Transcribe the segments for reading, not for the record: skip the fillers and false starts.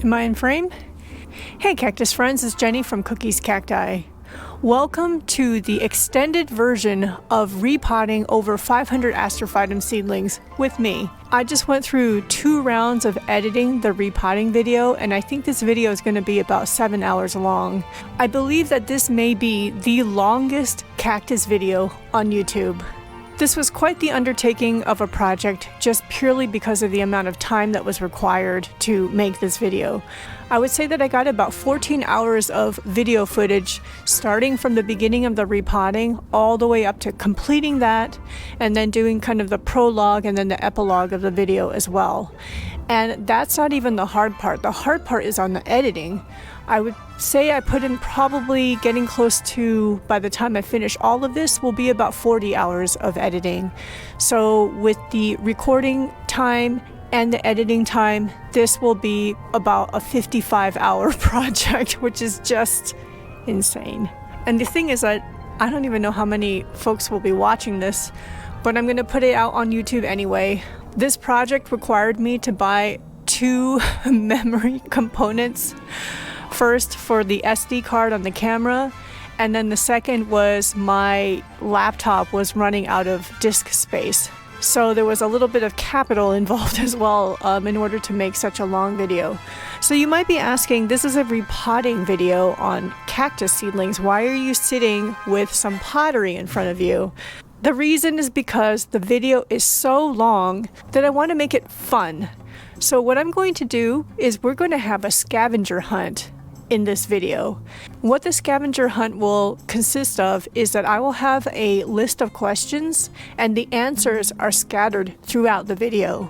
Am I in frame? Hey cactus friends, it's Jenny from Cookies Cacti. Welcome to the extended version of repotting over 500 Astrophytum seedlings with me. I just went through 2 rounds of editing the repotting video, and I think this video is going to be about 7 hours long. I believe that this may be the longest cactus video on YouTube. This was quite the undertaking of a project just purely because of the amount of time that was required to make this video. I would say that I got about 14 hours of video footage starting from the beginning of the repotting all the way up to completing that and then doing kind of the prologue and then the epilogue of the video as well. And that's not even the hard part. The hard part is on the editing. I would say I put in probably getting close to, by the time I finish all of this, will be about 40 hours of editing. So with the recording time and the editing time, this will be about a 55-hour project, which is just insane. And the thing is that I don't even know how many folks will be watching this, but I'm going to put it out on YouTube anyway. This project required me to buy 2 memory components. First for the SD card on the camera, and then the second was my laptop was running out of disk space. So there was a little bit of capital involved as well in order to make such a long video. So you might be asking, this is a repotting video on cactus seedlings. Why are you sitting with some pottery in front of you? The reason is because the video is so long that I want to make it fun. So what I'm going to do is we're going to have a scavenger hunt in this video. What the scavenger hunt will consist of is that I will have a list of questions and the answers are scattered throughout the video.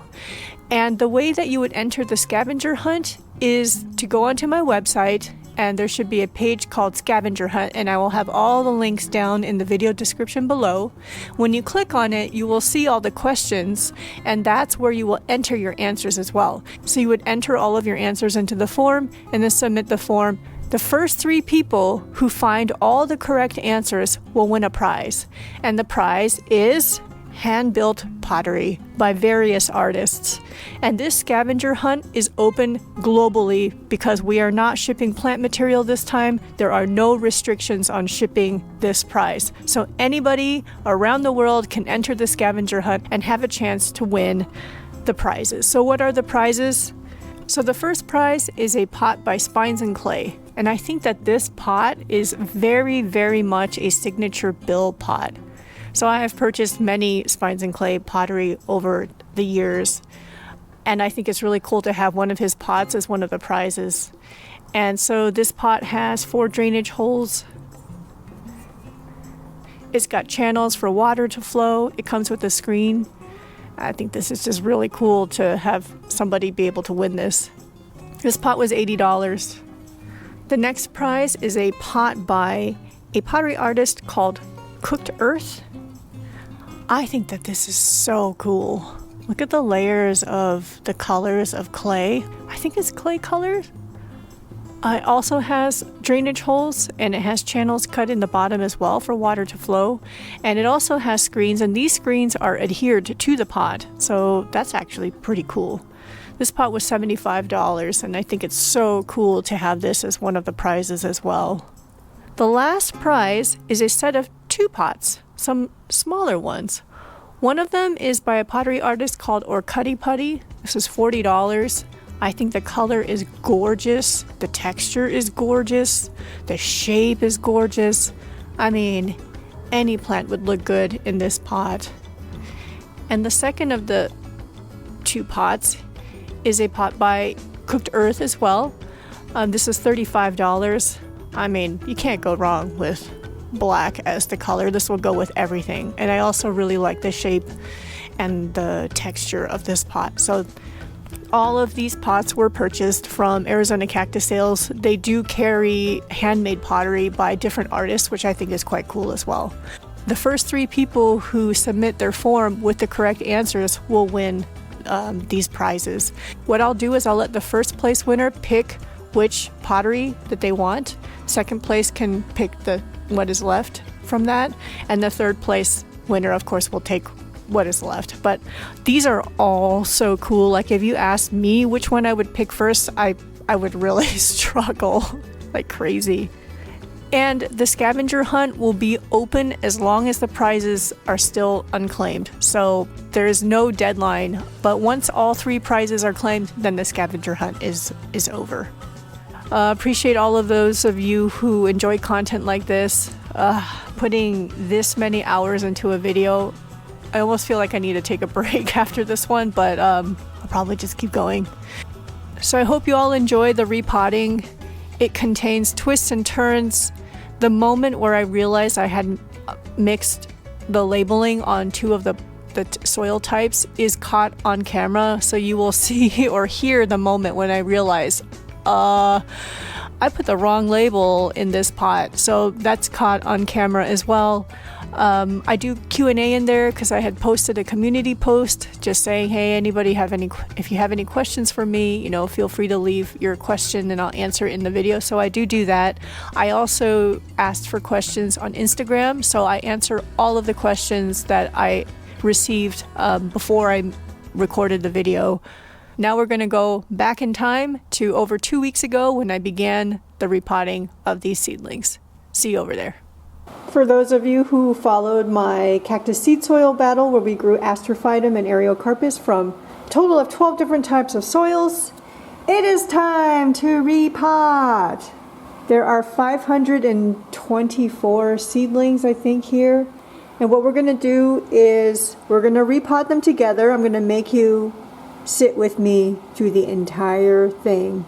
And the way that you would enter the scavenger hunt is to go onto my website, and there should be a page called Scavenger Hunt, and I will have all the links down in the video description below. When you click on it, you will see all the questions, and that's where you will enter your answers as well. So you would enter all of your answers into the form and then submit the form. The first 3 people who find all the correct answers will win a prize, and the prize is hand-built pottery by various artists. And this scavenger hunt is open globally because we are not shipping plant material this time. There are no restrictions on shipping this prize. So anybody around the world can enter the scavenger hunt and have a chance to win the prizes. So what are the prizes? So the first prize is a pot by Spines and Clay. And I think that this pot is very, very much a signature Bill pot. So I have purchased many Spines and Clay pottery over the years, and I think it's really cool to have one of his pots as one of the prizes. And so this pot has 4 drainage holes. It's got channels for water to flow. It comes with a screen. I think this is just really cool to have somebody be able to win this. This pot was $80. The next prize is a pot by a pottery artist called Cooked Earth. I think that this is so cool. Look at the layers of the colors of clay. I think it's clay colors. It also has drainage holes, and it has channels cut in the bottom as well for water to flow. And it also has screens, and these screens are adhered to the pot. So that's actually pretty cool. This pot was $75, and I think it's so cool to have this as one of the prizes as well. The last prize is a set of 2 pots, some smaller ones. One of them is by a pottery artist called Orcutti Putty. This is $40. I think the color is gorgeous. The texture is gorgeous. The shape is gorgeous. I mean, any plant would look good in this pot. And the second of the 2 pots is a pot by Cooked Earth as well. This is $35. I mean, you can't go wrong with black as the color. This will go with everything. And I also really like the shape and the texture of this pot. So all of these pots were purchased from Arizona Cactus Sales. They do carry handmade pottery by different artists, which I think is quite cool as well. The first 3 people who submit their form with the correct answers will win these prizes. What I'll do is I'll let the first place winner pick which pottery that they want. Second place can pick what is left from that, and the third place winner, of course, will take what is left. But these are all so cool. Like, if you asked me which one I would pick first, I I would really struggle like crazy. And the scavenger hunt will be open as long as the prizes are still unclaimed. So there is no deadline, but once all 3 prizes are claimed, then the scavenger hunt is over. Appreciate all of those of you who enjoy content like this. Putting this many hours into a video, I almost feel like I need to take a break after this one, but I'll probably just keep going. So I hope you all enjoy the repotting. It contains twists and turns. The moment where I realized I had mixed the labeling on 2 of the soil types is caught on camera. So you will see or hear the moment when I realized, I put the wrong label in this pot. So that's caught on camera as well. I do Q&A in there because I had posted a community post just saying, hey, anybody if you have any questions for me, you know, feel free to leave your question and I'll answer it in the video. So I do that. I also asked for questions on Instagram. So I answer all of the questions that I received before I recorded the video. Now we're going to go back in time to over 2 weeks ago when I began the repotting of these seedlings. See you over there. For those of you who followed my Cactus Seed Soil Battle, where we grew Astrophytum and Ariocarpus from a total of 12 different types of soils, it is time to repot. There are 524 seedlings, I think, here. And what we're going to do is we're going to repot them together. I'm going to make you sit with me through the entire thing.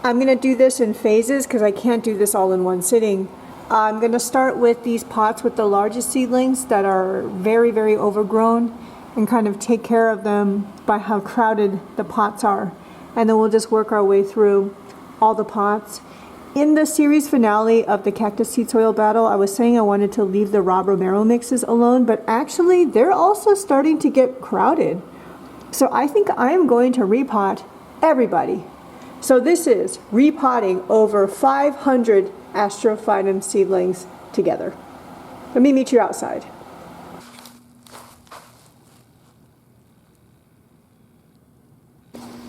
I'm going to do this in phases because I can't do this all in one sitting. I'm going to start with these pots with the largest seedlings that are very, very overgrown and kind of take care of them by how crowded the pots are. And then we'll just work our way through all the pots. In the series finale of the Cactus Seed Soil Battle, I was saying I wanted to leave the raw Romero mixes alone, but actually they're also starting to get crowded. So I think I am going to repot everybody. So this is repotting over 500 Astrophytum seedlings together. Let me meet you outside.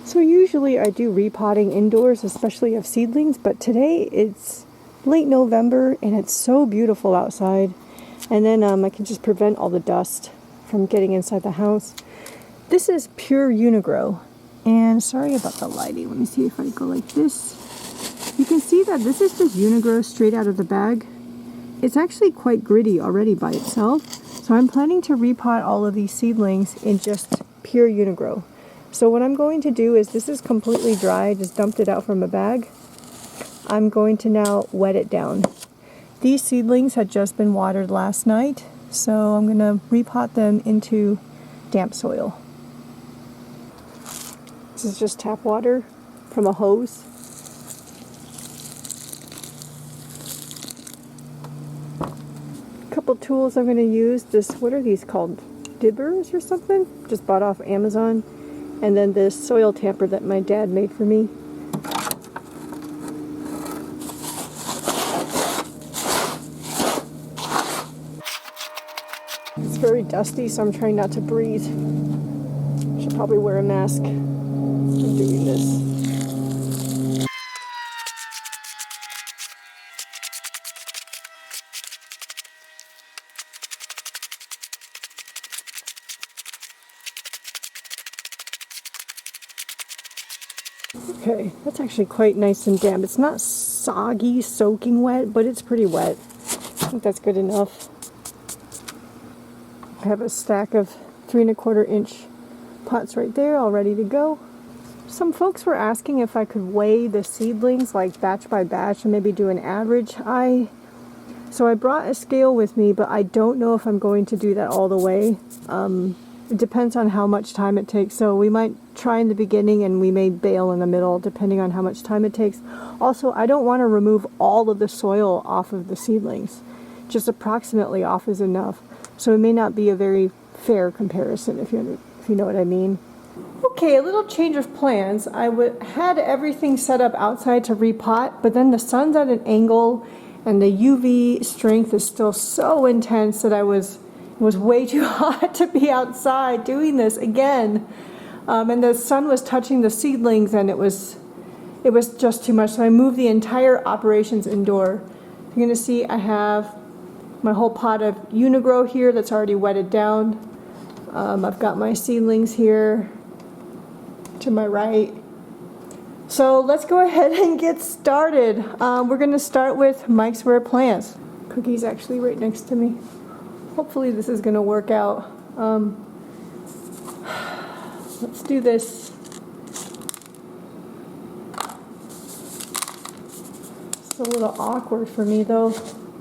So usually I do repotting indoors, especially of seedlings, but today it's late November and it's so beautiful outside. And then I can just prevent all the dust from getting inside the house. This is pure Uni-Gro. And sorry about the lighting. Let me see if I go like this. You can see that this is just Uni-Gro straight out of the bag. It's actually quite gritty already by itself. So I'm planning to repot all of these seedlings in just pure Uni-Gro. So what I'm going to do is, this is completely dry, just dumped it out from a bag. I'm going to now wet it down. These seedlings had just been watered last night, so I'm going to repot them into damp soil. This is just tap water from a hose. A couple tools I'm going to use. What are these called? Dibbers or something? Just bought off Amazon. And then this soil tamper that my dad made for me. It's very dusty, so I'm trying not to breathe. Should probably wear a mask when doing this. Okay, that's actually quite nice and damp. It's not soggy, soaking wet, but it's pretty wet. I think that's good enough. I have a stack of 3¼ inch pots right there, all ready to go. Some folks were asking if I could weigh the seedlings, like batch by batch, and maybe do an average. So I brought a scale with me, but I don't know if I'm going to do that all the way. It depends on how much time it takes. So we might try in the beginning and we may bail in the middle depending on how much time it takes. Also, I don't want to remove all of the soil off of the seedlings. Just approximately off is enough. So it may not be a very fair comparison, if you know what I mean. Okay, a little change of plans. I had everything set up outside to repot, but then the sun's at an angle and the UV strength is still so intense that it was way too hot to be outside doing this again. And the sun was touching the seedlings and it was it was just too much. So I moved the entire operations indoor. You're gonna see I have my whole pot of Uni-Gro here that's already wetted down. I've got my seedlings here to my right. So let's go ahead and get started. We're gonna start with Mike's Rare Plants. Cookie's actually right next to me. Hopefully this is gonna work out. Let's do this. It's a little awkward for me though.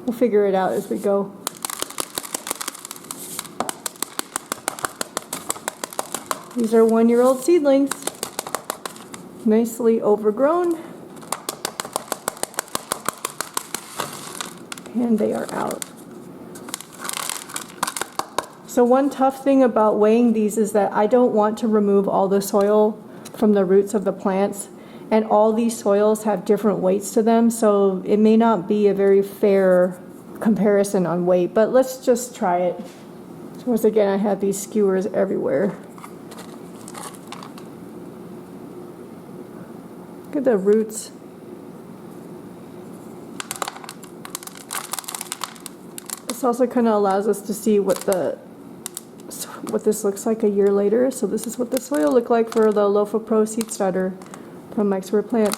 We'll figure it out as we go. These are 1-year-old seedlings. Nicely overgrown. And they are out. So one tough thing about weighing these is that I don't want to remove all the soil from the roots of the plants, and all these soils have different weights to them, so it may not be a very fair comparison on weight, but let's just try it. So once again, I have these skewers everywhere. Look at the roots. This also kind of allows us to see what this looks like a year later. So this is what the soil looked like for the Loaf of Pro seed starter from Mike's Rare Plants.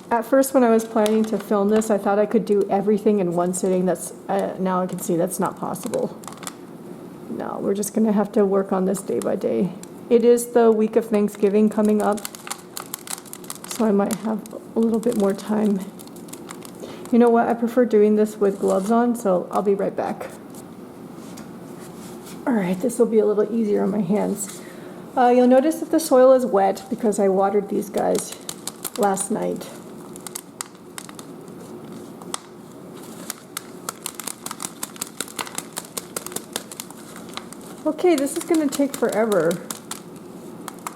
At first, when I was planning to film this, I thought I could do everything in one sitting. That's now I can see that's not possible. No, we're just going to have to work on this day by day. It is the week of Thanksgiving coming up, so I might have a little bit more time. You know what? I prefer doing this with gloves on, so I'll be right back. All right, this will be a little easier on my hands. You'll notice that the soil is wet because I watered these guys last night. Okay, this is going to take forever.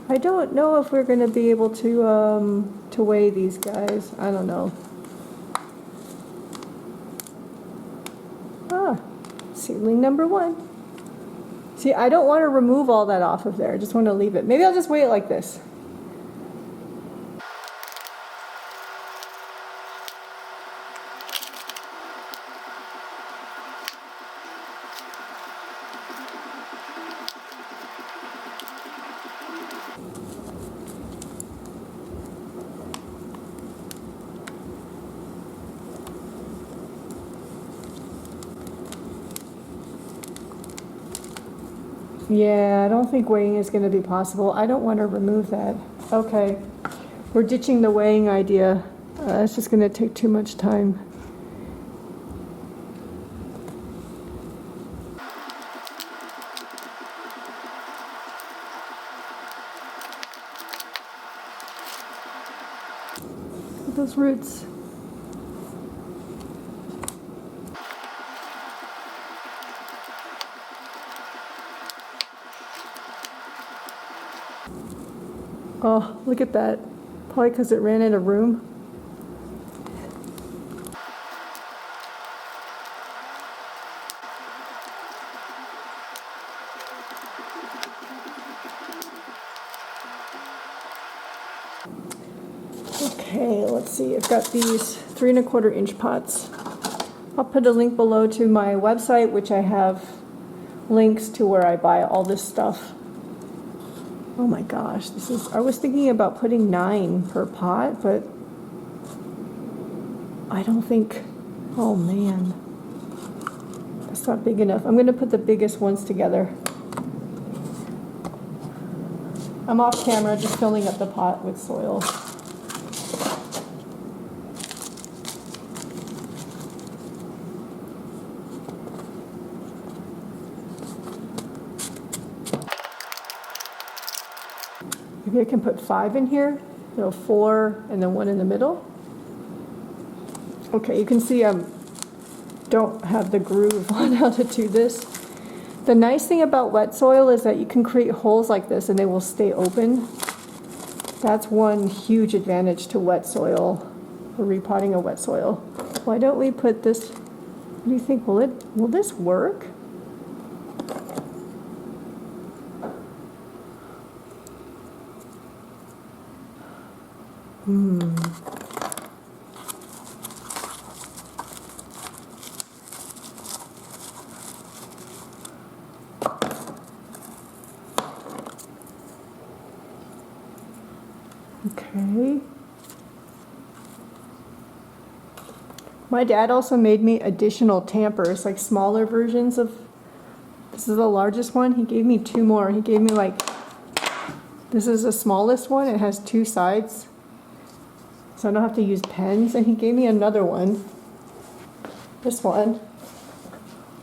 I don't know if we're going to be able to weigh these guys. I don't know. Seedling number 1. See, I don't want to remove all that off of there. I just want to leave it. Maybe I'll just weigh it like this. Yeah, I don't think weighing is going to be possible. I don't want to remove that. Okay, we're ditching the weighing idea. It's just going to take too much time. Look at those roots. Oh, look at that. Probably because it ran out of room. Okay, let's see. I've got these 3 1/4 inch pots. I'll put a link below to my website, which I have links to where I buy all this stuff. Oh my gosh, I was thinking about putting 9 per pot, but I don't think, oh man, that's not big enough. I'm going to put the biggest ones together. I'm off camera, just filling up the pot with soil. Maybe I can put 5 in here, 4, and then 1 in the middle. Okay, you can see I don't have the groove on how to do this. The nice thing about wet soil is that you can create holes like this and they will stay open. That's one huge advantage to wet soil, or repotting a wet soil. Why don't we put this What do you think? Will this work? Okay. My dad also made me additional tampers, like smaller versions of, this is the largest one. He gave me 2 more. He gave me like, this is the smallest one. It has 2 sides, so I don't have to use pens. And he gave me another one. This one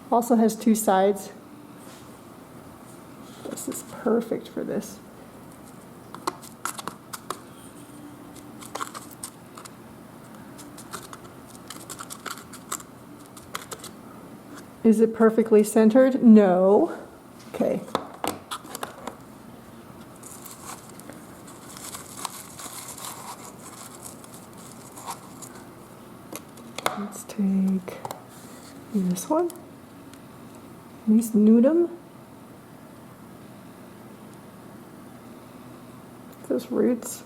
also has 2 sides. This is perfect for this. Is it perfectly centered? No. Okay. Let's take this one. These nudum. Those roots.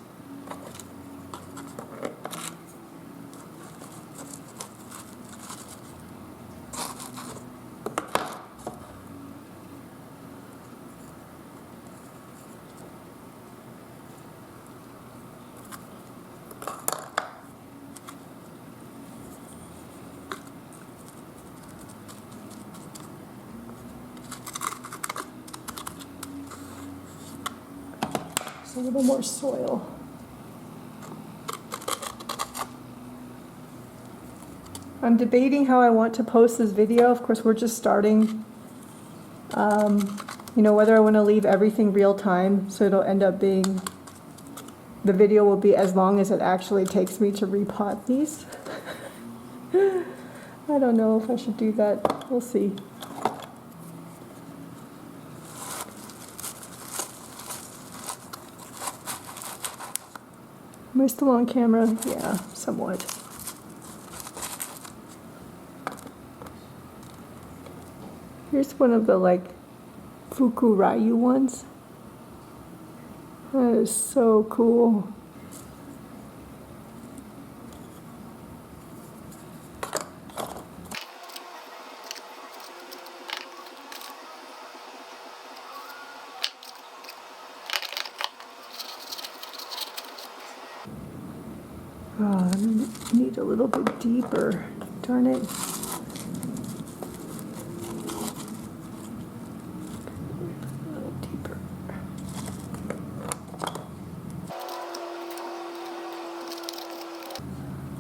A little more soil. I'm debating how I want to post this video. Of course, we're just starting. You know, whether I want to leave everything real time, so it'll end up being, the video will be as long as it actually takes me to repot these. I don't know if I should do that. We'll see. Am I still on camera? Yeah, somewhat. Here's one of the like Fukuryu ones. That is so cool. Oh, I need a little bit deeper. Darn it. A little deeper.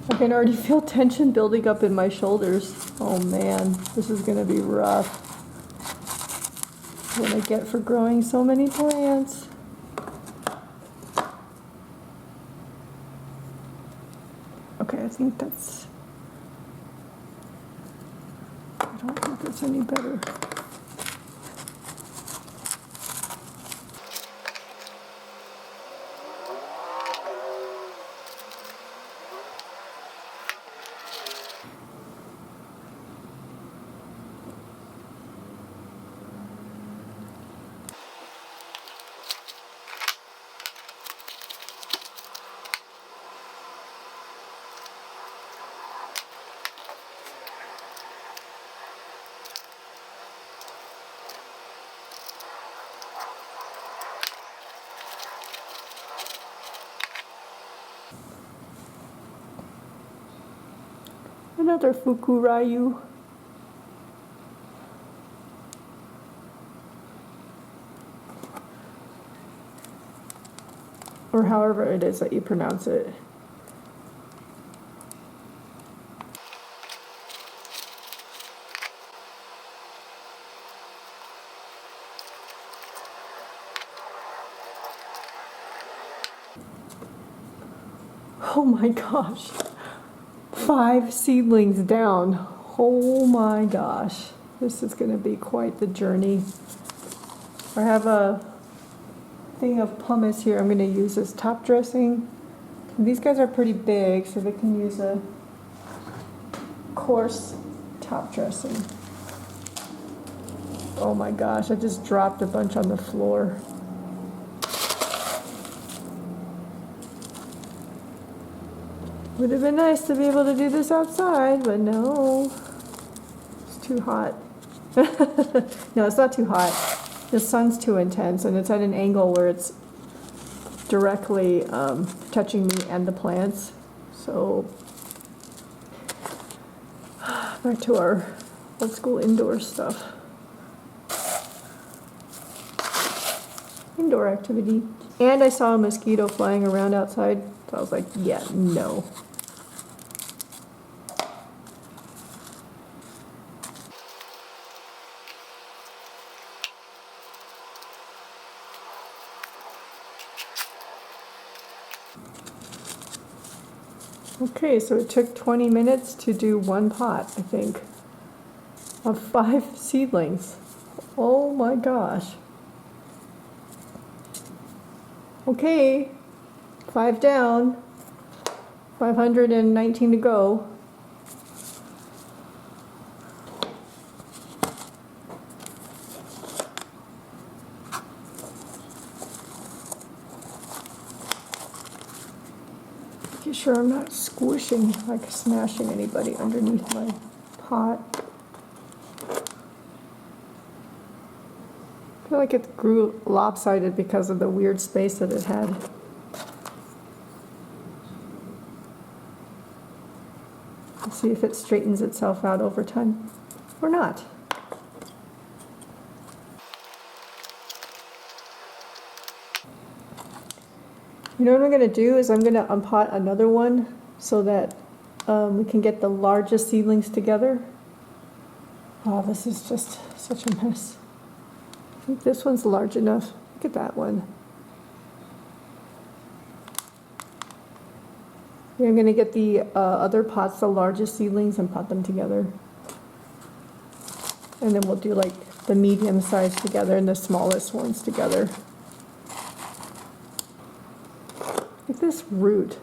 I can already feel tension building up in my shoulders. Oh man, this is gonna be rough. What I get for growing so many plants. Okay, I think that's, I don't think that's any better. Another Fukuryu. Or however it is that you pronounce it. Oh my gosh. 5 seedlings down. Oh my gosh. This is going to be quite the journey. I have a thing of pumice here I'm going to use as top dressing. These guys are pretty big, so they can use a coarse top dressing. Oh my gosh, I just dropped a bunch on the floor. Would have been nice to be able to do this outside, but no. It's too hot. No, it's not too hot. The sun's too intense, and it's at an angle where it's directly touching me and the plants. So, back to our old school indoor stuff. Indoor activity. And I saw a mosquito flying around outside, so I was like, yeah, no. Okay, so it took 20 minutes to do one pot, I think, of 5 seedlings. Oh my gosh. Okay, 5 down, 519 to go. Making sure I'm not squishing, like smashing anybody underneath my pot. I feel like it grew lopsided because of the weird space that it had. Let's see if it straightens itself out over time or not. You know what I'm going to do is I'm going to unpot another one so that we can get the largest seedlings together. Oh, this is just such a mess. I think this one's large enough. Look at that one. Yeah, I'm going to get the other pots, the largest seedlings, and pot them together. And then we'll do like the medium size together and the smallest ones together. Look at this root.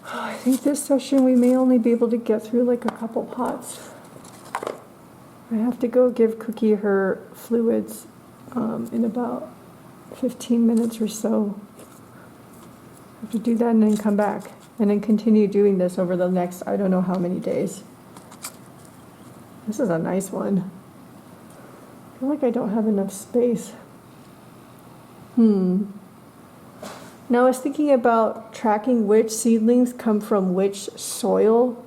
I think this session we may only be able to get through like a couple pots. I have to go give Cookie her fluids in about 15 minutes or so. I have to do that and then come back and then continue doing this over the next I don't know how many days. This is a nice one. I feel like I don't have enough space. Now I was thinking about tracking which seedlings come from which soil,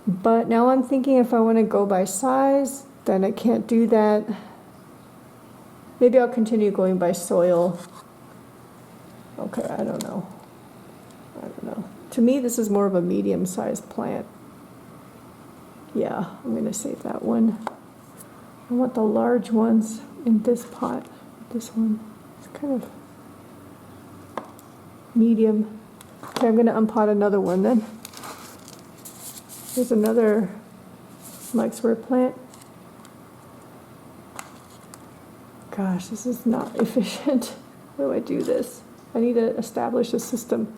but now I'm thinking if I want to go by size, then I can't do that. Maybe I'll continue going by soil. Okay, I don't know. To me, this is more of a medium-sized plant. Yeah, I'm going to save that one. I want the large ones in this pot. This one is kind of medium. Okay, I'm going to unpot another one then. Here's another Mixware plant. Gosh, this is not efficient. How do I do this? I need to establish a system.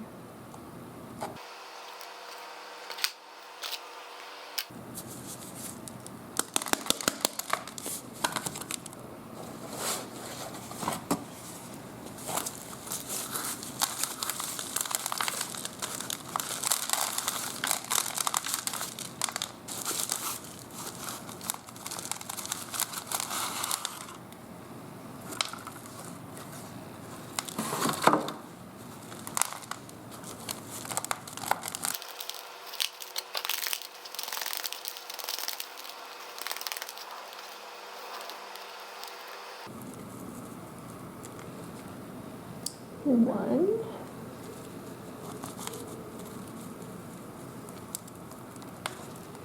One.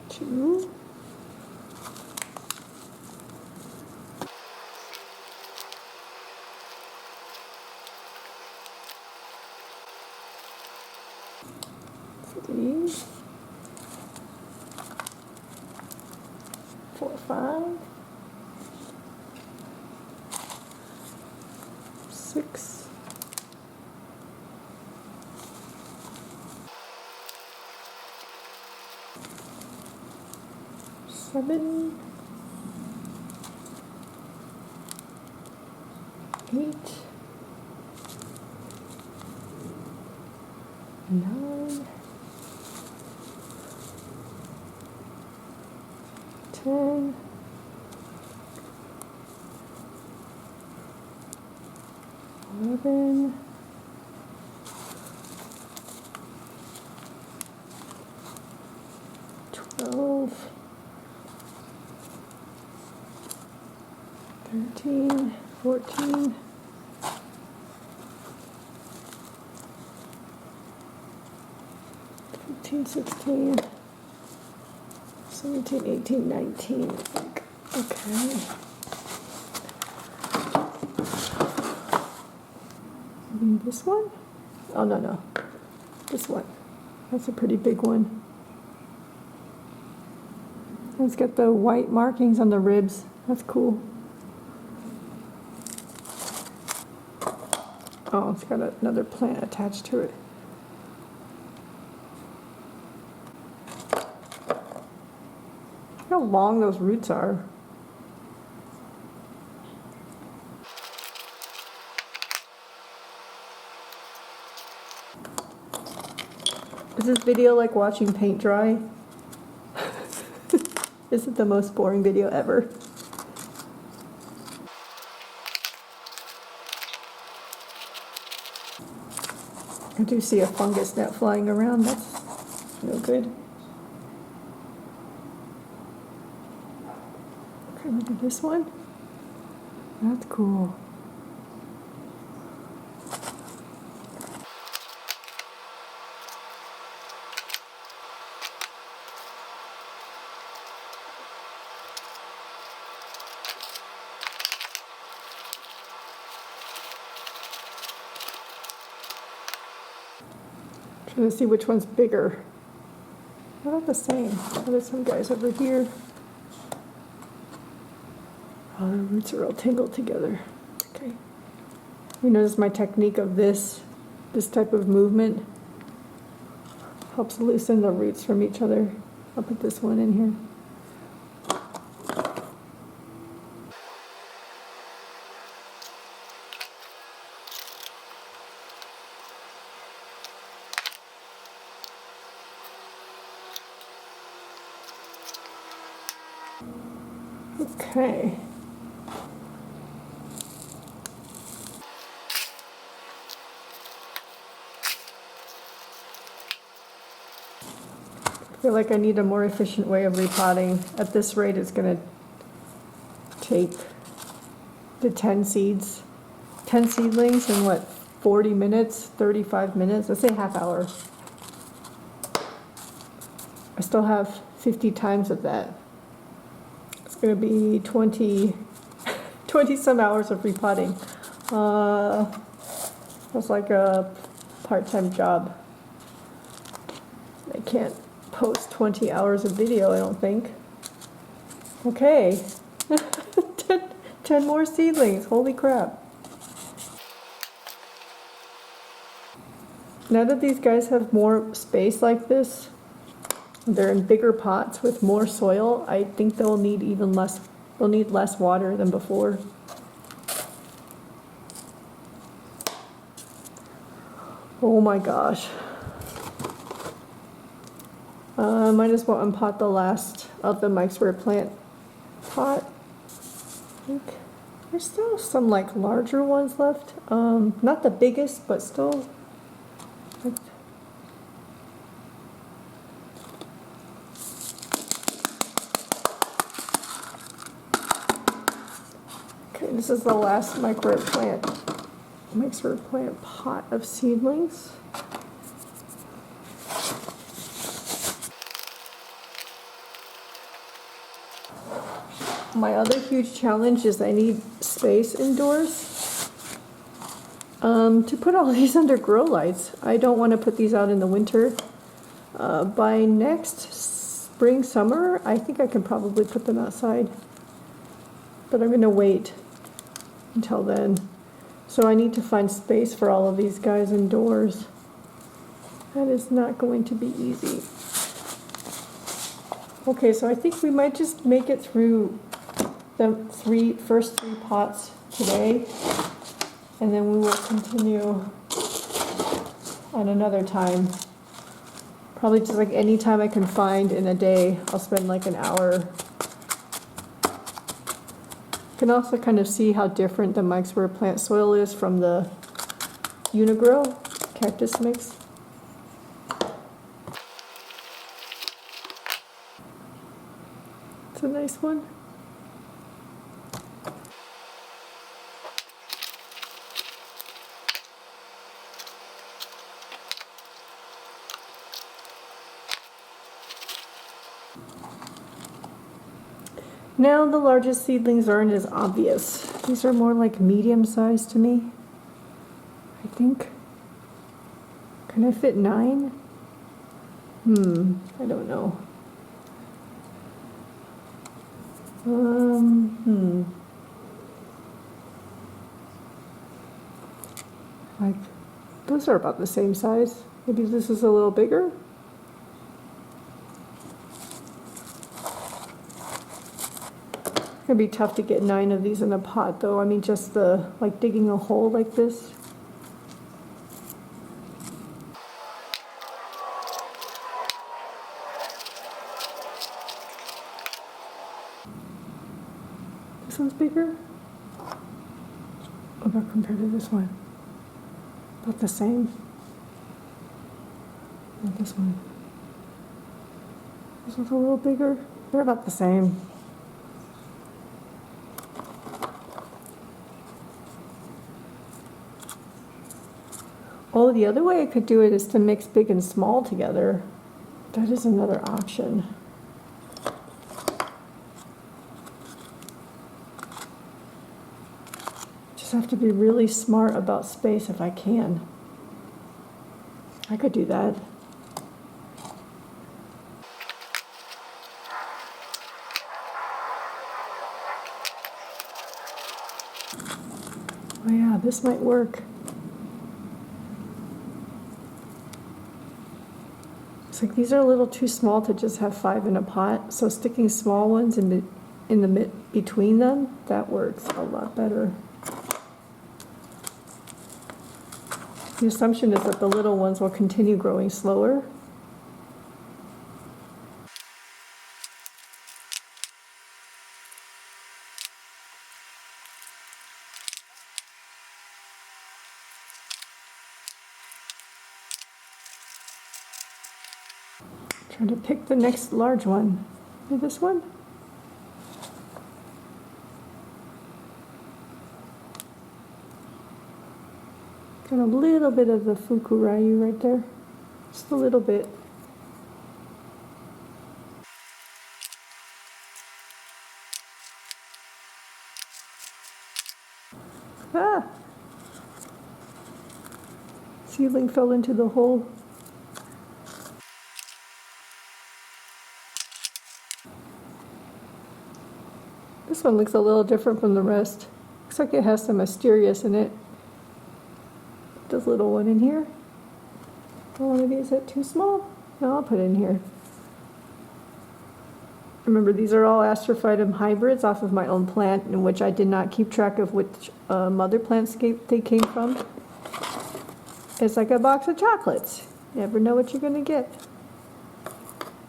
Two. Three. 5, 6, 7, 8, 9, 10, 11, 12, 13, 14, 15, 16, 17, 18, 19, I think. Okay. And this one? Oh, no. This one. That's a pretty big one. It's got the white markings on the ribs. That's cool. Oh, it's got another plant attached to it. Look how long those roots are. Is this video like watching paint dry? This is the most boring video ever. I do see a fungus net flying around. That's no good. Okay, look at this one. That's cool. Trying to see which one's bigger. They're not the same. Oh, there's some guys over here. Oh, the roots are all tangled together. Okay. You notice my technique of this type of movement helps loosen the roots from each other. I'll put this one in here. Okay. I feel like I need a more efficient way of repotting. At this rate, it's going to take the 10 seedlings in what, 40 minutes, 35 minutes? Let's say half hour. I still have 50 times of that. It's going to be 20 some hours of repotting. That's like a part-time job. I can't post 20 hours of video, I don't think. Okay. 10 more seedlings. Holy crap. Now that these guys have more space like this, they're in bigger pots with more soil, I think they'll need less water than before. Oh my gosh. I might as well unpot the last of the mixed plant pot. I think there's still some like larger ones left. Not the biggest, but still. Okay, this is the last mixed plant pot of seedlings. My other huge challenge is I need space indoors to put all these under grow lights. I don't want to put these out in the winter. By next spring, summer, I think I can probably put them outside. But I'm gonna wait until then. So I need to find space for all of these guys indoors. That is not going to be easy. Okay, so I think we might just make it through the first three pots today, and then we will continue on another time. Probably just like any time I can find in a day, I'll spend like an hour. You can also kind of see how different the Mike's Ware plant soil is from the Uni-Gro cactus mix. It's a nice one. Now the largest seedlings aren't as obvious. These are more like medium sized to me, I think. Can I fit 9? I don't know. Like, those are about the same size. Maybe this is a little bigger. It's gonna be tough to get 9 of these in a pot though. I mean, just the, like digging a hole like this. This one's bigger. About compared to this one. About the same. Not this one. This one's a little bigger. They're about the same. Oh, the other way I could do it is to mix big and small together. That is another option. Just have to be really smart about space if I can. I could do that. Oh yeah, this might work. It's like these are a little too small to just have 5 in a pot, so sticking small ones in the between them, that works a lot better. The assumption is that the little ones will continue growing slower. Trying to pick the next large one. Maybe this one? Got a little bit of the Fukurayu right there. Just a little bit. Ah! Seedling fell into the hole. This one looks a little different from the rest. Looks like it has some mysterious in it. This little one in here. Oh, maybe is that too small? No, I'll put it in here. Remember, these are all Astrophytum hybrids off of my own plant, in which I did not keep track of which mother plantscape they came from. It's like a box of chocolates. You never know what you're going to get.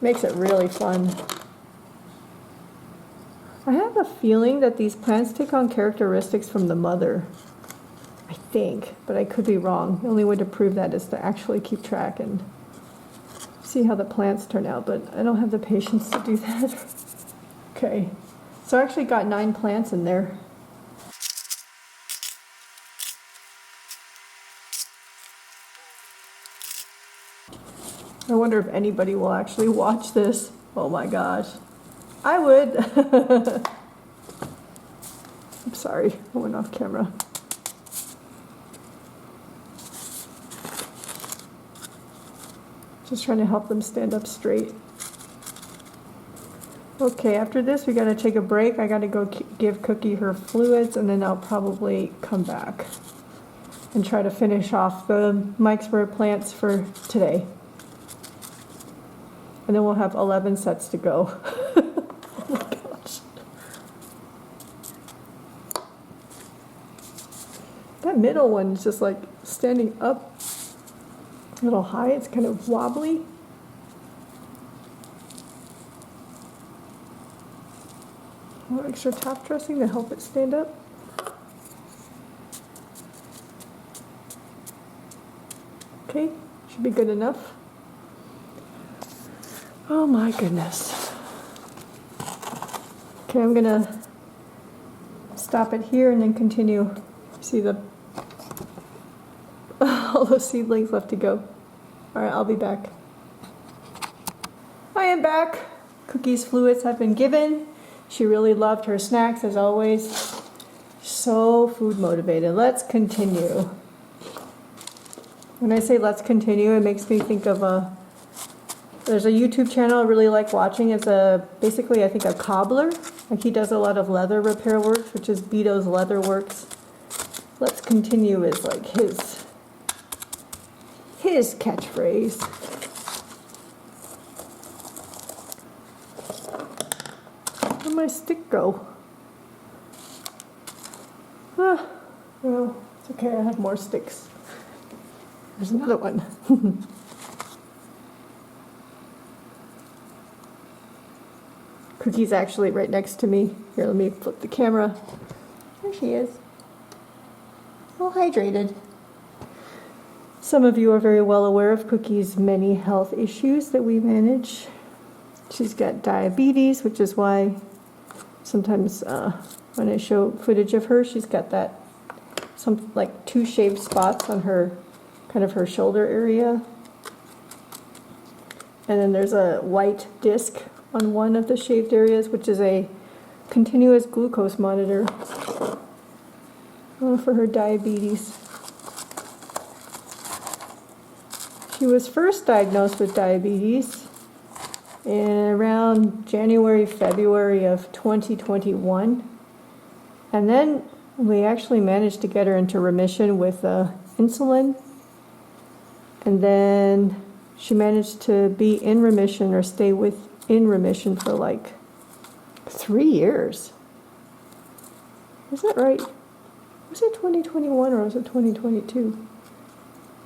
Makes it really fun. I have a feeling that these plants take on characteristics from the mother. I think, but I could be wrong. The only way to prove that is to actually keep track and see how the plants turn out, but I don't have the patience to do that. Okay, so I actually got 9 plants in there. I wonder if anybody will actually watch this. Oh my gosh. I would. I'm sorry, I went off camera. Just trying to help them stand up straight. Okay, after this we gotta take a break. I gotta go give Cookie her fluids, and then I'll probably come back and try to finish off the Mike'sburg plants for today. And then we'll have 11 sets to go. Oh my gosh. That middle one is just like standing up a little high. It's kind of wobbly. More extra top dressing to help it stand up. Okay, should be good enough. Oh my goodness. Okay, I'm gonna stop it here and then continue. See the all those seedlings left to go. All right, I'll be back. I am back. Cookie's fluids have been given. She really loved her snacks as always. So food motivated. Let's continue. When I say let's continue, it makes me think of there's a YouTube channel I really like watching. It's basically I think a cobbler. Like he does a lot of leather repair work, which is Beato's Leather Works. Let's continue is like his catchphrase. Where'd my stick go? Ah, well, it's okay, I have more sticks. There's another one. Cookie's actually right next to me. Here, let me flip the camera. There she is. All hydrated. Some of you are very well aware of Cookie's many health issues that we manage. She's got diabetes, which is why sometimes when I show footage of her, she's got that some like 2 shaved spots on her kind of her shoulder area. And then there's a white disc on one of the shaved areas, which is a continuous glucose monitor for her diabetes. She was first diagnosed with diabetes in around January, February of 2021. And then we actually managed to get her into remission with insulin. And then she managed to be in remission or stay in remission for like 3 years. Is that right? Was it 2021 or was it 2022?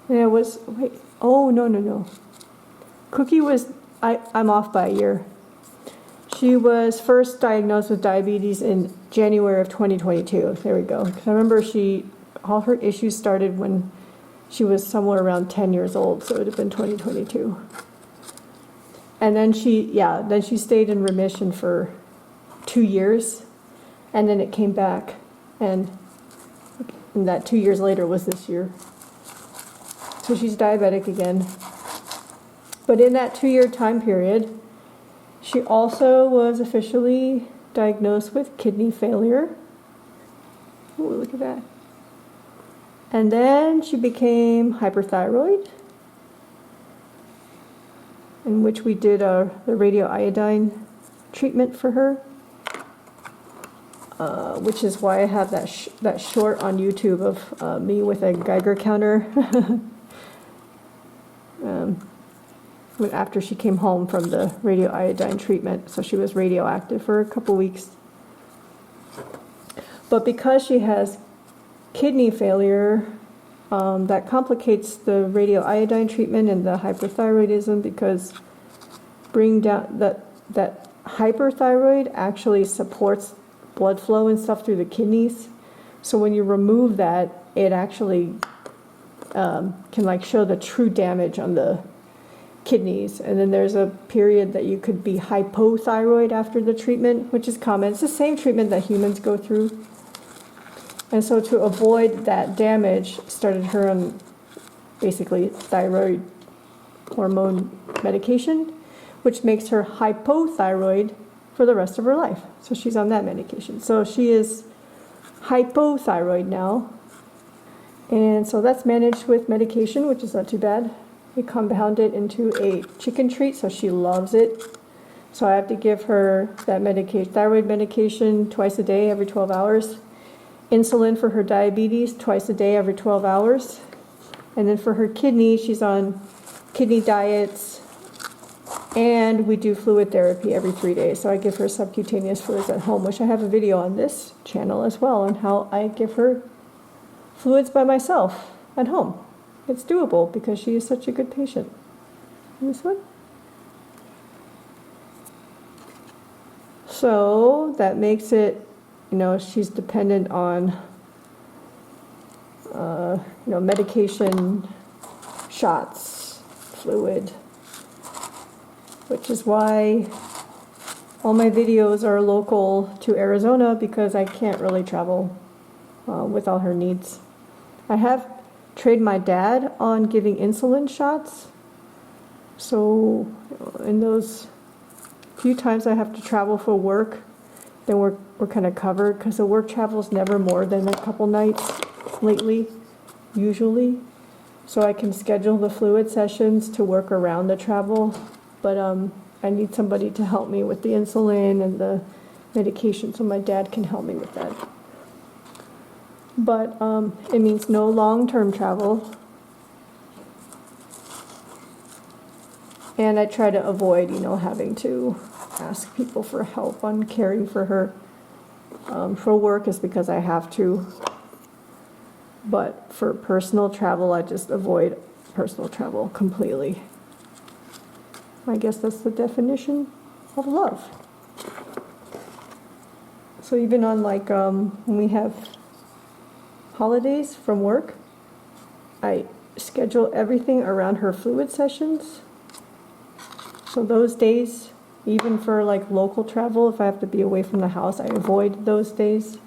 Yeah, it was, wait, oh, no. Cookie was, I'm off by a year. She was first diagnosed with diabetes in January of 2022. There we go. Because I remember all her issues started when she was somewhere around 10 years old, so it would have been 2022. And then she stayed in remission for 2 years, and then it came back, and that 2 years later was this year. So she's diabetic again. But in that 2-year time period, she also was officially diagnosed with kidney failure. Ooh, look at that. And then she became hyperthyroid, in which we did the radioiodine treatment for her, which is why I have that short on YouTube of me with a Geiger counter after she came home from the radioiodine treatment. So she was radioactive for a couple weeks. But because she has kidney failure, that complicates the radioiodine treatment and the hyperthyroidism, because bring down that hyperthyroid actually supports blood flow and stuff through the kidneys. So when you remove that, it actually can like show the true damage on the kidneys. And then there's a period that you could be hypothyroid after the treatment, which is common. It's the same treatment that humans go through. And so to avoid that damage, started her on basically thyroid hormone medication, which makes her hypothyroid for the rest of her life. So she's on that medication. So she is hypothyroid now. And so that's managed with medication, which is not too bad. We compound it into a chicken treat, so she loves it. So I have to give her that medication, thyroid medication twice a day, every 12 hours. Insulin for her diabetes twice a day, every 12 hours. And then for her kidney, she's on kidney diets. And we do fluid therapy every 3 days. So I give her subcutaneous fluids at home, which I have a video on this channel as well on how I give her fluids by myself at home. It's doable because she is such a good patient. And this one. So that makes it, she's dependent on, medication, shots, fluid, which is why all my videos are local to Arizona because I can't really travel with all her needs. I have trained my dad on giving insulin shots, so in those few times I have to travel for work, then we're kind of covered because the work travel is never more than a couple nights lately, usually. So I can schedule the fluid sessions to work around the travel, but I need somebody to help me with the insulin and the medication, so my dad can help me with that. But it means no long-term travel. And I try to avoid, having to ask people for help on caring for her. For work is because I have to. But for personal travel, I just avoid personal travel completely. I guess that's the definition of love. So even on when we have holidays from work, I schedule everything around her fluid sessions. So those days, even for local travel, if I have to be away from the house, I avoid those days.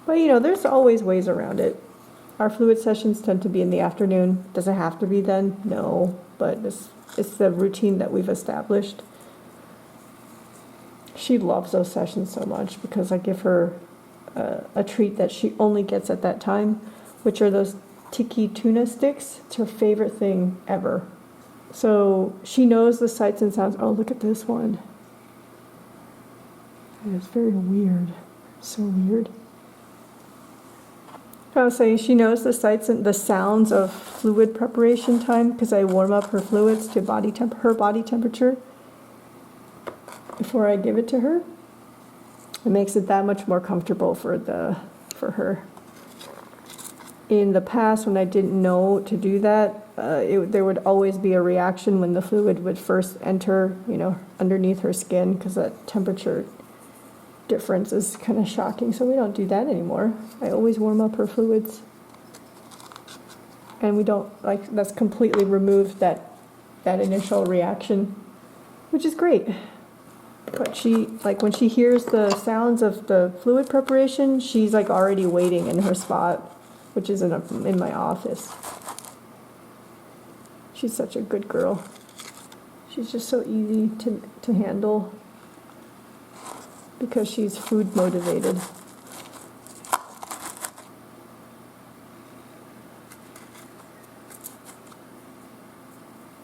But there's always ways around it. Our fluid sessions tend to be in the afternoon. Does it have to be then? No, but it's the routine that we've established. She loves those sessions so much because I give her a treat that she only gets at that time, which are those tiki tuna sticks. It's her favorite thing ever. So she knows the sights and sounds. Oh, look at this one. It's very weird. So weird. I was saying she knows the sights and the sounds of fluid preparation time because I warm up her fluids to her body temperature before I give it to her. It makes it that much more comfortable for her. In the past, when I didn't know to do that, there would always be a reaction when the fluid would first enter, underneath her skin, because that temperature difference is kind of shocking. So we don't do that anymore. I always warm up her fluids, and we don't that's completely removed that initial reaction, which is great. But she, when she hears the sounds of the fluid preparation, she's already waiting in her spot, which is in my office. She's such a good girl. She's just so easy to handle because she's food motivated.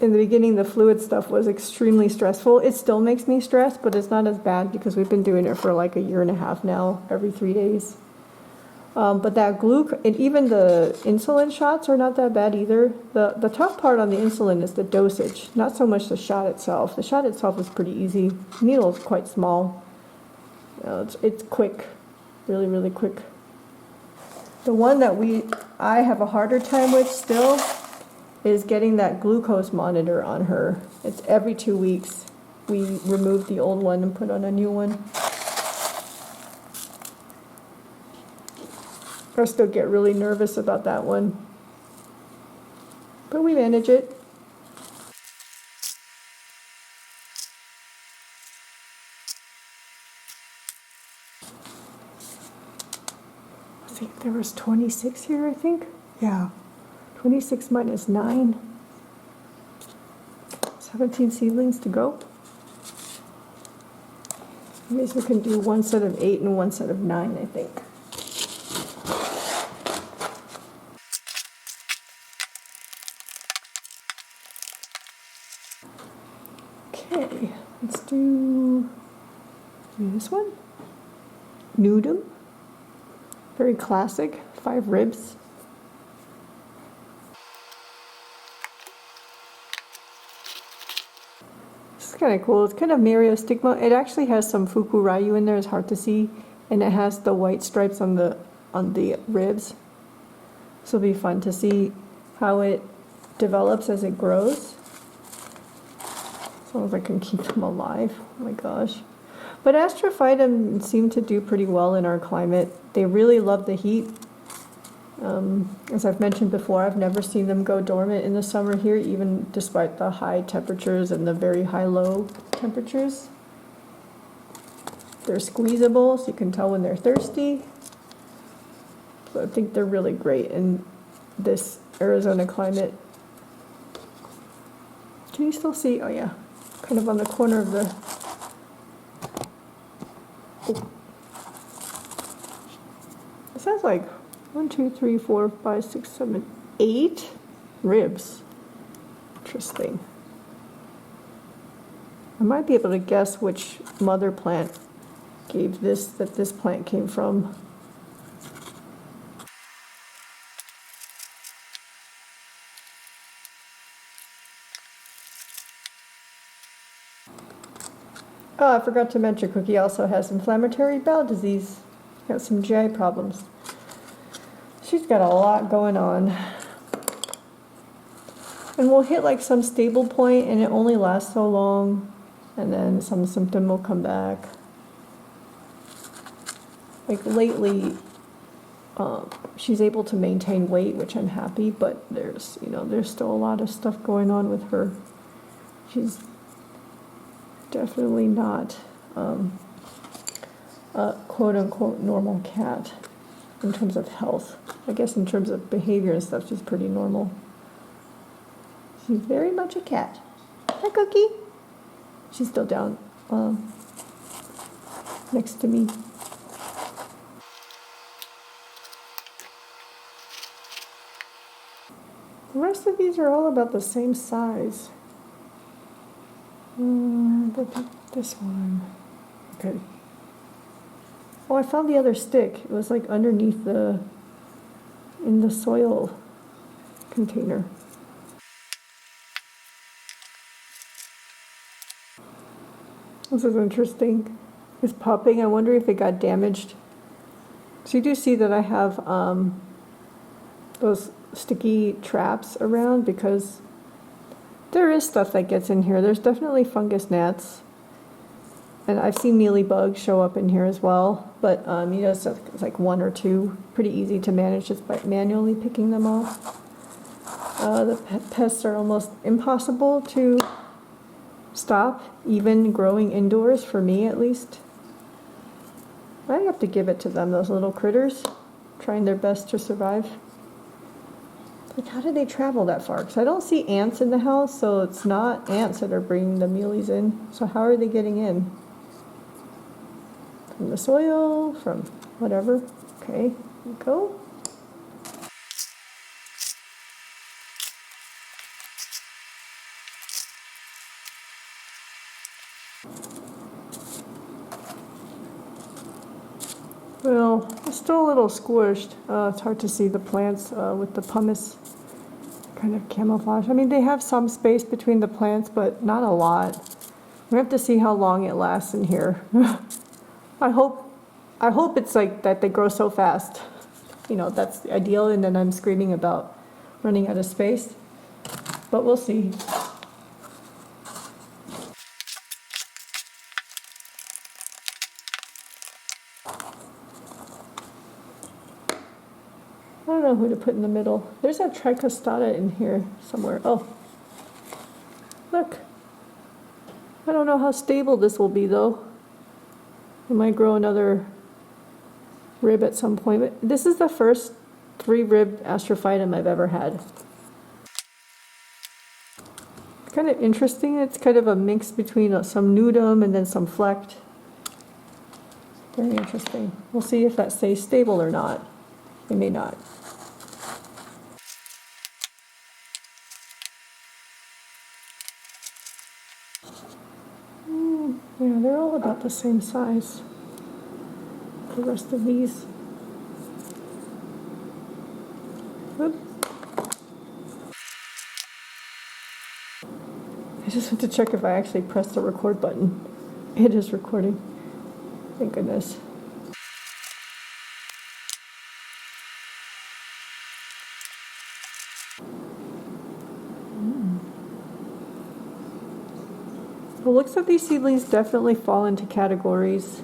In the beginning, the fluid stuff was extremely stressful. It still makes me stressed, but it's not as bad because we've been doing it for a year and a half now, every 3 days. But that and even the insulin shots are not that bad either. The tough part on the insulin is the dosage, not so much the shot itself. The shot itself is pretty easy. The needle is quite small. It's quick, really, really quick. The one that I have a harder time with still is getting that glucose monitor on her. It's every 2 weeks. We removed the old one and put on a new one. I still get really nervous about that one, but we manage it. I think there was 26 here, I think. Yeah. 26 minus 9. 17 seedlings to go. I guess we can do one set of 8 and one set of 9, I think. Okay. do this one. Nudum. Very classic. 5 ribs. This is kind of cool. It's kind of Myriostigma. It actually has some Fuku-Ryu in there. It's hard to see. And it has the white stripes on the ribs. This will be fun to see how it develops as it grows. As long as I can keep them alive. Oh my gosh. But Astrophytum seem to do pretty well in our climate. They really love the heat. As I've mentioned before, I've never seen them go dormant in the summer here, even despite the high temperatures and the very high-low temperatures. They're squeezable, so you can tell when they're thirsty. So I think they're really great in this Arizona climate. Can you still see? Oh yeah, kind of on the corner of the... Oh. It sounds like 1, 2, 3, 4, 5, 6, 7, 8 ribs. Interesting. I might be able to guess which mother plant gave this plant came from. Oh, I forgot to mention Cookie also has inflammatory bowel disease. Got some GI problems. She's got a lot going on. And we'll hit like some stable point and it only lasts so long, and then some symptom will come back. Like lately, she's able to maintain weight, which I'm happy, but there's still a lot of stuff going on with her. She's definitely not a quote-unquote normal cat in terms of health. I guess in terms of behavior and stuff, she's pretty normal. She's very much a cat. Hi, Cookie. She's still down next to me. The rest of these are all about the same size. This one. Okay. Oh, I found the other stick. It was like underneath in the soil container. This is interesting. It's popping. I wonder if it got damaged. So you do see that I have those sticky traps around because there is stuff that gets in here. There's definitely fungus gnats. And I've seen mealybugs show up in here as well. But, it's like 1 or 2. Pretty easy to manage just by manually picking them off. The pests are almost impossible to stop, even growing indoors, for me at least. I have to give it to them, those little critters, trying their best to survive. Like, how do they travel that far? Because I don't see ants in the house, so it's not ants that are bringing the mealies in. So how are they getting in? From the soil, from whatever. Okay, here we go. Well, it's still a little squished. It's hard to see the plants with the pumice kind of camouflage. I mean, they have some space between the plants, but not a lot. We have to see how long it lasts in here. I hope it's like that they grow so fast. That's the ideal, and then I'm screaming about running out of space. But we'll see. I don't know who to put in the middle. There's a trichostata in here somewhere. Oh, look. I don't know how stable this will be, though. I might grow another rib at some point. But this is the first 3-rib Astrophytum I've ever had. It's kind of interesting. It's kind of a mix between some nudum and then some flecked. Very interesting. We'll see if that stays stable or not. It may not. the same size. The rest of these. Oops. I just want to check if I actually pressed the record button. It is recording. Thank goodness. It looks like these seedlings definitely fall into categories.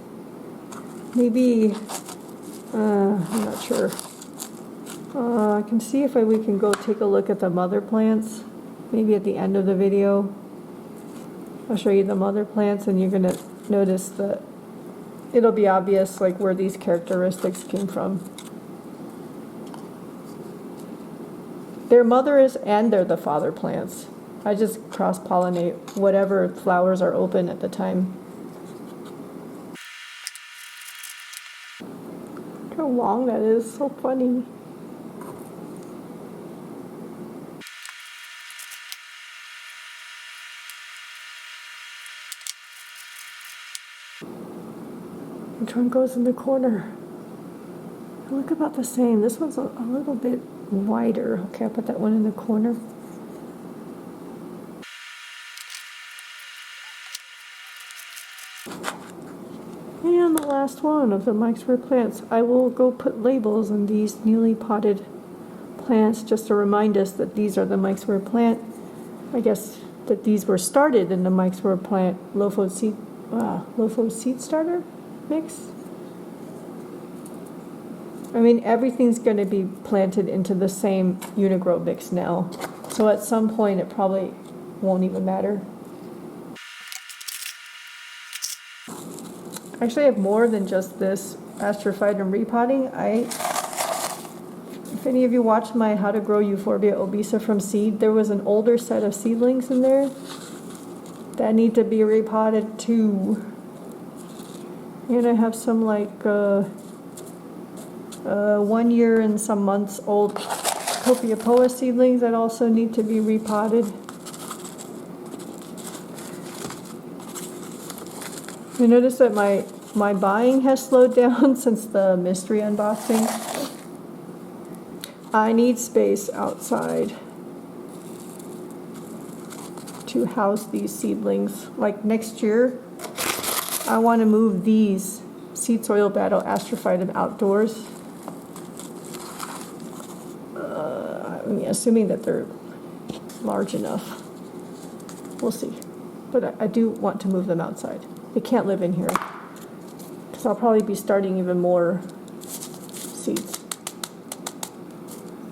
Maybe, I'm not sure. I can see if we can go take a look at the mother plants. Maybe at the end of the video. I'll show you the mother plants and you're going to notice that it'll be obvious like where these characteristics came from. They're mothers and they're the father plants. I just cross-pollinate whatever flowers are open at the time. Look how long that is, so funny. Which one goes in the corner? They look about the same. This one's a little bit wider. Okay, I'll put that one in the corner. And the last one of the Mike's Rare plants. I will go put labels on these newly potted plants just to remind us that these are the Mike's Rare plant. I guess that these were started in the Mike's Rare plant LoFo seed starter mix. I mean, everything's going to be planted into the same Uni-Gro mix now. So at some point it probably won't even matter. Actually, I have more than just this Astrophytum repotting. If any of you watched my How to Grow Euphorbia obesa from seed, there was an older set of seedlings in there that need to be repotted too. And I have some like 1 year and some months old Copiapoa seedlings that also need to be repotted. You notice that my buying has slowed down since the mystery unboxing. I need space outside to house these seedlings. Like next year, I want to move these Seed Soil Battle Astrophytum outdoors. I mean, assuming that they're large enough. We'll see. But I do want to move them outside. They can't live in here because I'll probably be starting even more seeds.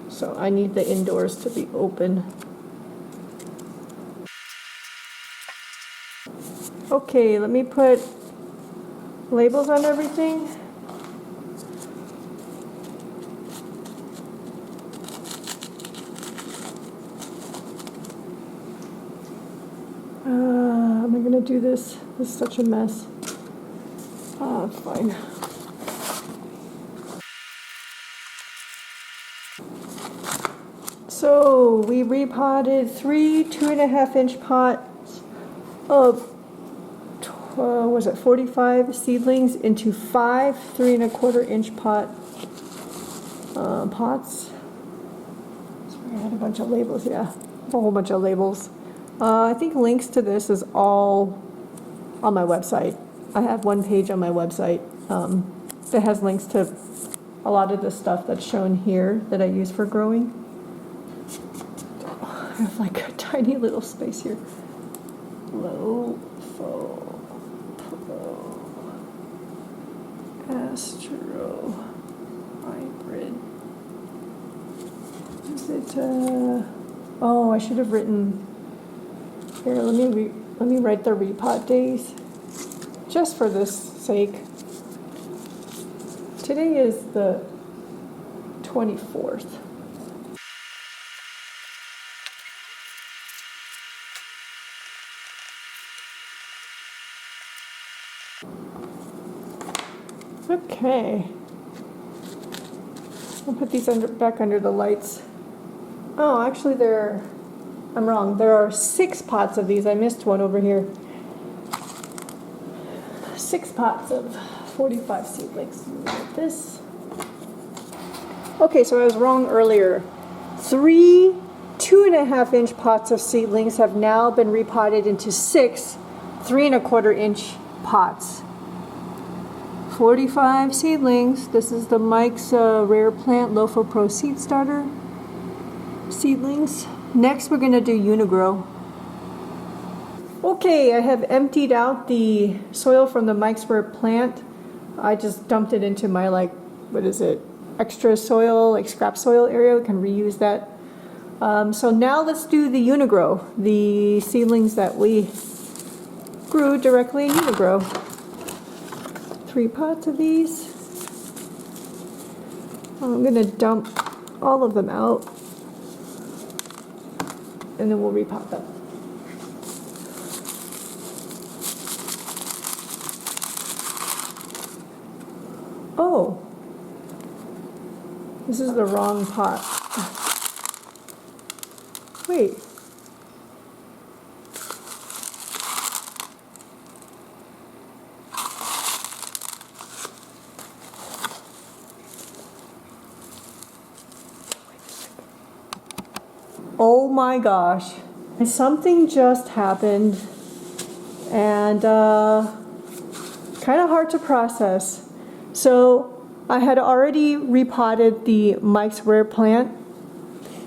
So I need the indoors to be open. Okay, let me put labels on everything. Am I gonna do this? This is such a mess. It's fine. So we repotted 3 2.5-inch pots of 45 seedlings into 5 3.25-inch pots. Sorry, I had a bunch of labels. Yeah, a whole bunch of labels. I think links to this is all on my website. I have one page on my website that has links to a lot of the stuff that's shown here that I use for growing. I have like a tiny little space here. Astro hybrid. Is it? Oh, I should have written. Here, let me write the repot days, just for this sake. Today is the 24th. Okay. I'll put these back under the lights. Oh, actually I'm wrong. There are 6 pots of these. I missed one over here. 6 pots of 45 seedlings. Like this. Okay, so I was wrong earlier. 3 2.5-inch pots of seedlings have now been repotted into 6 3.25-inch pots. 45 seedlings. This is the Mike's Rare Plant Lofo Pro Seed Starter seedlings. Next we're going to do Uni-Gro. Okay, I have emptied out the soil from the Mike's Rare Plant. I just dumped it into my, like, what is it, extra soil, like scrap soil area. We can reuse that. So now let's do the Uni-Gro, the seedlings that we grew directly in Uni-Gro. 3 pots of these. I'm going to dump all of them out, and then we'll repot them. Oh, this is the wrong pot. Wait. Oh my gosh. Something just happened, and kind of hard to process. So I had already repotted the Mike's Rare Plant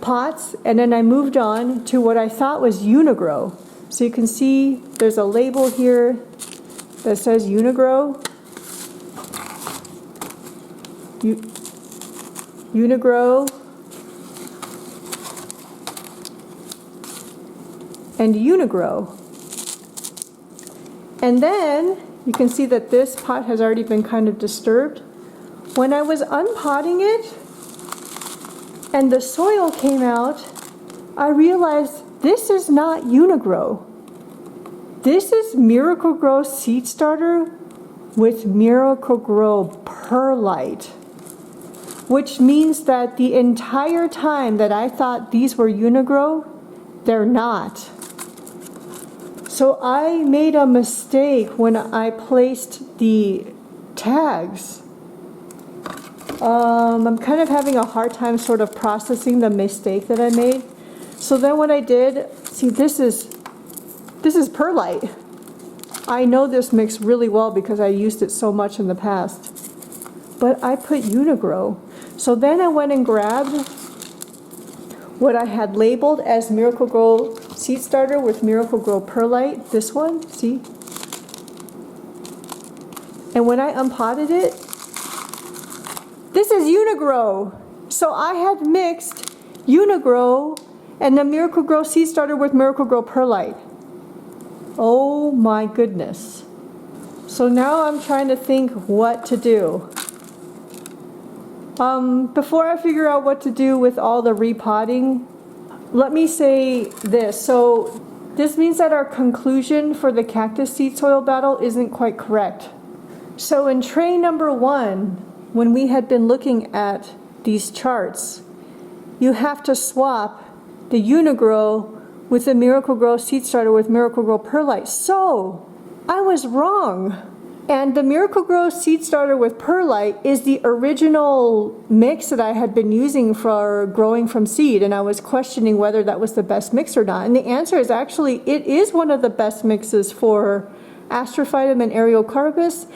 pots, and then I moved on to what I thought was Uni-Gro. So you can see there's a label here that says Uni-Gro. Uni-Gro and Uni-Gro. And then you can see that this pot has already been kind of disturbed. When I was unpotting it and the soil came out, I realized this is not Uni-Gro. This is Miracle-Gro Seed Starter with Miracle-Gro perlite, which means that the entire time that I thought these were Uni-Gro, they're not. So I made a mistake when I placed the tags. I'm kind of having a hard time sort of processing the mistake that I made. So then what I did, see, this is perlite. I know this mix really well because I used it so much in the past. But I put Uni-Gro. So then I went and grabbed what I had labeled as Miracle-Gro Seed Starter with Miracle-Gro perlite, this one, see? And when I unpotted it, this is Uni-Gro. So I had mixed Uni-Gro and the Miracle-Gro Seed Starter with Miracle-Gro perlite. Oh my goodness. So now I'm trying to think what to do. Before I figure out what to do with all the repotting, let me say this. So this means that our conclusion for the Cactus Seed Soil Battle isn't quite correct. So in tray number 1, when we had been looking at these charts, you have to swap the Uni-Gro with the Miracle-Gro Seed Starter with Miracle-Gro perlite. So I was wrong. And the Miracle-Gro Seed Starter with perlite is the original mix that I had been using for growing from seed, and I was questioning whether that was the best mix or not. And the answer is actually it is one of the best mixes for Astrophytum and Areocarpus,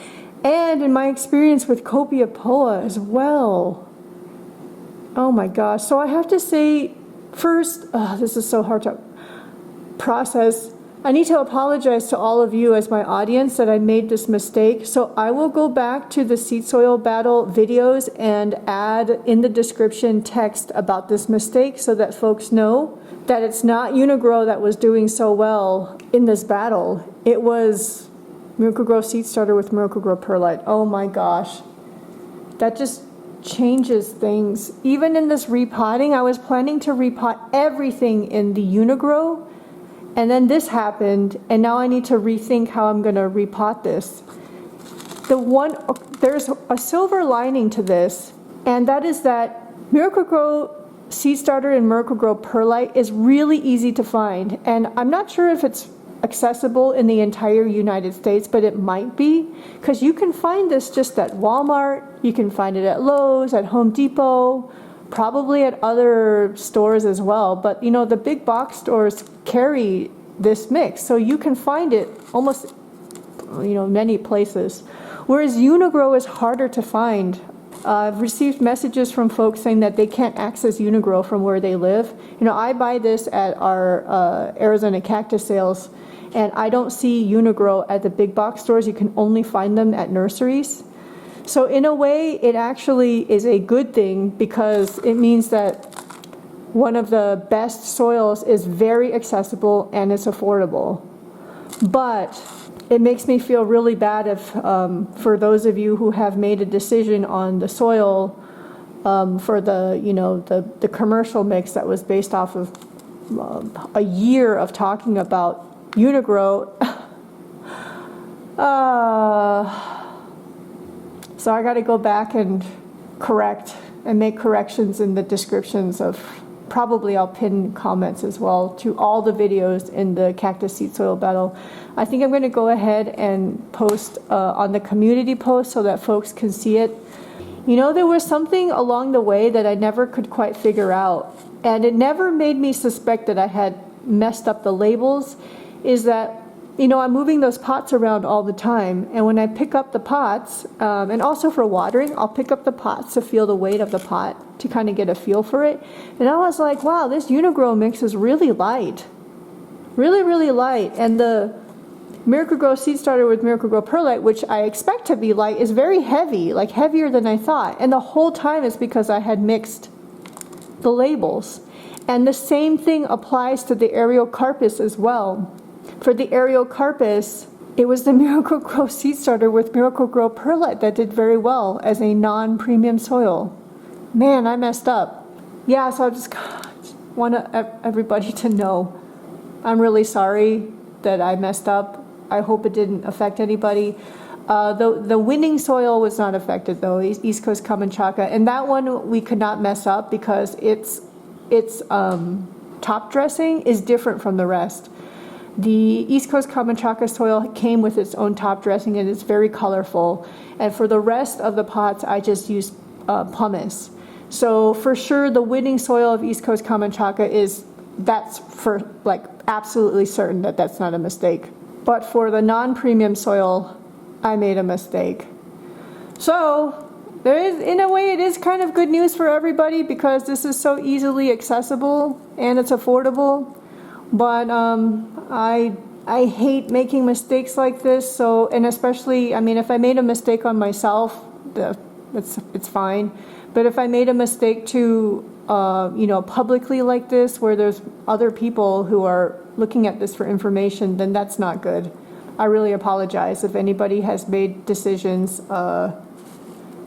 and in my experience with Copiapoa as well. Oh my gosh. So I have to say, first, this is so hard to process. I need to apologize to all of you as my audience that I made this mistake. So I will go back to the Seed Soil Battle videos and add in the description text about this mistake so that folks know that it's not Uni-Gro that was doing so well in this battle. It was Miracle-Gro Seed Starter with Miracle-Gro perlite. Oh my gosh. That just changes things. Even in this repotting, I was planning to repot everything in the Uni-Gro, and then this happened, and now I need to rethink how I'm going to repot this. There's a silver lining to this, and that is that Miracle-Gro Seed Starter and Miracle-Gro perlite is really easy to find, and I'm not sure if it's accessible in the entire United States, but it might be, because you can find this just at Walmart, you can find it at Lowe's, at Home Depot, probably at other stores as well. But you know, the big box stores carry this mix, so you can find it almost, you know, many places. Whereas Uni-Gro is harder to find. I've received messages from folks saying that they can't access Uni-Gro from where they live. You know, I buy this at our Arizona cactus sales, and I don't see Uni-Gro at the big box stores. You can only find them at nurseries. So in a way, it actually is a good thing, because it means that one of the best soils is very accessible and it's affordable. But it makes me feel really bad if, for those of you who have made a decision on the soil for the, you know, the commercial mix that was based off of a year of talking about Uni-Gro. So I got to go back and correct and make corrections in the descriptions of, probably I'll pin comments as well to all the videos in the Cactus Seed Soil Battle. I think I'm going to go ahead and post on the community post so that folks can see it. You know, there was something along the way that I never could quite figure out, and it never made me suspect that I had messed up the labels, is that, you know, I'm moving those pots around all the time, and when I pick up the pots, and also for watering, I'll pick up the pots to feel the weight of the pot, to kind of get a feel for it. And I was like, wow, this Uni-Gro mix is really light. Really, really light. And the Miracle-Gro seed starter with Miracle-Gro perlite, which I expect to be light, is very heavy, like heavier than I thought. And the whole time is because I had mixed the labels. And the same thing applies to the Ariocarpus as well. For the Ariocarpus, it was the Miracle-Gro seed starter with Miracle-Gro perlite that did very well as a non-premium soil. Man, I messed up. Yeah, so I just want everybody to know I'm really sorry that I messed up. I hope it didn't affect anybody. The winning soil was not affected though, East Coast Camanchaca, and that one we could not mess up because its top dressing is different from the rest. The East Coast Camanchaca soil came with its own top dressing, and it's very colorful. And for the rest of the pots, I just used pumice. So for sure, the winning soil of East Coast Camanchaca that's for like absolutely certain that that's not a mistake. But for the non-premium soil, I made a mistake. So there is, in a way, it is kind of good news for everybody because this is so easily accessible and it's affordable. But I hate making mistakes like this. So, and especially, I mean, if I made a mistake on myself, it's fine. But if I made a mistake to, you know, publicly like this, where there's other people who are looking at this for information, then that's not good. I really apologize if anybody has made decisions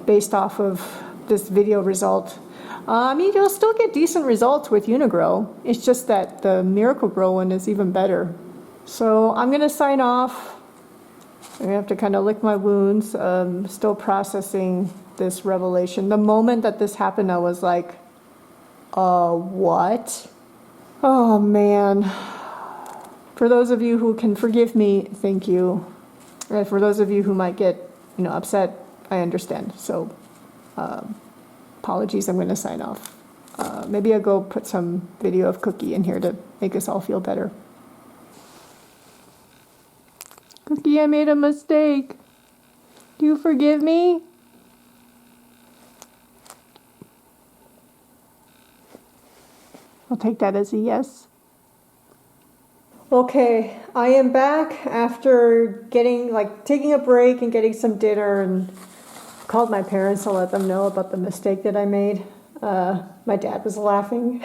based off of this video result. I mean, you'll still get decent results with Uni-Gro. It's just that the Miracle-Gro one is even better. So I'm going to sign off. I have to kind of lick my wounds. Still processing this revelation. The moment that this happened, I was like, what? Oh, man. For those of you who can forgive me, thank you. And for those of you who might get, you know, upset, I understand. So, apologies, I'm going to sign off. Maybe I'll go put some video of Cookie in here to make us all feel better. Cookie, I made a mistake. Do you forgive me? I'll take that as a yes. Okay, I am back after taking a break and getting some dinner, and called my parents to let them know about the mistake that I made. My dad was laughing.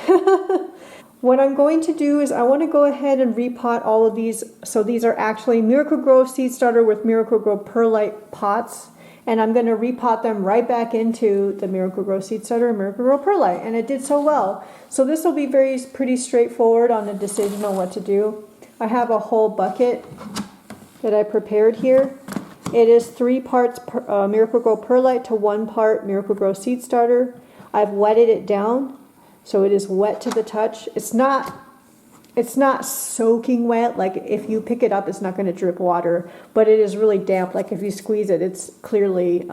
What I'm going to do is I want to go ahead and repot all of these. So these are actually Miracle-Gro seed starter with Miracle-Gro perlite pots. And I'm going to repot them right back into the Miracle-Gro seed starter and Miracle-Gro perlite. And it did so well. So this will be pretty straightforward on the decision on what to do. I have a whole bucket that I prepared here. It is 3 parts Miracle-Gro perlite to 1 part Miracle-Gro seed starter. I've wetted it down, so it is wet to the touch. It's not it's not soaking wet. Like if you pick it up, it's not going to drip water, but it is really damp. Like if you squeeze it, it's clearly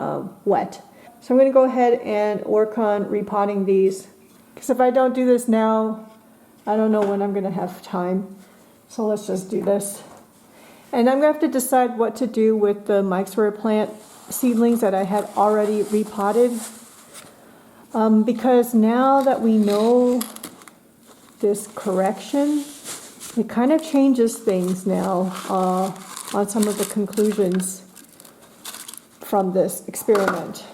wet. So I'm going to go ahead and work on repotting these, because if I don't do this now, I don't know when I'm going to have time. So let's just do this. And I'm going to have to decide what to do with the micro plant seedlings that I had already repotted. Because now that we know this correction, it kind of changes things now on some of the conclusions from this experiment.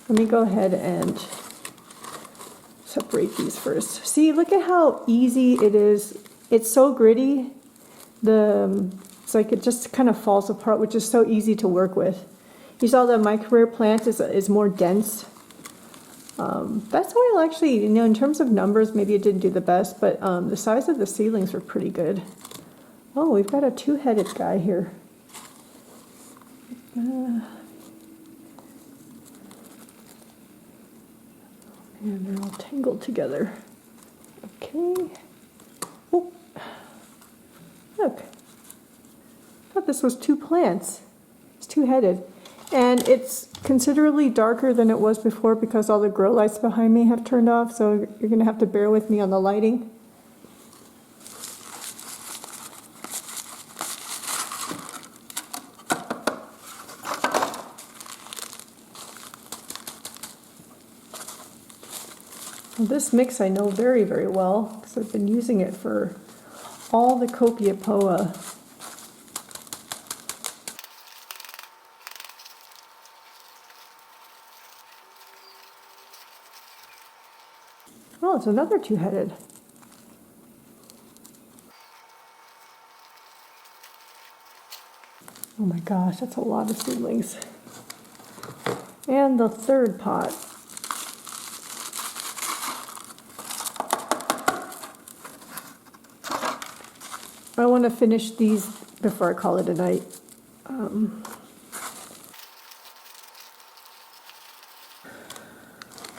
Let me go ahead and separate these first. See, look at how easy it is. It's so gritty. It's like it just kind of falls apart, which is so easy to work with. You saw the micro plant is more dense. That's why actually, you know, in terms of numbers, maybe it didn't do the best, but the size of the seedlings were pretty good. Oh, we've got a two-headed guy here. And they're all tangled together. Okay. Oh, look. I thought this was two plants. It's two-headed. And it's considerably darker than it was before because all the grow lights behind me have turned off, so you're going to have to bear with me on the lighting. Well, this mix I know very, very well because I've been using it for all the Copiapoa. Oh, it's another two-headed. Oh my gosh, that's a lot of seedlings. And the third pot. I want to finish these before I call it a night.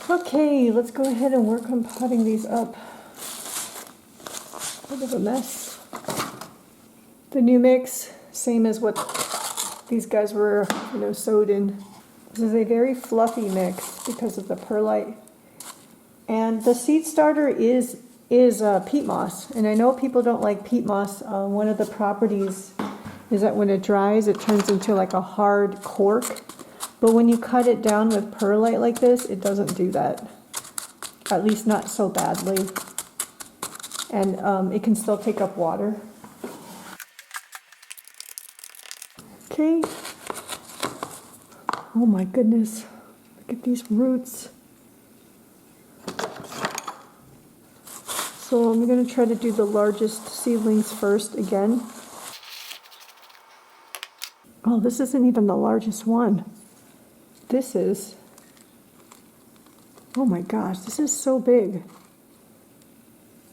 Okay, let's go ahead and work on potting these up. A bit of a mess. The new mix, same as what these guys were, you know, sowed in. This is a very fluffy mix because of the perlite. And the seed starter is peat moss. And I know people don't like peat moss. One of the properties is that when it dries, it turns into like a hard cork. But when you cut it down with perlite like this, it doesn't do that. At least not so badly. And it can still take up water. Okay. Oh my goodness. Look at these roots. So I'm going to try to do the largest seedlings first again. Oh, this isn't even the largest one. This is, oh my gosh, this is so big.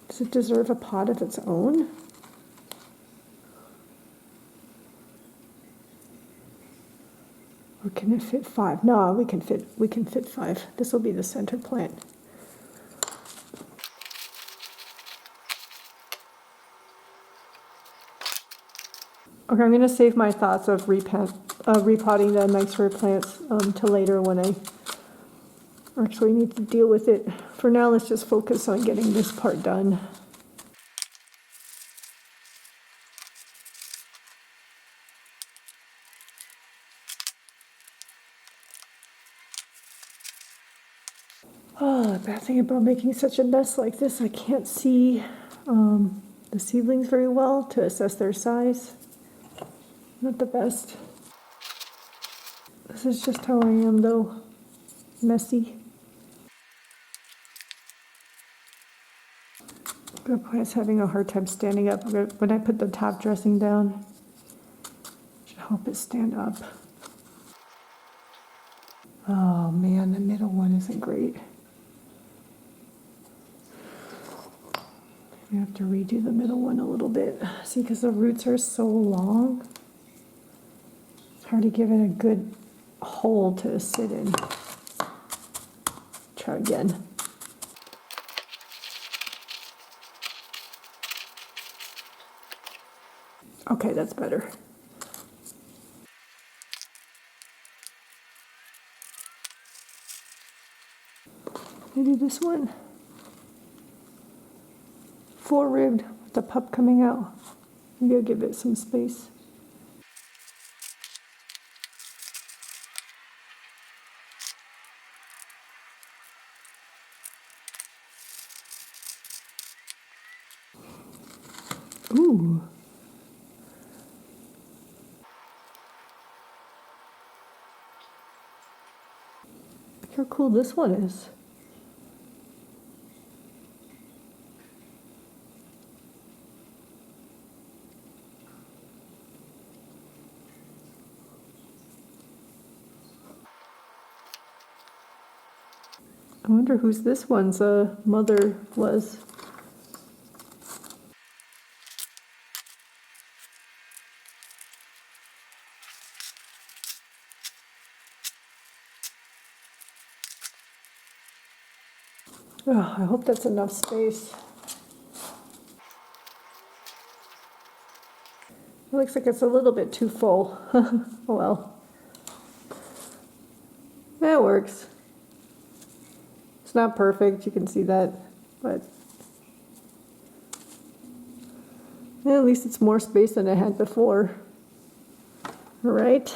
Does it deserve a pot of its own? Or can it fit 5? No, we can fit 5. This will be the center plant. Okay, I'm going to save my thoughts of repotting the micro plants till later when I actually need to deal with it. For now, let's just focus on getting this part done. Oh, the bad thing about making such a mess like this, I can't see the seedlings very well to assess their size. Not the best. This is just how I am though. Messy. The plant's having a hard time standing up. When I put the top dressing down, I should help it stand up. Oh man, the middle one isn't great. I have to redo the middle one a little bit. See, because the roots are so long. It's hard to give it a good hole to sit in. Try again. Okay, that's better. Maybe this one. 4-ribbed with the pup coming out. Maybe I'll give it some space. Ooh. Look how cool this one is. I wonder whose this one's mother was. Oh, I hope that's enough space. It looks like it's a little bit too full. Oh well. That works. It's not perfect, you can see that, but yeah, at least it's more space than I had before. All right.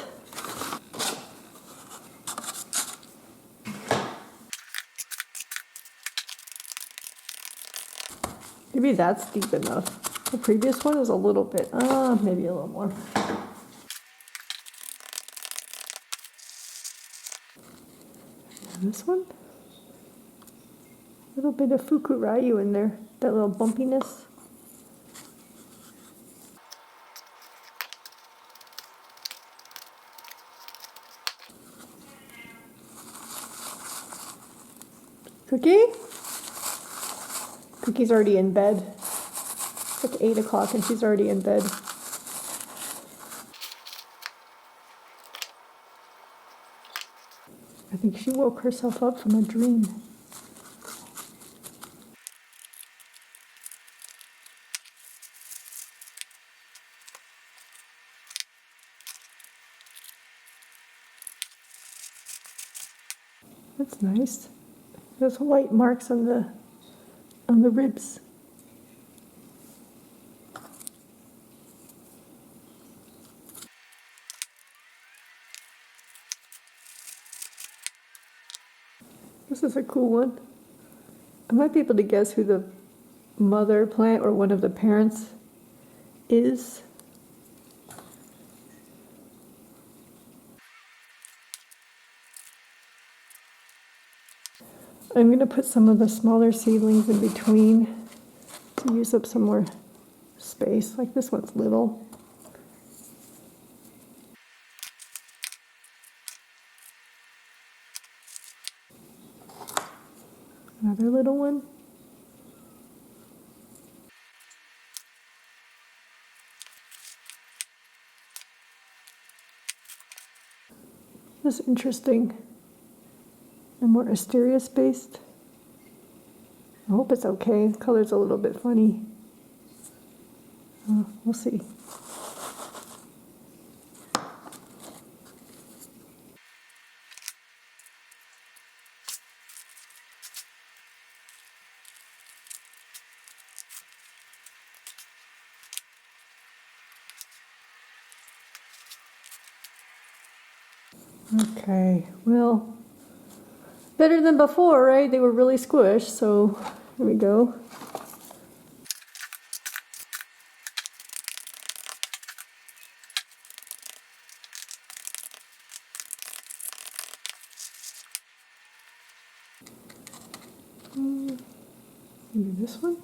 Maybe that's deep enough. The previous one was a little bit, maybe a little more. And this one? A little bit of Fukurayu in there, that little bumpiness. Cookie? Cookie's already in bed. It's like 8 o'clock and she's already in bed. I think she woke herself up from a dream. That's nice. There's white marks on the ribs. This is a cool one. I might be able to guess who the mother plant or one of the parents is. I'm going to put some of the smaller seedlings in between to use up some more space. Like this one's little. Another little one. This is interesting. And more Asterias based. I hope it's okay. The color's a little bit funny. We'll see. Okay, well, better than before, right? They were really squished, so here we go. Maybe this one?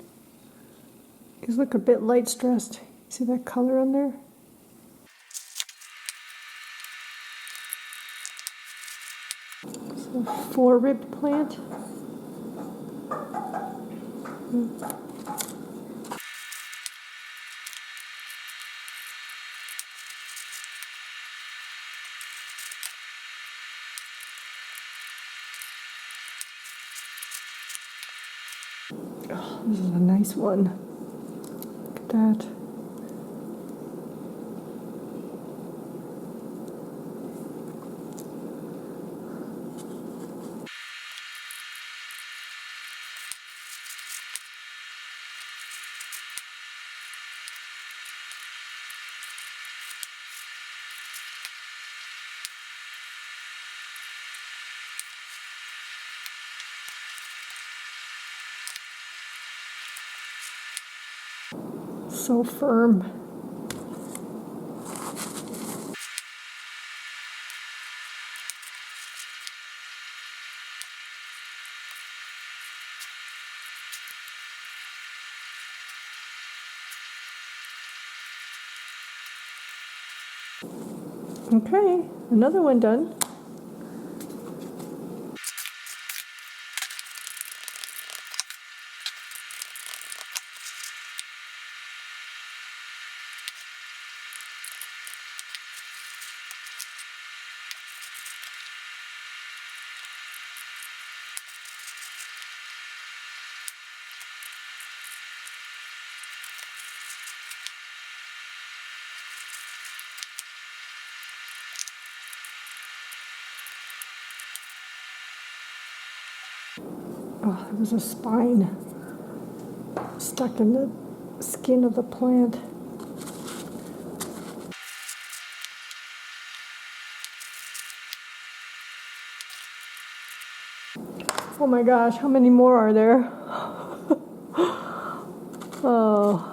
These look a bit light stressed. See that color on there? It's a 4-ribbed plant. Oh, this is a nice one. Look at that. so firm. Okay, another one done. Oh, there was a spine stuck in the skin of the plant. Oh my gosh, how many more are there? Oh.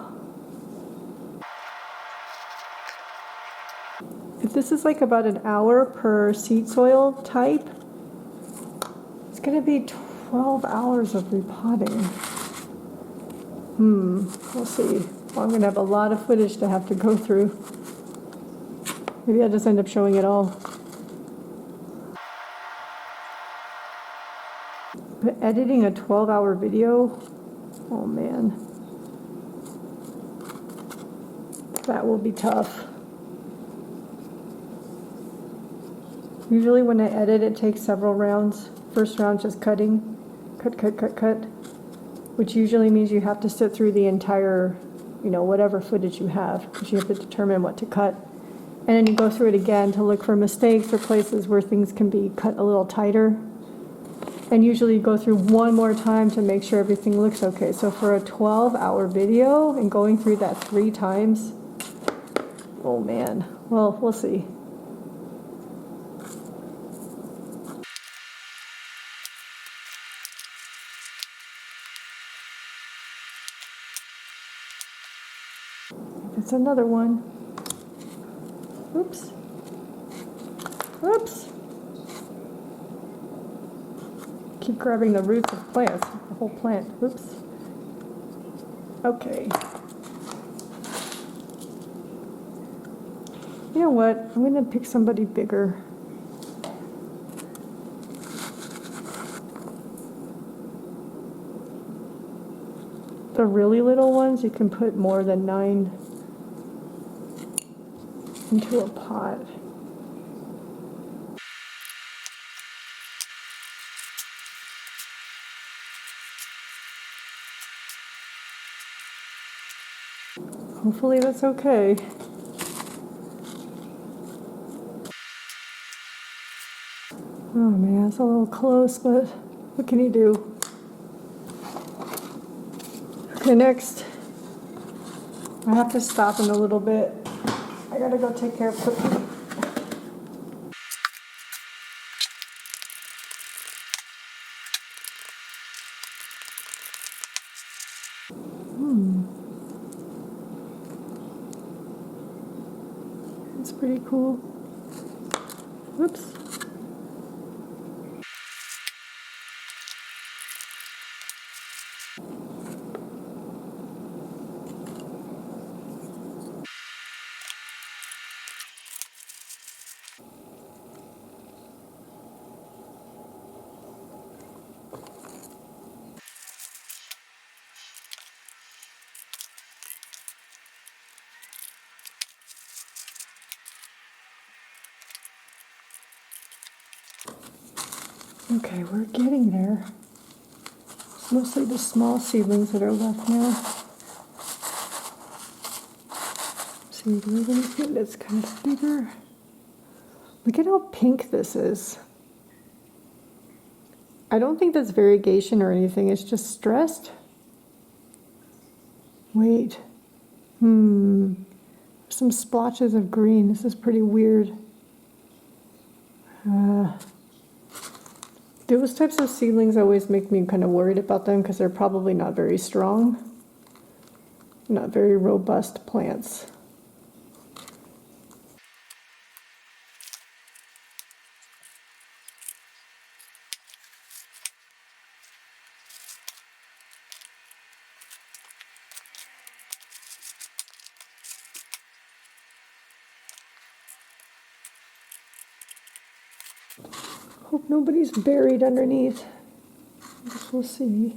If this is like about an hour per seed soil type, it's going to be 12 hours of repotting. We'll see. Well, I'm going to have a lot of footage to have to go through. Maybe I'll just end up showing it all. But editing a 12-hour video, oh man, that will be tough. Usually when I edit, it takes several rounds. First round just cutting, cut, which usually means you have to sit through the entire, whatever footage you have, because you have to determine what to cut. And then you go through it again to look for mistakes or places where things can be cut a little tighter. And usually you go through one more time to make sure everything looks okay. So for a 12-hour video and going through that 3 times, oh man, well, we'll see. It's another one. Oops. Oops. Keep grabbing the roots of plants, the whole plant. Oops. Okay. You know what? I'm going to pick somebody bigger. The really little ones, you can put more than 9 into a pot. Hopefully that's okay. Oh man, it's a little close, but what can you do? Okay, next. I have to stop in a little bit. I gotta go take care of Cookie. That's pretty cool. Whoops. Okay, we're getting there. It's mostly the small seedlings that are left now. See, do we have anything that's kind of bigger? Look at how pink this is. I don't think that's variegation or anything, it's just stressed. Wait. Some splotches of green. This is pretty weird. Those types of seedlings always make me kind of worried about them because they're probably not very strong. not very robust plants. Hope nobody's buried underneath. I guess we'll see.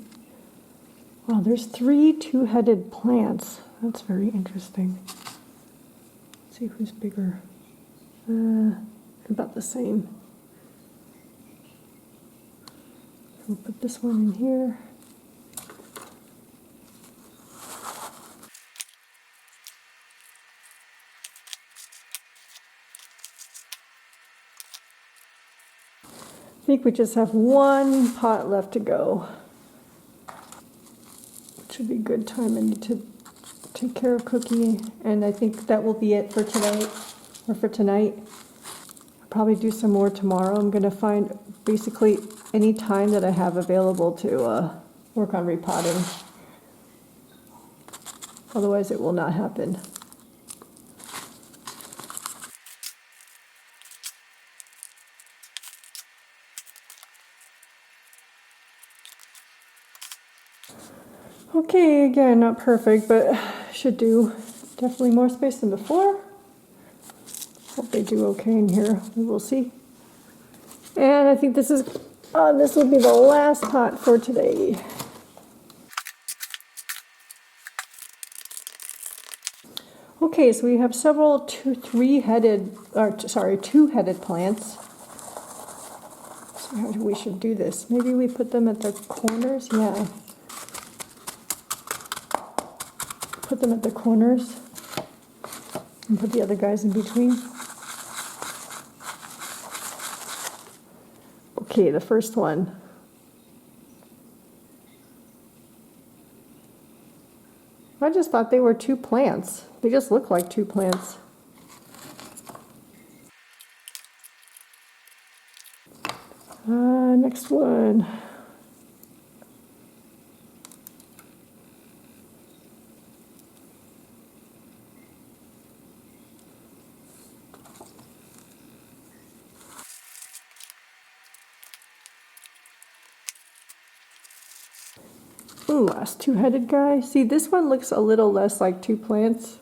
Wow, there's 3 two-headed plants. That's very interesting. Let's see who's bigger. About the same. We'll put this one in here. I think we just have 1 pot left to go. Should be good time. I need to take care of Cookie, and I think that will be it for tonight, or for tonight. I'll probably do some more tomorrow. I'm going to find basically any time that I have available to work on repotting. Otherwise it will not happen. Okay, again, not perfect, but should do. Definitely more space than before. Hope they do okay in here. We will see. And I think this will be the last pot for today. Okay, so we have several two-headed plants. So how we should do this? Maybe we put them at the corners. Yeah. Put them at the corners and put the other guys in between. Okay, the first one. I just thought they were 2 plants. They just look like 2 plants. Next one. Ooh, last 2-headed guy. See, this one looks a little less like 2 plants.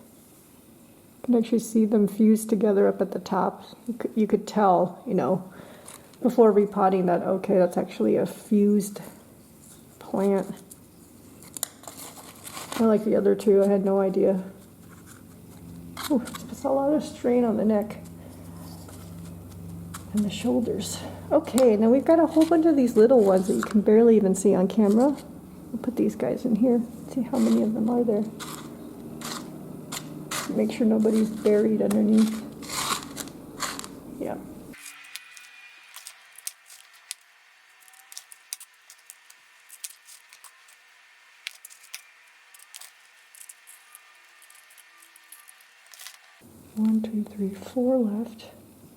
You can actually see them fused together up at the top. You could tell, you know, before repotting that, okay, that's actually a fused plant. I like the other 2, I had no idea. Ooh, it's a lot of strain on the neck and the shoulders. Okay, now we've got a whole bunch of these little ones that you can barely even see on camera. I'll put these guys in here, see how many of them are there. Make sure nobody's buried underneath. Yeah. One, 2, 3, 4 left.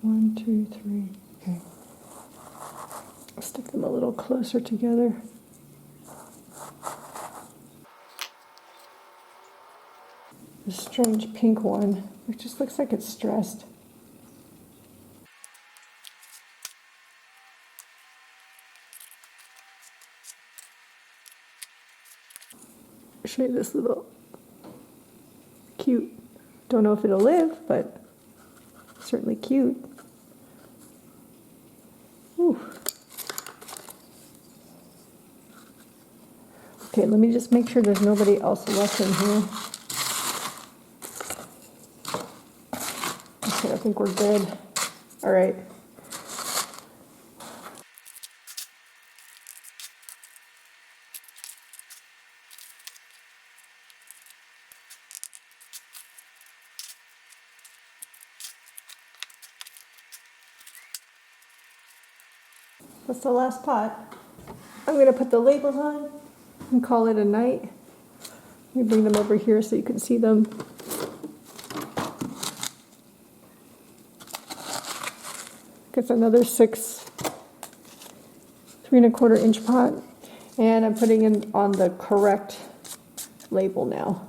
1, 2, 3. Okay. I'll stick them a little closer together. The strange pink one, it just looks like it's stressed. I'll show you this little cute, don't know if it'll live, but certainly cute. Ooh. Okay, let me just make sure there's nobody else left in here. Okay, I think we're good. All right. That's the last pot. I'm going to put the labels on and call it a night. Let me bring them over here so you can see them. It's another 6 3¼ inch pot, and I'm putting in on the correct label now.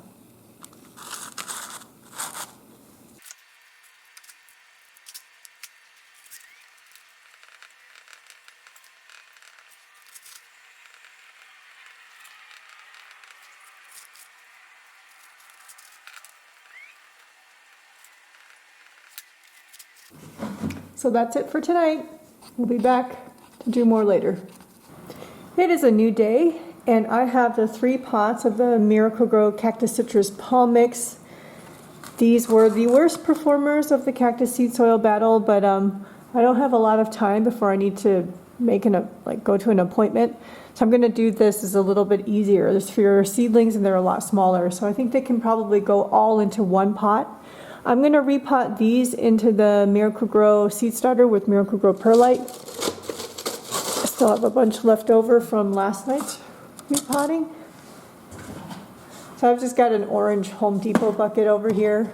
So that's it for tonight. We'll be back to do more later. It is a new day, and I have the 3 pots of the Miracle-Gro Cactus Citrus Palm Mix. These were the worst performers of the Cactus Seed Soil Battle, but I don't have a lot of time before I need to make go to an appointment. So I'm going to do this as a little bit easier. This is for your seedlings, and they're a lot smaller, so I think they can probably go all into one pot. I'm going to repot these into the Miracle-Gro seed starter with Miracle-Gro perlite. I still have a bunch left over from last night's repotting. So I've just got an orange Home Depot bucket over here,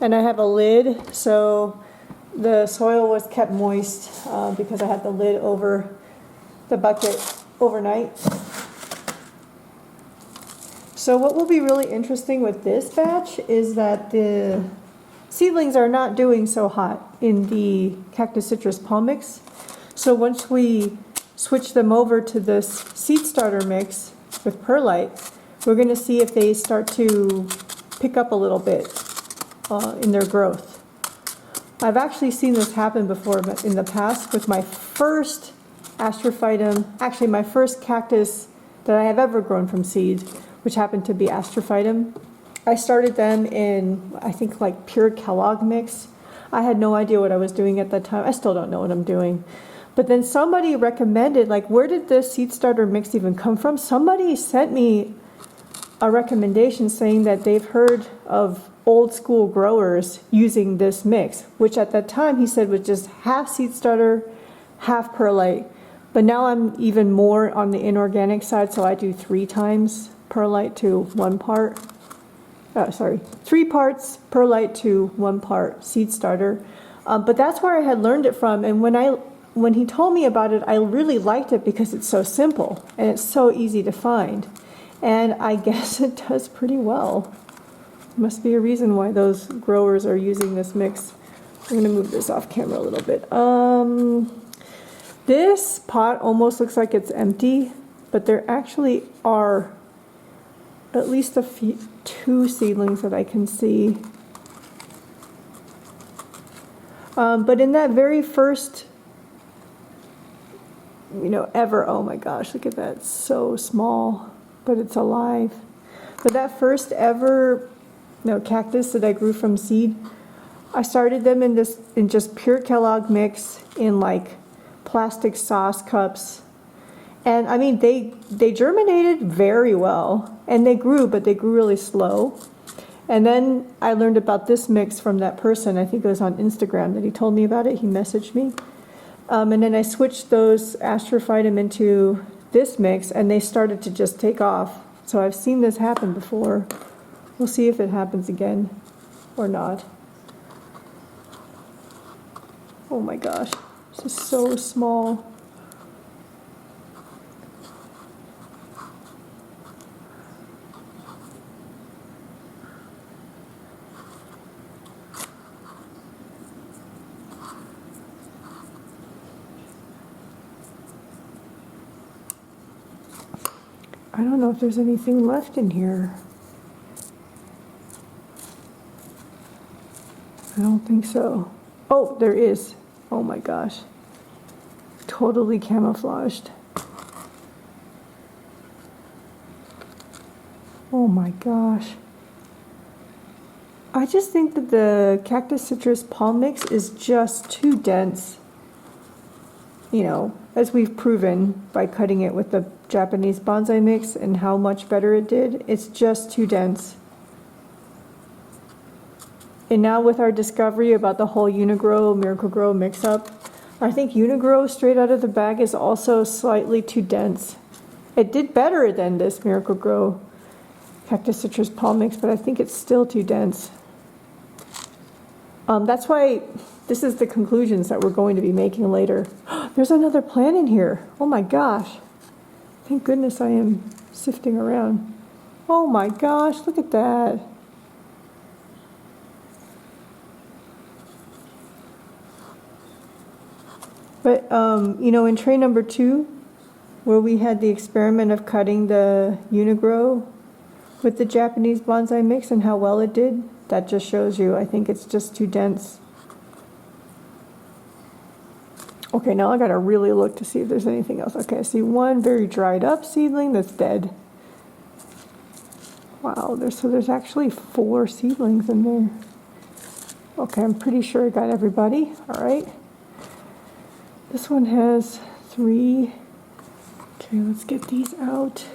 and I have a lid, so the soil was kept moist because I had the lid over the bucket overnight. So what will be really interesting with this batch is that the seedlings are not doing so hot in the Cactus Citrus Palm Mix. So once we switch them over to this seed starter mix with perlite, we're going to see if they start to pick up a little bit in their growth. I've actually seen this happen before in the past with my first Astrophytum, actually my first cactus that I have ever grown from seed, which happened to be Astrophytum. I started them in, I think, like pure Kellogg mix. I had no idea what I was doing at that time. I still don't know what I'm doing. But then somebody recommended, like, where did this seed starter mix even come from? Somebody sent me a recommendation saying that they've heard of old school growers using this mix, which at that time he said was just half seed starter, half perlite. But now I'm even more on the inorganic side, so I do 3 times perlite to 1 part. 3 parts perlite to 1 part seed starter. But that's where I had learned it from, and when he told me about it, I really liked it because it's so simple and it's so easy to find. And I guess it does pretty well. Must be a reason why those growers are using this mix. I'm going to move this off camera a little bit. This pot almost looks like it's empty, but there actually are at least 2 seedlings that I can see. But in that very first, ever, oh my gosh, look at that, it's so small, but it's alive. But that first ever cactus that I grew from seed, I started them in just pure Kellogg mix in like plastic sauce cups. And I mean, they germinated very well, and they grew, but they grew really slow. And then I learned about this mix from that person. I think it was on Instagram that he told me about it. He messaged me. And then I switched those Astrophytum into this mix, and they started to just take off. So I've seen this happen before. We'll see if it happens again or not. Oh my gosh, this is so small. I don't know if there's anything left in here. I don't think so. Oh, there is. Oh my gosh. Totally camouflaged. Oh my gosh. I just think that the Cactus Citrus Palm Mix is just too dense. As we've proven by cutting it with the Japanese bonsai mix and how much better it did, it's just too dense. And now with our discovery about the whole Uni-Gro, Miracle-Gro mix-up, I think Uni-Gro straight out of the bag is also slightly too dense. It did better than this Miracle-Gro Cactus Citrus Palm Mix, but I think it's still too dense. That's why this is the conclusions that we're going to be making later. There's another plant in here. Oh my gosh. Thank goodness I am sifting around. Oh my gosh, look at that. But, in tray number 2, where we had the experiment of cutting the Uni-Gro with the Japanese bonsai mix and how well it did, that just shows you, I think it's just too dense. Okay, now I gotta really look to see if there's anything else. Okay, I see one very dried up seedling that's dead. Wow, there's actually 4 seedlings in there. Okay, I'm pretty sure I got everybody. All right. This one has 3. Okay, let's get these out.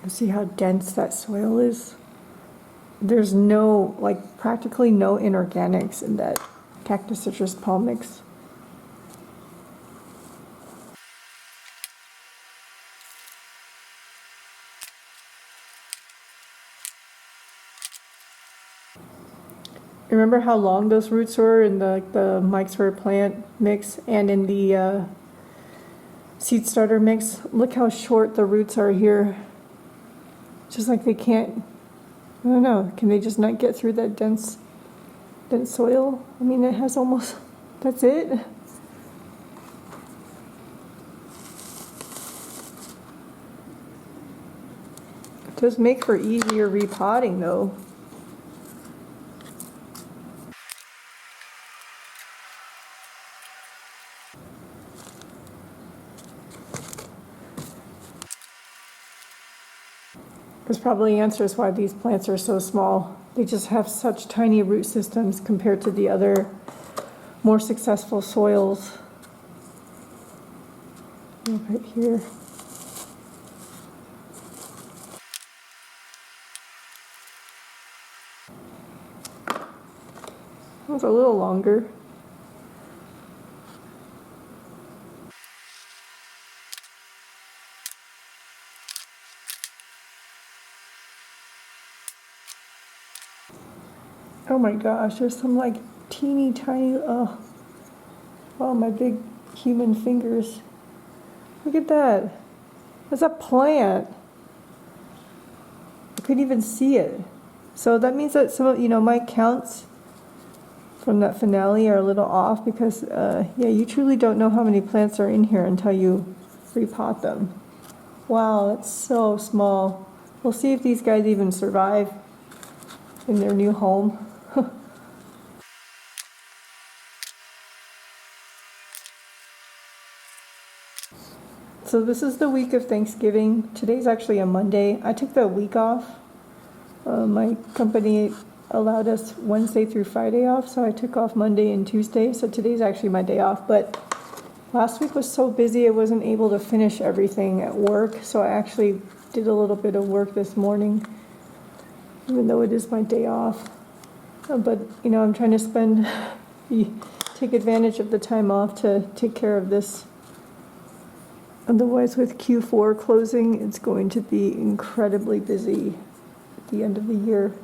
See how dense that soil is? There's no, like, practically no inorganics in that cactus citrus palm mix. Remember how long those roots were in the Mike's Rare Plant mix and in the seed starter mix? Look how short the roots are here. Just like they can't, I don't know, can they just not get through that dense soil? I mean, it has almost, that's it. It does make for easier repotting though. This probably answers why these plants are so small. They just have such tiny root systems compared to the other more successful soils. Right here. That was a little longer. Oh my gosh, there's some like teeny tiny, oh, my big human fingers. Look at that. That's a plant. I couldn't even see it. So that means that some of, my counts from that finale are a little off because, yeah, you truly don't know how many plants are in here until you repot them. Wow, that's so small. We'll see if these guys even survive in their new home. So this is the week of Thanksgiving. Today's actually a Monday. I took the week off. My company allowed us Wednesday through Friday off, so I took off Monday and Tuesday. So today's actually my day off. But last week was so busy I wasn't able to finish everything at work. So I actually did a little bit of work this morning, even though it is my day off. But, I'm trying to take advantage of the time off to take care of this. Otherwise, with Q4 closing, it's going to be incredibly busy at the end of the year.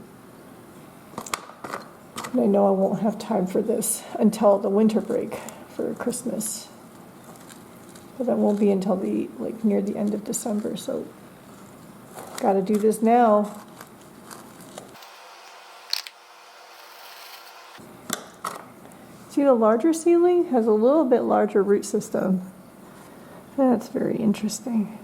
And I know I won't have time for this until the winter break for Christmas. But that won't be until near the end of December, so gotta do this now. See, the larger seedling has a little bit larger root system. That's very interesting.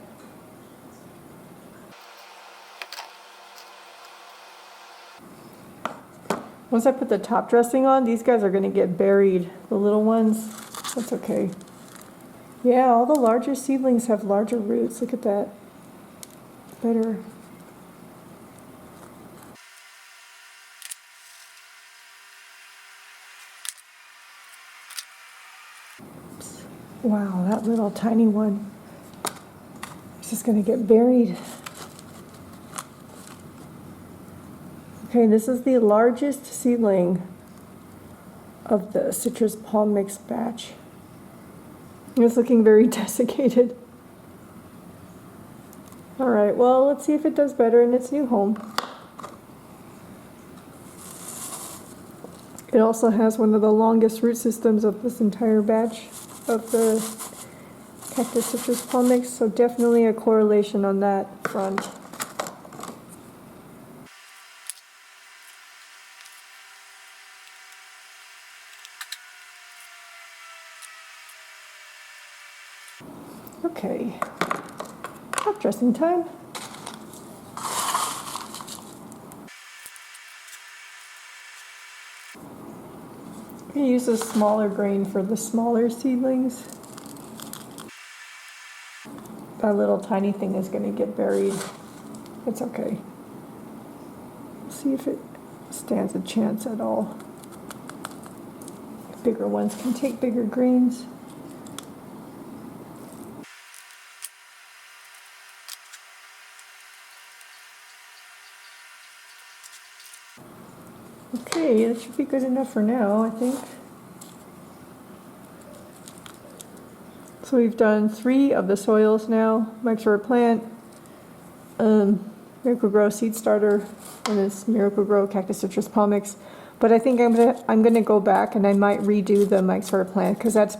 Once I put the top dressing on, these guys are going to get buried. The little ones, that's okay. Yeah, all the larger seedlings have larger roots. Look at that. Better. Wow, that little tiny one is just going to get buried. Okay, this is the largest seedling of the citrus palm mix batch. It's looking very desiccated. All right, well, let's see if it does better in its new home. It also has one of the longest root systems of this entire batch of the cactus citrus palm mix, so definitely a correlation on that front. Okay, top dressing time. I'm going to use a smaller grain for the smaller seedlings. That little tiny thing is going to get buried. It's okay. See if it stands a chance at all. Bigger ones can take bigger grains. Okay, that should be good enough for now, I think. So we've done 3 of the soils now. Mixed plant, Miracle-Gro seed starter, and this Miracle-Gro cactus citrus palm mix. But I think I'm gonna go back and I might redo the mixed plant because that's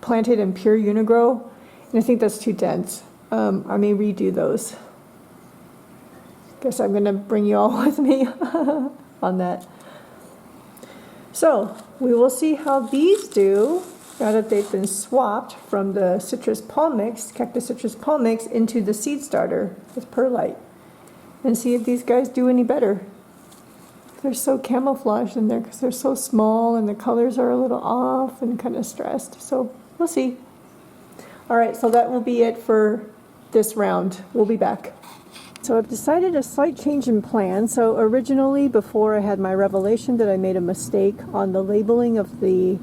planted in pure Uni-Gro, and I think that's too dense. I may redo those. Guess I'm gonna bring you all with me on that. So we will see how these do now that they've been swapped from the citrus palm mix, cactus citrus palm mix, into the seed starter with perlite, and see if these guys do any better. They're so camouflaged in there because they're so small and the colors are a little off and kind of stressed. So we'll see. All right, so that will be it for this round. We'll be back. So I've decided a slight change in plan. So originally, before I had my revelation that I made a mistake on the labeling of the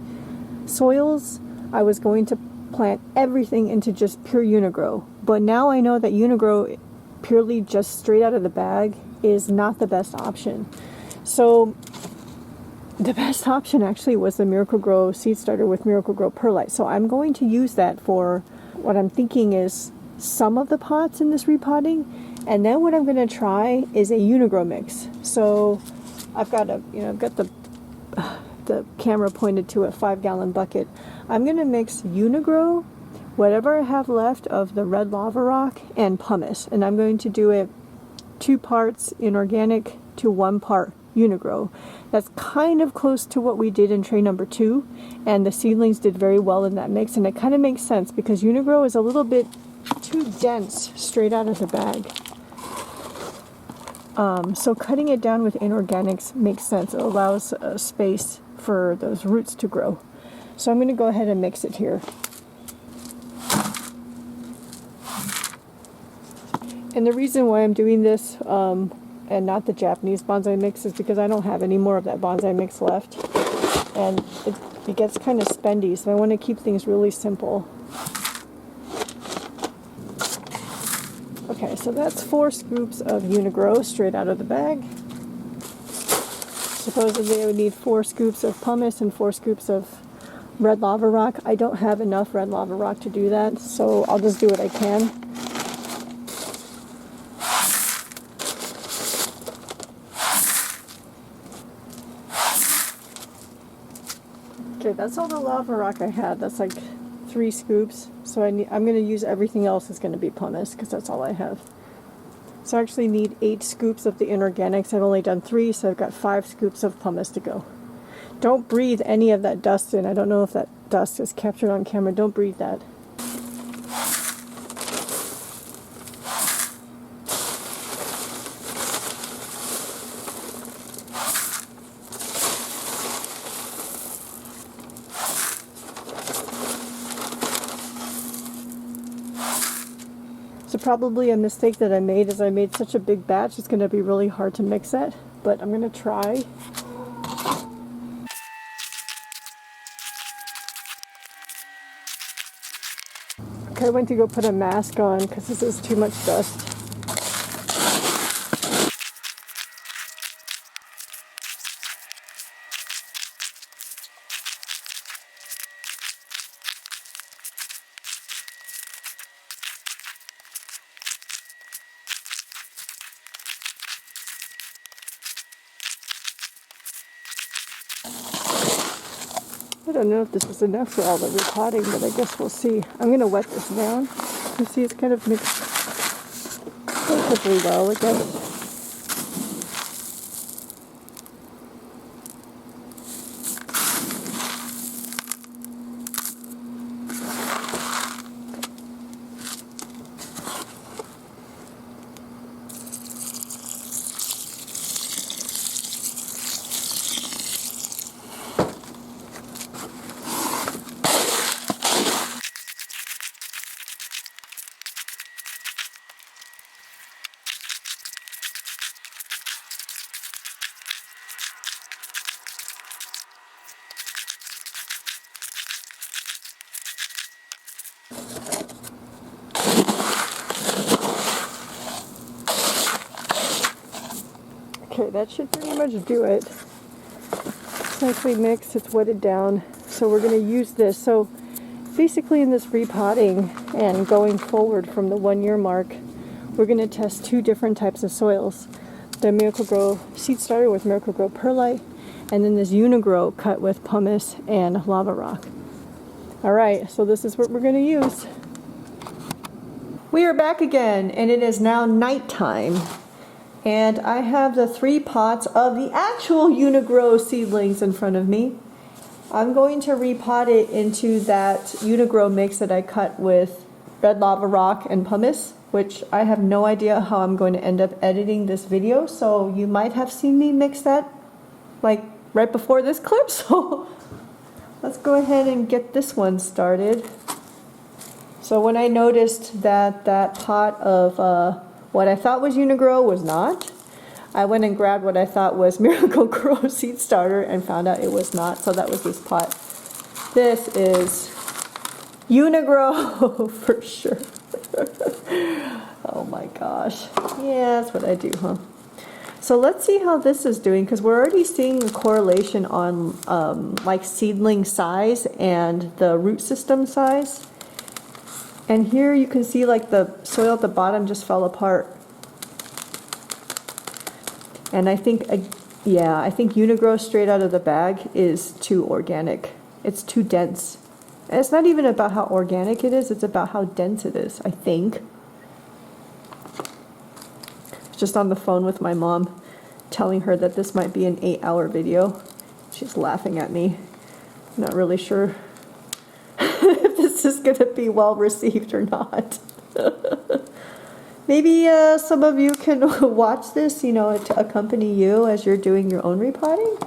soils, I was going to plant everything into just pure Uni-Gro. But now I know that Uni-Gro, purely just straight out of the bag, is not the best option. So the best option actually was the Miracle-Gro seed starter with Miracle-Gro perlite. So I'm going to use that for what I'm thinking is some of the pots in this repotting. And then what I'm going to try is a Uni-Gro mix. So I've got the camera pointed to a 5-gallon bucket. I'm going to mix Uni-Gro, whatever I have left of the red lava rock, and pumice. And I'm going to do it 2 parts inorganic to 1 part Uni-Gro. That's kind of close to what we did in tray number 2, and the seedlings did very well in that mix, and it kind of makes sense because Uni-Gro is a little bit too dense straight out of the bag. So cutting it down with inorganics makes sense. It allows space for those roots to grow. So I'm going to go ahead and mix it here. And the reason why I'm doing this and not the Japanese bonsai mix is because I don't have any more of that bonsai mix left. And it gets kind of spendy, so I want to keep things really simple. Okay, so that's 4 scoops of Uni-Gro straight out of the bag. Supposedly I would need 4 scoops of pumice and 4 scoops of red lava rock. I don't have enough red lava rock to do that, so I'll just do what I can. Okay, that's all the lava rock I had. That's like 3 scoops. So I'm going to use everything else is going to be pumice because that's all I have. So I actually need 8 scoops of the inorganics. I've only done 3, so I've got 5 scoops of pumice to go. Don't breathe any of that dust in. I don't know if that dust is captured on camera. Don't breathe that. So probably a mistake that I made is I made such a big batch, it's going to be really hard to mix it, but I'm going to try. Okay, I went to go put a mask on because this is too much dust. I don't know if this is enough for all the repotting, but I guess we'll see. I'm going to wet this down. You see it's kind of mixed relatively well, I guess. Okay, that should pretty much do it. It's nicely mixed, it's wetted down. So we're going to use this. So basically in this repotting and going forward from the 1 year mark, we're going to test 2 different types of soils. The Miracle-Gro seed starter with Miracle-Gro perlite, and then this Uni-Gro cut with pumice and lava rock. Alright, so this is what we're going to use. We are back again, and it is now nighttime. And I have the 3 pots of the actual Uni-Gro seedlings in front of me. I'm going to repot it into that Uni-Gro mix that I cut with red lava rock and pumice, which I have no idea how I'm going to end up editing this video, so you might have seen me mix that like right before this clip, so let's go ahead and get this one started. So when I noticed that that pot of what I thought was Uni-Gro was not, I went and grabbed what I thought was Miracle-Gro seed starter and found out it was not, so that was this pot. This is Uni-Gro for sure. Oh my gosh. Yeah, that's what I do, huh? So let's see how this is doing, because we're already seeing a correlation on like seedling size and the root system size. And here you can see like the soil at the bottom just fell apart. And I think, yeah, I think Uni-Gro straight out of the bag is too organic. It's too dense. And it's not even about how organic it is, it's about how dense it is, I think. Just on the phone with my mom, telling her that this might be an 8-hour video. She's laughing at me. I'm not really sure if this is going to be well received or not. Maybe some of you can watch this, you know, to accompany you as you're doing your own repotting.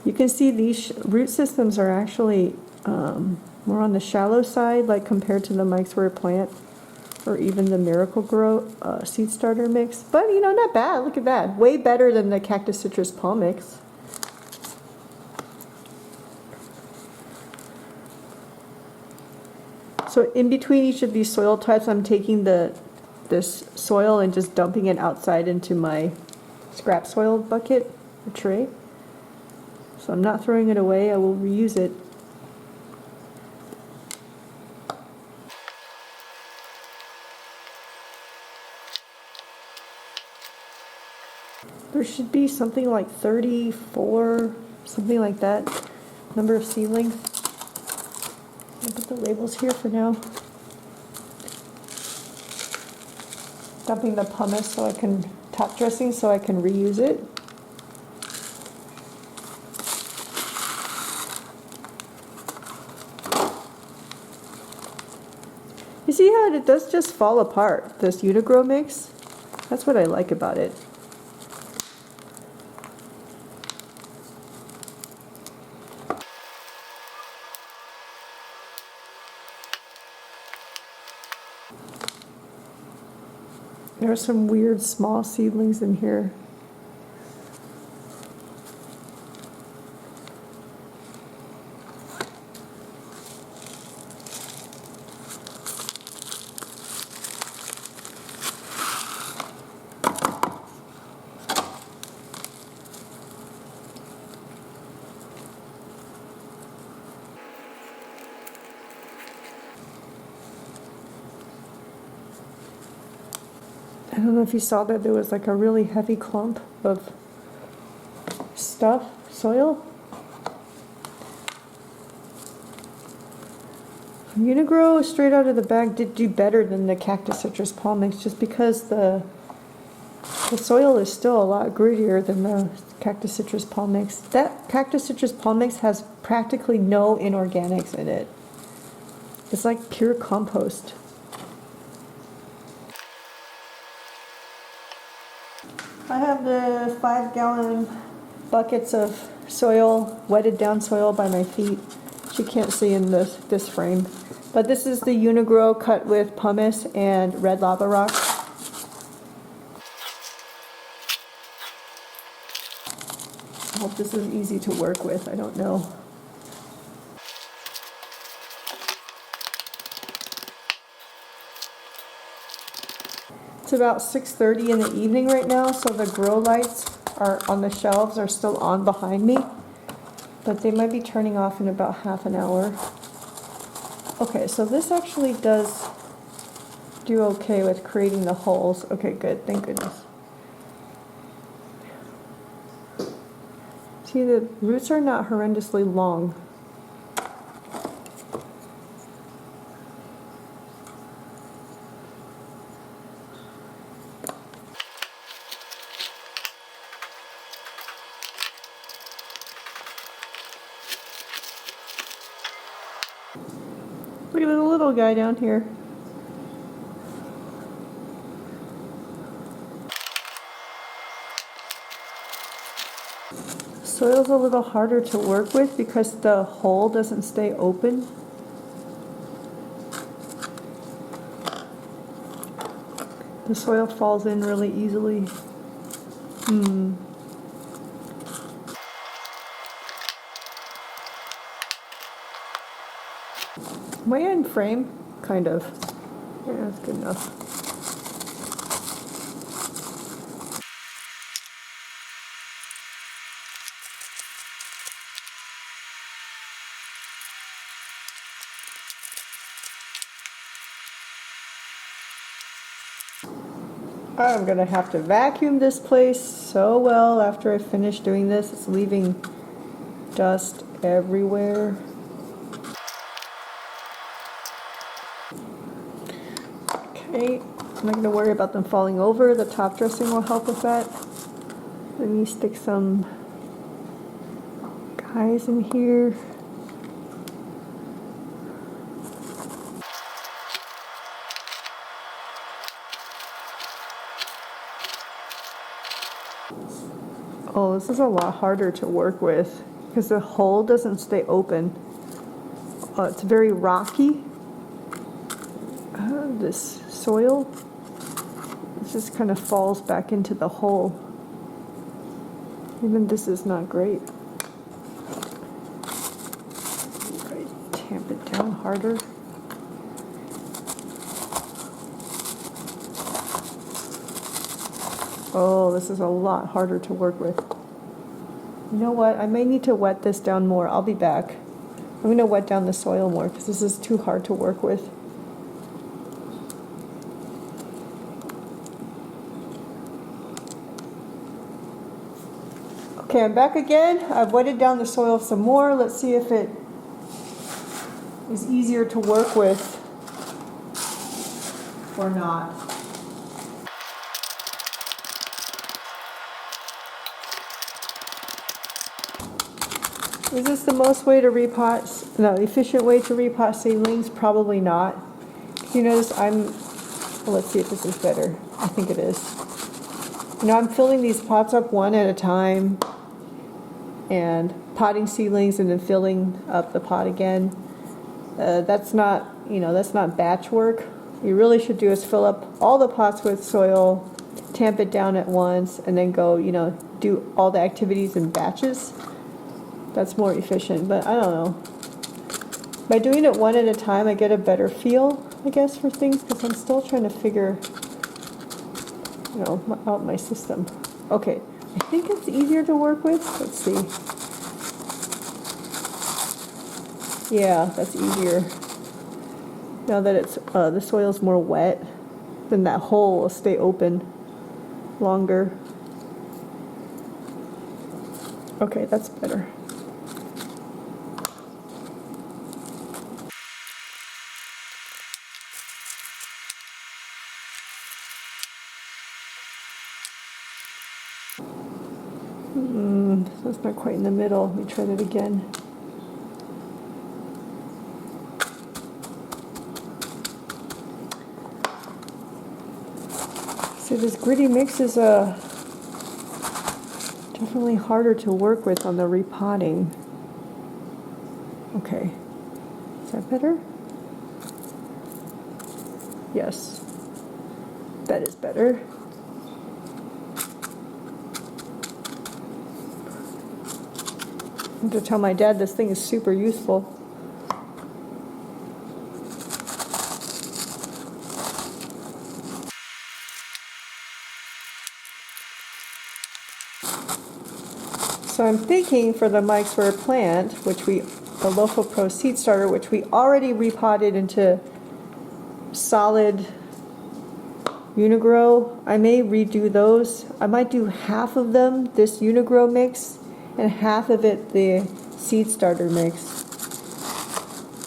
You can see these root systems are actually more on the shallow side, like compared to the Mike's Rare Plant or even the Miracle-Gro seed starter mix. But, you know, not bad. Look at that. Way better than the Cactus Citrus Palm mix. So in between each of these soil types, I'm taking this soil and just dumping it outside into my scrap soil bucket or tray. So I'm not throwing it away, I will reuse it. There should be something like 34, something like that, number of seedlings. I'll put the labels here for now. Dumping the pumice so I can, top dressing so I can reuse it. You see how it does just fall apart, this Uni-Gro mix? That's what I like about it. There are some weird small seedlings in here. I don't know if you saw that there was like a really heavy clump of stuff, soil. Uni-Gro straight out of the bag did do better than the Cactus Citrus Palm mix, just because the soil is still a lot grittier than the Cactus Citrus Palm mix. That Cactus Citrus Palm mix has practically no inorganics in it. It's like pure compost. I have the 5-gallon buckets of soil, wetted down soil by my feet. You can't see in this frame. But this is the Uni-Gro cut with pumice and red lava rock. I hope this is easy to work with, I don't know. It's about 6:30 in the evening right now, so the grow lights are on the shelves are still on behind me, but they might be turning off in about half an hour. Okay, so this actually does do okay with creating the holes. Okay, good, thank goodness. See, the roots are not horrendously long. Look at the little guy down here. Soil's a little harder to work with because the hole doesn't stay open. The soil falls in really easily. Am I in frame? Kind of. Yeah, that's good enough. I'm gonna have to vacuum this place so well after I finish doing this. It's leaving dust everywhere. Okay, I'm not gonna worry about them falling over. The top dressing will help with that. Let me stick some guys in here. Oh, this is a lot harder to work with because the hole doesn't stay open. It's very rocky. This soil, it just kind of falls back into the hole. Even this is not great. Right, tamp it down harder. Oh, this is a lot harder to work with. You know what? I may need to wet this down more. I'll be back. I'm going to wet down the soil more because this is too hard to work with. Okay, I'm back again. I've wetted down the soil some more. Let's see if it is easier to work with or not. Is this the most way to repot? No, efficient way to repot seedlings? Probably not. You notice well, let's see if this is better. I think it is. You know, I'm filling these pots up one at a time and potting seedlings and then filling up the pot again. That's not, that's not batch work. What you really should do is fill up all the pots with soil, tamp it down at once, and then go, do all the activities in batches. That's more efficient, but I don't know. By doing it one at a time, I get a better feel, I guess, for things, because I'm still trying to figure, out my system. Okay, I think it's easier to work with. Let's see. Yeah, that's easier. Now that it's the soil's more wet, then that hole will stay open longer. Okay, that's better. That's not quite in the middle. Let me try that again. So this gritty mix is definitely harder to work with on the repotting. Okay. Is that better? Yes. That is better. I have to tell my dad this thing is super useful. So I'm thinking for the Mike's plant, which the Local Pro seed starter, which we already repotted into solid Uni-Gro, I may redo those. I might do half of them this Uni-Gro mix and half of it the seed starter mix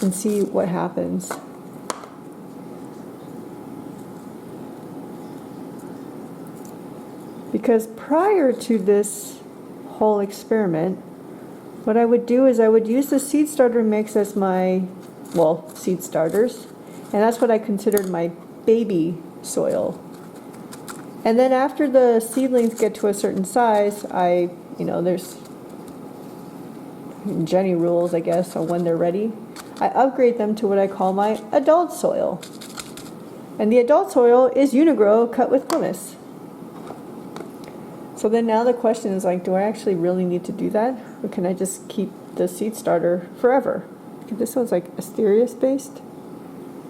and see what happens. Because prior to this whole experiment, what I would do is I would use the seed starter mix as my, well, seed starters, and that's what I considered my baby soil. And then after the seedlings get to a certain size, there's Jenny rules, I guess, on when they're ready. I upgrade them to what I call my adult soil. And the adult soil is Uni-Gro cut with pumice. So then now the question is like, do I actually really need to do that? Or can I just keep the seed starter forever? This one's like Asterias based.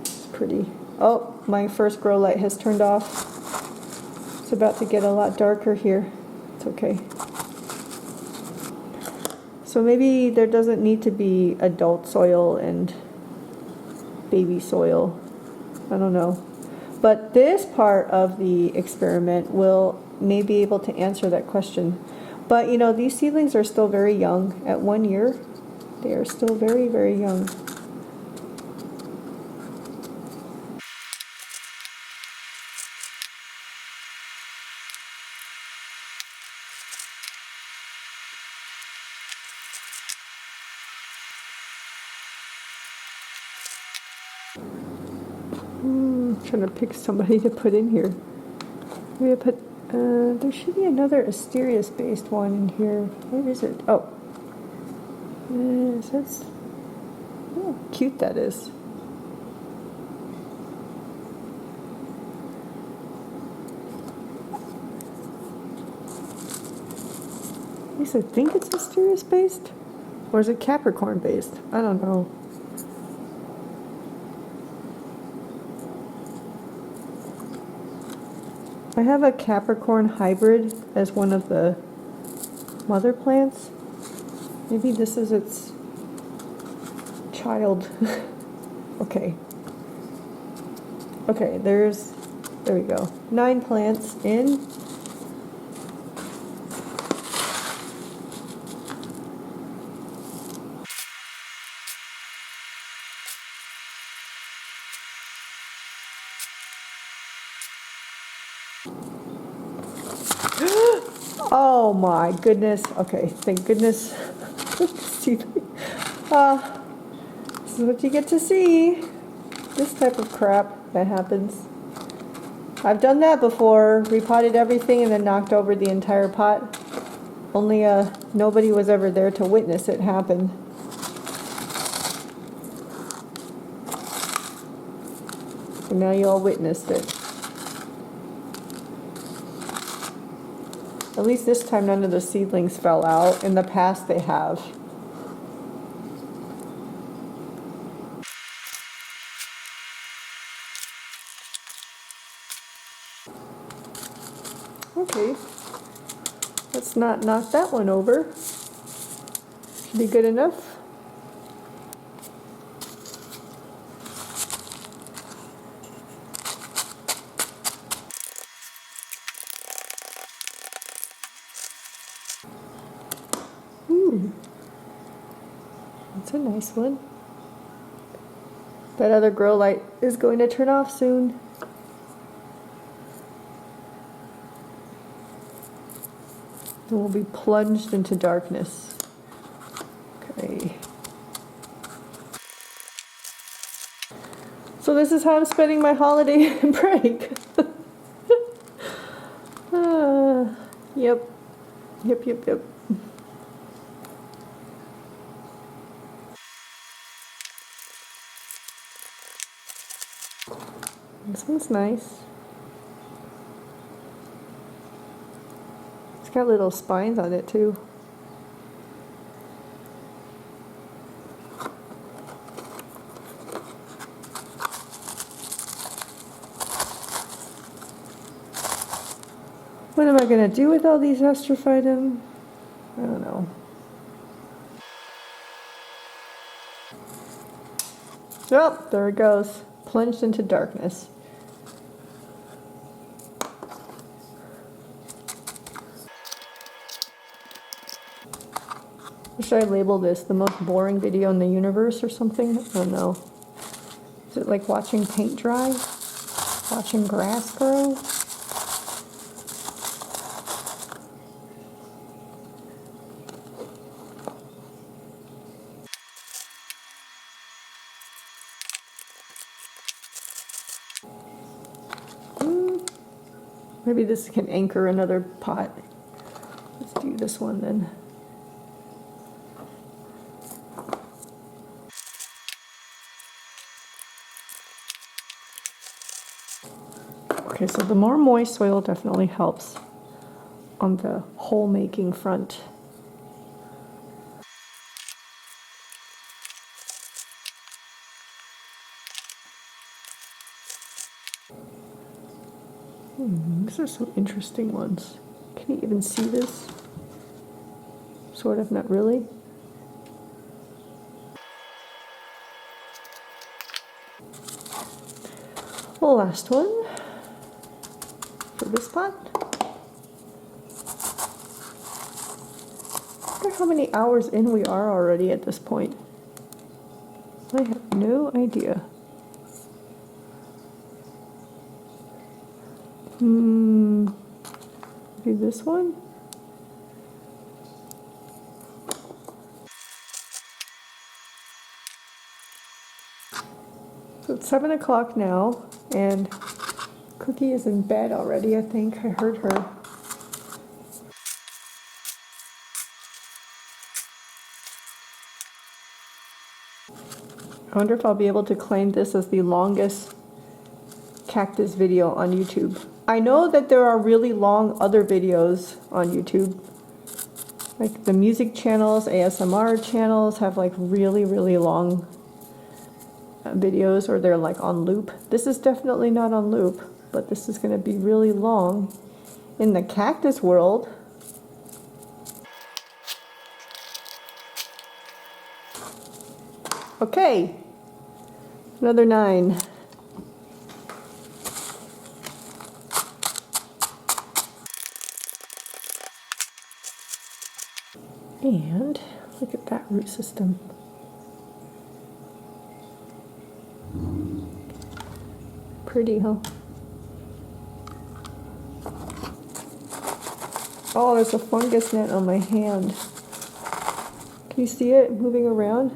It's pretty. Oh, my first grow light has turned off. It's about to get a lot darker here. It's okay. So maybe there doesn't need to be adult soil and baby soil. I don't know. But this part of the experiment may be able to answer that question. But these seedlings are still very young. At 1 year, they are still very, very young. Trying to pick somebody to put in here. Maybe I put, there should be another Asterias based one in here. Where is it? Oh. That's, oh, cute that is. At least I think it's Asterias based. Or is it Capricorn based? I don't know. I have a Capricorn hybrid as one of the mother plants. Maybe this is its child. Okay. Okay, there we go. 9 plants in. Oh my goodness. Okay, thank goodness. This is what you get to see. This type of crap that happens. I've done that before. Repotted everything and then knocked over the entire pot. Only nobody was ever there to witness it happen. And now you all witnessed it. At least this time none of the seedlings fell out. In the past they have. Okay. Let's not knock that one over. Should be good enough. That's a nice one. That other grow light is going to turn off soon. And we'll be plunged into darkness. Okay. So this is how I'm spending my holiday break. Yep. This one's nice. It's got little spines on it too. What am I going to do with all these Astrophytum? I don't know. Oh, there it goes. Plunged into darkness. Should I label this the most boring video in the universe or something? I don't know. Is it like watching paint dry? Watching grass grow? Maybe this can anchor another pot. Let's do this one then. Okay, so the more moist soil definitely helps on the hole making front. These are some interesting ones. Can you even see this? Sort of, not really. The last one for this pot. I wonder how many hours in we are already at this point. I have no idea. Maybe this one? So it's 7 o'clock now, and Cookie is in bed already, I think. I heard her. I wonder if I'll be able to claim this as the longest cactus video on YouTube. I know that there are really long other videos on YouTube. Like the music channels, ASMR channels have like really, really long videos, or they're like on loop. This is definitely not on loop, but this is going to be really long. In the cactus world, okay, another 9. And look at that root system. Pretty, huh? Oh, there's a fungus net on my hand. Can you see it moving around?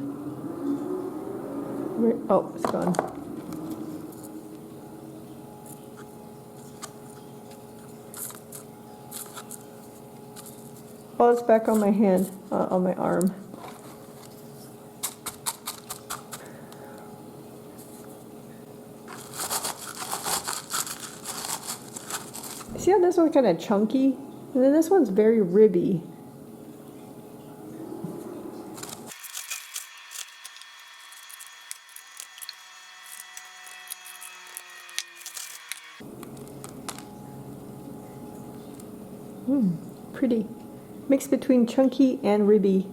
Oh, it's gone. Oh, it's back on my hand, on my arm. See how this one's kind of chunky? And then this one's very ribby. Pretty. Mix between chunky and ribby.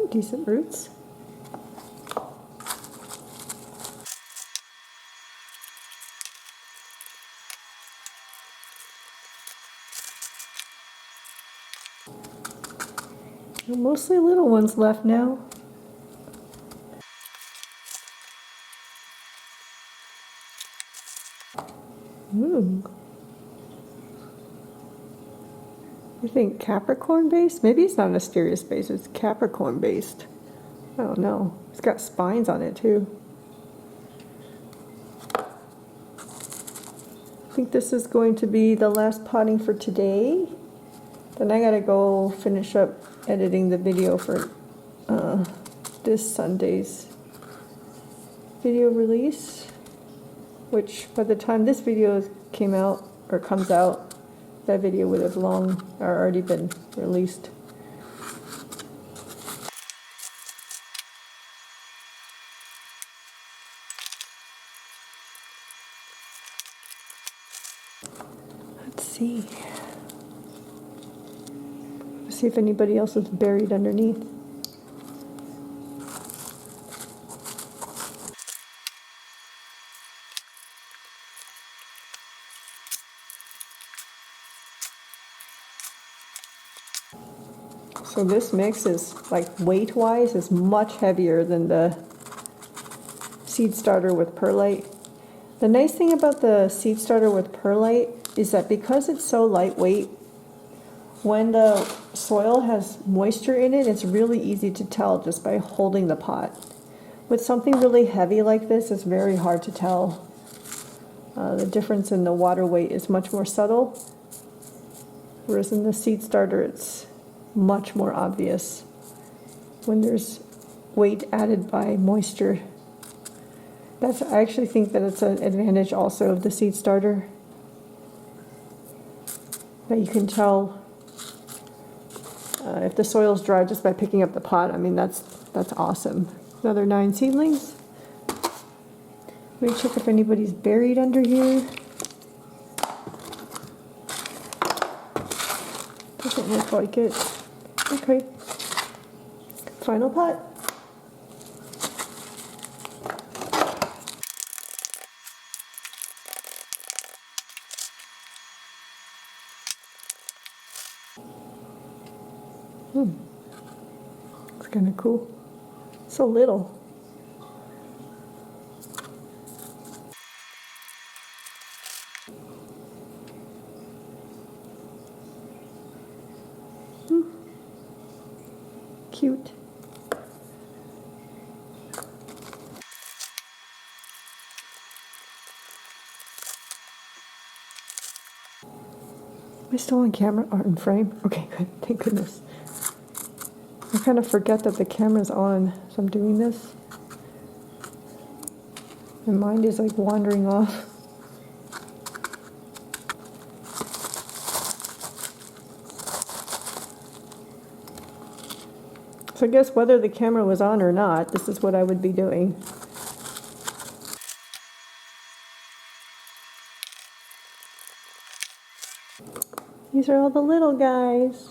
Decent roots. Mostly little ones left now. I think Capricorn based? Maybe it's not Mysterious based, it's Capricorn based. I don't know. It's got spines on it too. I think this is going to be the last potting for today. Then I gotta go finish up editing the video for this Sunday's video release, which by the time this video came out or comes out, that video would have already been released. see. Let's see if anybody else is buried underneath. So this mix is, like, weight-wise, is much heavier than the seed starter with perlite. The nice thing about the seed starter with perlite is that because it's so lightweight, when the soil has moisture in it, it's really easy to tell just by holding the pot. With something really heavy like this, it's very hard to tell. The difference in the water weight is much more subtle, whereas in the seed starter, it's much more obvious when there's weight added by moisture. I actually think that it's an advantage also of the seed starter, that you can tell if the soil's dry just by picking up the pot. I mean, that's awesome. Another 9 seedlings. Let me check if anybody's buried under here. Doesn't look like it. Okay. Final pot. It's kind of cool. So little. Cute. Am I still on camera or in frame? Okay, good. Thank goodness. I kind of forget that the camera's on, so I'm doing this. My mind is like wandering off. So I guess whether the camera was on or not, this is what I would be doing. These are all the little guys.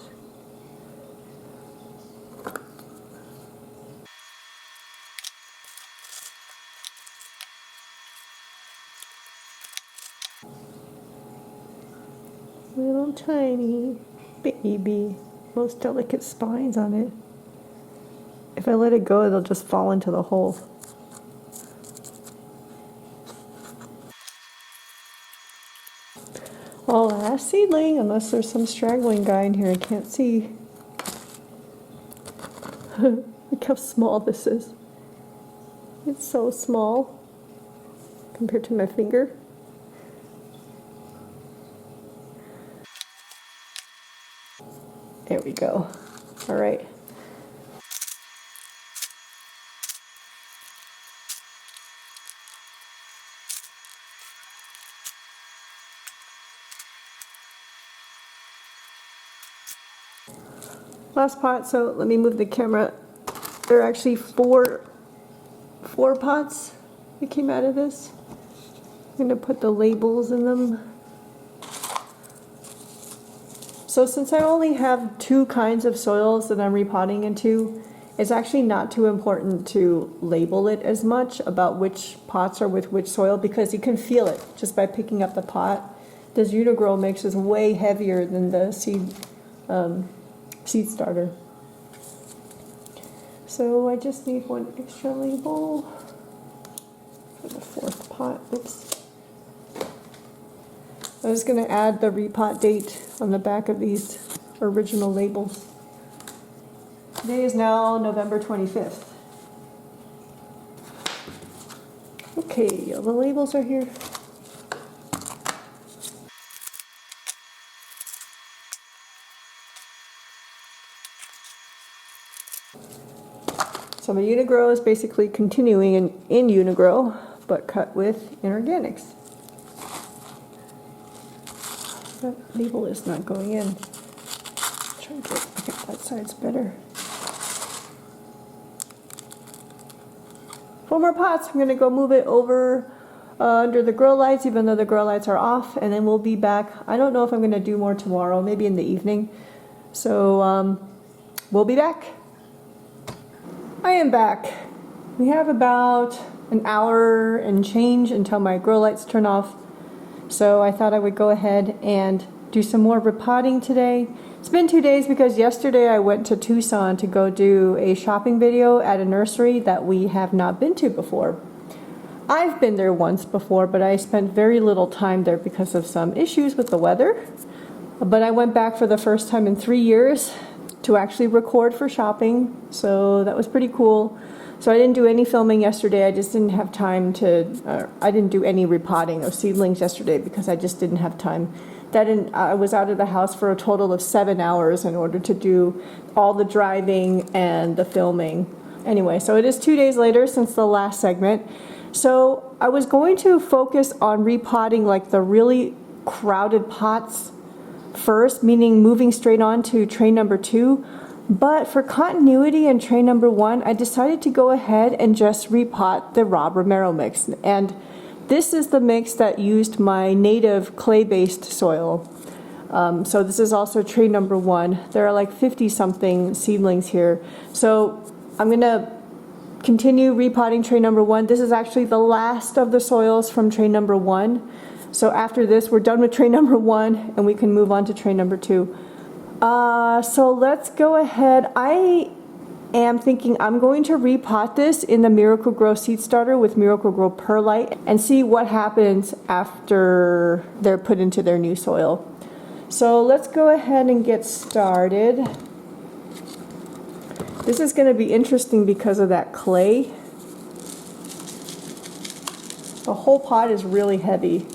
Little tiny baby, most delicate spines on it. If I let it go, it'll just fall into the hole. Oh, last seedling, unless there's some straggling guy in here I can't see. Look how small this is. It's so small compared to my finger. There we go. All right. Last pot, so let me move the camera. There are actually four pots that came out of this. I'm going to put the labels in them. So since I only have 2 kinds of soils that I'm repotting into, it's actually not too important to label it as much about which pots are with which soil, because you can feel it just by picking up the pot. This Uni-Gro mix is way heavier than the seed starter. So I just need 1 extra label for the 4th pot. Oops. I was going to add the repot date on the back of these original labels. Today is now November 25th. Okay, all the labels are here. So my Uni-Gro is basically continuing in Uni-Gro, but cut with inorganics. That label is not going in. Try to get, okay, that side's better. 4 more pots. I'm going to go move it over under the grow lights, even though the grow lights are off, and then we'll be back. I don't know if I'm going to do more tomorrow, maybe in the evening. So we'll be back. I am back. We have about an hour and change until my grow lights turn off. So I thought I would go ahead and do some more repotting today. It's been 2 days because yesterday I went to Tucson to go do a shopping video at a nursery that we have not been to before. I've been there once before, but I spent very little time there because of some issues with the weather. But I went back for the first time in 3 years to actually record for shopping, so that was pretty cool. So I didn't do any filming yesterday. I just didn't have time to, I didn't do any repotting of seedlings yesterday because I just didn't have time. I was out of the house for a total of 7 hours in order to do all the driving and the filming. Anyway, so it is 2 days later since the last segment. So I was going to focus on repotting like the really crowded pots first, meaning moving straight on to tray number 2. But for continuity in tray number 1, I decided to go ahead and just repot the raw Romero mix. And this is the mix that used my native clay-based soil. So this is also tray number 1. There are like 50-something seedlings here. So I'm going to continue repotting tray number 1. This is actually the last of the soils from tray number 1. So after this, we're done with tray number 1, and we can move on to tray number 2. So let's go ahead. I am thinking I'm going to repot this in the Miracle-Gro seed starter with Miracle-Gro perlite and see what happens after they're put into their new soil. So let's go ahead and get started. This is going to be interesting because of that clay. The whole pot is really heavy.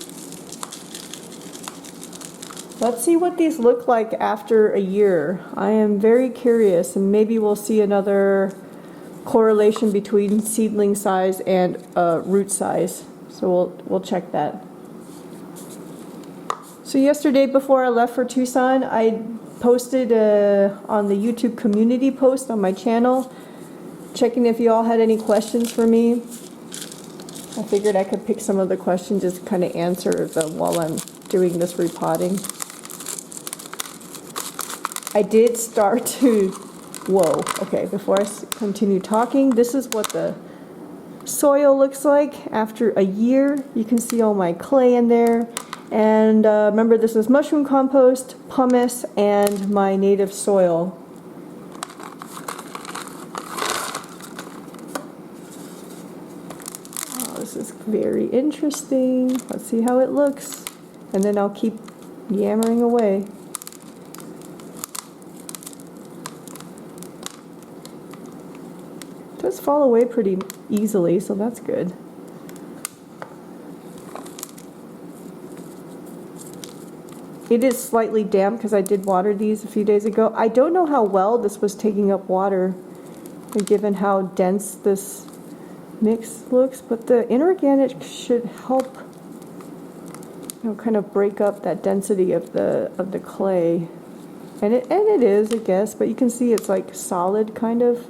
Let's see what these look like after a year. I am very curious, and maybe we'll see another correlation between seedling size and root size. So we'll check that. So yesterday before I left for Tucson, I posted on the YouTube community post on my channel, checking if you all had any questions for me. I figured I could pick some of the questions, just kind of answer them while I'm doing this repotting. I did start to, whoa, okay, before I continue talking, this is what the soil looks like after a year. You can see all my clay in there. And remember, this is mushroom compost, pumice, and my native soil. Oh, this is very interesting. Let's see how it looks. And then I'll keep yammering away. It does fall away pretty easily, so that's good. It is slightly damp because I did water these a few days ago. I don't know how well this was taking up water, given how dense this mix looks, but the inorganic should help, kind of break up that density of the clay. And it is, I guess, but you can see it's like solid kind of.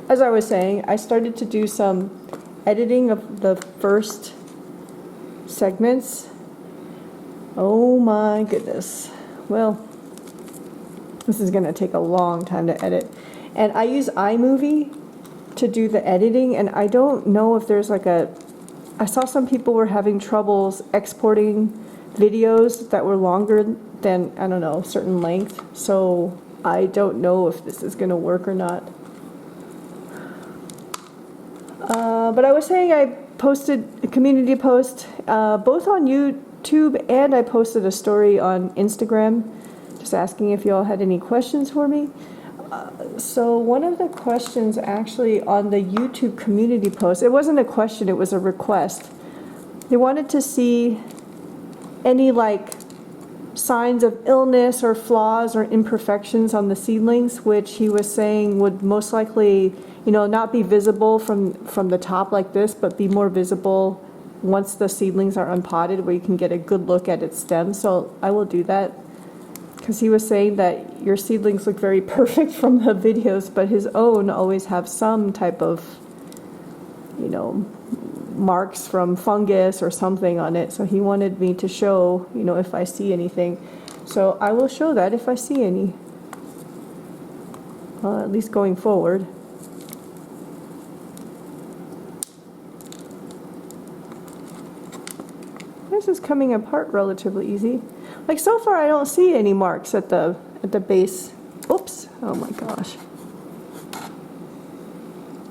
As I was saying, I started to do some editing of the first segments. Oh my goodness. Well, this is going to take a long time to edit. And I use iMovie to do the editing, and I don't know if there's like I saw some people were having troubles exporting videos that were longer than, I don't know, a certain length. So I don't know if this is going to work or not. But I was saying I posted a community post both on YouTube, and I posted a story on Instagram just asking if you all had any questions for me. So one of the questions actually on the YouTube community post, it wasn't a question, it was a request. They wanted to see any signs of illness or flaws or imperfections on the seedlings, which he was saying would most likely, not be visible from the top like this, but be more visible once the seedlings are unpotted, where you can get a good look at its stem. So I will do that, because he was saying that your seedlings look very perfect from the videos, but his own always have some type of, marks from fungus or something on it. So he wanted me to show, you know, if I see anything. So I will show that if I see any, at least going forward. This is coming apart relatively easy. Like so far I don't see any marks at the base. Oops, oh my gosh.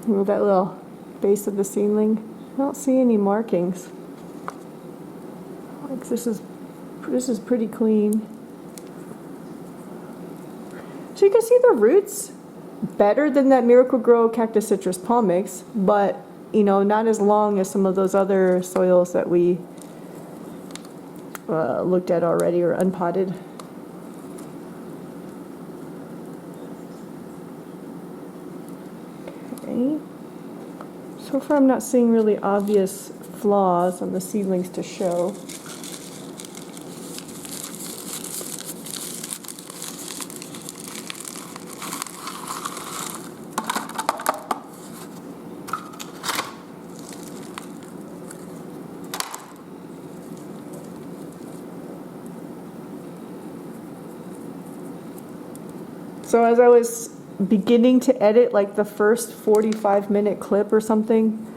Move that little base of the seedling. I don't see any markings. Like this is pretty clean. So you can see the roots better than that Miracle-Gro Cactus Citrus Palm Mix, but you know, not as long as some of those other soils that we looked at already or unpotted. Okay. So far I'm not seeing really obvious flaws on the seedlings to show. So as I was beginning to edit like the first 45-minute clip or something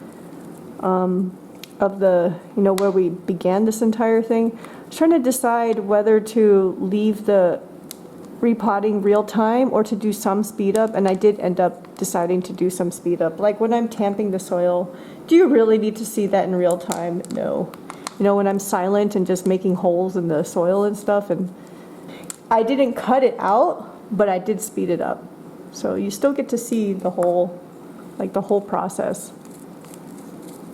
of the, you know, where we began this entire thing, I was trying to decide whether to leave the repotting real time or to do some speed up, and I did end up deciding to do some speed up. Like when I'm tamping the soil, do you really need to see that in real time? No. You know, when I'm silent and just making holes in the soil and stuff, and I didn't cut it out, but I did speed it up. So you still get to see the whole, like the whole process.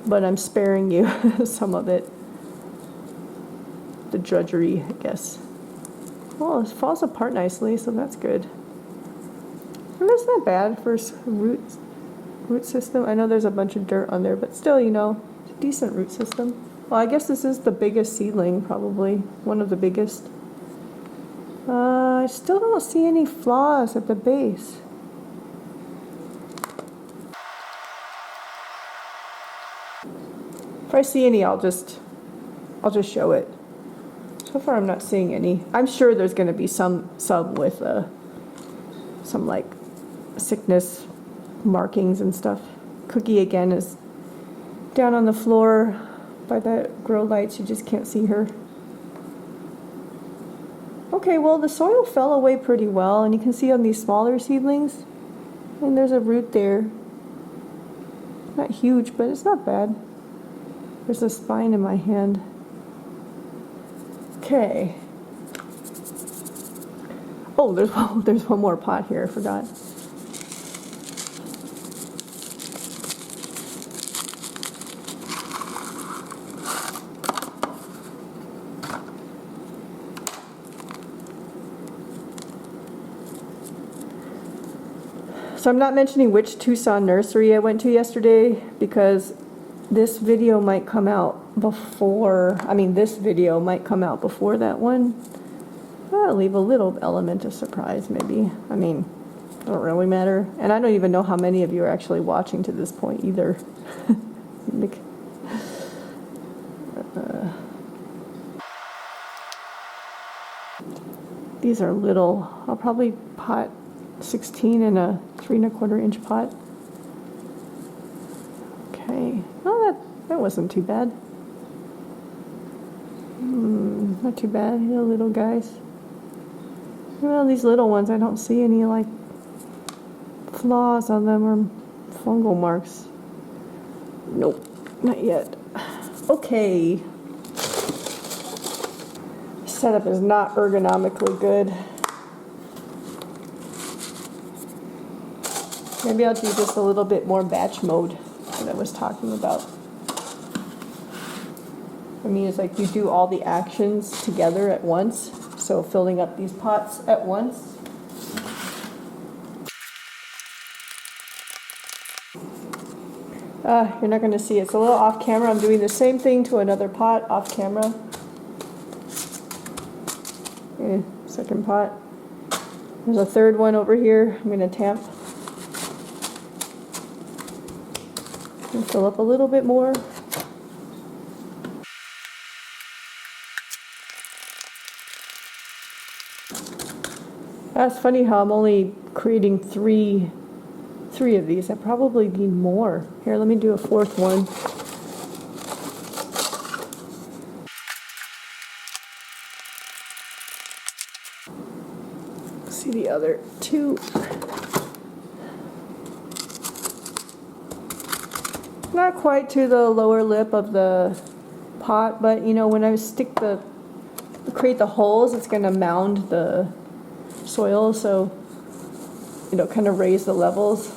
But I'm sparing you some of it. The drudgery, I guess. Well, it falls apart nicely, so that's good. And that's not bad for root system. I know there's a bunch of dirt on there, but still, you know, it's a decent root system. Well, I guess this is the biggest seedling, probably. One of the biggest. I still don't see any flaws at the base. If I see any, I'll just show it. So far I'm not seeing any. I'm sure there's going to be some with some like sickness markings and stuff. Cookie again is down on the floor by the grow lights. You just can't see her. Okay, well the soil fell away pretty well, and you can see on these smaller seedlings, and there's a root there. Not huge, but it's not bad. There's a spine in my hand. Okay. Oh, there's one more pot here, I forgot. So I'm not mentioning which Tucson nursery I went to yesterday because this video might come out before, this video might come out before that one. I'll leave a little element of surprise maybe. It don't really matter. And I don't even know how many of you are actually watching to this point either. These are little. I'll probably pot 16 in a 3 1/4 inch pot. Okay. Oh, that wasn't too bad. Not too bad. You little guys. Well, these little ones, I don't see any like flaws on them or fungal marks. Nope, not yet. Okay. Setup is not ergonomically good. Maybe I'll do just a little bit more batch mode that I was talking about. It's like you do all the actions together at once. So filling up these pots at once. You're not going to see it. It's a little off camera. I'm doing the same thing to another pot off camera. Second pot. There's a third one over here. I'm going to tamp. And fill up a little bit more. That's funny how I'm only creating three of these. I probably need more. Here, let me do a fourth one. See the other two. Not quite to the lower lip of the pot, but you know, when I create the holes, it's going to mound the soil, so it'll kind of raise the levels.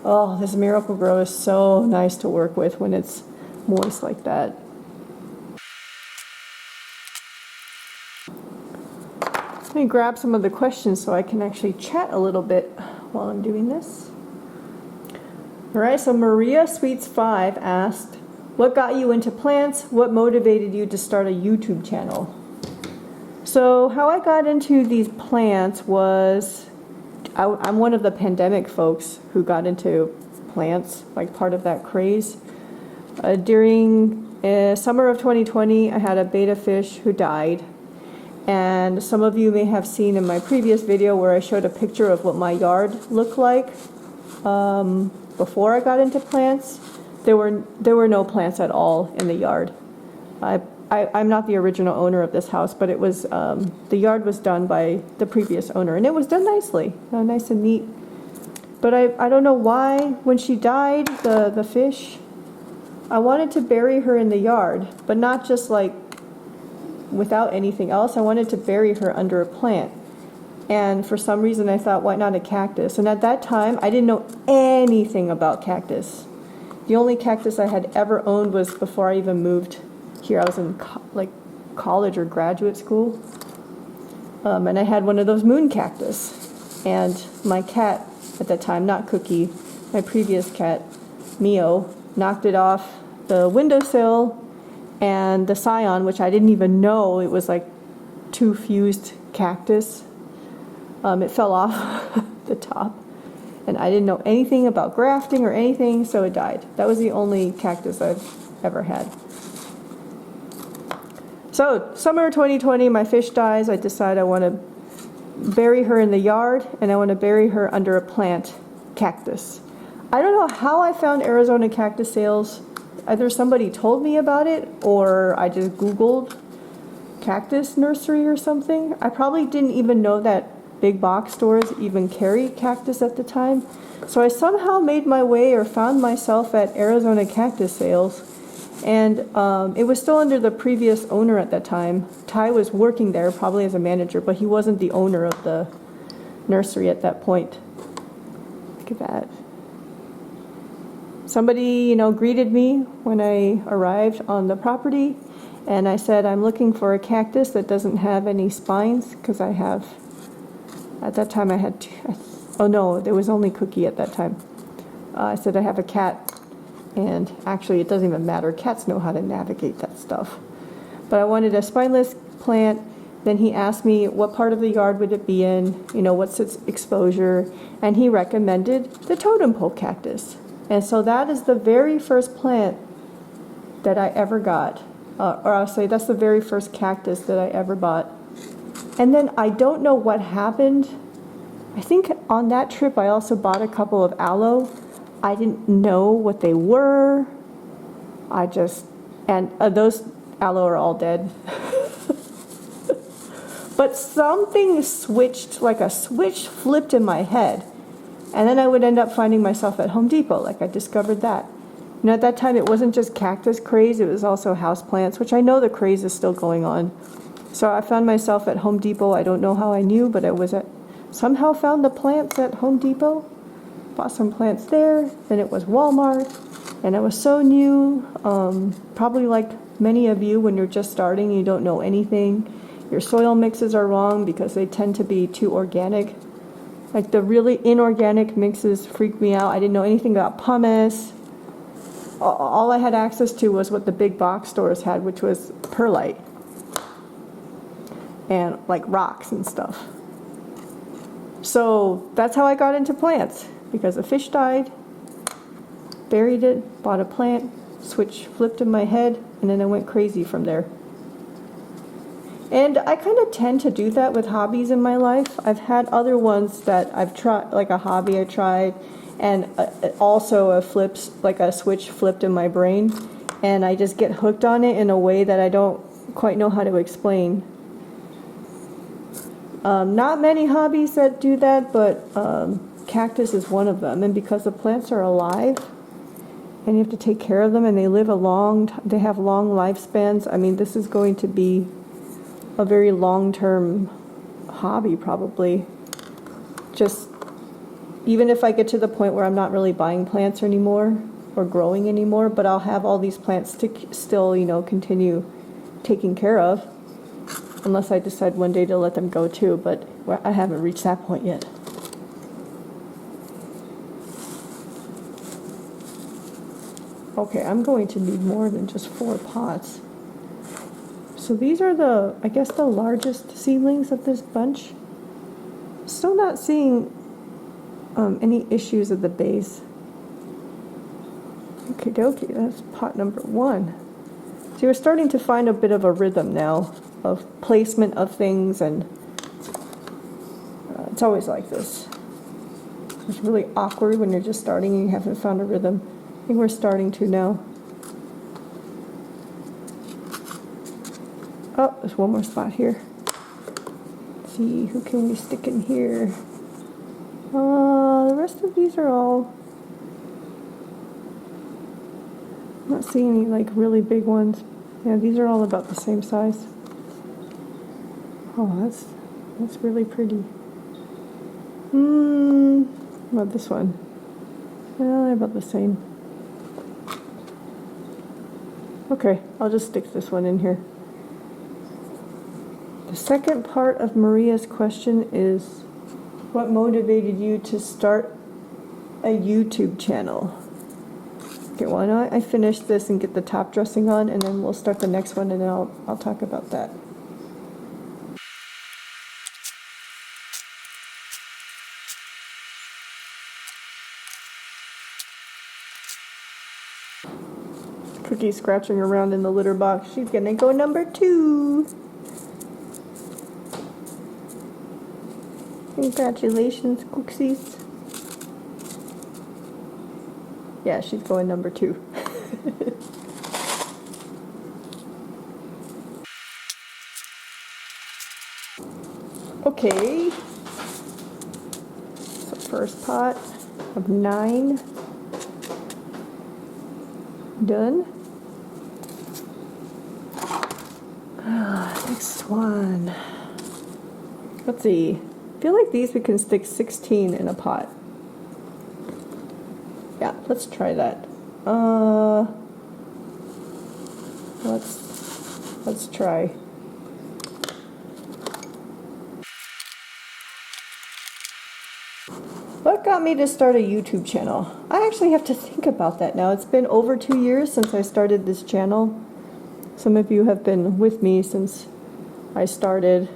Oh, this Miracle-Gro is so nice to work with when it's moist like that. Let me grab some of the questions so I can actually chat a little bit while I'm doing this. Alright, so Maria Sweets 5 asked, what got you into plants? What motivated you to start a YouTube channel? So how I got into these plants was, I'm one of the pandemic folks who got into plants, like part of that craze. During summer of 2020, I had a betta fish who died. And some of you may have seen in my previous video where I showed a picture of what my yard looked like before I got into plants. There were no plants at all in the yard. I'm not the original owner of this house, but it was the yard was done by the previous owner, and it was done nicely, nice and neat. But I don't know why, when she died, the fish, I wanted to bury her in the yard, but not just like without anything else. I wanted to bury her under a plant. And for some reason I thought, why not a cactus? And at that time, I didn't know anything about cactus. The only cactus I had ever owned was before I even moved here. I was in college or graduate school. And I had one of those moon cactus. And my cat at that time, not Cookie, my previous cat, Mio, knocked it off the windowsill, and the scion, which I didn't even know, it was like two fused cactus. It fell off the top, and I didn't know anything about grafting or anything, so it died. That was the only cactus I've ever had. So, summer 2020, my fish dies. I decide I want to bury her in the yard, and I want to bury her under a plant, cactus. I don't know how I found Arizona cactus sales. Either somebody told me about it, or I just Googled cactus nursery or something. I probably didn't even know that big box stores even carry cactus at the time. So I somehow made my way or found myself at Arizona cactus sales. And it was still under the previous owner at that time. Ty was working there, probably as a manager, but he wasn't the owner of the nursery at that point. Look at that. Somebody, greeted me when I arrived on the property, and I said, I'm looking for a cactus that doesn't have any spines, because I have, at that time I had oh no, there was only Cookie at that time. I said, I have a cat, and actually it doesn't even matter. Cats know how to navigate that stuff. But I wanted a spineless plant. Then he asked me what part of the yard would it be in, what's its exposure, and he recommended the totem pole cactus. And so that is the very first plant that I ever got. Or I'll say that's the very first cactus that I ever bought. And then I don't know what happened. I think on that trip I also bought a couple of aloe. I didn't know what they were. And those aloe are all dead. But something switched, like a switch flipped in my head. And then I would end up finding myself at Home Depot, like I discovered that. At that time it wasn't just cactus craze, it was also houseplants, which I know the craze is still going on. So I found myself at Home Depot. I don't know how I knew, but somehow found the plants at Home Depot. Bought some plants there, then it was Walmart, and it was so new. Probably like many of you, when you're just starting, you don't know anything. Your soil mixes are wrong because they tend to be too organic. Like the really inorganic mixes freaked me out. I didn't know anything about pumice. All I had access to was what the big box stores had, which was perlite and like rocks and stuff. So that's how I got into plants, because a fish died, buried it, bought a plant, switch flipped in my head, and then I went crazy from there. And I kind of tend to do that with hobbies in my life. I've had other ones that I've tried, like a hobby I tried, and also a flips, like a switch flipped in my brain, and I just get hooked on it in a way that I don't quite know how to explain. Not many hobbies that do that, but cactus is one of them. And because the plants are alive, and you have to take care of them, and they live they have long lifespans. I mean, this is going to be a very long-term hobby, probably. Just even if I get to the point where I'm not really buying plants anymore or growing anymore, but I'll have all these plants to still, you know, continue taking care of, unless I decide one day to let them go too, but I haven't reached that point yet. Okay, I'm going to need more than just 4 pots. So these are I guess the largest seedlings of this bunch. Still not seeing any issues at the base. Okie dokie, that's pot number 1. So we're starting to find a bit of a rhythm now of placement of things, and it's always like this. It's really awkward when you're just starting and you haven't found a rhythm. I think we're starting to now. Oh, there's one more spot here. Let's see, who can we stick in here? The rest of these are all... I'm not seeing any like really big ones. Yeah, these are all about the same size. Oh, that's really pretty. What about this one? Well, they're about the same. Okay, I'll just stick this one in here. The second part of Maria's question is, what motivated you to start a YouTube channel? Okay, why don't I finish this and get the top dressing on, and then we'll start the next one, and then I'll talk about that. Cookie's scratching around in the litter box. She's gonna go number 2. Congratulations, Cooksies. Yeah, she's going number 2. Okay. So first pot of 9. Done. Next one. Let's see. I feel like these we can stick 16 in a pot. Yeah, let's try that. Let's try. What got me to start a YouTube channel? I actually have to think about that now. It's been over 2 years since I started this channel. Some of you have been with me since I started.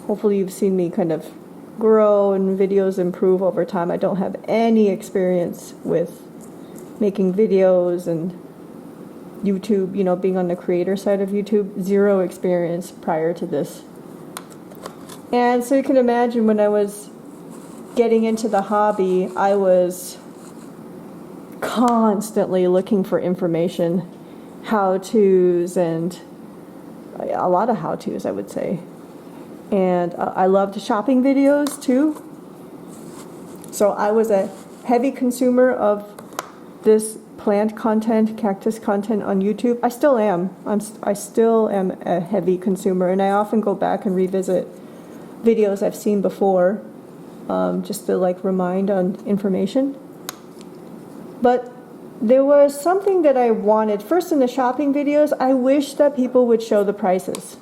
Hopefully you've seen me kind of grow and videos improve over time. I don't have any experience with making videos and YouTube, you know, being on the creator side of YouTube. 0 experience prior to this. And so you can imagine when I was getting into the hobby, I was constantly looking for information, how-tos, and a lot of how-tos, I would say. And I loved shopping videos too. So I was a heavy consumer of this plant content, cactus content on YouTube. I still am. I still am a heavy consumer, and I often go back and revisit videos I've seen before, just to like remind on information. But there was something that I wanted. First, in the shopping videos, I wish that people would show the prices.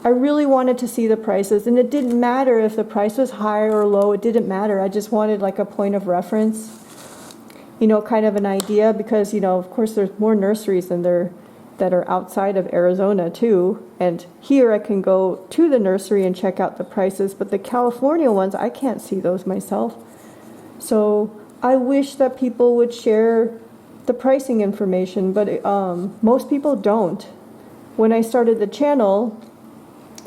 I really wanted to see the prices, and it didn't matter if the price was high or low. It didn't matter. I just wanted like a point of reference, you know, kind of an idea, because, you know, of course there's more nurseries than that are outside of Arizona too, and here I can go to the nursery and check out the prices, but the California ones, I can't see those myself. So I wish that people would share the pricing information, but most people don't. When I started the channel,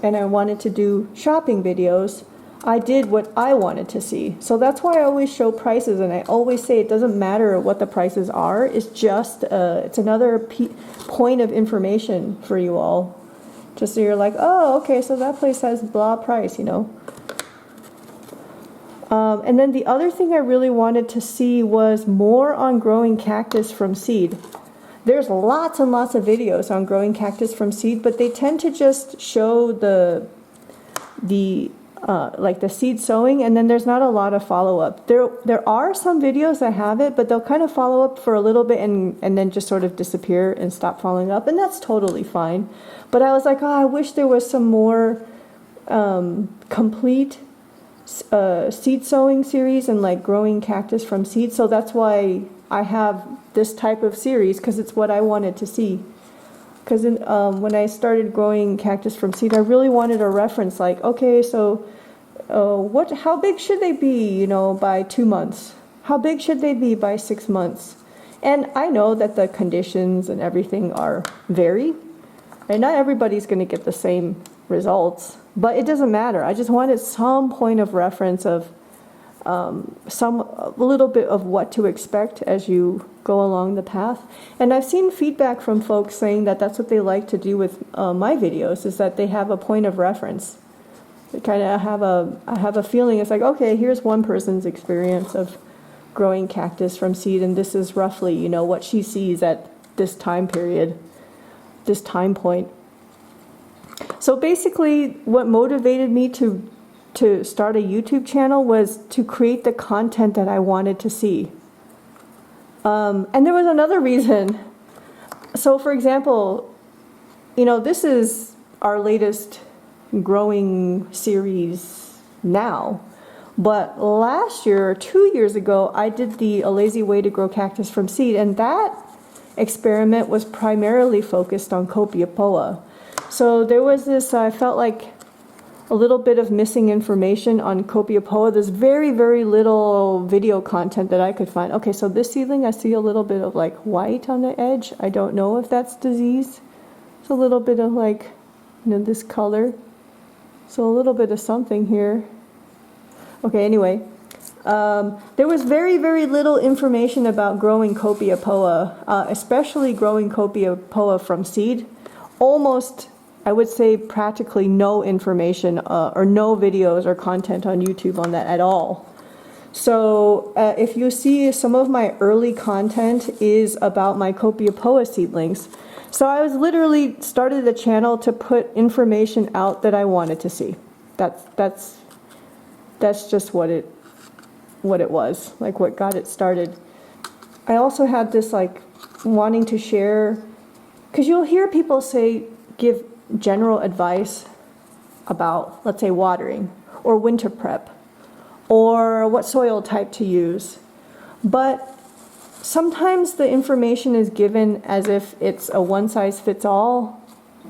and I wanted to do shopping videos, I did what I wanted to see. So that's why I always show prices, and I always say it doesn't matter what the prices are. It's just it's another point of information for you all, just so you're like, oh, okay, so that place has blah price, you know. And then the other thing I really wanted to see was more on growing cactus from seed. There's lots and lots of videos on growing cactus from seed, but they tend to just show the like the seed sowing, and then there's not a lot of follow-up. There are some videos that have it, but they'll kind of follow up for a little bit and then just sort of disappear and stop following up, and that's totally fine. But I was like, oh, I wish there was some more complete seed sowing series and like growing cactus from seed. So that's why I have this type of series, because it's what I wanted to see. Because when I started growing cactus from seed, I really wanted a reference, like, okay, so how big should they be, you know, by 2 months? How big should they be by 6 months? And I know that the conditions and everything vary, and not everybody's going to get the same results, but it doesn't matter. I just wanted some point of reference of a little bit of what to expect as you go along the path. And I've seen feedback from folks saying that that's what they like to do with my videos, is that they have a point of reference. They kind of I have a feeling, it's like, okay, here's one person's experience of growing cactus from seed, and this is roughly, you know, what she sees at this time period, this time point. So basically, what motivated me to start a YouTube channel was to create the content that I wanted to see. And there was another reason. So for example, you know, this is our latest growing series now. But last year, or 2 years ago, I did a lazy way to grow cactus from seed, and that experiment was primarily focused on Copiapoa. So there was this, I felt like, a little bit of missing information on Copiapoa. There's very, very little video content that I could find. Okay, so this seedling, I see a little bit of like white on the edge. I don't know if that's disease. It's a little bit of like, you know, this color. So a little bit of something here. Okay, anyway. There was very, very little information about growing Copiapoa, especially growing Copiapoa from seed. Almost, I would say, practically no information or no videos or content on YouTube on that at all. So if you see, some of my early content is about my Copiapoa seedlings. So I was literally started the channel to put information out that I wanted to see. That's just what it was, like what got it started. I also had this like wanting to share, because you'll hear people give general advice about, let's say, watering or winter prep or what soil type to use. But sometimes the information is given as if it's a one-size-fits-all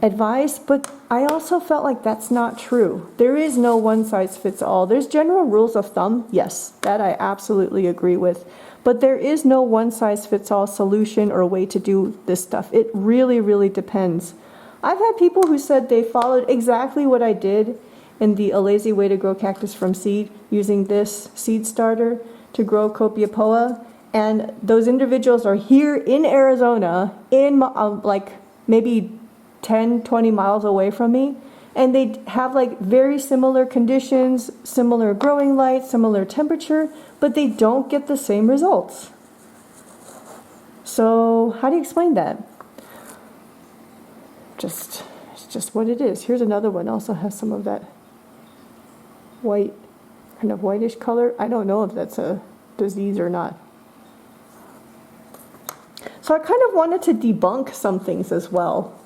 advice, but I also felt like that's not true. There is no one-size-fits-all. There's general rules of thumb, yes, that I absolutely agree with, but there is no one-size-fits-all solution or way to do this stuff. It really, really depends. I've had people who said they followed exactly what I did in the A Lazy Way to Grow Cactus from Seed, using this seed starter to grow Copiapoa, and those individuals are here in Arizona, in like maybe 10, 20 miles away from me, and they have like very similar conditions, similar growing light, similar temperature, but they don't get the same results. So how do you explain that? It's just what it is. Here's another one, also has some of that white, kind of whitish color. I don't know if that's a disease or not. So I kind of wanted to debunk some things as well.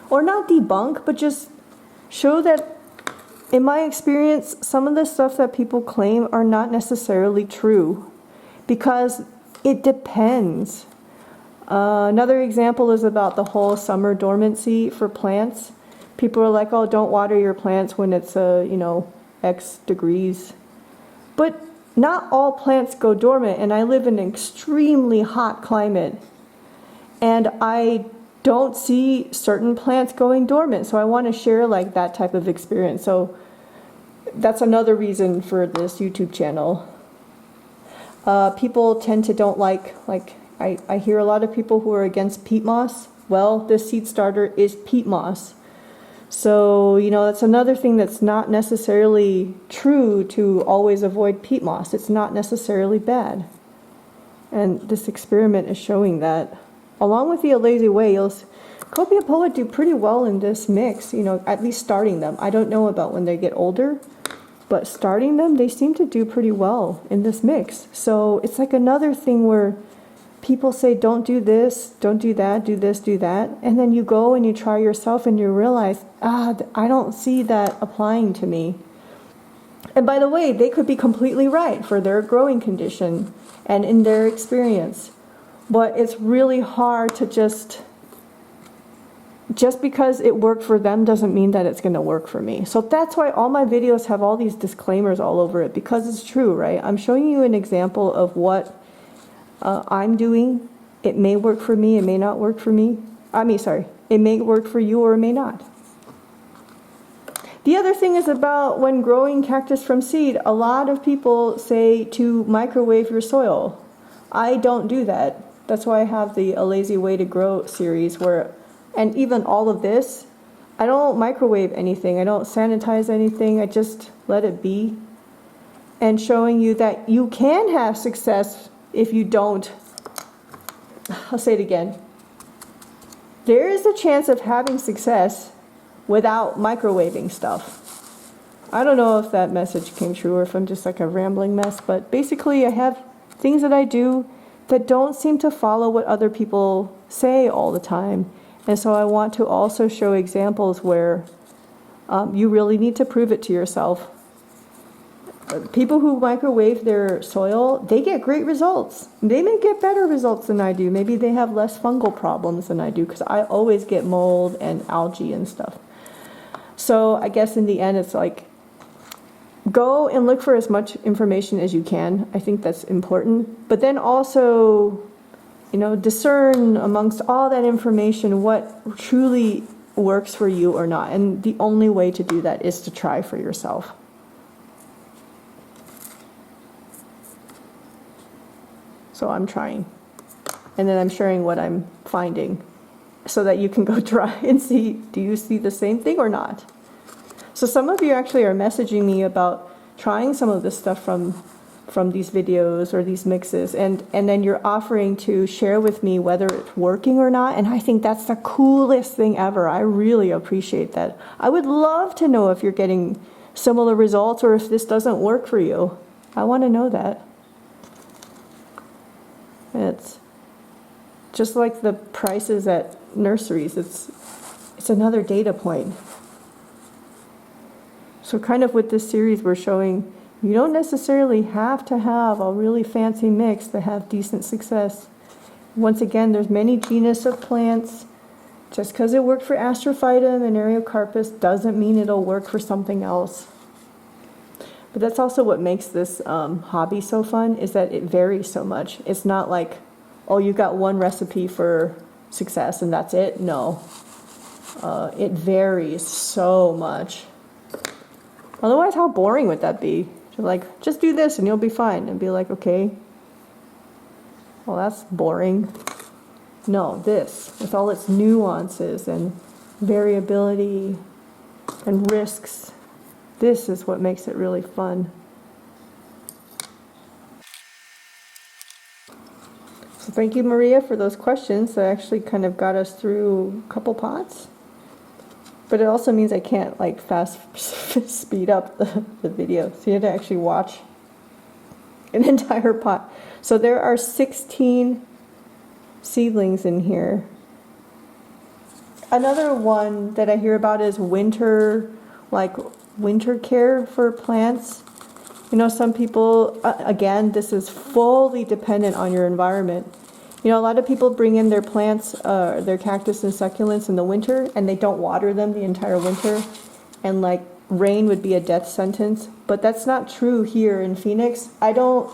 Or not debunk, but just show that, in my experience, some of the stuff that people claim are not necessarily true, because it depends. Another example is about the whole summer dormancy for plants. People are like, oh, don't water your plants when it's, you know, X degrees. But not all plants go dormant, and I live in an extremely hot climate. And I don't see certain plants going dormant. So I want to share like that type of experience. So that's another reason for this YouTube channel. People tend to don't like I hear a lot of people who are against peat moss. Well, this seed starter is peat moss. So, you know, that's another thing that's not necessarily true, to always avoid peat moss. It's not necessarily bad. And this experiment is showing that. Along with the lazy whales, copia poa do pretty well in this mix, you know, at least starting them. I don't know about when they get older, but starting them, they seem to do pretty well in this mix. So it's like another thing where people say, don't do this, don't do that, do this, do that. And then you go and you try yourself and you realize, I don't see that applying to me. And by the way, they could be completely right for their growing condition and in their experience. But it's really hard to just because it worked for them doesn't mean that it's going to work for me. So that's why all my videos have all these disclaimers all over it, because it's true, right? I'm showing you an example of what I'm doing. It may work for me, it may not work for me. It may work for you or it may not. The other thing is about when growing cactus from seed, a lot of people say to microwave your soil. I don't do that. That's why I have the A Lazy Way to Grow series where, and even all of this, I don't microwave anything. I don't sanitize anything. I just let it be. And showing you that you can have success if you don't. I'll say it again. There is a chance of having success without microwaving stuff. I don't know if that message came true or if I'm just like a rambling mess, but basically I have things that I do that don't seem to follow what other people say all the time. And so I want to also show examples where you really need to prove it to yourself. People who microwave their soil, they get great results. They may get better results than I do. Maybe they have less fungal problems than I do, because I always get mold and algae and stuff. So I guess in the end, it's like, go and look for as much information as you can. I think that's important. But then also, you know, discern amongst all that information what truly works for you or not. And the only way to do that is to try for yourself. So I'm trying. And then I'm sharing what I'm finding so that you can go try and see, do you see the same thing or not? So some of you actually are messaging me about trying some of this stuff from these videos or these mixes, and then you're offering to share with me whether it's working or not, and I think that's the coolest thing ever. I really appreciate that. I would love to know if you're getting similar results or if this doesn't work for you. I want to know that. It's just like the prices at nurseries. It's another data point. So kind of with this series, we're showing you don't necessarily have to have a really fancy mix to have decent success. Once again, there's many genus of plants. Just because it worked for Astrophytum and Areocarpus doesn't mean it'll work for something else. But that's also what makes this hobby so fun, is that it varies so much. It's not like, oh, you got one recipe for success and that's it. No. It varies so much. Otherwise, how boring would that be? To like, just do this and you'll be fine. And be like, okay, well, that's boring. No, this, with all its nuances and variability and risks, this is what makes it really fun. So thank you, Maria, for those questions. That actually kind of got us through a couple pots. But it also means I can't like speed up the video. So you have to actually watch an entire pot. So there are 16 seedlings in here. Another one that I hear about is winter care for plants. You know, some people, again, this is fully dependent on your environment. You know, a lot of people bring in their plants, their cactus and succulents in the winter, and they don't water them the entire winter. And like rain would be a death sentence. But that's not true here in Phoenix. I don't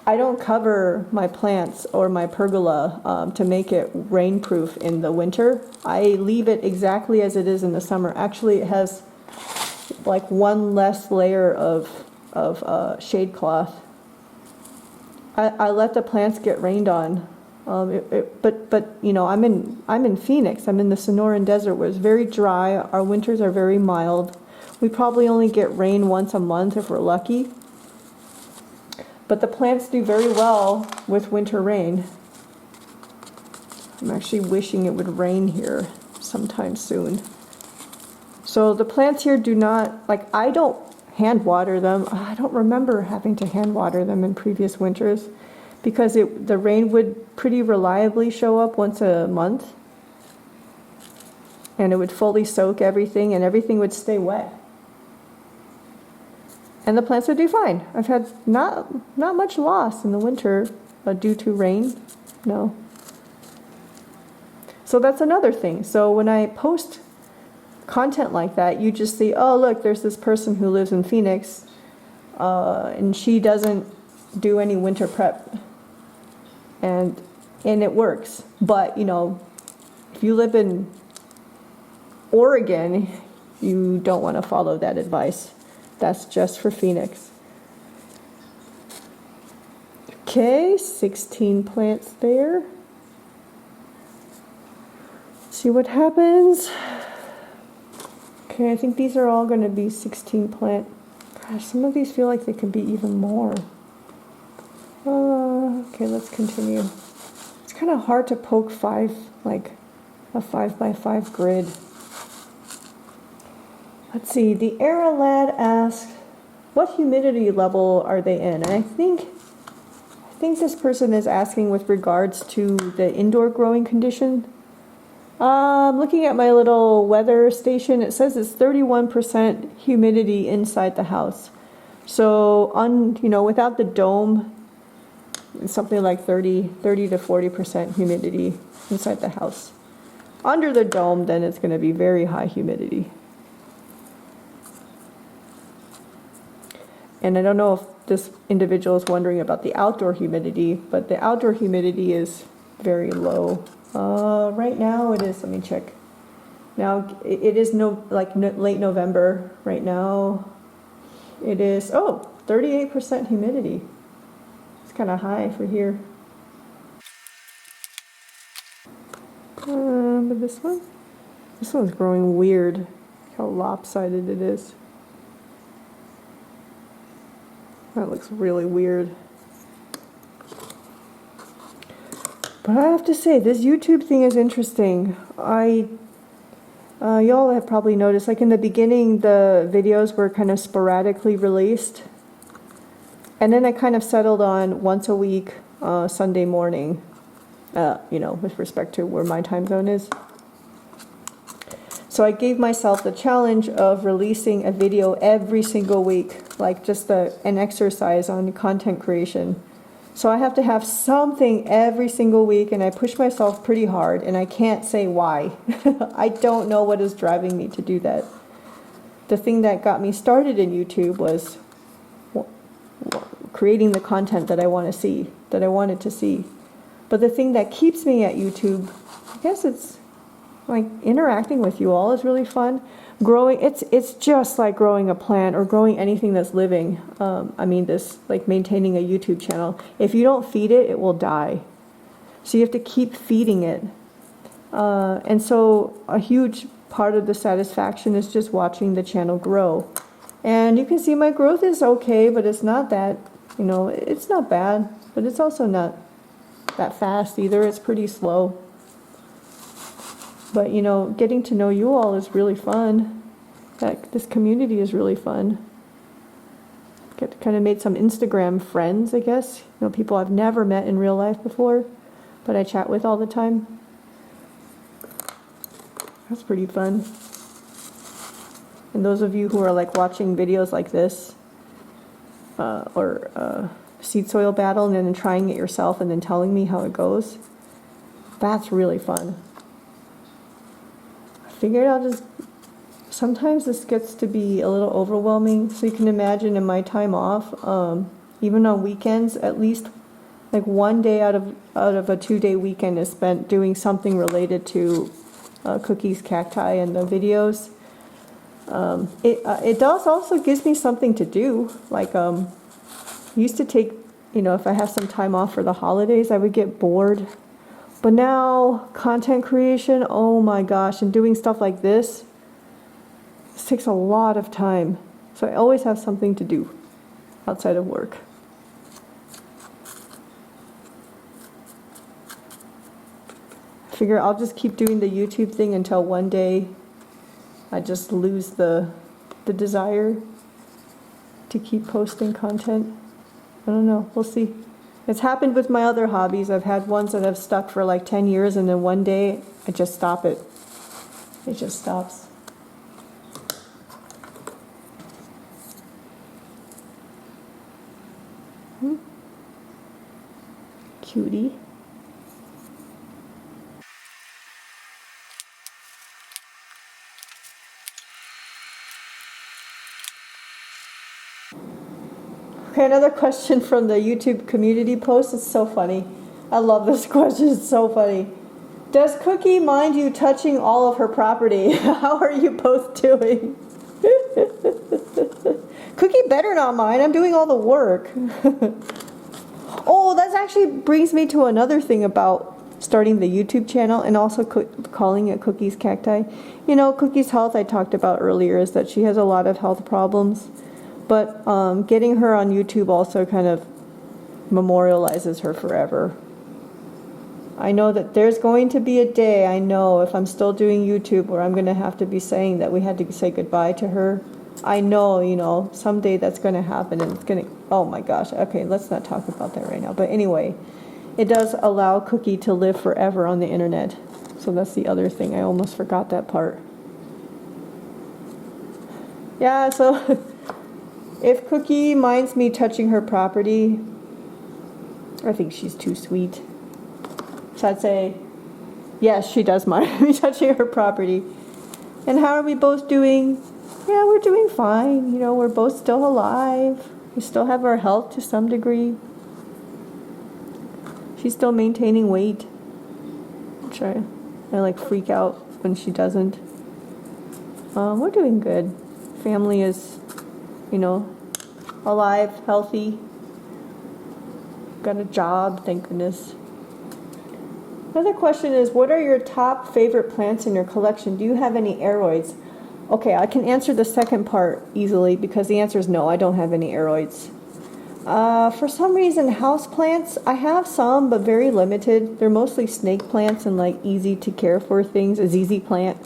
I don't cover my plants or my pergola to make it rainproof in the winter. I leave it exactly as it is in the summer. Actually, it has like one less layer of shade cloth. I let the plants get rained on. But you know, I'm in Phoenix. I'm in the Sonoran Desert, where it's very dry. Our winters are very mild. We probably only get rain once a month if we're lucky. But the plants do very well with winter rain. I'm actually wishing it would rain here sometime soon. So the plants here do not, like, I don't hand water them. I don't remember having to hand water them in previous winters, because the rain would pretty reliably show up once a month, and it would fully soak everything, and everything would stay wet. And the plants would do fine. I've had not much loss in the winter due to rain. No. So that's another thing. So when I post content like that, you just see, oh, look, there's this person who lives in Phoenix, and she doesn't do any winter prep. And it works. But, you know, if you live in Oregon, you don't want to follow that advice. That's just for Phoenix. Okay, 16 plants there. See what happens. Okay, I think these are all going to be 16 plant. Gosh, some of these feel like they could be even more. Okay, let's continue. It's kind of hard to poke like a 5x5 grid. Let's see, the Era Lad asked, what humidity level are they in? And I think this person is asking with regards to the indoor growing condition. Looking at my little weather station, it says it's 31% humidity inside the house. So you know, without the dome, it's something like 30 to 40% humidity inside the house. Under the dome, then it's going to be very high humidity. And I don't know if this individual is wondering about the outdoor humidity, but the outdoor humidity is very low. Right now it is, let me check. Now it is late November right now. It is, 38% humidity. It's kind of high for here. But this one's growing weird. How lopsided it is. That looks really weird. But I have to say, this YouTube thing is interesting. Y'all have probably noticed, like in the beginning, the videos were kind of sporadically released. And then I kind of settled on once a week, Sunday morning, you know, with respect to where my time zone is. So I gave myself the challenge of releasing a video every single week, like just an exercise on content creation. So I have to have something every single week, and I push myself pretty hard, and I can't say why. I don't know what is driving me to do that. The thing that got me started in YouTube was creating the content that I want to see, that I wanted to see. But the thing that keeps me at YouTube, I guess it's like interacting with you all is really fun. Growing, it's just like growing a plant or growing anything that's living. I mean, this, like maintaining a YouTube channel. If you don't feed it, it will die. So you have to keep feeding it. And so a huge part of the satisfaction is just watching the channel grow. And you can see my growth is okay, but it's not that, you know, it's not bad, but it's also not that fast either. It's pretty slow. But, you know, getting to know you all is really fun. This community is really fun. Kind of made some Instagram friends, I guess. You know, people I've never met in real life before, but I chat with all the time. That's pretty fun. And those of you who are like watching videos like this, or Seed Soil Battle, and then trying it yourself and then telling me how it goes, that's really fun. Figured I'll just, sometimes this gets to be a little overwhelming, so you can imagine in my time off, even on weekends, at least like one day out of a 2-day weekend is spent doing something related to Cookies Cacti and the videos. It does also gives me something to do. Like used to take, if I have some time off for the holidays, I would get bored. But now content creation, oh my gosh, and doing stuff like this takes a lot of time. So I always have something to do outside of work. I figure I'll just keep doing the YouTube thing until one day I just lose the desire to keep posting content. I don't know, we'll see. It's happened with my other hobbies. I've had ones that have stuck for like 10 years and then one day I just stop it. It just stops. Cutie. Okay, another question from the YouTube community post. It's so funny. I love this question. It's so funny. Does Cookie mind you touching all of her property? How are you both doing? Cookie better not mind. I'm doing all the work. Oh, that actually brings me to another thing about starting the YouTube channel and also calling it Cookies Cacti. Cookie's health I talked about earlier is that she has a lot of health problems. But getting her on YouTube also kind of memorializes her forever. I know that there's going to be a day, I know, if I'm still doing YouTube, where I'm going to have to be saying that we had to say goodbye to her. I know, someday that's going to happen, and it's going to, oh my gosh, okay, let's not talk about that right now. But anyway, it does allow Cookie to live forever on the internet. So that's the other thing. I almost forgot that part. Yeah, so if Cookie minds me touching her property, I think she's too sweet. So I'd say, yes, she does mind me touching her property. And how are we both doing? Yeah, we're doing fine. We're both still alive. We still have our health to some degree. She's still maintaining weight. I like freak out when she doesn't. We're doing good. Family is, alive, healthy. Got a job, thank goodness. Another question is, what are your top favorite plants in your collection? Do you have any aroids? Okay, I can answer the second part easily because the answer is no, I don't have any aroids. For some reason, houseplants, I have some, but very limited. They're mostly snake plants and like easy to care for things, a ZZ plant.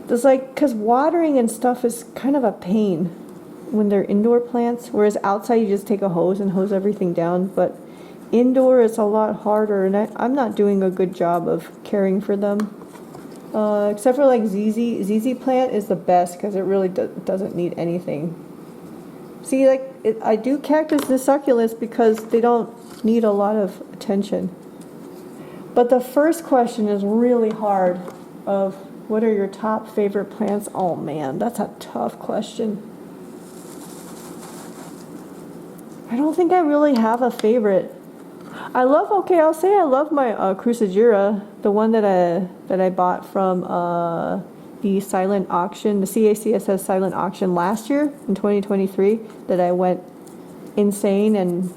There's because watering and stuff is kind of a pain when they're indoor plants, whereas outside you just take a hose and hose everything down, but indoor it's a lot harder, and I'm not doing a good job of caring for them. Except for like ZZ plant is the best because it really doesn't need anything. See, I do cactus and succulents because they don't need a lot of attention. But the first question is really hard, of what are your top favorite plants? Oh man, that's a tough question. I don't think I really have a favorite. I'll say I love my Crucigira, the one that I bought from the silent auction, the CACSS silent auction last year in 2023, that I went insane and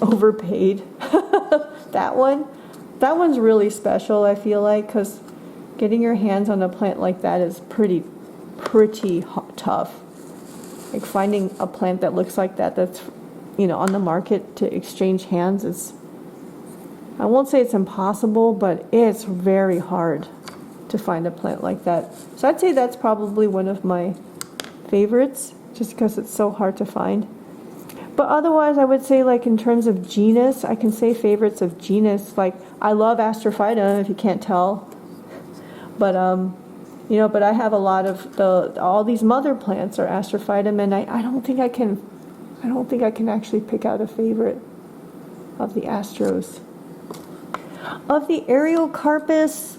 overpaid. That one's really special, I feel like, because getting your hands on a plant like that is pretty tough. Like finding a plant that looks like that's on the market to exchange hands is, I won't say it's impossible, but it's very hard to find a plant like that. So I'd say that's probably one of my favorites, just because it's so hard to find. But otherwise, I would say, in terms of genus, I can say favorites of genus. I love Astrophytum, if you can't tell. But but I have a lot of all these mother plants are Astrophytum, and I don't think I can actually pick out a favorite of the Astros. Of the Areocarpus,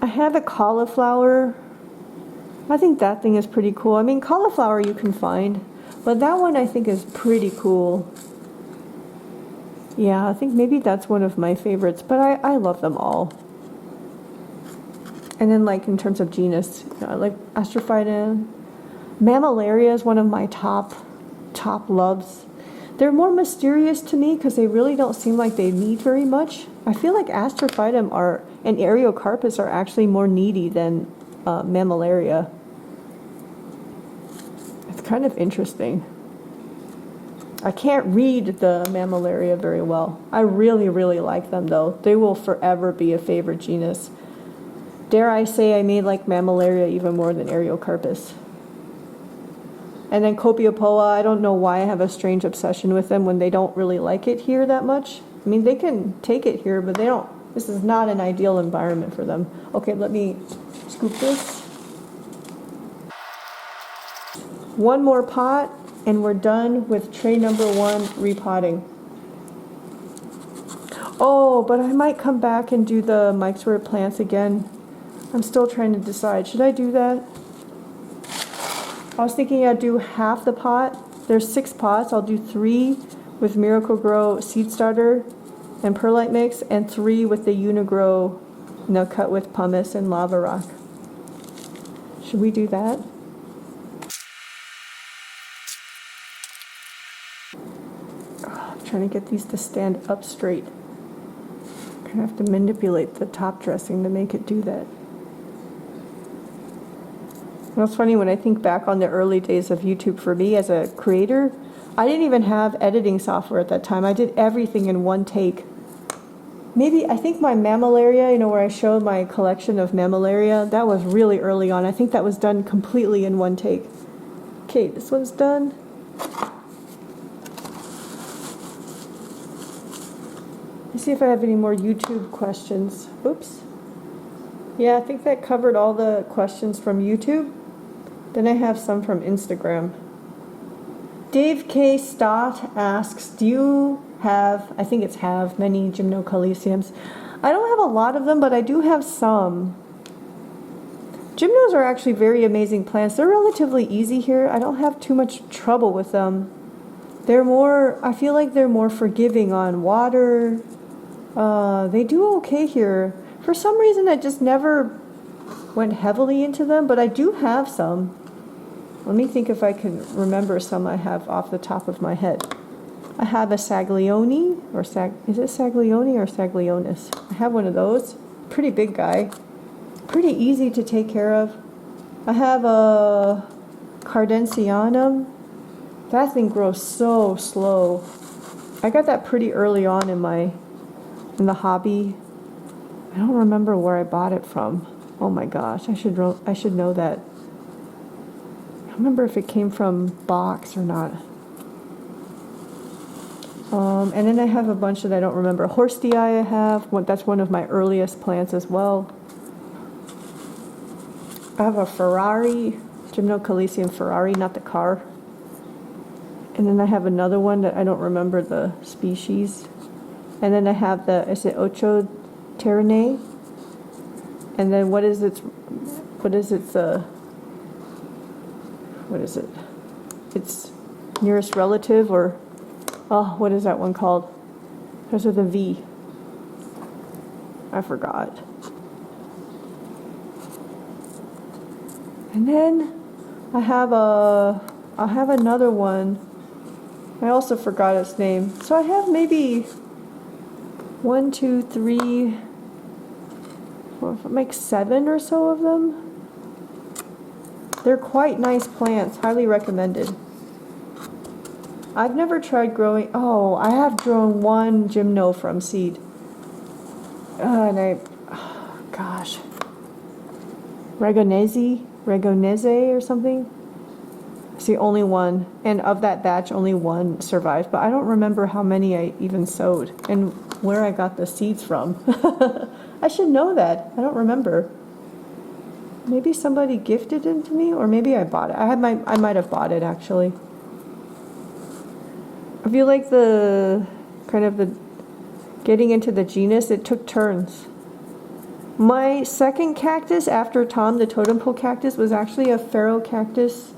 I have a cauliflower I think that thing is pretty cool. I mean, cauliflower you can find, but that one I think is pretty cool. Yeah, I think maybe that's one of my favorites, but I love them all. And then like in terms of genus, I like Astrophytum. Mammillaria is one of my top loves. They're more mysterious to me because they really don't seem like they need very much. I feel like Astrophytum and Ariocarpus are actually more needy than Mammillaria. It's kind of interesting. I can't read the Mammillaria very well. I really, really like them though. They will forever be a favorite genus. Dare I say I may like Mammillaria even more than Ariocarpus. And then Copiopoa, I don't know why I have a strange obsession with them when they don't really like it here that much. I mean, they can take it here, but they don't. This is not an ideal environment for them. Okay, let me scoop this. One more pot, and we're done with tray number 1 repotting. Oh, but I might come back and do the microwave plants again. I'm still trying to decide. Should I do that? I was thinking I'd do half the pot. There's 6 pots. I'll do 3 with Miracle-Gro seed starter and perlite mix, and 3 with the Uni-Gro, cut with pumice and lava rock. Should we do that? I'm trying to get these to stand up straight. I'm gonna have to manipulate the top dressing to make it do that. It's funny when I think back on the early days of YouTube for me as a creator, I didn't even have editing software at that time. I did everything in one take. Maybe, I think my Mammillaria, where I showed my collection of Mammillaria, that was really early on. I think that was done completely in one take. Okay, this one's done. Let's see if I have any more YouTube questions. Oops. Yeah, I think that covered all the questions from YouTube. Then I have some from Instagram. Dave K. Stott asks, do you have, I think it's many Gymnocalyciums? I don't have a lot of them, but I do have some. Gymnos are actually very amazing plants. They're relatively easy here. I don't have too much trouble with them. I feel like they're more forgiving on water. They do okay here. For some reason, I just never went heavily into them, but I do have some. Let me think if I can remember some I have off the top of my head. I have a Saglione, is it Saglione or Saglionis? I have one of those. Pretty big guy. Pretty easy to take care of. I have a Cardensianum. That thing grows so slow. I got that pretty early on in the hobby. I don't remember where I bought it from. Oh my gosh, I should know that. I don't remember if it came from box or not. And then I have a bunch that I don't remember. Horstii I have. That's one of my earliest plants as well. I have a Ferrari, Gymnocalycium Ferrari, not the car. And then I have another one that I don't remember the species. And then I have is it Ocho Terrene? And then what is it? Its nearest relative, or, what is that one called? There's with a V. I forgot. And then I have another one. I also forgot its name. So I have maybe 1, 2, 3, 4, 5, like 7 or so of them. They're quite nice plants, highly recommended. I've never tried growing, I have grown one gymno from seed. Regonese or something. It's the only one, and of that batch, only one survived. But I don't remember how many I even sowed and where I got the seeds from. I should know that. I don't remember. Maybe somebody gifted it to me, or maybe I bought it. I might have bought it actually. I feel like the getting into the genus, it took turns. My second cactus after Tom, the totem pole cactus, was actually a Phaerocactus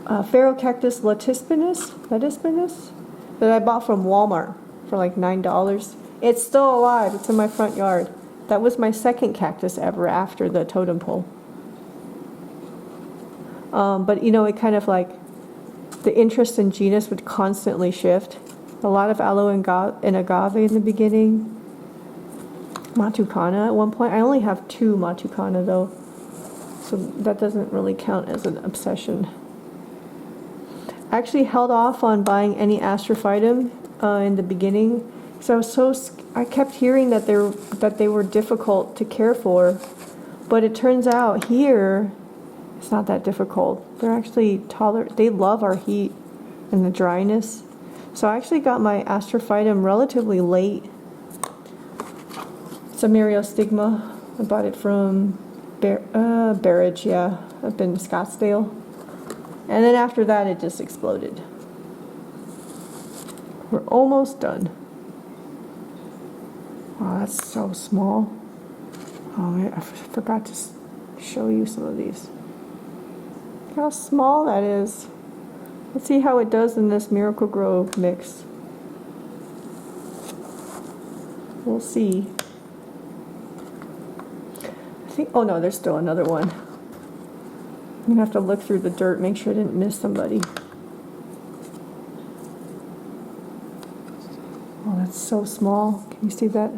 latispinus that I bought from Walmart for like $9. It's still alive. It's in my front yard. That was my second cactus ever after the totem pole. But you know, it kind of like, the interest in genus would constantly shift. A lot of aloe and agave in the beginning. Matukana at one point. I only have 2 Matukana though, so that doesn't really count as an obsession. I actually held off on buying any Astrophytum in the beginning, because I kept hearing that they were difficult to care for, but it turns out here it's not that difficult. They're actually they love our heat and the dryness. So I actually got my Astrophytum relatively late. It's a Myriostigma. I bought it from Barrage, yeah, up in Scottsdale. And then after that, it just exploded. We're almost done. Oh, that's so small. Oh, I forgot to show you some of these. Look how small that is. Let's see how it does in this Miracle-Gro mix. We'll see. I think, oh no, there's still another one. I'm gonna have to look through the dirt, make sure I didn't miss somebody. Oh, that's so small. Can you see that?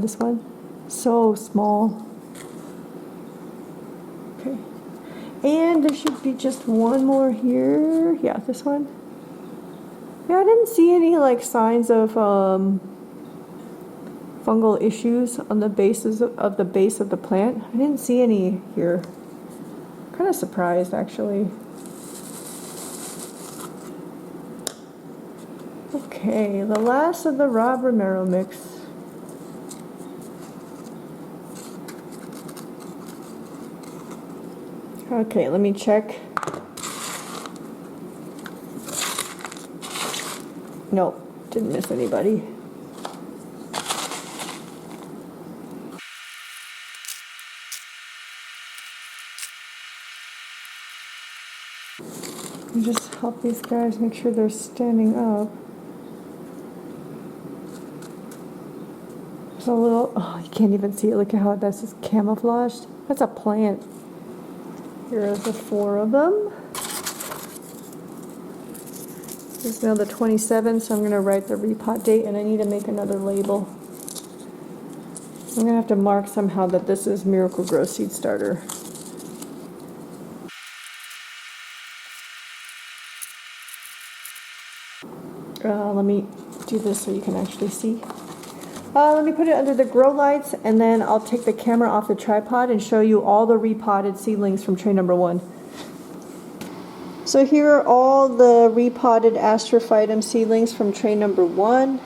This one? So small. Okay. And there should be just one more here. Yeah, this one. Yeah, I didn't see any like signs of fungal issues on the bases of the base of the plant. I didn't see any here. Kind of surprised actually. Okay, the last of the Romero mix. Okay, let me check. Nope, didn't miss anybody. Let me just help these guys make sure they're standing up. There's a little, oh, you can't even see it. Look at how that's just camouflaged. That's a plant. Here are the 4 of them. This is now the 27th, so I'm going to write the repot date, and I need to make another label. I'm going to have to mark somehow that this is Miracle-Gro seed starter. Let me do this so you can actually see. Let me put it under the grow lights, and then I'll take the camera off the tripod and show you all the repotted seedlings from tray number 1. So here are all the repotted Astrophytum seedlings from tray number 1.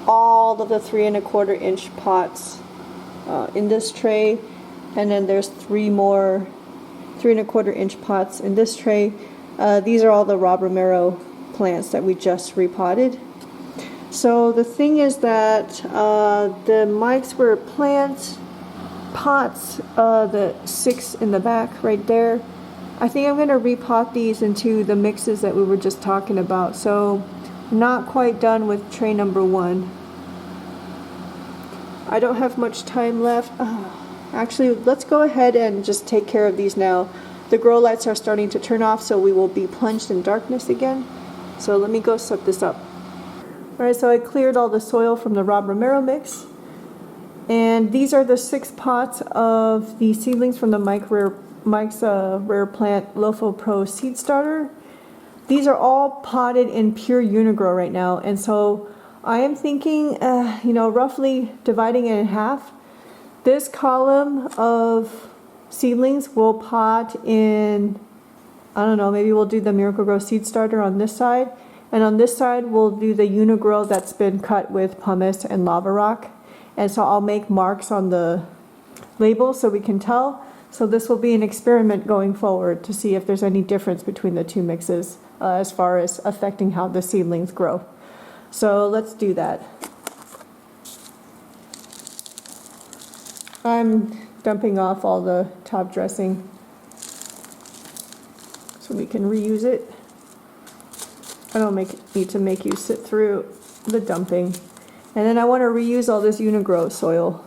All of the 3 1/4 inch pots in this tray, and then there's 3 more 3 1/4 inch pots in this tray. These are all the Romero plants that we just repotted. So the thing is that the mics were plant pots, the 6 in the back right there. I think I'm going to repot these into the mixes that we were just talking about. So not quite done with tray number 1. I don't have much time left. Actually, let's go ahead and just take care of these now. The grow lights are starting to turn off, so we will be plunged in darkness again. So let me go set this up. Alright, so I cleared all the soil from the Romero mix. And these are the 6 pots of the seedlings from the Mike's Rare Plant Lofo Pro Seed Starter. These are all potted in pure Uni-Gro right now. And so I am thinking, roughly dividing it in half. This column of seedlings will pot in, I don't know, maybe we'll do the Miracle-Gro Seed Starter on this side. And on this side, we'll do the Uni-Gro that's been cut with pumice and lava rock. And so I'll make marks on the label so we can tell. So this will be an experiment going forward to see if there's any difference between the 2 mixes as far as affecting how the seedlings grow. So let's do that. I'm dumping off all the top dressing so we can reuse it. I don't need to make you sit through the dumping. And then I want to reuse all this Uni-Gro soil.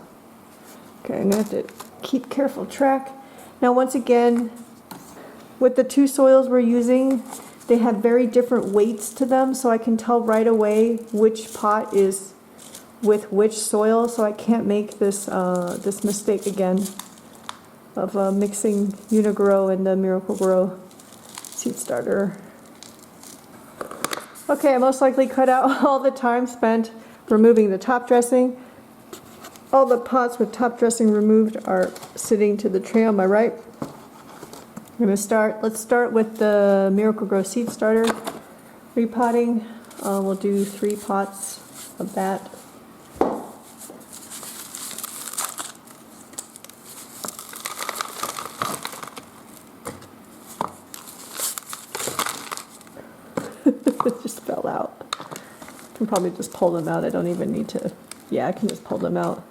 Okay, I'm going to have to keep careful track. Now once again, with the two soils we're using, they have very different weights to them, so I can tell right away which pot is with which soil, so I can't make this this mistake again of mixing Uni-Gro and the Miracle-Gro seed starter. Okay, I most likely cut out all the time spent removing the top dressing. All the pots with top dressing removed are sitting to the tray on my right. Let's start with the Miracle-Gro seed starter repotting. We'll do 3 pots of that. It just fell out. I can probably just pull them out. I don't even need to, yeah, I can just pull them out.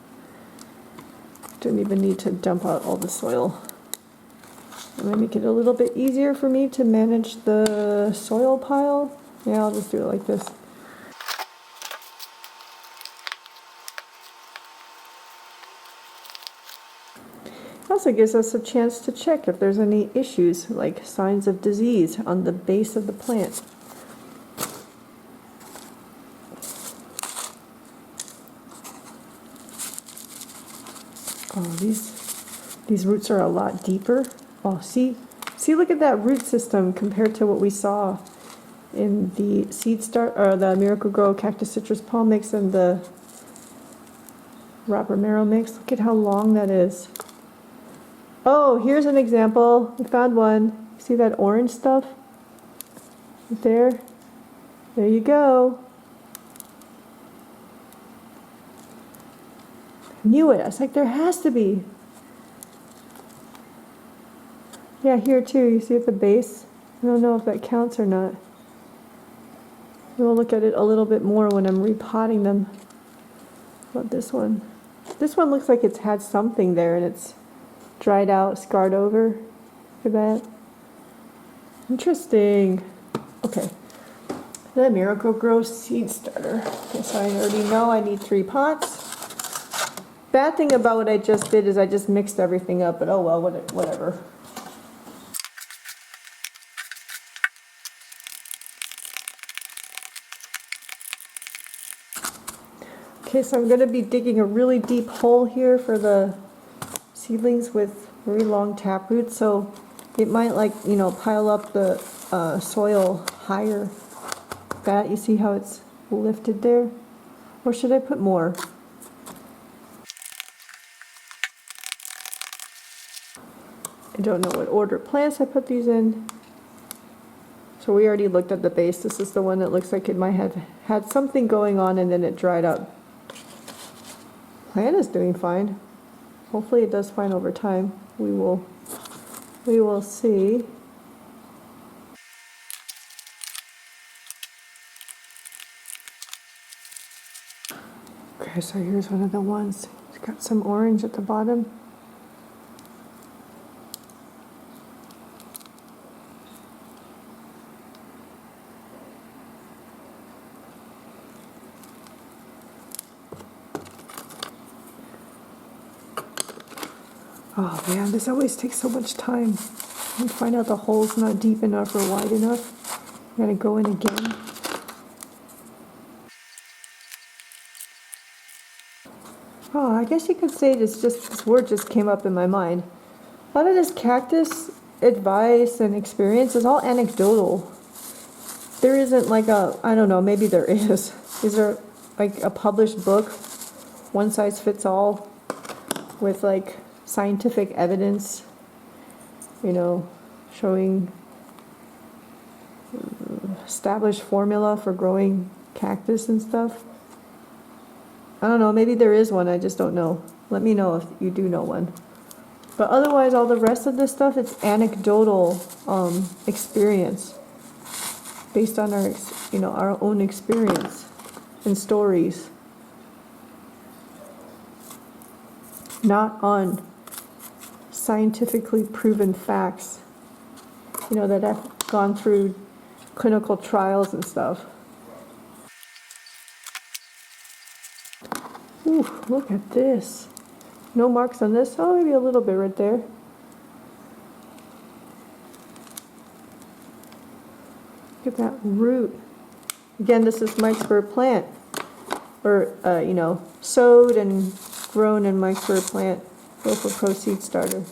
Don't even need to dump out all the soil. I'm going to make it a little bit easier for me to manage the soil pile. Yeah, I'll just do it like this. It also gives us a chance to check if there's any issues, like signs of disease on the base of the plant. Oh, these roots are a lot deeper. Oh, see, look at that root system compared to what we saw in the the Miracle-Gro Cactus Citrus Palm mix and the Romero mix. Look at how long that is. Oh, here's an example. We found one. See that orange stuff? Right there. There you go. I knew it. I was like, there has to be. Yeah, here too. You see at the base? I don't know if that counts or not. We'll look at it a little bit more when I'm repotting them. What about this one? This one looks like it's had something there and it's dried out, scarred over. Look at that. Interesting. Okay. The Miracle-Gro seed starter. Okay, so I already know I need 3 pots. Bad thing about what I just did is I just mixed everything up, but oh well, whatever. Okay, so I'm going to be digging a really deep hole here for the seedlings with very long tap roots, so it might, like, you know, pile up the soil higher. That, you see how it's lifted there? Or should I put more? I don't know what order plants I put these in. So we already looked at the base. This is the one that looks like it might have had something going on and then it dried up. Plant is doing fine. Hopefully it does fine over time. We will see. Okay, so here's one of the ones. It's got some orange at the bottom. Oh man, this always takes so much time. You find out the hole's not deep enough or wide enough. You gotta go in again. Oh, I guess you could say it's just, this word just came up in my mind. A lot of this cactus advice and experience is all anecdotal. There isn't like a, I don't know, maybe there is. Is there like a published book, one size fits all, with like scientific evidence, you know, showing established formula for growing cactus and stuff? I don't know, maybe there is one, I just don't know. Let me know if you do know one. But otherwise, all the rest of this stuff, it's anecdotal experience based on our, you know, our own experience and stories. not on scientifically proven facts, you know, that have gone through clinical trials and stuff. Ooh, look at this. No marks on this. Oh, maybe a little bit right there. Look at that root. Again, this is Mike's bird plant, or you know, sowed and grown in Mike's bird plant, local pro seed starter.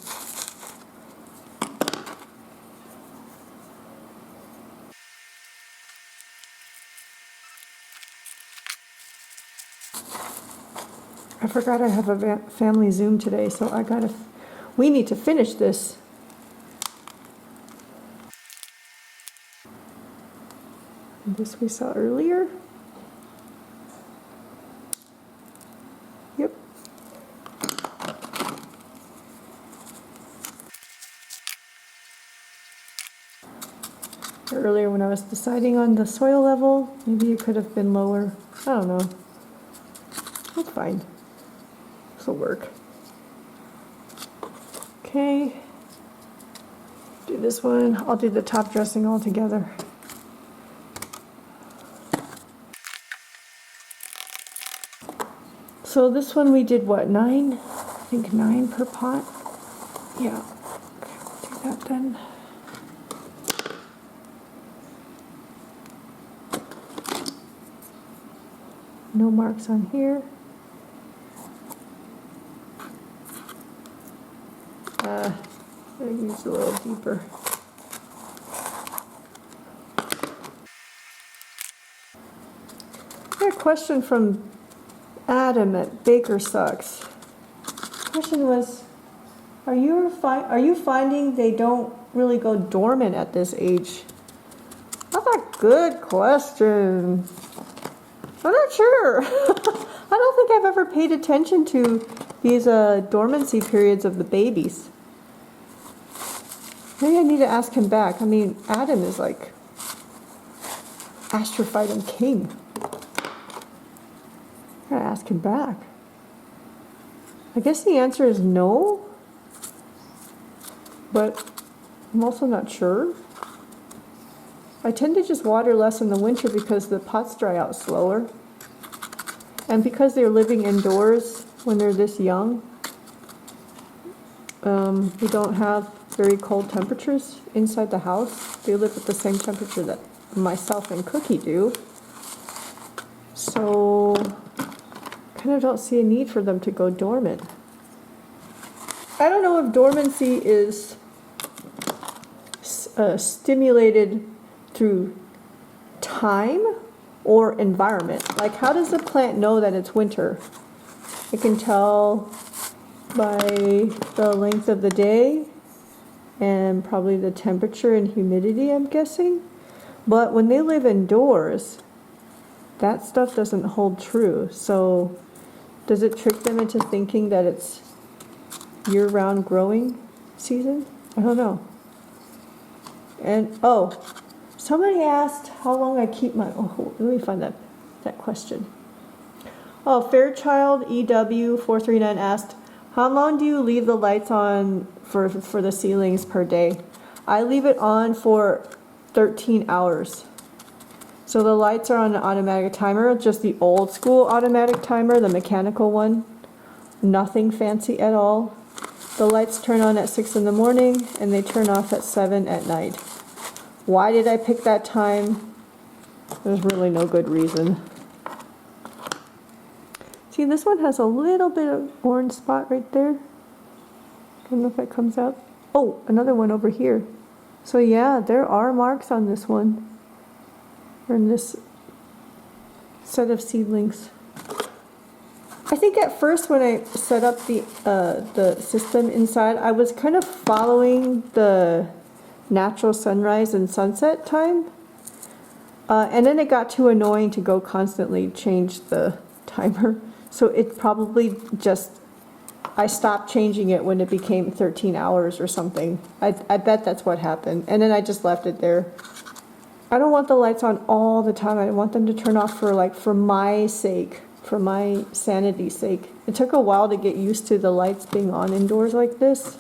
I forgot I have a family Zoom today, so we need to finish this. And this we saw earlier. Yep. Earlier when I was deciding on the soil level, maybe it could have been lower. I don't know. That's fine. This will work. Okay. Do this one. I'll do the top dressing all together. So this one we did what, 9? I think 9 per pot. Yeah. Okay, do that then. No marks on here. I used a little deeper. I got a question from Adam at Baker Sucks. The question was, are you finding they don't really go dormant at this age? That's a good question. I'm not sure. I don't think I've ever paid attention to these dormancy periods of the babies. Maybe I need to ask him back. I mean, Adam is like Astrophytum king. I gotta ask him back. I guess the answer is no, but I'm also not sure. I tend to just water less in the winter because the pots dry out slower. And because they're living indoors when they're this young, we don't have very cold temperatures inside the house. They live at the same temperature that myself and Cookie do. So, kind of don't see a need for them to go dormant. I don't know if dormancy is stimulated through time or environment. Like, how does the plant know that it's winter? It can tell by the length of the day and probably the temperature and humidity, I'm guessing. But when they live indoors, that stuff doesn't hold true. So does it trick them into thinking that it's year-round growing season? I don't know. And somebody asked how long I keep my, let me find that question. Oh, Fairchild EW439 asked, how long do you leave the lights on for the ceilings per day? I leave it on for 13 hours. So the lights are on an automatic timer, just the old school automatic timer, the mechanical one. Nothing fancy at all. The lights turn on at 6 in the morning and they turn off at 7 at night. Why did I pick that time? There's really no good reason. See, this one has a little bit of orange spot right there. I don't know if that comes out. Oh, another one over here. So yeah, there are marks on this one. Or in this set of seedlings. I think at first when I set up the system inside, I was kind of following the natural sunrise and sunset time. And then it got too annoying to go constantly change the timer. So it probably just, I stopped changing it when it became 13 hours or something. I bet that's what happened. And then I just left it there. I don't want the lights on all the time. I want them to turn off for my sake. for my sanity's sake. It took a while to get used to the lights being on indoors like this,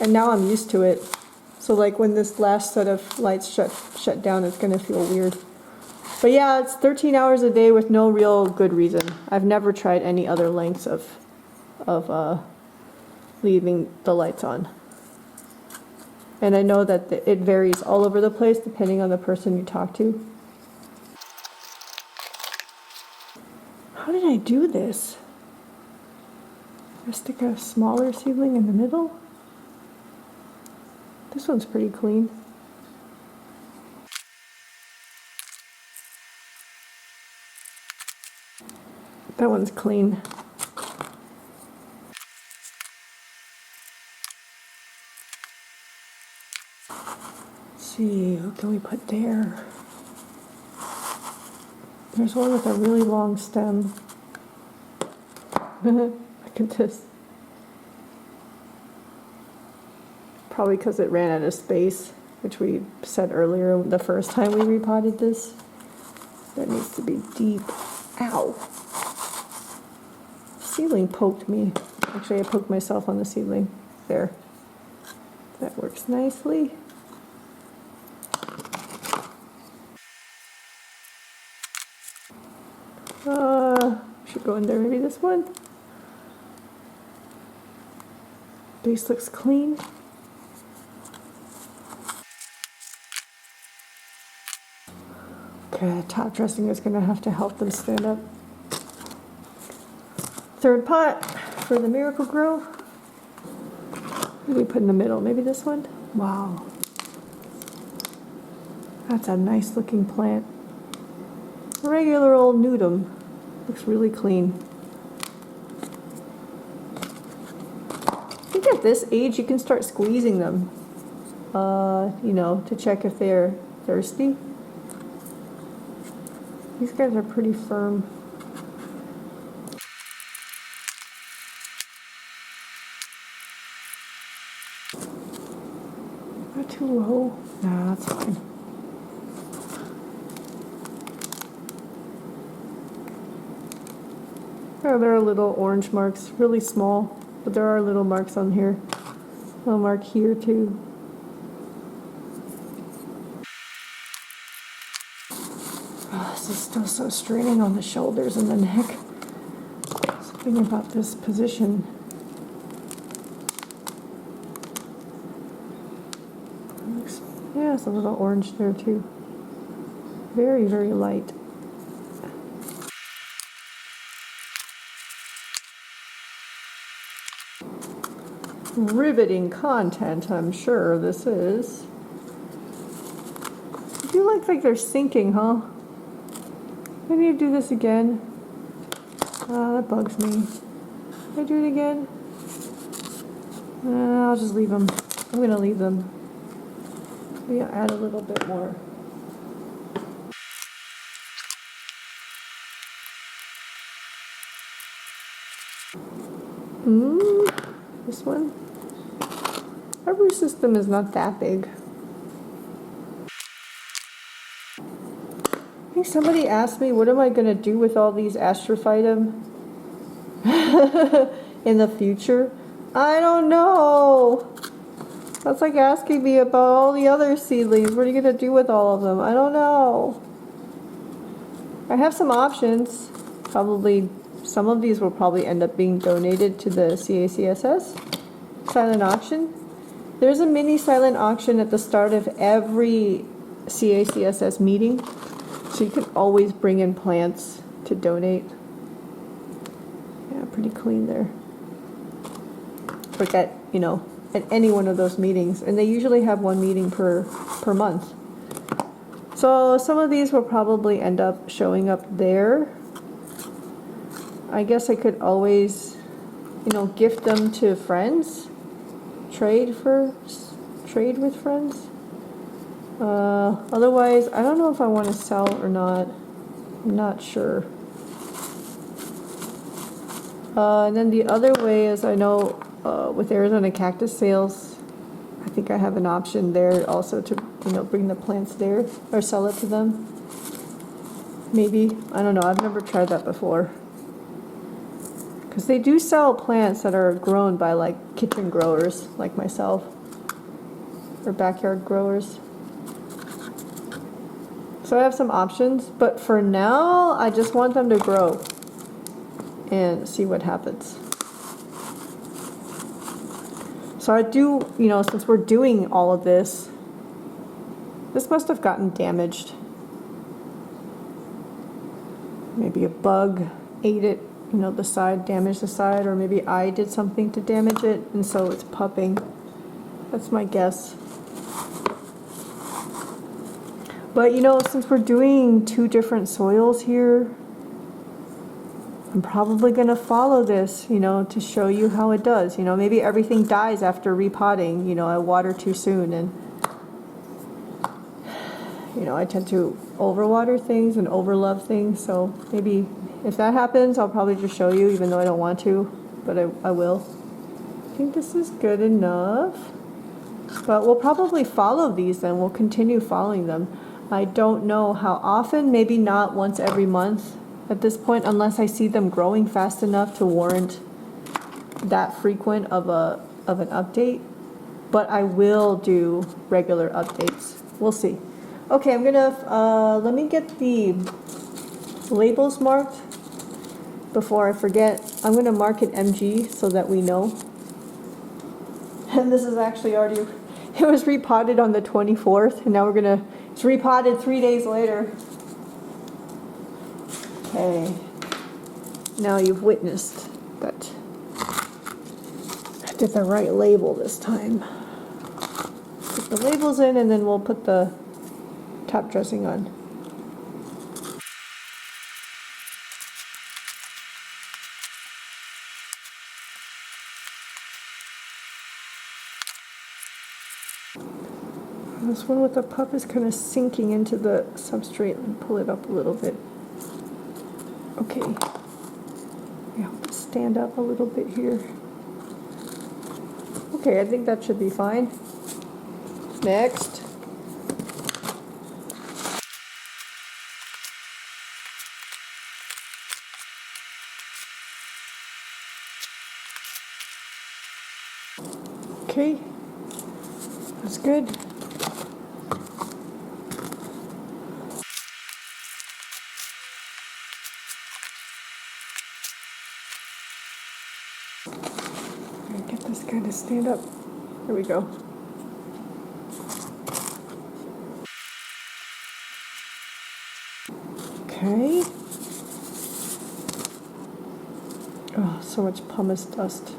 and now I'm used to it. So like when this last set of lights shut down, it's gonna feel weird. But yeah, it's 13 hours a day with no real good reason. I've never tried any other lengths of leaving the lights on. And I know that it varies all over the place depending on the person you talk to. How did I do this? I stick a smaller seedling in the middle. This one's pretty clean. That one's clean. Let's see, what can we put there? There's one with a really long stem. Look at this. Probably because it ran out of space, which we said earlier the first time we repotted this. That needs to be deep. Ow! Seedling poked me. Actually, I poked myself on the seedling. There. That works nicely. Should go in there, maybe this one. Base looks clean. Okay, top dressing is gonna have to help them stand up. Third pot for the Miracle-Gro. What do we put in the middle? Maybe this one? Wow. That's a nice looking plant. A regular old nudum. Looks really clean. I think at this age you can start squeezing them, you know, to check if they're thirsty. These guys are pretty firm. Not too low. Nah, that's fine. Oh, there are little orange marks, really small, but there are little marks on here. A little mark here too. Oh, this is still so straining on the shoulders and the neck. Something about this position. Yeah, it's a little orange there too. Very, very light. Riveting content, I'm sure this is. I feel like they're sinking, huh? I need to do this again. That bugs me. Can I do it again? I'll just leave them. I'm gonna leave them. Maybe I'll add a little bit more. This one? Our root system is not that big. I think somebody asked me, what am I going to do with all these Astrophytum in the future? I don't know. That's like asking me about all the other seedlings. What are you going to do with all of them? I don't know. I have some options. Probably some of these will probably end up being donated to the CACSS silent auction. There's a mini silent auction at the start of every CACSS meeting, so you can always bring in plants to donate. Yeah, pretty clean there. Like at, you know, at any one of those meetings, and they usually have one meeting per month. So some of these will probably end up showing up there. I guess I could always, you know, gift them to friends, trade with friends. Otherwise, I don't know if I want to sell or not. I'm not sure. And then the other way is, I know with Arizona Cactus Sales, I think I have an option there also to, you know, bring the plants there or sell it to them. maybe. I don't know. I've never tried that before. Because they do sell plants that are grown by like kitchen growers like myself. Or backyard growers. So I have some options. But for now, I just want them to grow. And see what happens. So I do, you know, since we're doing all of this, this must have gotten damaged. Maybe a bug ate it, you know, the side, damaged the side, or maybe I did something to damage it, and so it's pupping. That's my guess. But, you know, since we're doing 2 different soils here, I'm probably going to follow this, you know, to show you how it does. You know, maybe everything dies after repotting. You know, I water too soon, and, you know, I tend to overwater things and overlove things. So maybe if that happens, I'll probably just show you, even though I don't want to, but I will. I think this is good enough. But we'll probably follow these then. We'll continue following them. I don't know how often, maybe not once every month. At this point, unless I see them growing fast enough to warrant that frequent of an update, but I will do regular updates. We'll see. Okay, I'm gonna let me get the labels marked before I forget. I'm gonna mark it MG so that we know. And this is actually already, it was repotted on the 24th, and now it's repotted 3 days later. Okay, now you've witnessed that I did the right label this time. Put the labels in, and then we'll put the top dressing on. This one with the pup is kind of sinking into the substrate. Let me pull it up a little bit. Okay, yeah, stand up a little bit here. Okay, I think that should be fine. Next. Okay, that's good. Get this guy to stand up. There we go. Okay. Oh, so much pumice dust.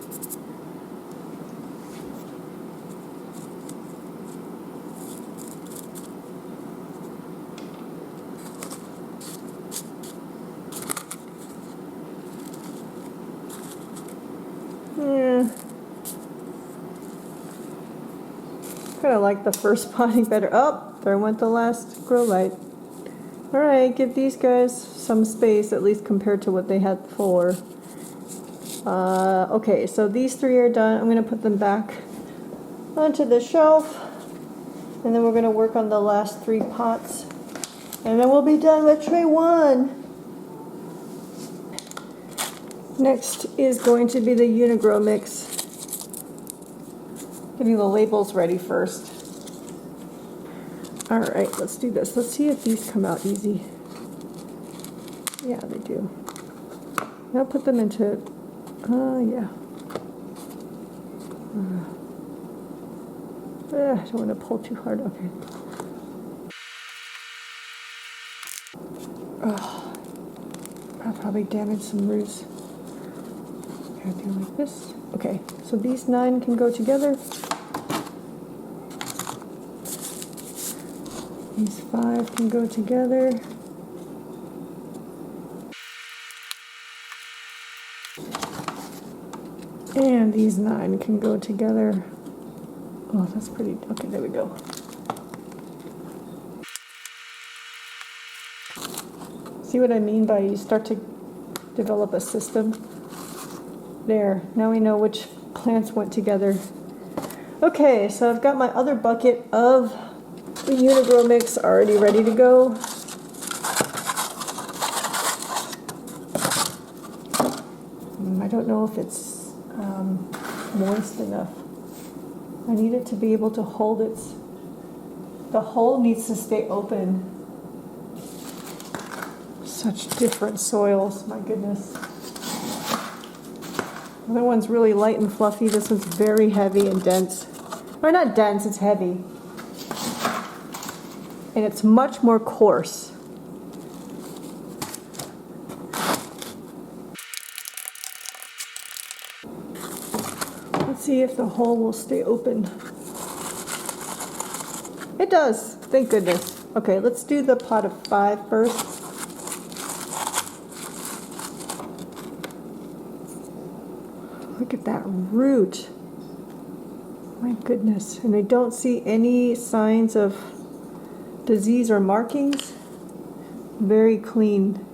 I like the first potting better. Oh, there went the last grow light. All right, give these guys some space, at least compared to what they had before. Okay, so these 3 are done. I'm going to put them back onto the shelf, and then we're going to work on the last 3 pots, and then we'll be done with tray 1. Next is going to be the Uni-Gro mix. Getting the labels ready first. All right, let's do this. Let's see if these come out easy. Yeah, they do. Now put them into, yeah. I don't want to pull too hard. Okay. Oh, I'll probably damage some roots. Gotta do like this. Okay, so these 9 can go together. These 5 can go together. And these 9 can go together. Oh, that's pretty, okay, there we go. See what I mean by you start to develop a system? There, now we know which plants went together. Okay, so I've got my other bucket of the Uni-Gro mix already ready to go. I don't know if it's moist enough. I need it to be able to hold its, the hole needs to stay open. Such different soils, my goodness. The other one's really light and fluffy. This one's very heavy and dense. Or not dense, it's heavy. And it's much more coarse. Let's see if the hole will stay open. It does, thank goodness. Okay, let's do the pot of 5 first. Look at that root. My goodness. And I don't see any signs of disease or markings. Very clean.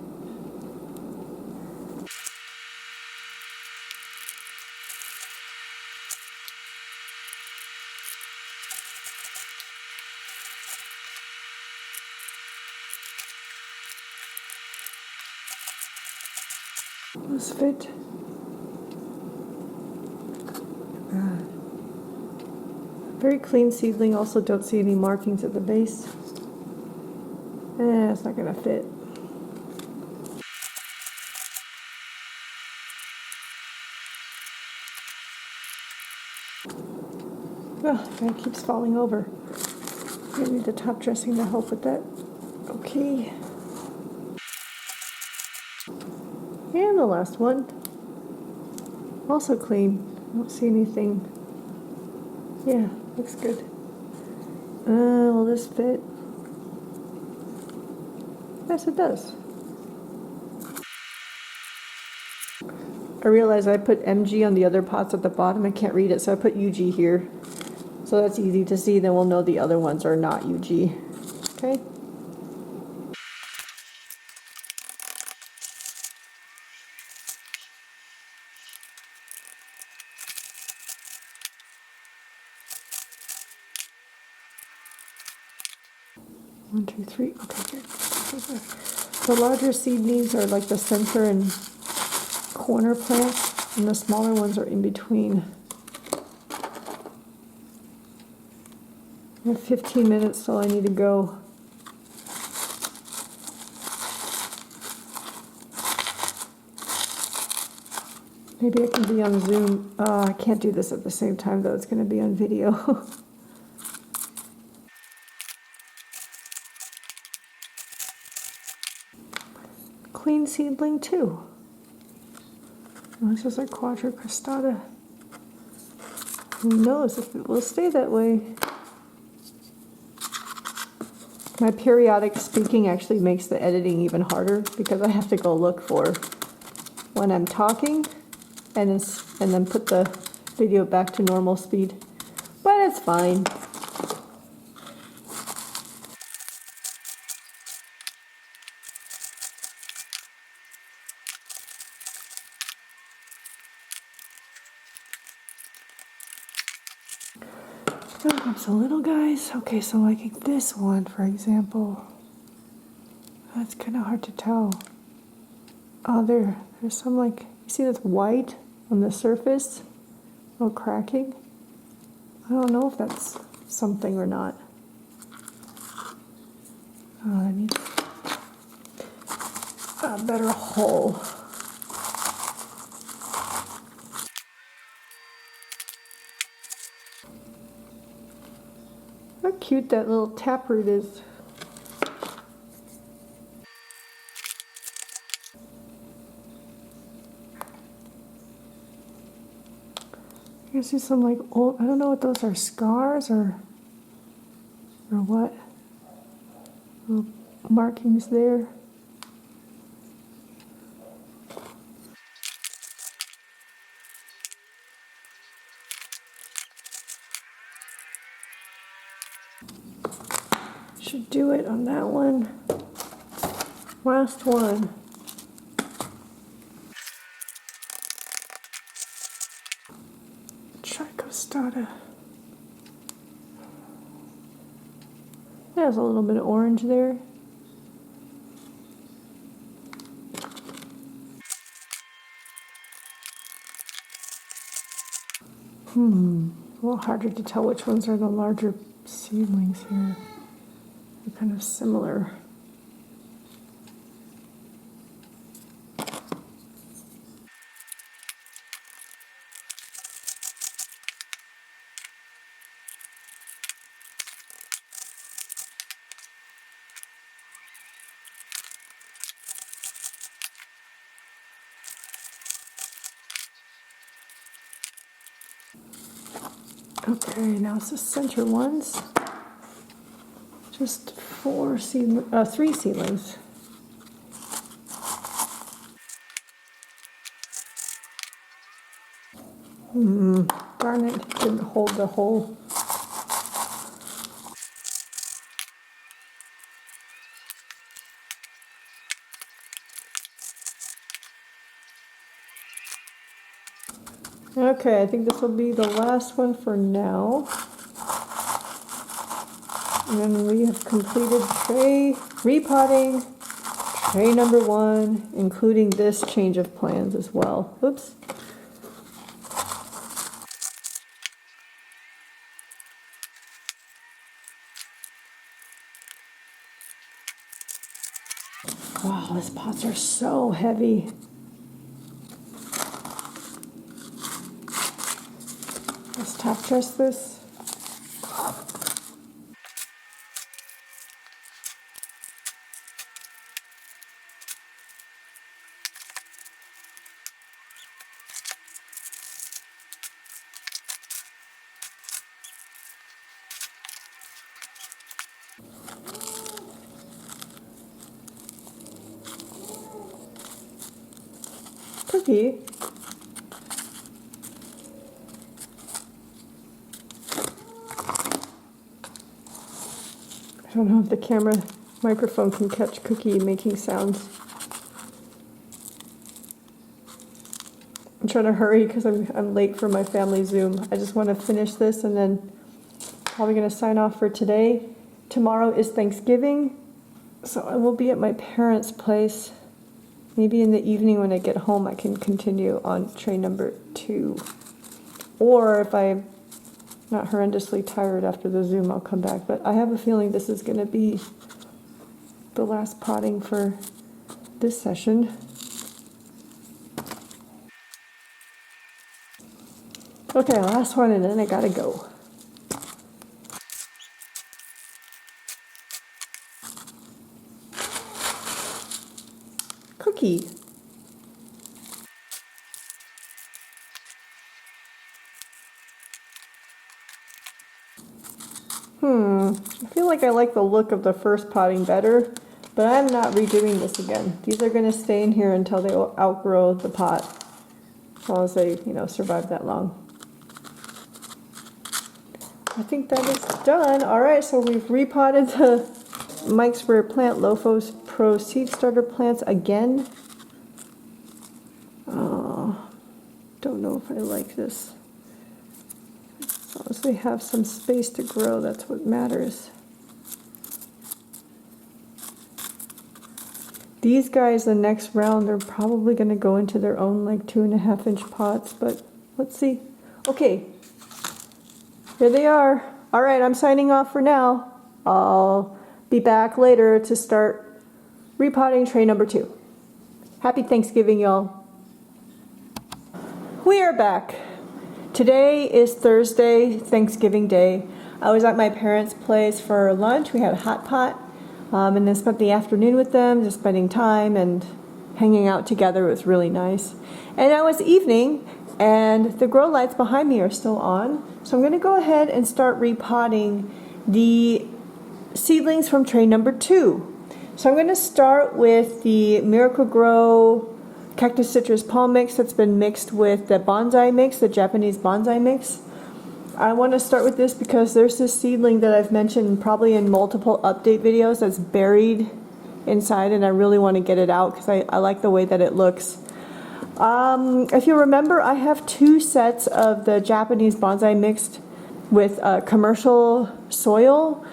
This fit. Very clean seedling. Also don't see any markings at the base. It's not gonna fit. Oh, it keeps falling over. I need the top dressing to help with that. Okay. And the last one. Also clean. I don't see anything. Yeah, looks good. Will this fit? Yes, it does. I realize I put MG on the other pots at the bottom. I can't read it, so I put UG here. So that's easy to see. Then we'll know the other ones are not UG. Okay. One, two, three. Okay, good. The larger seedlings are like the center and corner plants, and the smaller ones are in between. I have 15 minutes till I need to go. Maybe I can be on Zoom. I can't do this at the same time though. It's going to be on video. Clean seedling too. This is a quadricrustata. Who knows if it will stay that way? My periodic speaking actually makes the editing even harder because I have to go look for when I'm talking and then put the video back to normal speed. But it's fine. Here comes the little guys. Okay, so like this one, for example. That's kind of hard to tell. Oh, there's some like, you see that's white on the surface? A little cracking. I don't know if that's something or not. Oh, I need a better hole. How cute that little taproot is. You see some like old, I don't know what those are, scars or what. Little markings there. Should do it on that one. Last one. Tricostata. There's a little bit of orange there. A little harder to tell which ones are the larger seedlings here. They're kind of similar. Okay, now it's the center ones. Just three seedlings. Darn it, didn't hold the whole. Okay, I think this will be the last one for now. And then we have completed tray repotting, tray number 1, including this change of plans as well. Oops. Wow, these pots are so heavy. Let's top dress this. Cookie. I don't know if the camera microphone can catch Cookie making sounds. I'm trying to hurry because I'm late for my family Zoom. I just want to finish this and then probably going to sign off for today. Tomorrow is Thanksgiving, so I will be at my parents' place. Maybe in the evening when I get home I can continue on tray number 2. Or if I'm not horrendously tired after the Zoom, I'll come back. But I have a feeling this is going to be the last potting for this session. Okay, last one and then I gotta go. Cookie. I feel like I like the look of the first potting better, but I'm not redoing this again. These are going to stay in here until they outgrow the pot, as long as they, survive that long. I think that is done. All right, so we've repotted the Mike's Rare Plant Lofos Pro Seed Starter plants again. Don't know if I like this. As long as they have some space to grow, that's what matters. These guys, the next round, they're probably going to go into their own like 2.5-inch pots, but let's see. Okay, here they are. All right, I'm signing off for now. I'll be back later to start repotting tray number 2. Happy Thanksgiving, y'all. We are back. Today is Thursday, Thanksgiving Day. I was at my parents' place for lunch. We had a hot pot, and then spent the afternoon with them, just spending time and hanging out together. It was really nice. And now it's evening, and the grow lights behind me are still on. So I'm going to go ahead and start repotting the seedlings from tray number 2. So I'm going to start with the Miracle-Gro Cactus Citrus Palm Mix that's been mixed with the bonsai mix, the Japanese bonsai mix. I want to start with this because there's this seedling that I've mentioned probably in multiple update videos that's buried inside, and I really want to get it out because I like the way that it looks. If you remember, I have 2 sets of the Japanese bonsai mixed with commercial soil.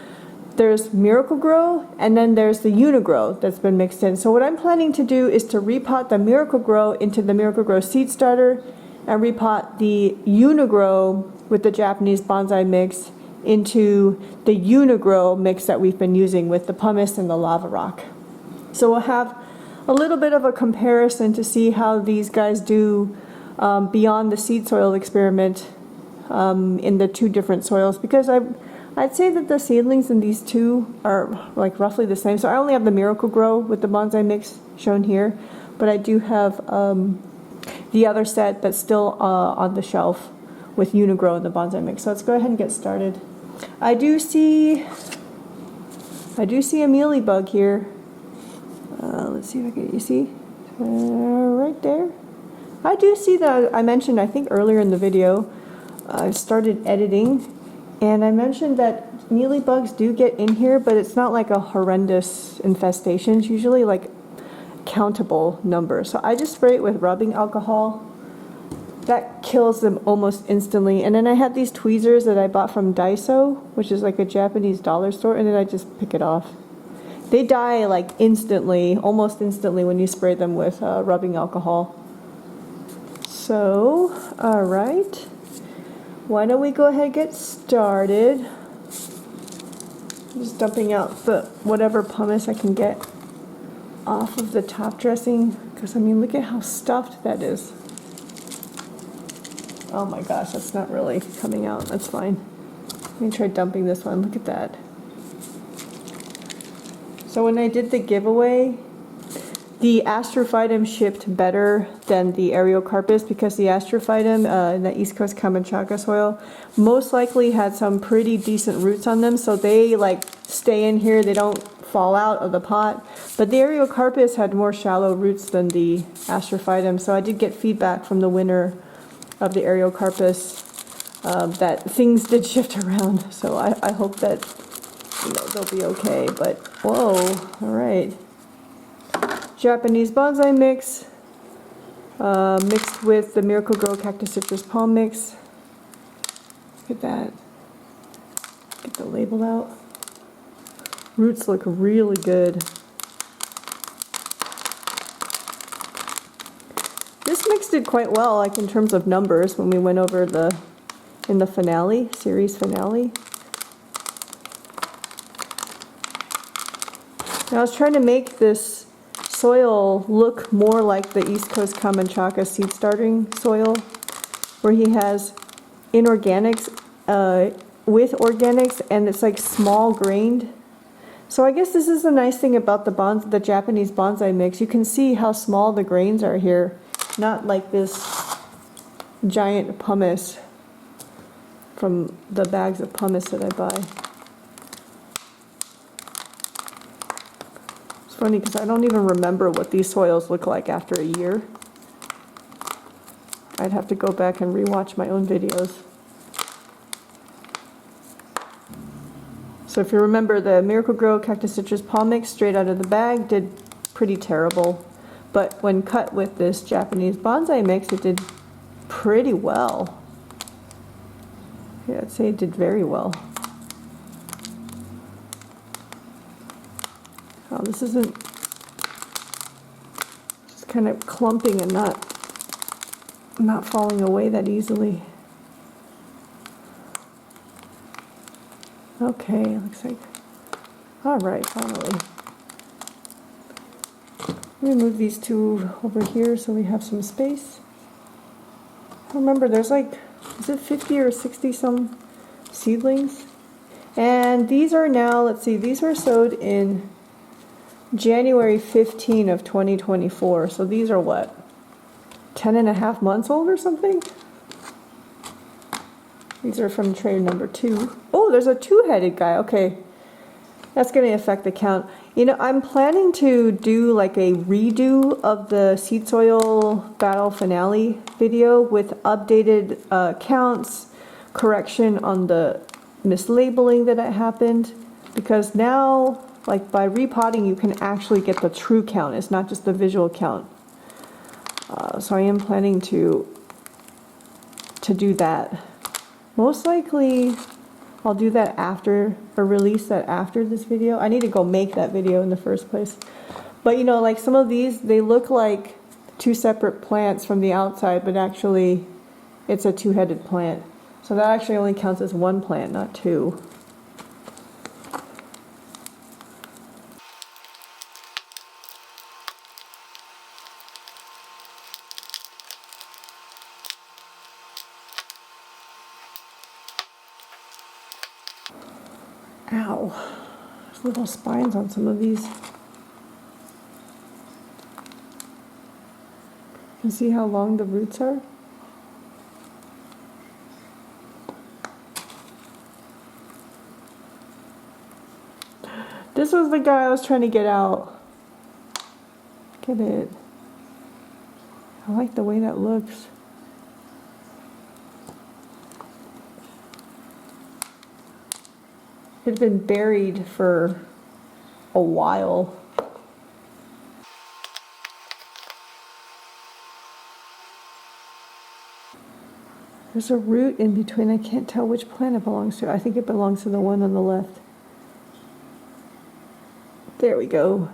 There's Miracle-Gro, and then there's the Uni-Gro that's been mixed in. So what I'm planning to do is to repot the Miracle-Gro into the Miracle-Gro seed starter, and repot the Uni-Gro with the Japanese bonsai mix into the Uni-Gro mix that we've been using with the pumice and the lava rock. So we'll have a little bit of a comparison to see how these guys do beyond the seed soil experiment in the two different soils, because I'd say that the seedlings in these two are like roughly the same. So I only have the Miracle-Gro with the bonsai mix shown here, but I do have the other set that's still on the shelf with Uni-Gro and the bonsai mix. So let's go ahead and get started. I do see a mealybug here. Let's see if I can, you see? Right there. I do see that I mentioned, I think earlier in the video, I started editing, and I mentioned that mealybugs do get in here, but it's not like a horrendous infestation. It's usually like countable number. So I just spray it with rubbing alcohol. That kills them almost instantly. And then I had these tweezers that I bought from Daiso, which is like a Japanese dollar store, and then I just pick it off. They die like instantly, almost instantly, when you spray them with rubbing alcohol. So, all right. Why don't we go ahead and get started? Just dumping out the whatever pumice I can get off of the top dressing, because I mean, look at how stuffed that is. Oh my gosh, that's not really coming out. That's fine. Let me try dumping this one. Look at that. So when I did the giveaway, the Astrophytum shipped better than the Areocarpus, because the Astrophytum in the East Coast Kamchatka soil most likely had some pretty decent roots on them, so they like stay in here, they don't fall out of the pot. But the Areocarpus had more shallow roots than the Astrophytum, so I did get feedback from the winner of the Areocarpus that things did shift around. So I hope that, you know, they'll be okay. But whoa, all right. Japanese bonsai mix mixed with the Miracle-Gro Cactus Citrus Palm mix. Look at that. Get the label out. Roots look really good. This mix did quite well, like in terms of numbers, when we went over in the finale, series finale. Now I was trying to make this soil look more like the East Coast Kamchatka seed starting soil, where he has inorganics with organics, and it's like small grained. So I guess this is the nice thing about the Japanese bonsai mix. You can see how small the grains are here, not like this giant pumice from the bags of pumice that I buy. It's funny because I don't even remember what these soils look like after a year. I'd have to go back and rewatch my own videos. So if you remember, the Miracle-Gro Cactus Citrus Palm mix straight out of the bag did pretty terrible. But when cut with this Japanese bonsai mix, it did pretty well. Yeah, I'd say it did very well. Oh, this isn't just kind of clumping and not falling away that easily. Okay, looks like, all right, finally. Let me move these two over here so we have some space. Remember, there's like, is it 50 or 60 some seedlings? And these are now, let's see, these were sowed in January 15 of 2024. So these are what, 10.5 months old or something? These are from tray number 2. Oh, there's a 2-headed guy. Okay, that's going to affect the count. You know, I'm planning to do like a redo of the Seed Soil Battle finale video with updated counts, correction on the mislabeling that happened. Because now, like by repotting, you can actually get the true count. It's not just the visual count. So I am planning to do that. Most likely, I'll do that after, or release that after this video. I need to go make that video in the first place. But you know, like some of these, they look like two separate plants from the outside, but actually it's a two-headed plant. So that actually only counts as one plant, not two. Ow, there's little spines on some of these. You can see how long the roots are. This was the guy I was trying to get out. Look at it. I like the way that looks. It had been buried for a while. There's a root in between. I can't tell which plant it belongs to. I think it belongs to the one on the left. There we go.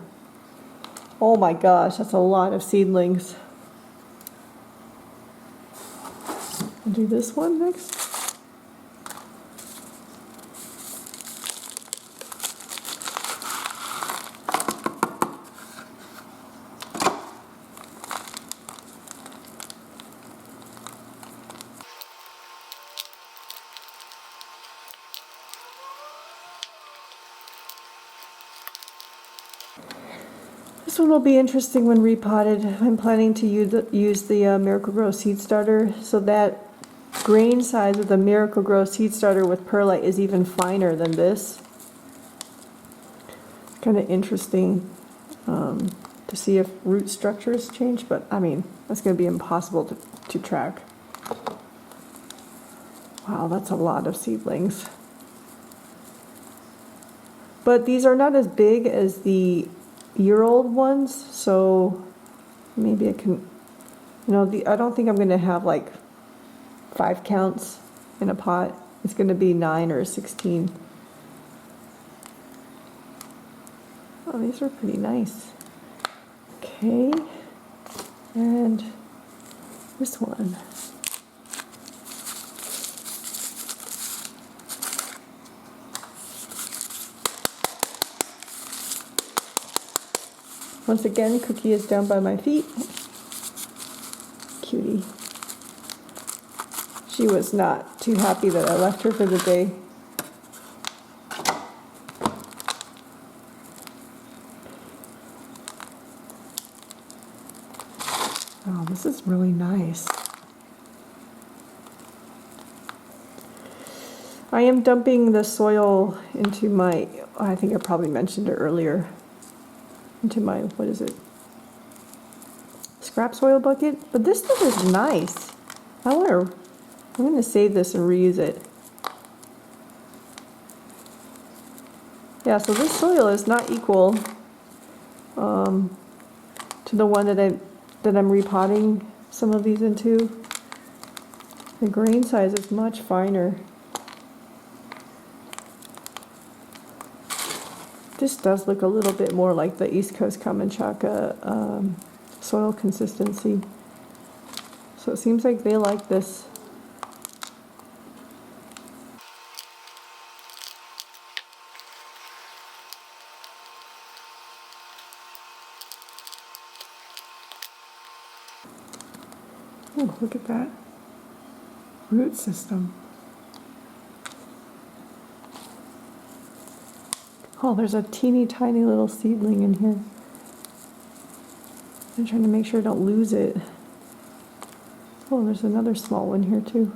Oh my gosh, that's a lot of seedlings. I'll do this one next. This one will be interesting when repotted. I'm planning to use the Miracle-Gro seed starter, so that grain size of the Miracle-Gro seed starter with perlite is even finer than this. Kind of interesting to see if root structures change, but I mean, that's going to be impossible to track. Wow, that's a lot of seedlings. But these are not as big as the year-old ones, so maybe I can, I don't think I'm going to have like 5 counts in a pot. It's going to be 9 or 16. Oh, these are pretty nice. Okay, and this one. Once again, Cookie is down by my feet. Cutie. She was not too happy that I left her for the day. Oh, this is really nice. I am dumping the soil into my, I think I probably mentioned it earlier, into my, what is it, scrap soil bucket. But this stuff is nice. I'm going to save this and reuse it. Yeah, so this soil is not equal to the one that I'm repotting some of these into. The grain size is much finer. This does look a little bit more like the East Coast Kamanchaka soil consistency. So it seems like they like this. Oh, look at that root system. Oh, there's a teeny tiny little seedling in here. I'm trying to make sure I don't lose it. Oh, there's another small one here too.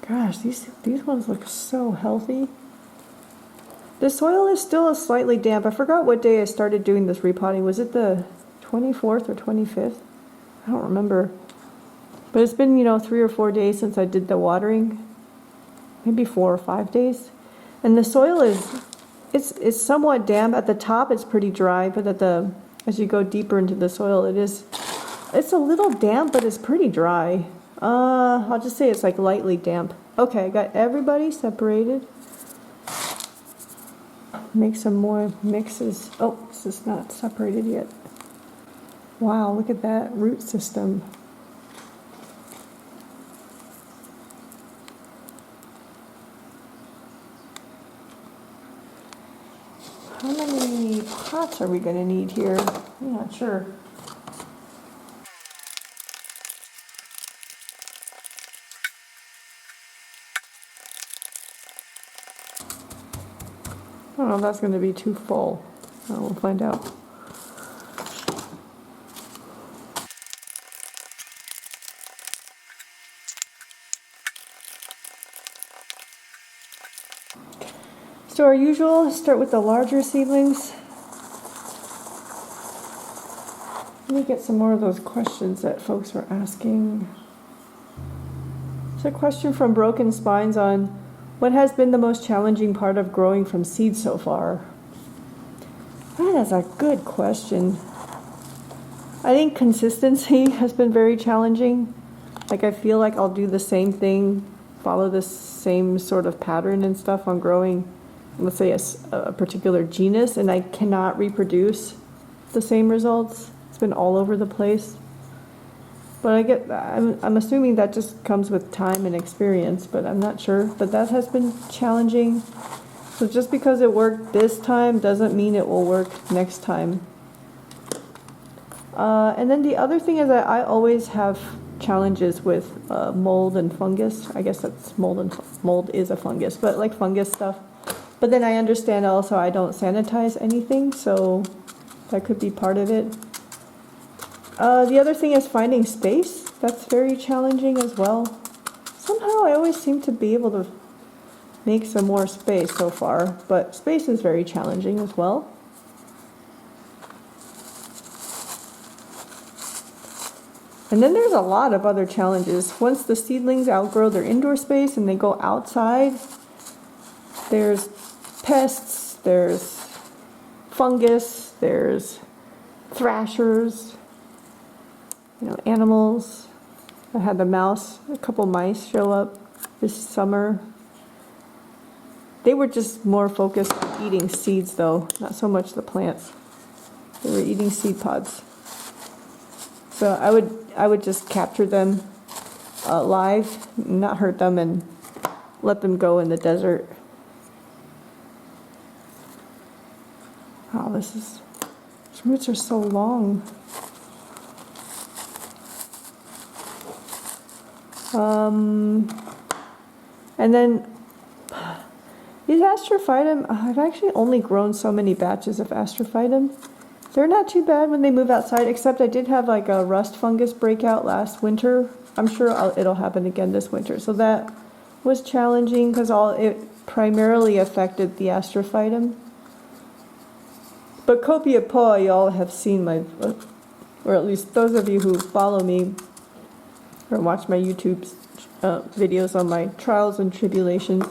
Gosh, these ones look so healthy. The soil is still slightly damp. I forgot what day I started doing this repotting. Was it the 24th or 25th? I don't remember. But it's been, 3 or 4 days since I did the watering. Maybe 4 or 5 days. And the soil it's somewhat damp. At the top it's pretty dry, but as you go deeper into the soil it's a little damp, but it's pretty dry. I'll just say it's like lightly damp. Okay, I got everybody separated. Make some more mixes. Oh, this is not separated yet. Wow, look at that root system. How many pots are we going to need here? I'm not sure. I don't know if that's going to be too full. We'll find out. So our usual, start with the larger seedlings. Let me get some more of those questions that folks were asking. There's a question from Broken Spines on what has been the most challenging part of growing from seed so far? That is a good question. I think consistency has been very challenging. Like I feel like I'll do the same thing, follow the same sort of pattern and stuff on growing, let's say a particular genus, and I cannot reproduce the same results. It's been all over the place. But I'm assuming that just comes with time and experience, but I'm not sure. But that has been challenging. So just because it worked this time doesn't mean it will work next time. And then the other thing is that I always have challenges with mold and fungus. I guess that's mold is a fungus, but like fungus stuff. But then I understand also I don't sanitize anything, so that could be part of it. The other thing is finding space. That's very challenging as well. Somehow I always seem to be able to make some more space so far, but space is very challenging as well. And then there's a lot of other challenges. Once the seedlings outgrow their indoor space and they go outside, there's pests, there's fungus, there's thrashers, animals. I had a couple mice show up this summer. They were just more focused on eating seeds though, not so much the plants. They were eating seed pods. So I would just capture them live, not hurt them, and let them go in the desert. Wow, these roots are so long. And then these Astrophytum, I've actually only grown so many batches of Astrophytum. They're not too bad when they move outside, except I did have like a rust fungus breakout last winter. I'm sure it'll happen again this winter. So that was challenging because it primarily affected the Astrophytum. But Copia Poa, y'all have seen my, or at least those of you who follow me or watch my YouTube videos on my trials and tribulations.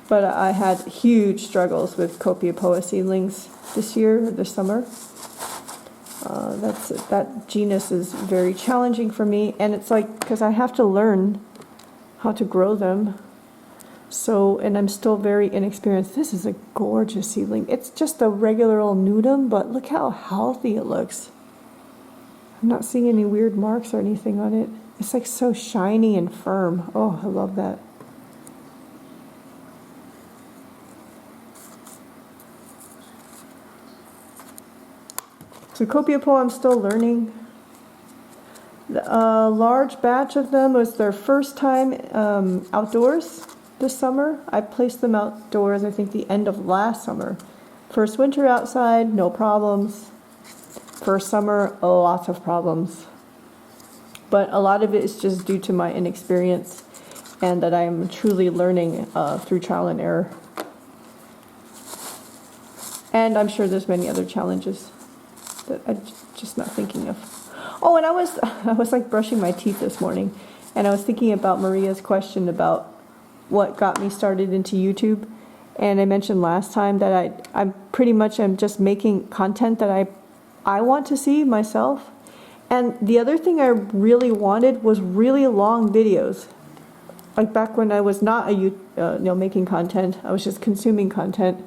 But I had huge struggles with Copia Poa seedlings this summer. That genus is very challenging for me, and it's like, because I have to learn how to grow them. So, and I'm still very inexperienced. This is a gorgeous seedling. It's just a regular old nudum, but look how healthy it looks. I'm not seeing any weird marks or anything on it. It's like so shiny and firm. Oh, I love that. So Copia Poa, I'm still learning. A large batch of them was their first time outdoors this summer. I placed them outdoors, I think, the end of last summer. First winter outside, no problems. First summer, lots of problems. But a lot of it is just due to my inexperience and that I am truly learning through trial and error. And I'm sure there's many other challenges that I'm just not thinking of. Oh, and I was like brushing my teeth this morning, and I was thinking about Maria's question about what got me started into YouTube. And I mentioned last time that I'm pretty much am just making content that I want to see myself. And the other thing I really wanted was really long videos. Like back when I was not making content, I was just consuming content.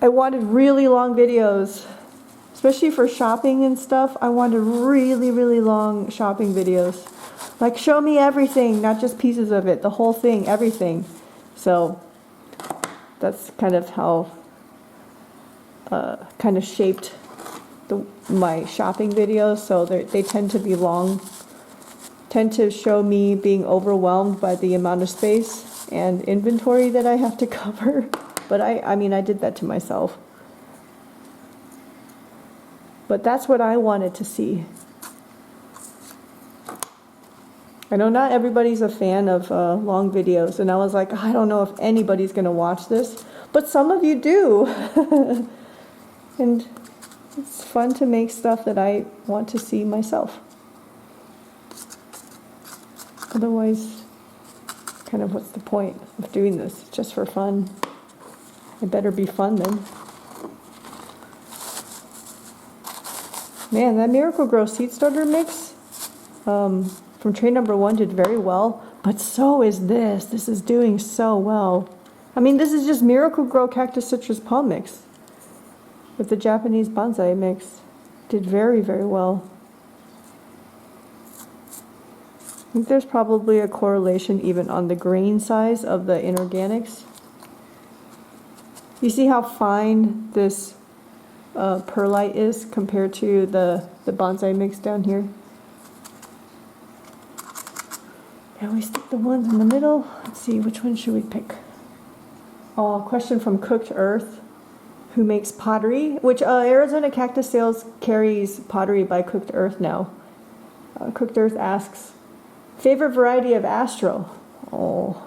I wanted really long videos. Especially for shopping and stuff, I wanted really, really long shopping videos. Like, show me everything, not just pieces of it, the whole thing, everything. So that's kind of how, kind of shaped my shopping videos. So they tend to be long, tend to show me being overwhelmed by the amount of space and inventory that I have to cover. But I mean, I did that to myself. But that's what I wanted to see. I know not everybody's a fan of long videos, and I was like, I don't know if anybody's going to watch this, but some of you do. And it's fun to make stuff that I want to see myself. Otherwise, kind of what's the point of doing this? It's just for fun. It better be fun then. Man, that Miracle-Gro seed starter mix from tray number 1 did very well, but so is this. This is doing so well. I mean, this is just Miracle-Gro Cactus Citrus Palm Mix with the Japanese bonsai mix. Did very, very well. I think there's probably a correlation even on the grain size of the inorganics. You see how fine this perlite is compared to the bonsai mix down here? And we stick the ones in the middle. Let's see, which one should we pick? Oh, question from Cooked Earth, who makes pottery, which Arizona Cactus Sales carries pottery by Cooked Earth now. Cooked Earth asks, favorite variety of Astro? Oh,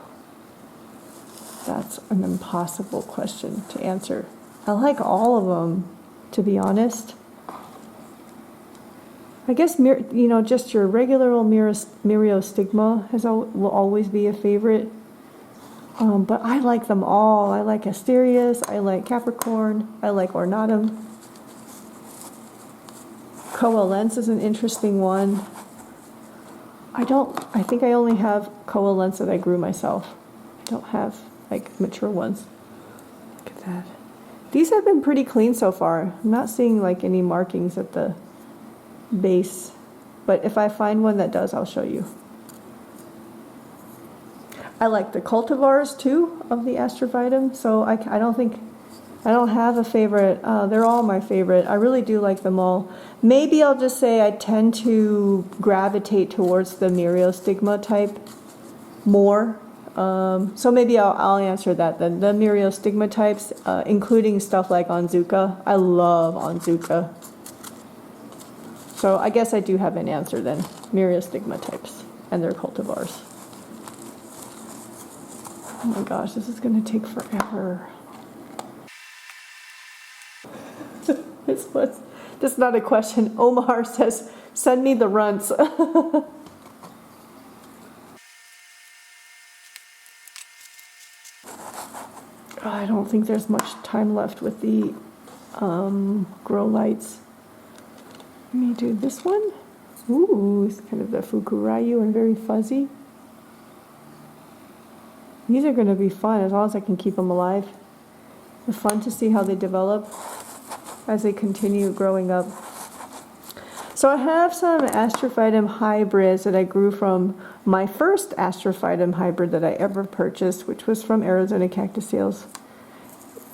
that's an impossible question to answer. I like all of them, to be honest. I guess, you know, just your regular old Myriostigma will always be a favorite. But I like them all. I like Asterias, I like Capricorn, I like Ornatum. Coalescence is an interesting one. I think I only have Coalescence that I grew myself. I don't have, like, mature ones. Look at that. These have been pretty clean so far. I'm not seeing like any markings at the base, but if I find one that does, I'll show you. I like the cultivars too of the Astrophytum, so I don't have a favorite. They're all my favorite. I really do like them all. Maybe I'll just say I tend to gravitate towards the Myriostigma type more. So maybe I'll answer that then. The Myriostigma types, including stuff like Onzuka. I love Onzuka. So I guess I do have an answer then. Myriostigma types and their cultivars. Oh my gosh, this is going to take forever. This is not a question. Omar says, send me the runts. I don't think there's much time left with the grow lights. Let me do this one. Ooh, it's kind of the Fukurayu and very fuzzy. These are going to be fun as long as I can keep them alive. It's fun to see how they develop as they continue growing up. So I have some Astrophytum hybrids that I grew from my first Astrophytum hybrid that I ever purchased, which was from Arizona Cactus Sales.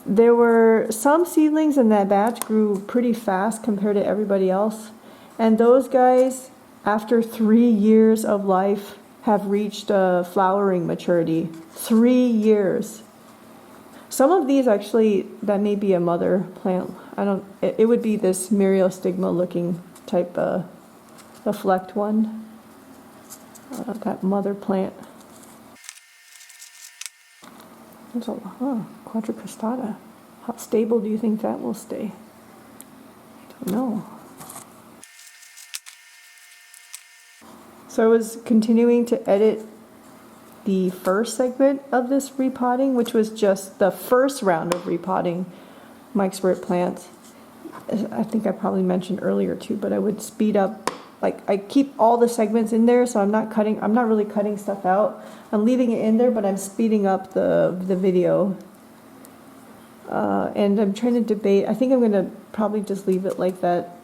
There were some seedlings in that batch grew pretty fast compared to everybody else. And those guys, after 3 years of life, have reached flowering maturity. 3 years. Some of these actually, that may be a mother plant. It would be this Myriostigma looking type, the flecked one. That mother plant. There's a quadricostata. How stable do you think that will stay? I don't know. So I was continuing to edit the first segment of this repotting, which was just the first round of repotting Mike's Wort plants. I think I probably mentioned earlier too, but I would speed up, like I keep all the segments in there, so I'm not really cutting stuff out. I'm leaving it in there, but I'm speeding up the video. And I'm trying to debate. I think I'm going to probably just leave it like that,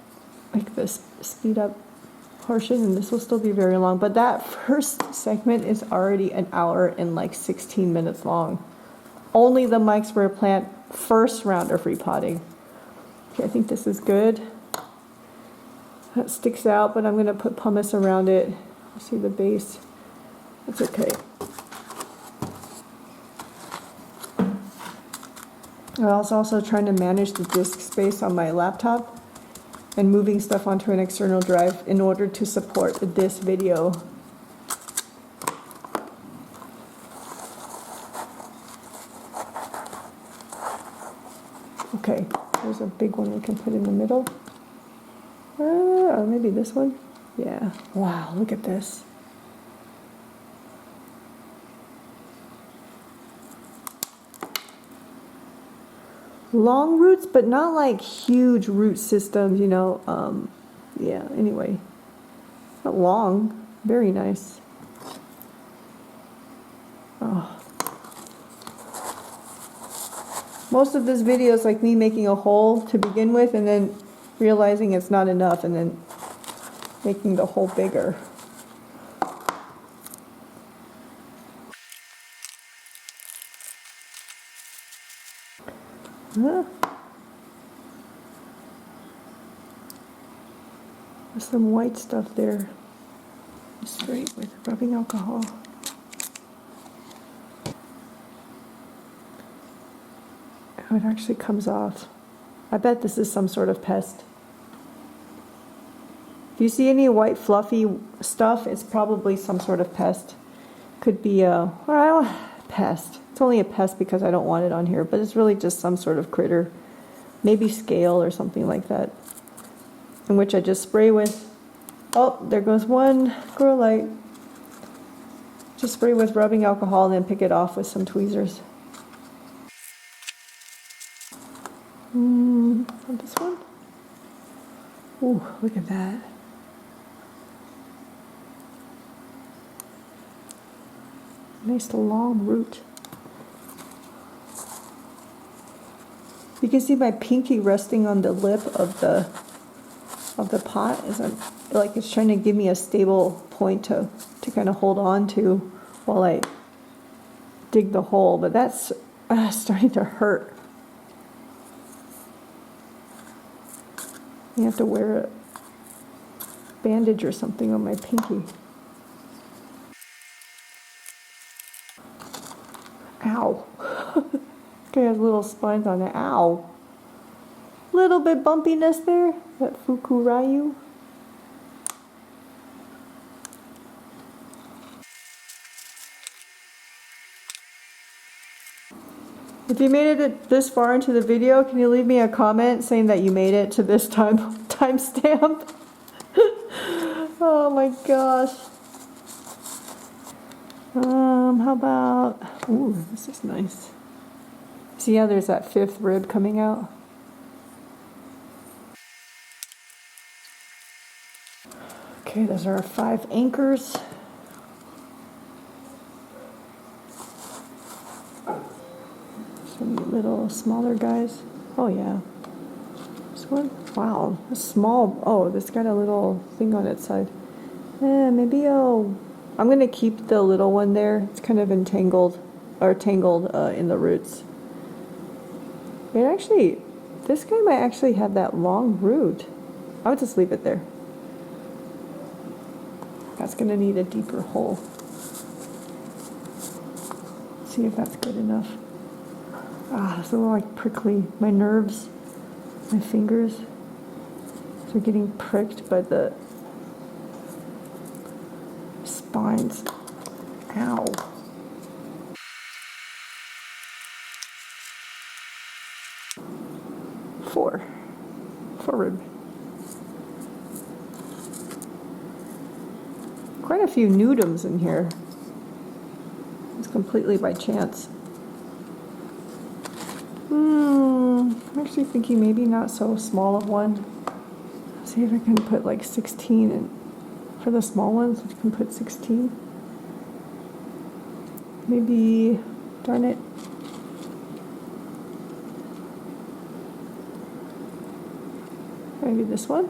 like this speed up portion, and this will still be very long. But that first segment is already an hour and like 16 minutes long. Only the Mike Spray plant first round of repotting. Okay, I think this is good. That sticks out, but I'm going to put pumice around it. See the base. That's okay. I was also trying to manage the disk space on my laptop and moving stuff onto an external drive in order to support this video. Okay, there's a big one we can put in the middle. Or maybe this one. Yeah. Wow, look at this. Long roots, but not like huge root systems, you know. Yeah, anyway. Not long. Very nice. Oh. Most of this video is like me making a hole to begin with and then realizing it's not enough and then making the hole bigger. Huh. There's some white stuff there. Straight with rubbing alcohol. Oh, it actually comes off. I bet this is some sort of pest. If you see any white fluffy stuff, it's probably some sort of pest. Could be a, well, pest. It's only a pest because I don't want it on here, but it's really just some sort of critter. Maybe scale or something like that. In which I just spray with, oh, there goes one grow light. Just spray with rubbing alcohol and then pick it off with some tweezers. This one? Ooh, look at that. Nice long root. You can see my pinky resting on the lip of the pot as I'm like it's trying to give me a stable point to kind of hold on to while I dig the hole, but that's starting to hurt. I have to wear a bandage or something on my pinky. Ow. Okay, has little spines on it. Ow. Little bit bumpiness there. That Fukurayu. If you made it this far into the video, can you leave me a comment saying that you made it to this timestamp? Oh my gosh. How about, ooh, this is nice. See how there's that fifth rib coming out? Okay, those are our 5 anchors. Some little smaller guys. Oh yeah. This one? Wow, a small, oh, this got a little thing on its side. Maybe I'm going to keep the little one there. It's kind of entangled, or tangled in the roots. It actually, this guy might actually have that long root. I would just leave it there. That's going to need a deeper hole. See if that's good enough. Ah, it's a little like prickly. My nerves, my fingers, they're getting pricked by the spines. Ow. Four rib. Quite a few nudums in here. It's completely by chance. I'm actually thinking maybe not so small of one. See if I can put like 16 in. For the small ones, I can put 16. Maybe, darn it. Maybe this one.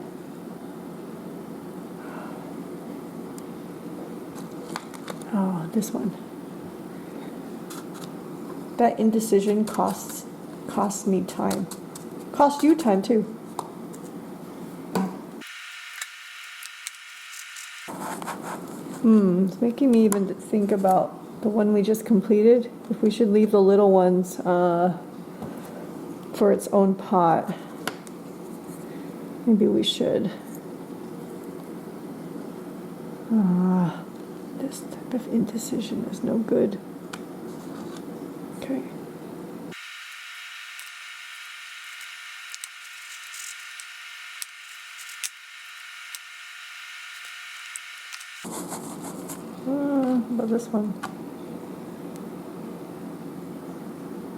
Oh, this one. That indecision costs me time. Cost you time too. It's making me even think about the one we just completed. If we should leave the little ones for its own pot. Maybe we should. This type of indecision is no good. Okay. About this one.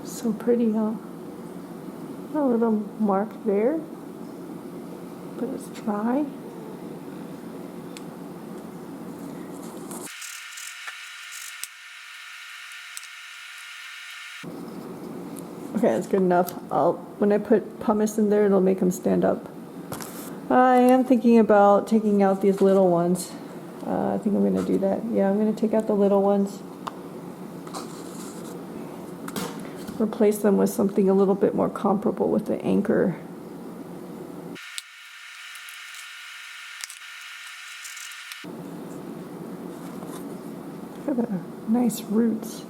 So pretty, huh? A little mark there, but it's dry. Okay, that's good enough. When I put pumice in there, it'll make them stand up. I am thinking about taking out these little ones. I think I'm going to do that. Yeah, I'm going to take out the little ones. Replace them with something a little bit more comparable with the anchor. Look at the nice roots.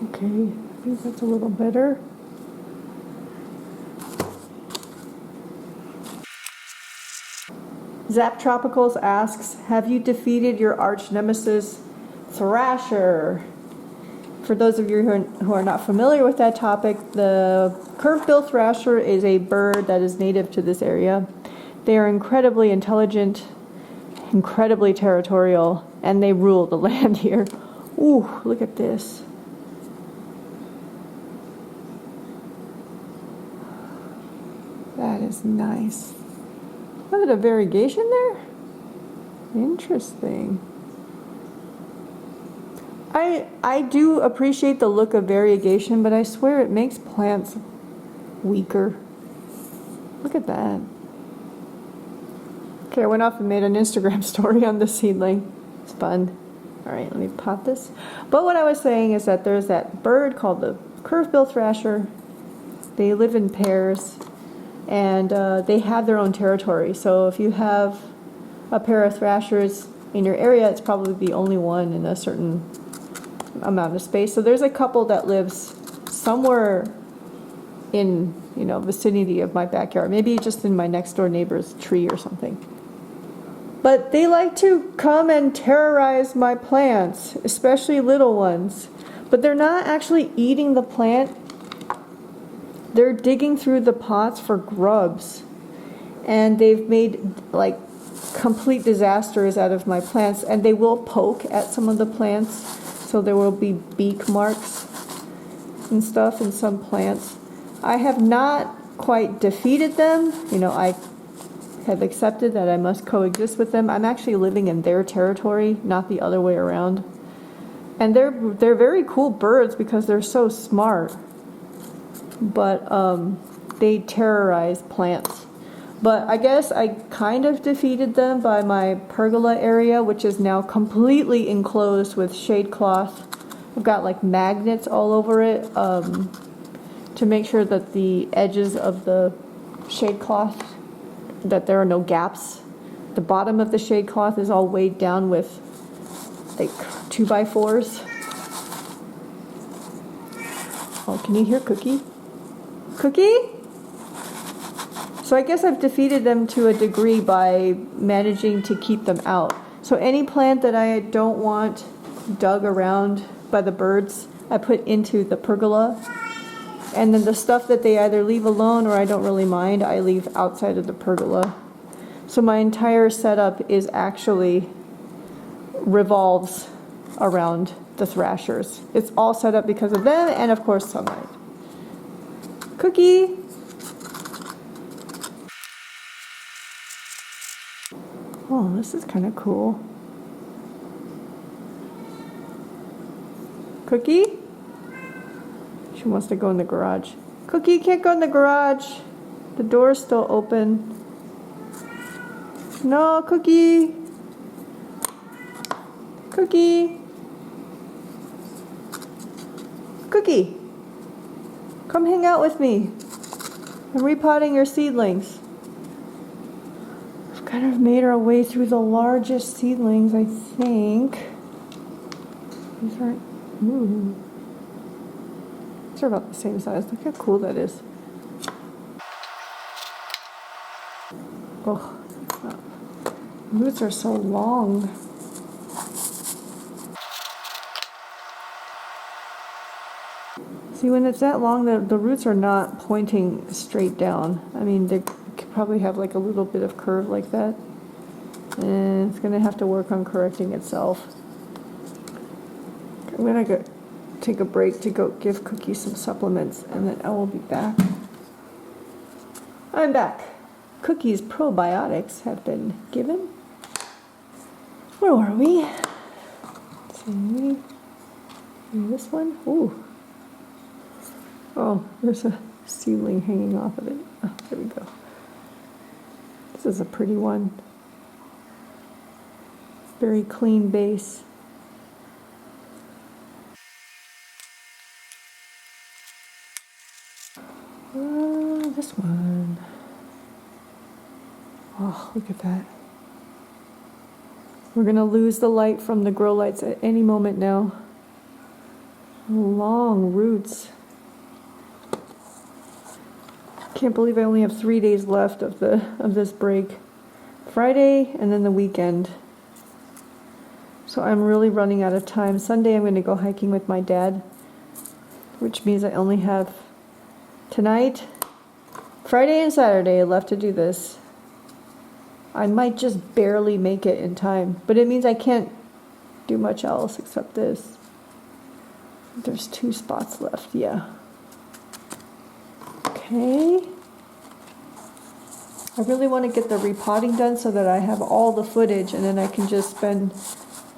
Okay, I think that's a little better. Zap Tropicals asks, have you defeated your arch nemesis, Thrasher? For those of you who are not familiar with that topic, the curved-bill thrasher is a bird that is native to this area. They are incredibly intelligent, incredibly territorial, and they rule the land here. Ooh, look at this. That is nice. Look at the variegation there. Interesting. I do appreciate the look of variegation, but I swear it makes plants weaker. Look at that. Okay, I went off and made an Instagram story on the seedling. It's fun. All right, let me pot this. But what I was saying is that there's that bird called the curved-bill thrasher. They live in pairs, and they have their own territory. So if you have a pair of thrashers in your area, it's probably the only one in a certain amount of space. So there's a couple that lives somewhere in, vicinity of my backyard, maybe just in my next door neighbor's tree or something. But they like to come and terrorize my plants, especially little ones. But they're not actually eating the plant. They're digging through the pots for grubs. And they've made like complete disasters out of my plants. And they will poke at some of the plants. So there will be beak marks and stuff in some plants. I have not quite defeated them. I have accepted that I must coexist with them. I'm actually living in their territory, not the other way around. And they're very cool birds because they're so smart. But they terrorize plants. But I guess I kind of defeated them by my pergola area, which is now completely enclosed with shade cloth. I've got like magnets all over it to make sure that the edges of the shade cloth, that there are no gaps. The bottom of the shade cloth is all weighed down with like 2x4s. Oh, can you hear Cookie? Cookie? So I guess I've defeated them to a degree by managing to keep them out. So any plant that I don't want dug around by the birds, I put into the pergola. And then the stuff that they either leave alone or I don't really mind, I leave outside of the pergola. So my entire setup is actually revolves around the thrashers. It's all set up because of them and of course sunlight. Cookie! Oh, this is kind of cool. Cookie? She wants to go in the garage. Cookie, you can't go in the garage. The door's still open. No, Cookie. Cookie. Cookie. Come hang out with me. I'm repotting your seedlings. We've kind of made our way through the largest seedlings, I think. These aren't... Ooh. These are about the same size. Look how cool that is. Oh, roots are so long. See, when it's that long, the roots are not pointing straight down. I mean, they could probably have like a little bit of curve like that. And it's going to have to work on correcting itself. I'm going to go take a break to go give Cookie some supplements, and then I will be back. I'm back. Cookie's probiotics have been given. Where were we? Let's see. This one? Ooh. Oh, there's a seedling hanging off of it. Oh, there we go. This is a pretty one. Very clean base. This one. Oh, look at that. We're going to lose the light from the grow lights at any moment now. Long roots. Can't believe I only have 3 days left of this break. Friday and then the weekend. So I'm really running out of time. Sunday I'm going to go hiking with my dad, which means I only have tonight, Friday and Saturday left to do this. I might just barely make it in time, but it means I can't do much else except this. There's 2 spots left, yeah. Okay. I really want to get the repotting done so that I have all the footage and then I can just spend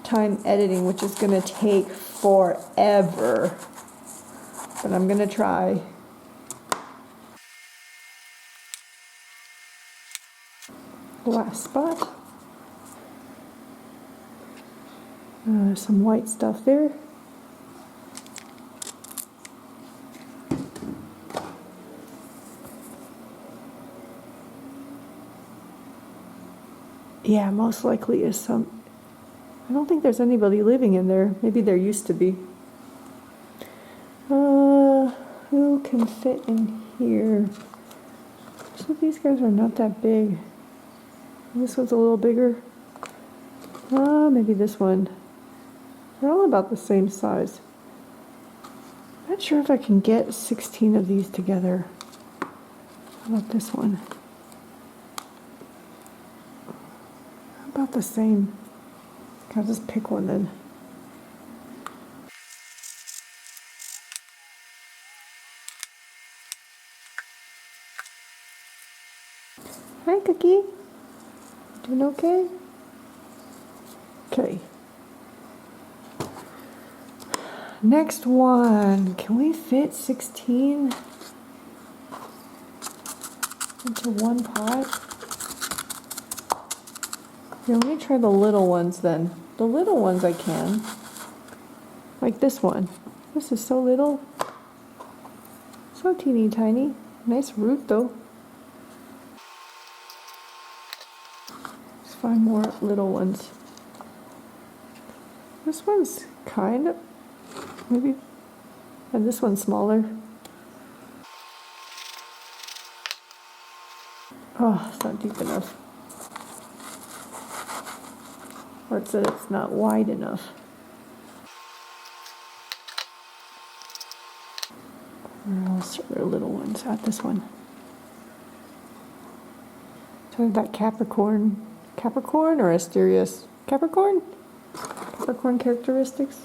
time editing, which is going to take forever. But I'm going to try. Last spot. Some white stuff there. Yeah, most likely is some... I don't think there's anybody living in there. Maybe there used to be. Who can fit in here? So these guys are not that big. This one's a little bigger. Maybe this one. They're all about the same size. Not sure if I can get 16 of these together. How about this one? About the same. I'll just pick one then. Hi, Cookie. Doing okay? Okay. Next one. Can we fit 16 into one pot? Yeah, let me try the little ones then. The little ones I can. Like this one. This is so little. So teeny tiny. Nice root though. Let's find more little ones. This one's kind of, maybe, and this one's smaller. Oh, it's not deep enough. Or it said it's not wide enough. Where else are there little ones? At this one. So that Capricorn or Asterius? Capricorn? Capricorn characteristics.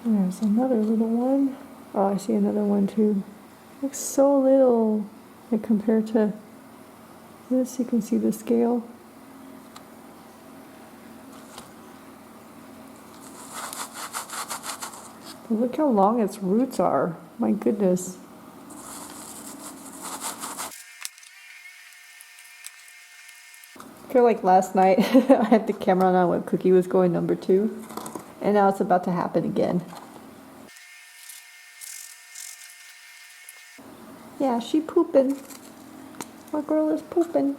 There's another little one. Oh, I see another one too. Looks so little, like compared to this. You can see the scale. But look how long its roots are. My goodness. I feel like last night I had the camera on when Cookie was going number 2, and now it's about to happen again. Yeah, she pooping. My girl is pooping.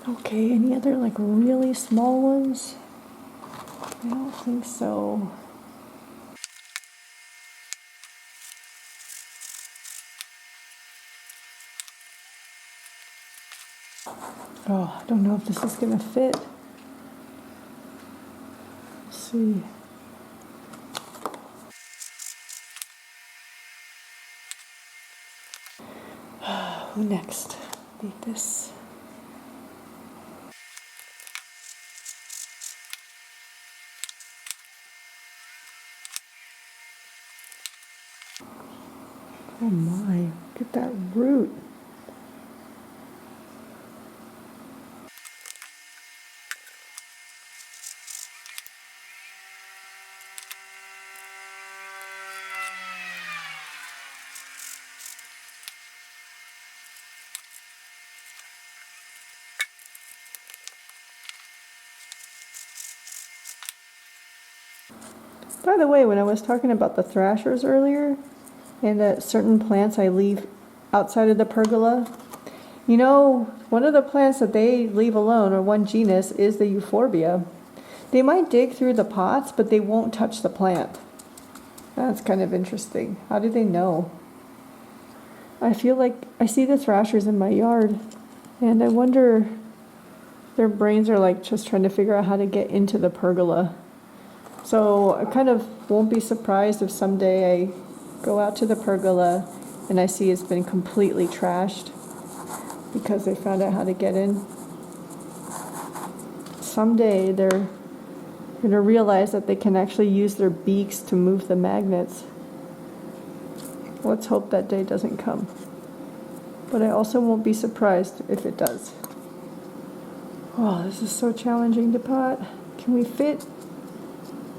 Okay, any other like really small ones? I don't think so. Oh, I don't know if this is gonna fit. Let's see. Who next? Need this. Oh my, look at that root. By the way, when I was talking about the thrashers earlier, and that certain plants I leave outside of the pergola, you know, one of the plants that they leave alone, or one genus, is the euphorbia. They might dig through the pots, but they won't touch the plant. That's kind of interesting. How do they know? I feel like I see the thrashers in my yard, and I wonder their brains are like just trying to figure out how to get into the pergola. So I kind of won't be surprised if someday I go out to the pergola and I see it's been completely trashed because they found out how to get in. Someday they're going to realize that they can actually use their beaks to move the magnets. Let's hope that day doesn't come. But I also won't be surprised if it does. Oh, this is so challenging to pot. Can we fit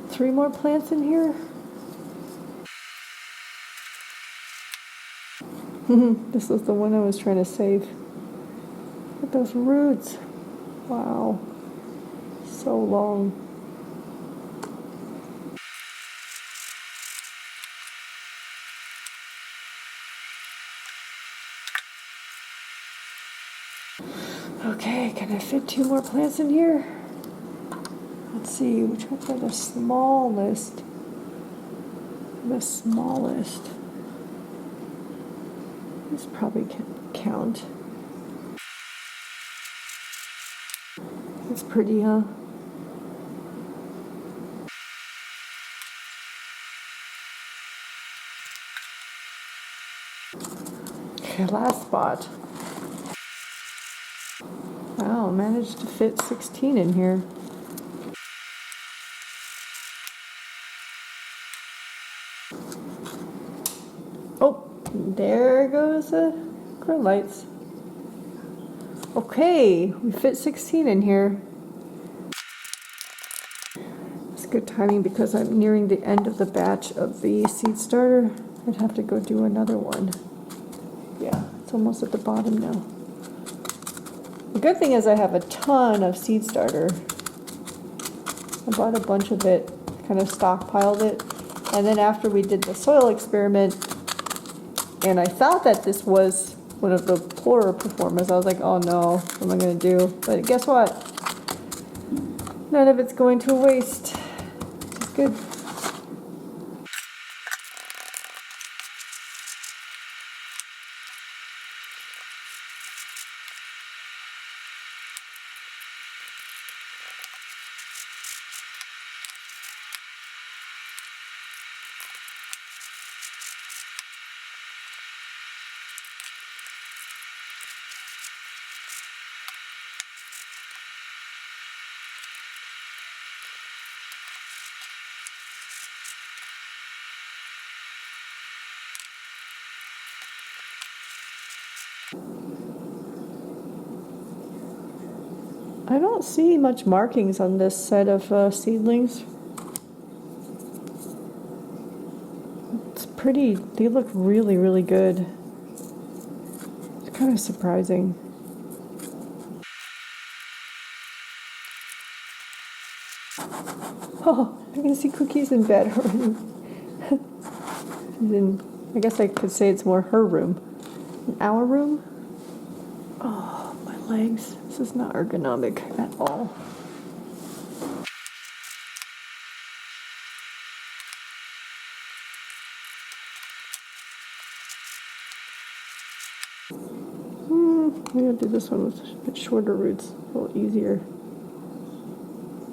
3 more plants in here? This was the one I was trying to save. Look at those roots. Wow. So long. Okay, can I fit 2 more plants in here? Let's see, which ones are the smallest? The smallest. This probably can count. It's pretty, huh? Okay, last spot. Wow, managed to fit 16 in here. Oh, there goes the grow lights. Okay, we fit 16 in here. It's good timing because I'm nearing the end of the batch of the seed starter. I'd have to go do another one. Yeah, it's almost at the bottom now. The good thing is I have a ton of seed starter. I bought a bunch of it, kind of stockpiled it, and then after we did the soil experiment, and I thought that this was one of the poorer performers, I was like, oh no, what am I going to do? But guess what? None of it's going to waste. It's good. I don't see much markings on this set of seedlings. It's pretty, they look really, really good. It's kind of surprising. Oh, I can see Cookies in bed already. I guess I could say it's more her room. In our room? Oh, my legs. This is not ergonomic at all. I'm going to do this one with a bit shorter roots. A little easier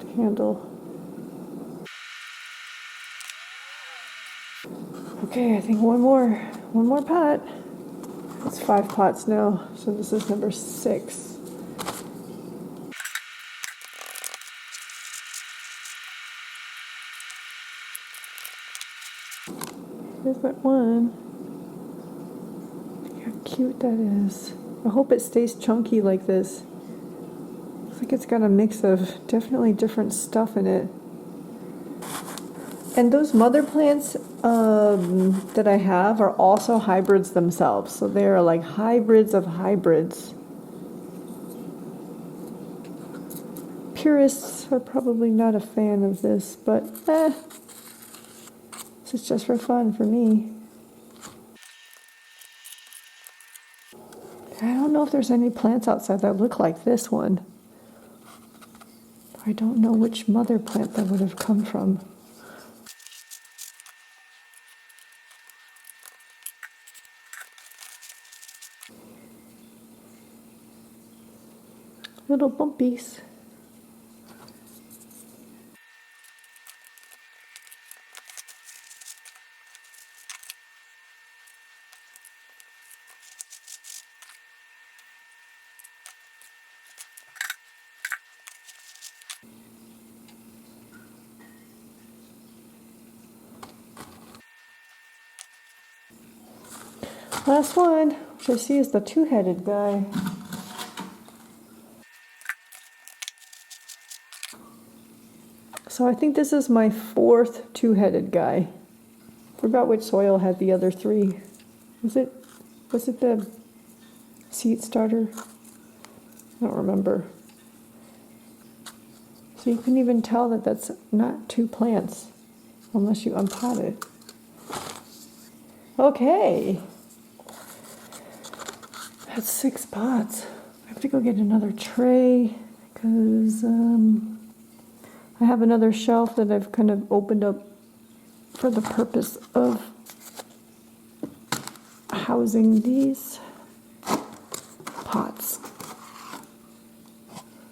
to handle. Okay, I think one more pot. It's 5 pots now, so this is number 6. Here's that one. Look how cute that is. I hope it stays chunky like this. Looks like it's got a mix of definitely different stuff in it. And those mother plants that I have are also hybrids themselves. So they are like hybrids of hybrids. Purists are probably not a fan of this, but this is just for fun for me. I don't know if there's any plants outside that look like this one. I don't know which mother plant that would have come from. Little bumpies. Last one, which I see is the two-headed guy. So I think this is my 4th two-headed guy. Forgot which soil had the other 3. Was it the seed starter? I don't remember. So you can even tell that that's not 2 plants unless you unpot it. Okay. That's 6 pots. I have to go get another tray because I have another shelf that I've kind of opened up for the purpose of housing these pots.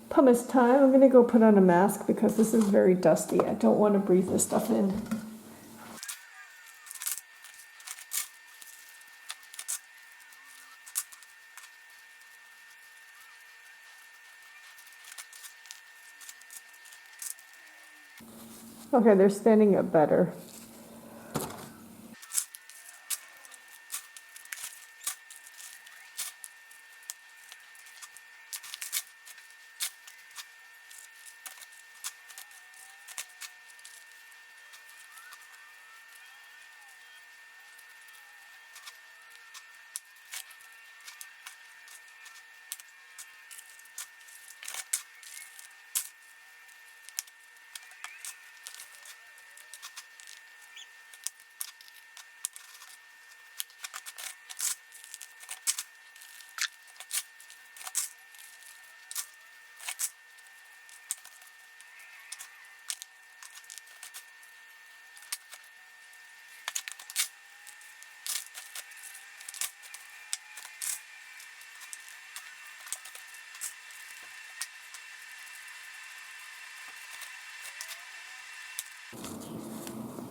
Pumice time. I'm going to go put on a mask because this is very dusty. I don't want to breathe this stuff in. Okay, they're standing up better.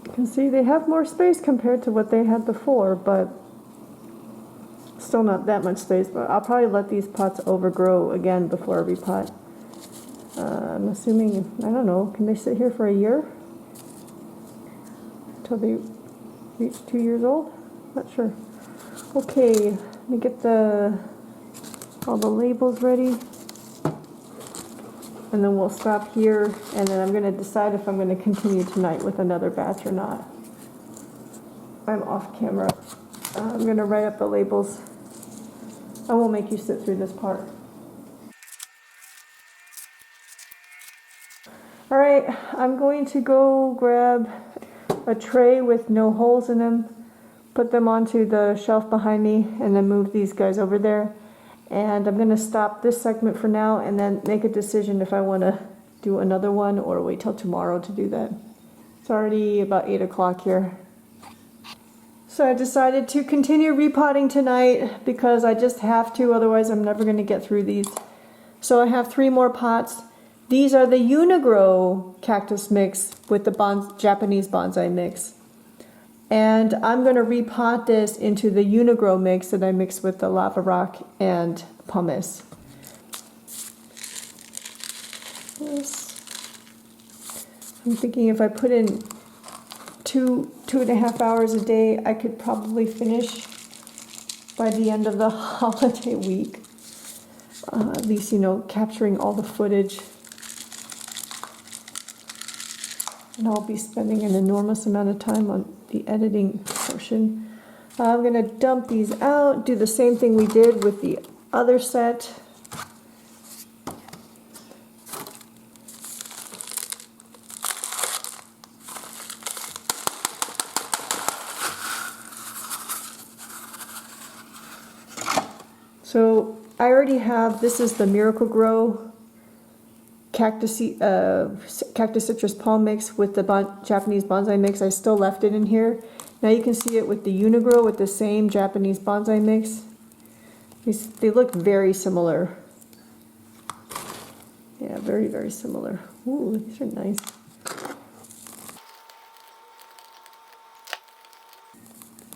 You can see they have more space compared to what they had before, but still not that much space. But I'll probably let these pots overgrow again before I repot. I'm assuming, I don't know, can they sit here for a year? Until they reach 2 years old? Not sure. Okay, let me get all the labels ready. and then we'll stop here, and then I'm going to decide if I'm going to continue tonight with another batch or not. I'm off camera. I'm going to write up the labels. I won't make you sit through this part. All right, I'm going to go grab a tray with no holes in them, put them onto the shelf behind me, and then move these guys over there. And I'm going to stop this segment for now and then make a decision if I want to do another one or wait till tomorrow to do that. It's already about 8 o'clock here. So I decided to continue repotting tonight because I just have to, otherwise I'm never going to get through these. So I have 3 more pots. These are the Uni-Gro cactus mix with the Japanese bonsai mix. And I'm going to repot this into the Uni-Gro mix that I mixed with the lava rock and pumice. I'm thinking if I put in 2.5 hours a day, I could probably finish by the end of the holiday week. At least, you know, capturing all the footage. And I'll be spending an enormous amount of time on the editing portion. I'm going to dump these out, do the same thing we did with the other set. So I already have, this is the Miracle-Gro Cactus citrus palm mix with the Japanese bonsai mix. I still left it in here. Now you can see it with the Uni-Gro with the same Japanese bonsai mix. They look very similar. Yeah, very, very similar. Ooh, these are nice.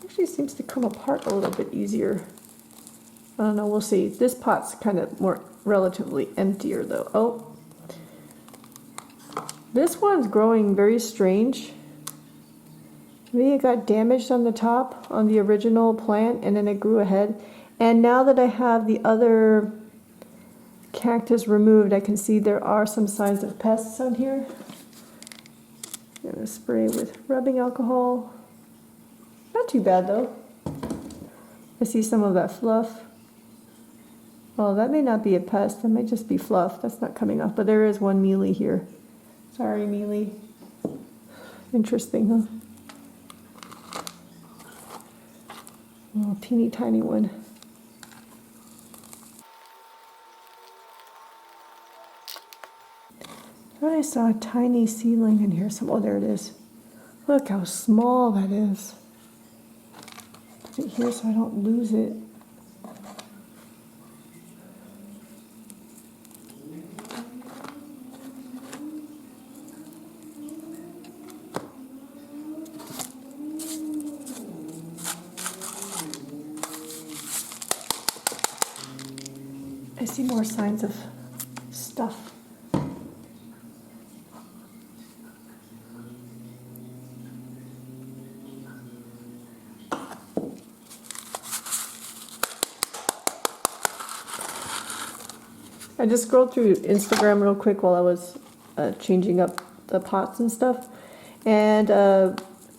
Actually seems to come apart a little bit easier. I don't know, we'll see. This pot's kind of more relatively emptier though. Oh. This one's growing very strange. Maybe it got damaged on the top on the original plant and then it grew ahead. And now that I have the other cactus removed, I can see there are some signs of pests on here. I'm gonna spray with rubbing alcohol. Not too bad though. I see some of that fluff. Well, that may not be a pest, that might just be fluff. That's not coming off, but there is one mealy here. Sorry, mealy. Interesting, huh? Oh, teeny tiny one. I saw a tiny seedling in here. Oh, there it is. Look how small that is. Put it here so I don't lose it. I see more signs of stuff. I just scrolled through Instagram real quick while I was changing up the pots and stuff, and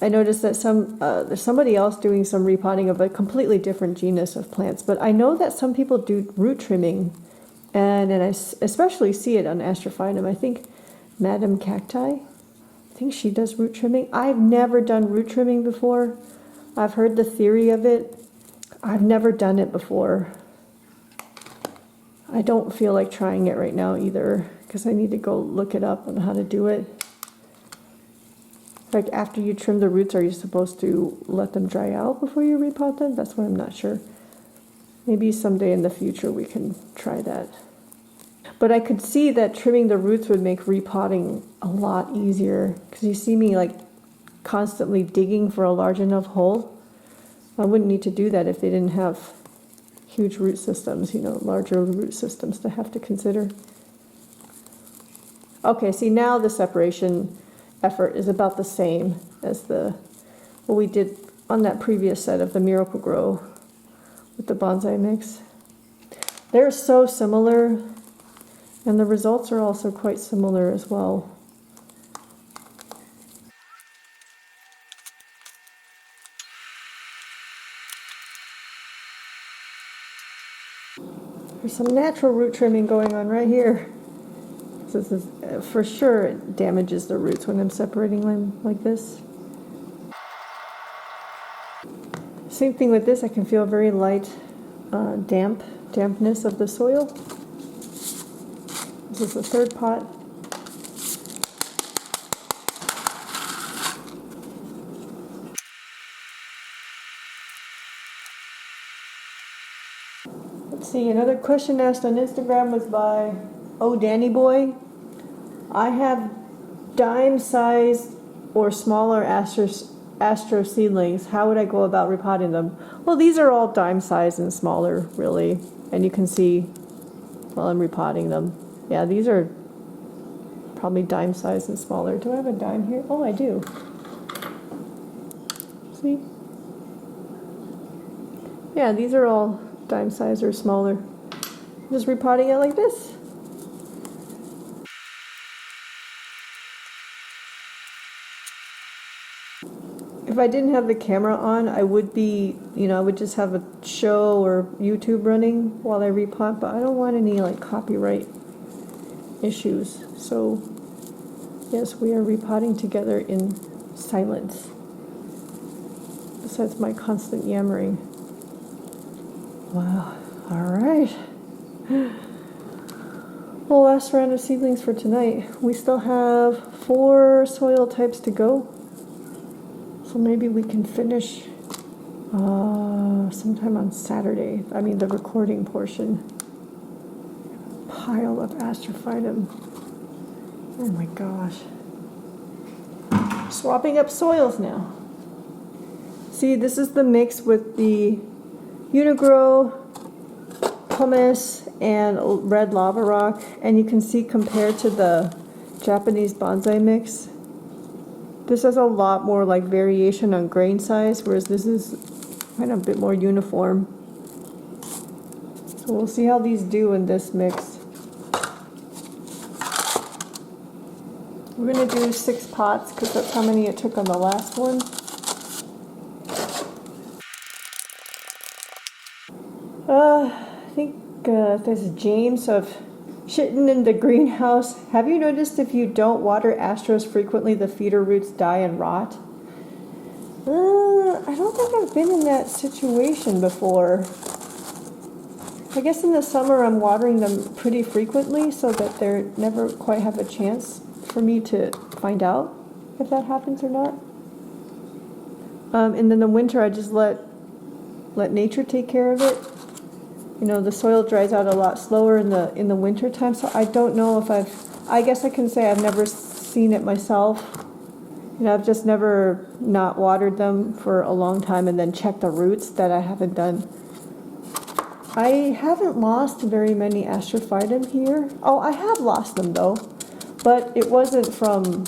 I noticed that there's somebody else doing some repotting of a completely different genus of plants. But I know that some people do root trimming, and I especially see it on Astrophytum. I think Madame Cacti, I think she does root trimming. I've never done root trimming before. I've heard the theory of it. I've never done it before. I don't feel like trying it right now either, because I need to go look it up on how to do it. Like after you trim the roots, are you supposed to let them dry out before you repot them? That's what I'm not sure. Maybe someday in the future we can try that. But I could see that trimming the roots would make repotting a lot easier, because you see me like constantly digging for a large enough hole. I wouldn't need to do that if they didn't have huge root systems, you know, larger root systems to have to consider. Okay, see now the separation effort is about the same as what we did on that previous set of the Miracle-Gro with the bonsai mix. They're so similar. And the results are also quite similar as well. There's some natural root trimming going on right here. This is, for sure it damages the roots when I'm separating them like this. Same thing with this, I can feel very light dampness of the soil. This is the third pot. Let's see, another question asked on Instagram was by Danny Boy. I have dime sized or smaller Astro seedlings. How would I go about repotting them? Well, these are all dime sized and smaller, really. And you can see while I'm repotting them. Yeah, these are probably dime sized and smaller. Do I have a dime here? Oh, I do. See? Yeah, these are all dime size or smaller. Just repotting it like this. If I didn't have the camera on, I would be, I would just have a show or YouTube running while I repot, but I don't want any like copyright issues. So yes, we are repotting together in silence. Besides my constant yammering. Wow, all right. Well, last round of seedlings for tonight. We still have 4 soil types to go. So maybe we can finish sometime on Saturday. I mean the recording portion. Pile of Astrophytum. Oh my gosh. Swapping up soils now. See, this is the mix with the Uni-Gro, pumice, and red lava rock. And you can see compared to the Japanese bonsai mix, this has a lot more like variation on grain size, whereas this is kind of a bit more uniform. So we'll see how these do in this mix. We're going to do 6 pots because that's how many it took on the last one. I think there's James of Shitting in the Greenhouse. Have you noticed if you don't water astros frequently, the feeder roots die and rot? I don't think I've been in that situation before. I guess in the summer I'm watering them pretty frequently so that they never quite have a chance for me to find out if that happens or not. And then the winter I just let nature take care of it. The soil dries out a lot slower in the winter time, so I don't know if I guess I can say I've never seen it myself. I've just never not watered them for a long time and then checked the roots. That I haven't done. I haven't lost very many Astrophytum here. Oh, I have lost them though, but it wasn't from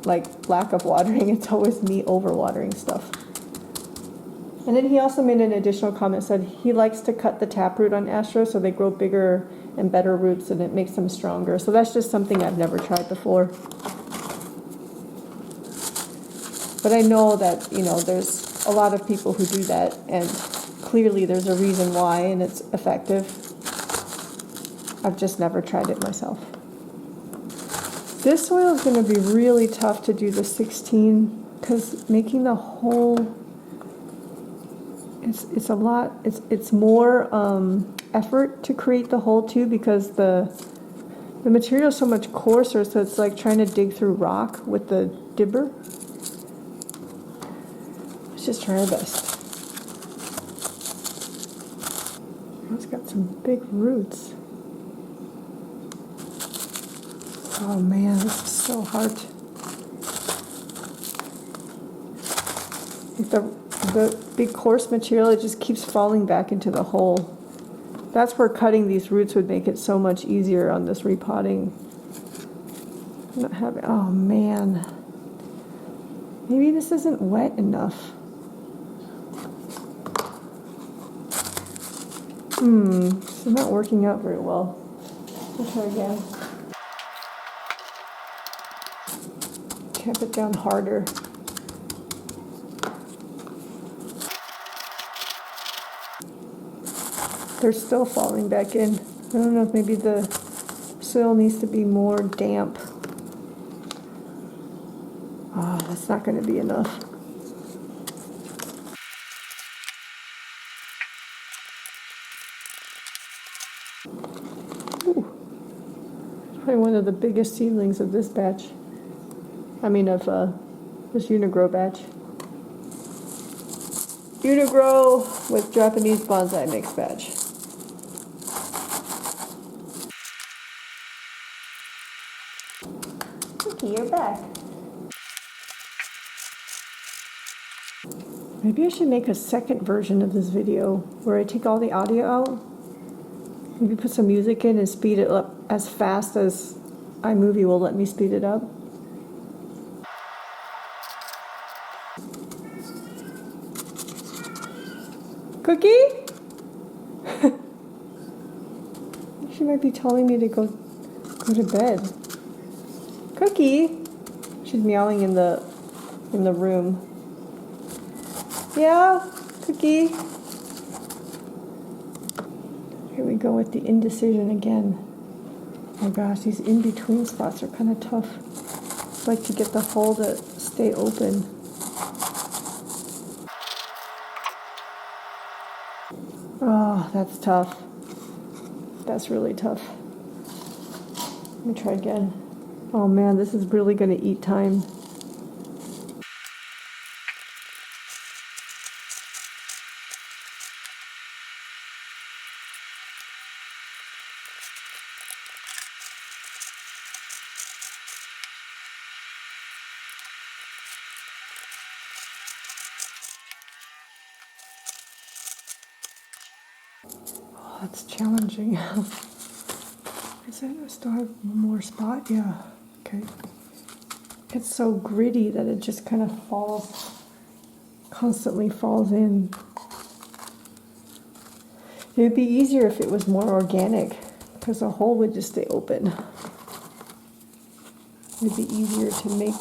like lack of watering. It's always me overwatering stuff. And then he also made an additional comment, said he likes to cut the taproot on astros so they grow bigger and better roots and it makes them stronger. So that's just something I've never tried before. But I know that, there's a lot of people who do that, and clearly there's a reason why, and it's effective. I've just never tried it myself. This soil is going to be really tough to do the 16 because making the whole... It's a lot. It's more effort to create the hole too because the material is so much coarser. So it's like trying to dig through rock with the dibber. Let's just try our best. It's got some big roots. Oh man, this is so hard. The big coarse material, it just keeps falling back into the hole. That's where cutting these roots would make it so much easier on this repotting. Not having, oh man. Maybe this isn't wet enough. It's not working out very well. We'll try again. Tamp it down harder. They're still falling back in. I don't know if maybe the soil needs to be more damp. Oh, that's not going to be enough. Ooh. Probably one of the biggest seedlings of this batch. I mean of this Uni-Gro batch. Uni-Gro with Japanese bonsai mix batch. Okay, you're back. Maybe I should make a second version of this video where I take all the audio out. Maybe put some music in and speed it up as fast as iMovie will let me speed it up. Cookie? She might be telling me to go to bed. Cookie? She's meowing in the room. Yeah, Cookie. Here we go with the indecision again. Oh gosh, these in-between spots are kind of tough. I'd like to get the hole to stay open. Oh, that's tough. That's really tough. Let me try again. Oh man, this is really going to eat time. Oh, that's challenging. Is it? I still have one more spot? Yeah. Okay. It's so gritty that it just kind of falls, constantly falls in. It would be easier if it was more organic, because the hole would just stay open. It would be easier to make,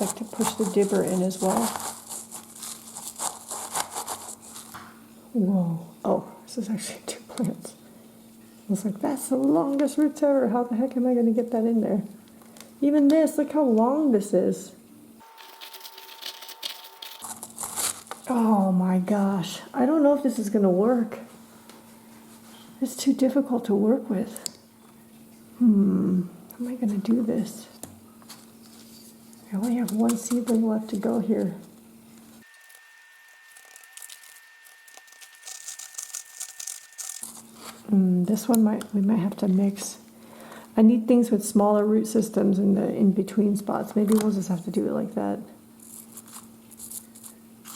like to push the dibber in as well. Whoa. Oh, this is actually 2 plants. I was like, that's the longest roots ever. How the heck am I going to get that in there? Even this, look how long this is. Oh my gosh. I don't know if this is going to work. It's too difficult to work with. How am I going to do this? I only have one seedling left to go here. This one we might have to mix. I need things with smaller root systems in the in-between spots. Maybe we'll just have to do it like that.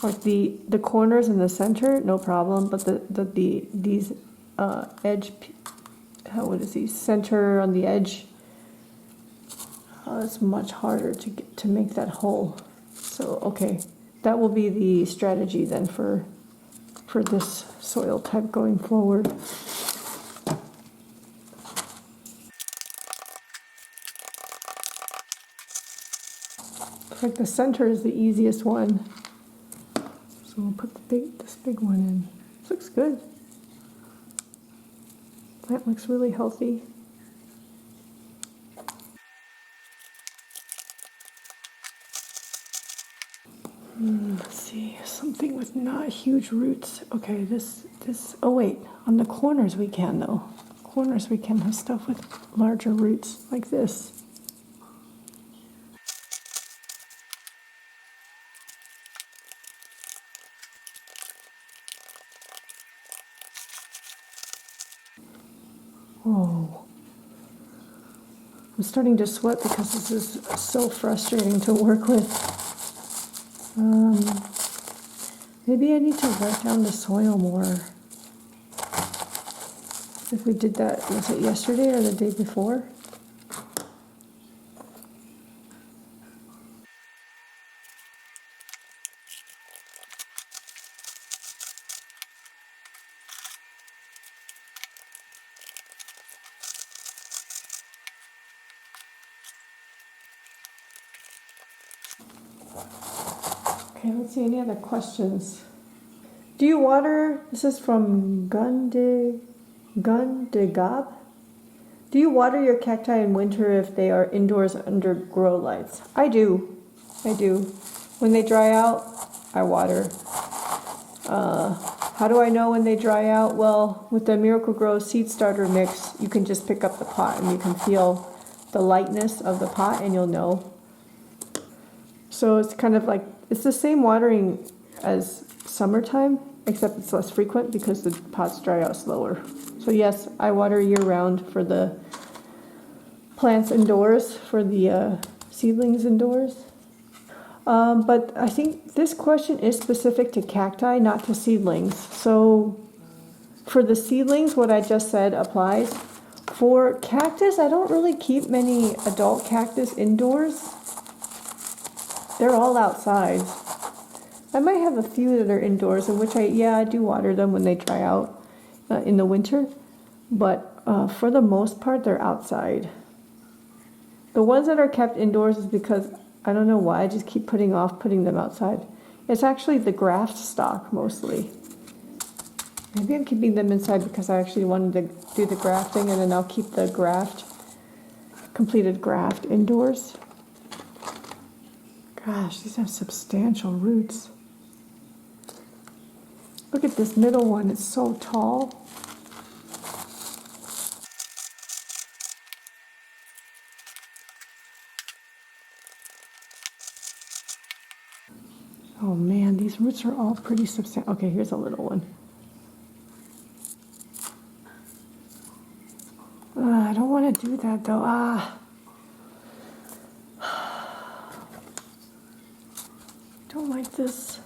Like the corners in the center, no problem, but these edge, what is these, center on the edge, it's much harder to make that hole. So okay, that will be the strategy then for this soil type going forward. Like the center is the easiest one, so we'll put this big one in. This looks good. Plant looks really healthy. Let's see, something with not huge roots. Okay, this. Oh wait, on the corners we can though. Corners we can have stuff with larger roots like this. Oh, I'm starting to sweat because this is so frustrating to work with. Maybe I need to wet down the soil more. If we did that, was it yesterday or the day before? Okay, let's see, any other questions? Do you water, this is from Gundegab. Do you water your cacti in winter if they are indoors under grow lights? I do. When they dry out, I water. How do I know when they dry out? Well, with the Miracle-Gro seed starter mix, you can just pick up the pot and you can feel the lightness of the pot and you'll know. So it's kind of like, it's the same watering as summertime, except it's less frequent because the pots dry out slower. So yes, I water year round for the plants indoors, for the seedlings indoors. But I think this question is specific to cacti, not to seedlings. So for the seedlings, what I just said applies. For cactus, I don't really keep many adult cactus indoors. They're all outside. I might have a few that are indoors, in which I do water them when they dry out in the winter. But for the most part, they're outside. The ones that are kept indoors is because, I don't know why, I just keep putting them outside. It's actually the graft stock mostly. Maybe I'm keeping them inside because I actually wanted to do the grafting, and then I'll keep the completed graft indoors. Gosh, these have substantial roots. Look at this middle one, it's so tall. Oh man, these roots are all pretty substantial. Okay, here's a little one. I don't want to do that though. Don't like this.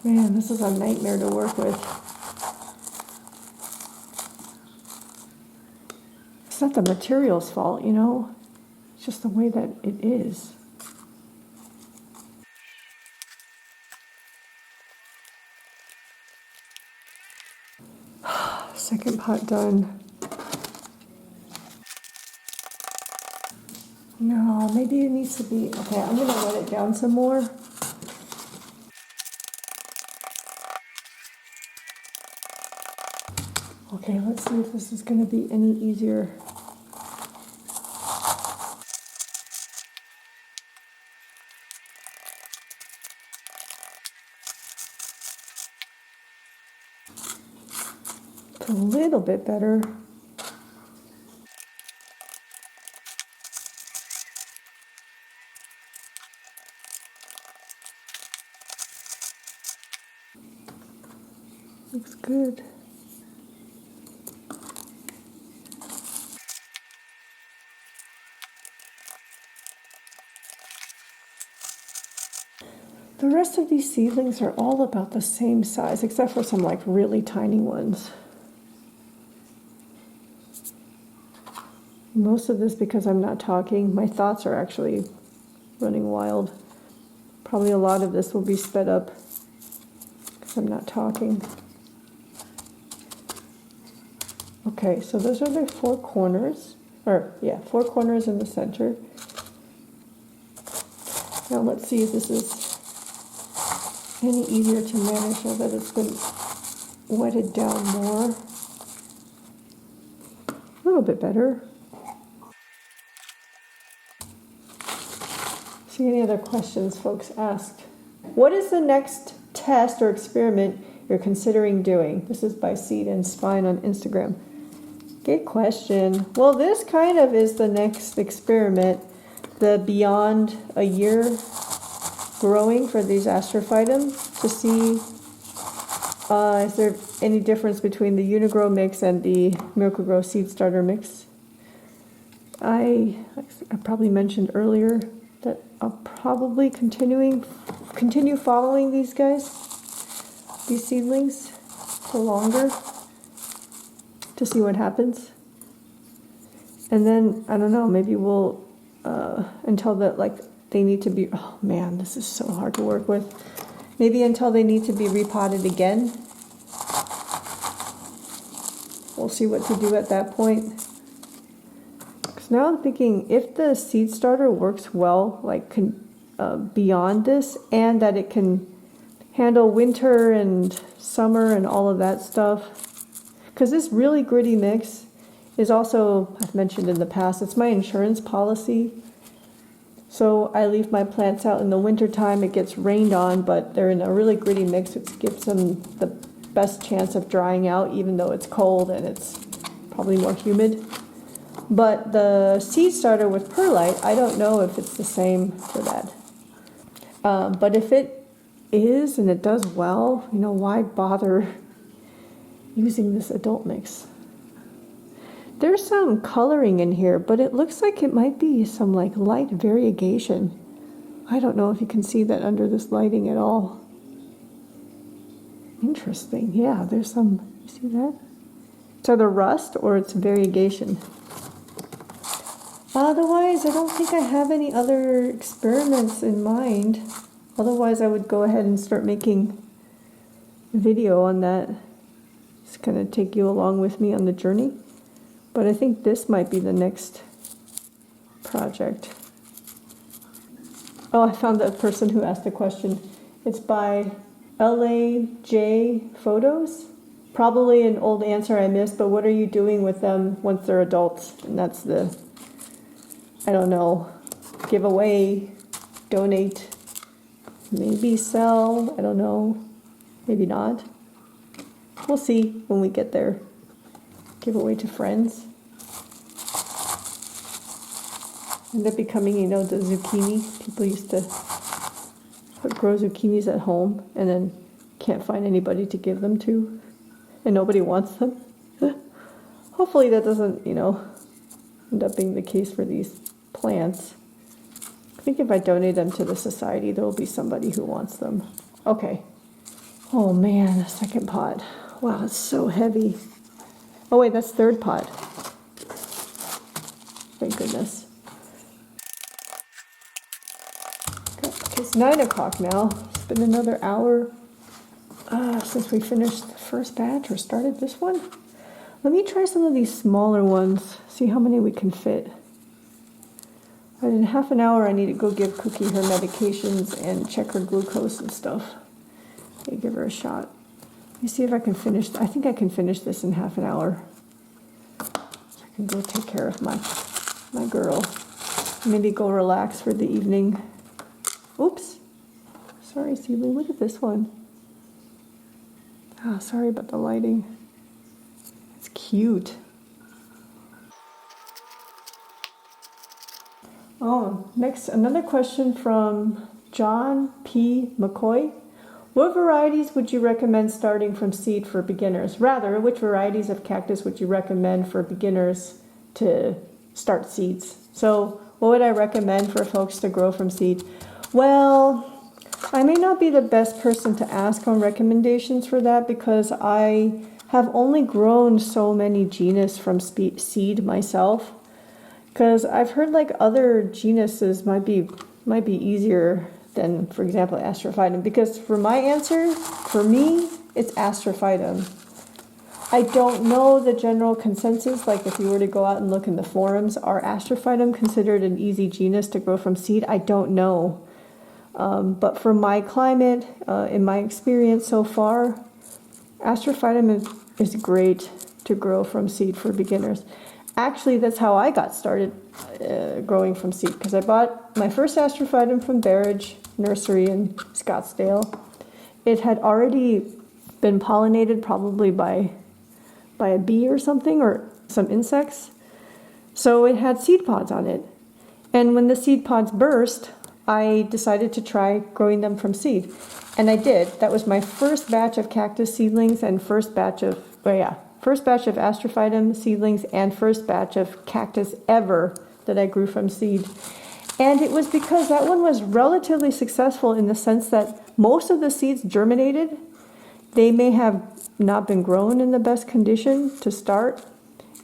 Man, this is a nightmare to work with. It's not the material's fault, you know? It's just the way that it is. Second pot done. No, maybe it needs to be, okay, I'm gonna let it down some more. Okay, let's see if this is gonna be any easier. It's a little bit better. Looks good. The rest of these seedlings are all about the same size, except for some like really tiny ones. Most of this because I'm not talking. My thoughts are actually running wild. Probably a lot of this will be sped up because I'm not talking. Okay, so those are the four corners. Four corners in the center. Now let's see if this is any easier to manage now that it's been wetted down more. A little bit better. See any other questions folks asked? What is the next test or experiment you're considering doing? This is by Seed and Spine on Instagram. Good question. Well, this kind of is the next experiment, the beyond a year growing for these Astrophytum, to see is there any difference between the Uni-Gro mix and the Miracle-Gro seed starter mix. I probably mentioned earlier that I'll probably continue following these guys, these seedlings, for longer to see what happens. And then, I don't know, maybe we'll, until that, like, they need to be, oh man, this is so hard to work with. Maybe until they need to be repotted again. we'll see what to do at that point. Because now I'm thinking, if the seed starter works well, like beyond this, and that it can handle winter and summer and all of that stuff, because this really gritty mix is also, I've mentioned in the past, it's my insurance policy. So I leave my plants out in the winter time. It gets rained on, but they're in a really gritty mix, which gives them the best chance of drying out, even though it's cold and it's probably more humid. But the seed starter with perlite, I don't know if it's the same for that. But if it is and it does well, you know, why bother using this adult mix? There's some coloring in here, but it looks like it might be some like light variegation. I don't know if you can see that under this lighting at all. Interesting. Yeah, there's some, you see that? It's either rust or it's variegation. Otherwise, I don't think I have any other experiments in mind. Otherwise, I would go ahead and start making a video on that. Just kind of take you along with me on the journey. But I think this might be the next project. Oh, I found the person who asked the question. It's by LAJ Photos. Probably an old answer I missed, but what are you doing with them once they're adults? And that's the, I don't know, give away, donate, maybe sell, I don't know, maybe not. We'll see when we get there. Give away to friends. End up becoming, you know, the zucchini. People used to grow zucchinis at home and then can't find anybody to give them to, and nobody wants them. Hopefully that doesn't, you know, end up being the case for these plants. I think if I donate them to the society, there will be somebody who wants them. Okay. Oh man, a second pot. Wow, it's so heavy. Oh wait, that's third pot. Thank goodness. Okay, it's 9 o'clock now. It's been another hour since we finished the first batch or started this one. Let me try some of these smaller ones, see how many we can fit. But in half an hour I need to go give Cookie her medications and check her glucose and stuff. Okay, give her a shot. Let me see if I can finish. I think I can finish this in half an hour. I can go take care of my girl. Maybe go relax for the evening. Oops. Sorry, Seedling. Look at this one. Oh, sorry about the lighting. It's cute. Oh, next, another question from John P. McCoy. What varieties would you recommend starting from seed for beginners? Rather, which varieties of cactus would you recommend for beginners to start seeds? So, what would I recommend for folks to grow from seed? Well, I may not be the best person to ask on recommendations for that because I have only grown so many genus from seed myself. Because I've heard like other genuses might be easier than, for example, Astrophytum. Because for my answer, for me, it's Astrophytum. I don't know the general consensus, like if you were to go out and look in the forums, are Astrophytum considered an easy genus to grow from seed? I don't know. But for my climate, in my experience so far, Astrophytum is great to grow from seed for beginners. Actually, that's how I got started growing from seed, because I bought my first Astrophytum from Barrage Nursery in Scottsdale. It had already been pollinated probably by a bee or something, or some insects. So it had seed pods on it. And when the seed pods burst, I decided to try growing them from seed. And I did. That was my first batch of cactus seedlings and first batch of Astrophytum seedlings and first batch of cactus ever that I grew from seed. And it was because that one was relatively successful in the sense that most of the seeds germinated. They may have not been grown in the best condition to start,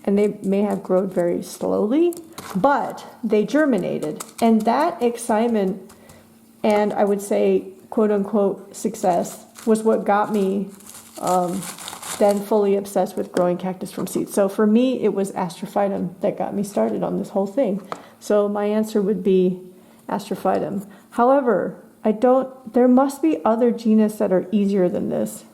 and they may have grown very slowly, but they germinated. And that excitement, and I would say, quote unquote, success, was what got me then fully obsessed with growing cactus from seed. So for me, it was Astrophytum that got me started on this whole thing. So my answer would be Astrophytum. However, there must be other genus that are easier than this.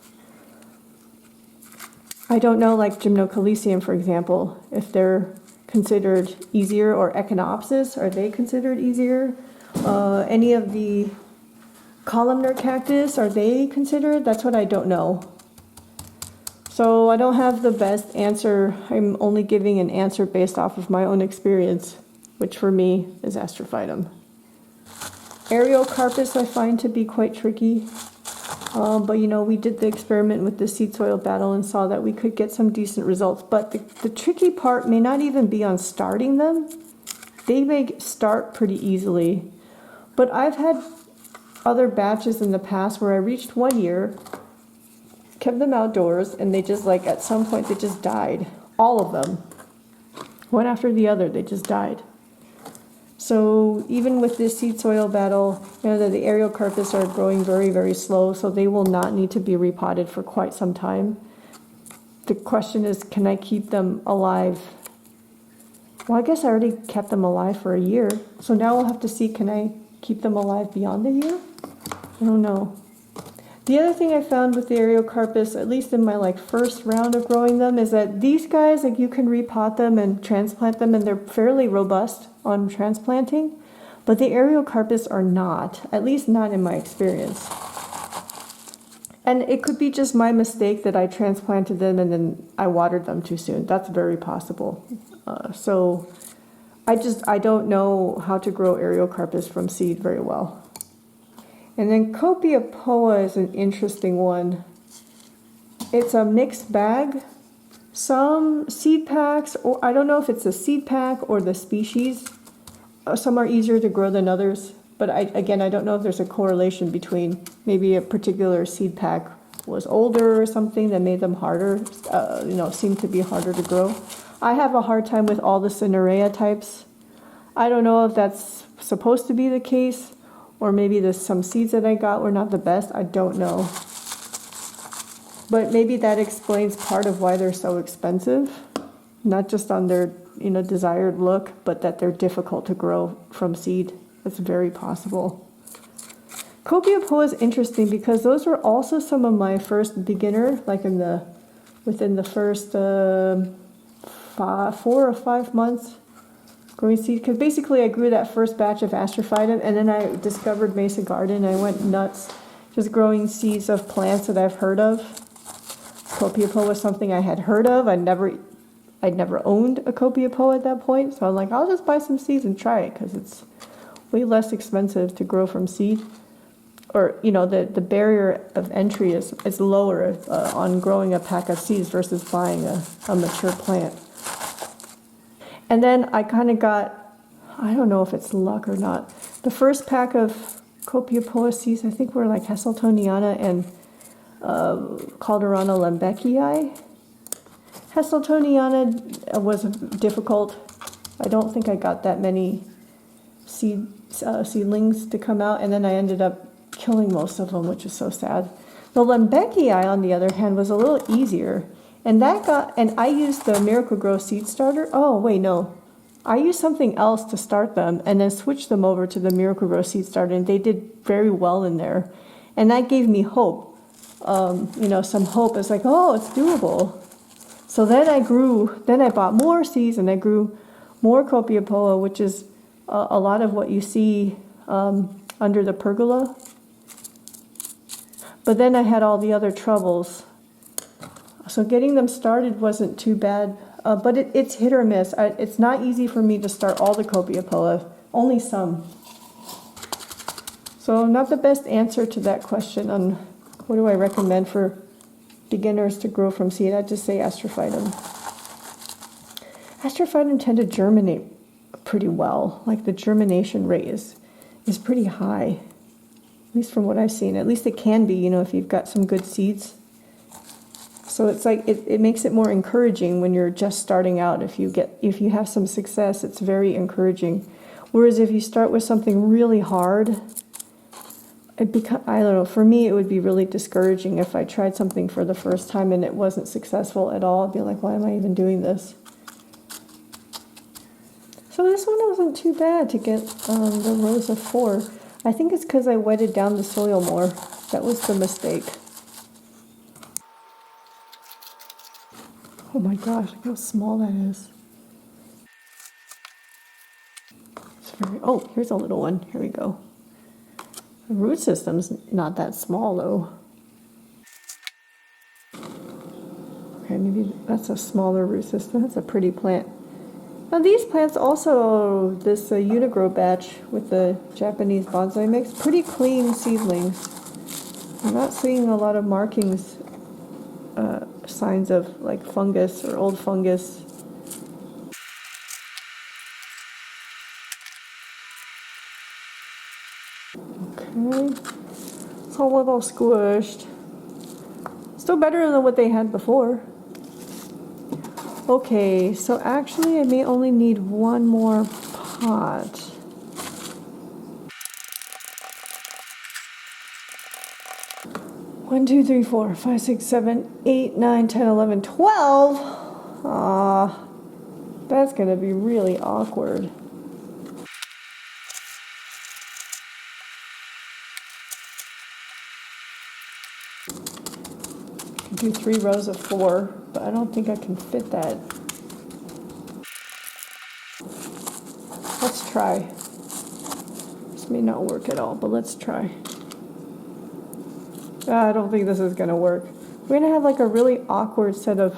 I don't know, like Gymnocalycium, for example, if they're considered easier, or Echinopsis, are they considered easier? Any of the columnar cactus, are they considered? That's what I don't know. So I don't have the best answer. I'm only giving an answer based off of my own experience, which for me is Astrophytum. Areocarpus I find to be quite tricky. But you know, we did the experiment with the seed soil battle and saw that we could get some decent results. But the tricky part may not even be on starting them. They may start pretty easily. But I've had other batches in the past where I reached 1 year, kept them outdoors, and they just, like, at some point they just died. All of them. One after the other, they just died. So even with this seed soil battle, you know, the Areocarpus are growing very, very slow, so they will not need to be repotted for quite some time. The question is, can I keep them alive? Well, I guess I already kept them alive for a year, so now we'll have to see, can I keep them alive beyond the year? I don't know. The other thing I found with the Areocarpus, at least in my first round of growing them, is that these guys, you can repot them and transplant them, and they're fairly robust on transplanting, but the Areocarpus are not, at least not in my experience. And it could be just my mistake that I transplanted them and then I watered them too soon. That's very possible. So I don't know how to grow Areocarpus from seed very well. And then Copiapoa is an interesting one. It's a mixed bag. Some seed packs, or I don't know if it's a seed pack or the species. Some are easier to grow than others. But I don't know if there's a correlation between maybe a particular seed pack was older or something that made them harder, seem to be harder to grow. I have a hard time with all the Cinerea types. I don't know if that's supposed to be the case, or maybe some seeds that I got were not the best. I don't know. But maybe that explains part of why they're so expensive. Not just on their desired look, but that they're difficult to grow from seed. That's very possible. Copiapoa is interesting because those were also some of my first beginner, within the first 4 or 5 months growing seed. Because basically I grew that first batch of Astrophytum, and then I discovered Mesa Garden. I went nuts just growing seeds of plants that I've heard of. Copiapoa was something I had heard of. I'd never owned a Copiapoa at that point, so I'm like, I'll just buy some seeds and try it because it's way less expensive to grow from seed. Or, the barrier of entry is lower on growing a pack of seeds versus buying a mature plant. And then I kind of got, I don't know if it's luck or not, the first pack of Copiapoa seeds, I think were like Heseltoniana and Calderana lambeckii. Heseltoniana was difficult. I don't think I got that many seedlings to come out, and then I ended up killing most of them, which is so sad. The lambeckii, on the other hand, was a little easier, and I used the Miracle-Gro seed starter. Oh wait, no, I used something else to start them, and then switched them over to the Miracle-Gro seed starter, and they did very well in there, and that gave me hope. Some hope. It's like, oh, it's doable. So then I bought more seeds, and I grew more Copiapoa, which is a lot of what you see under the pergola. But then I had all the other troubles. So getting them started wasn't too bad, but it's hit or miss. It's not easy for me to start all the Copiapoa, only some. So not the best answer to that question on what do I recommend for beginners to grow from seed. I'd just say Astrophytum. Astrophytum tend to germinate pretty well. Like the germination rate is pretty high, at least from what I've seen. At least it can be, if you've got some good seeds. So it's like it makes it more encouraging when you're just starting out. If you have some success, it's very encouraging. Whereas if you start with something really hard, I don't know, for me it would be really discouraging if I tried something for the first time and it wasn't successful at all. I'd be like, why am I even doing this? So this one wasn't too bad to get the rows of 4. I think it's because I wetted down the soil more. That was the mistake. Oh my gosh, look how small that is. It's very, oh, here's a little one. Here we go. The root system's not that small though. Okay, maybe that's a smaller root system. That's a pretty plant. Now these plants also, this Uni-Gro batch with the Japanese bonsai mix, pretty clean seedlings. I'm not seeing a lot of markings, signs of like fungus or old fungus. Okay, it's a little squished. Still better than what they had before. Okay, so actually I may only need one more pot. One, 2, 3, 4, 5, 6, 7, 8, 9, 10, 11, 12. That's gonna be really awkward. I can do 3 rows of 4, but I don't think I can fit that. Let's try. This may not work at all, but let's try. I don't think this is going to work. We're going to have like a really awkward set of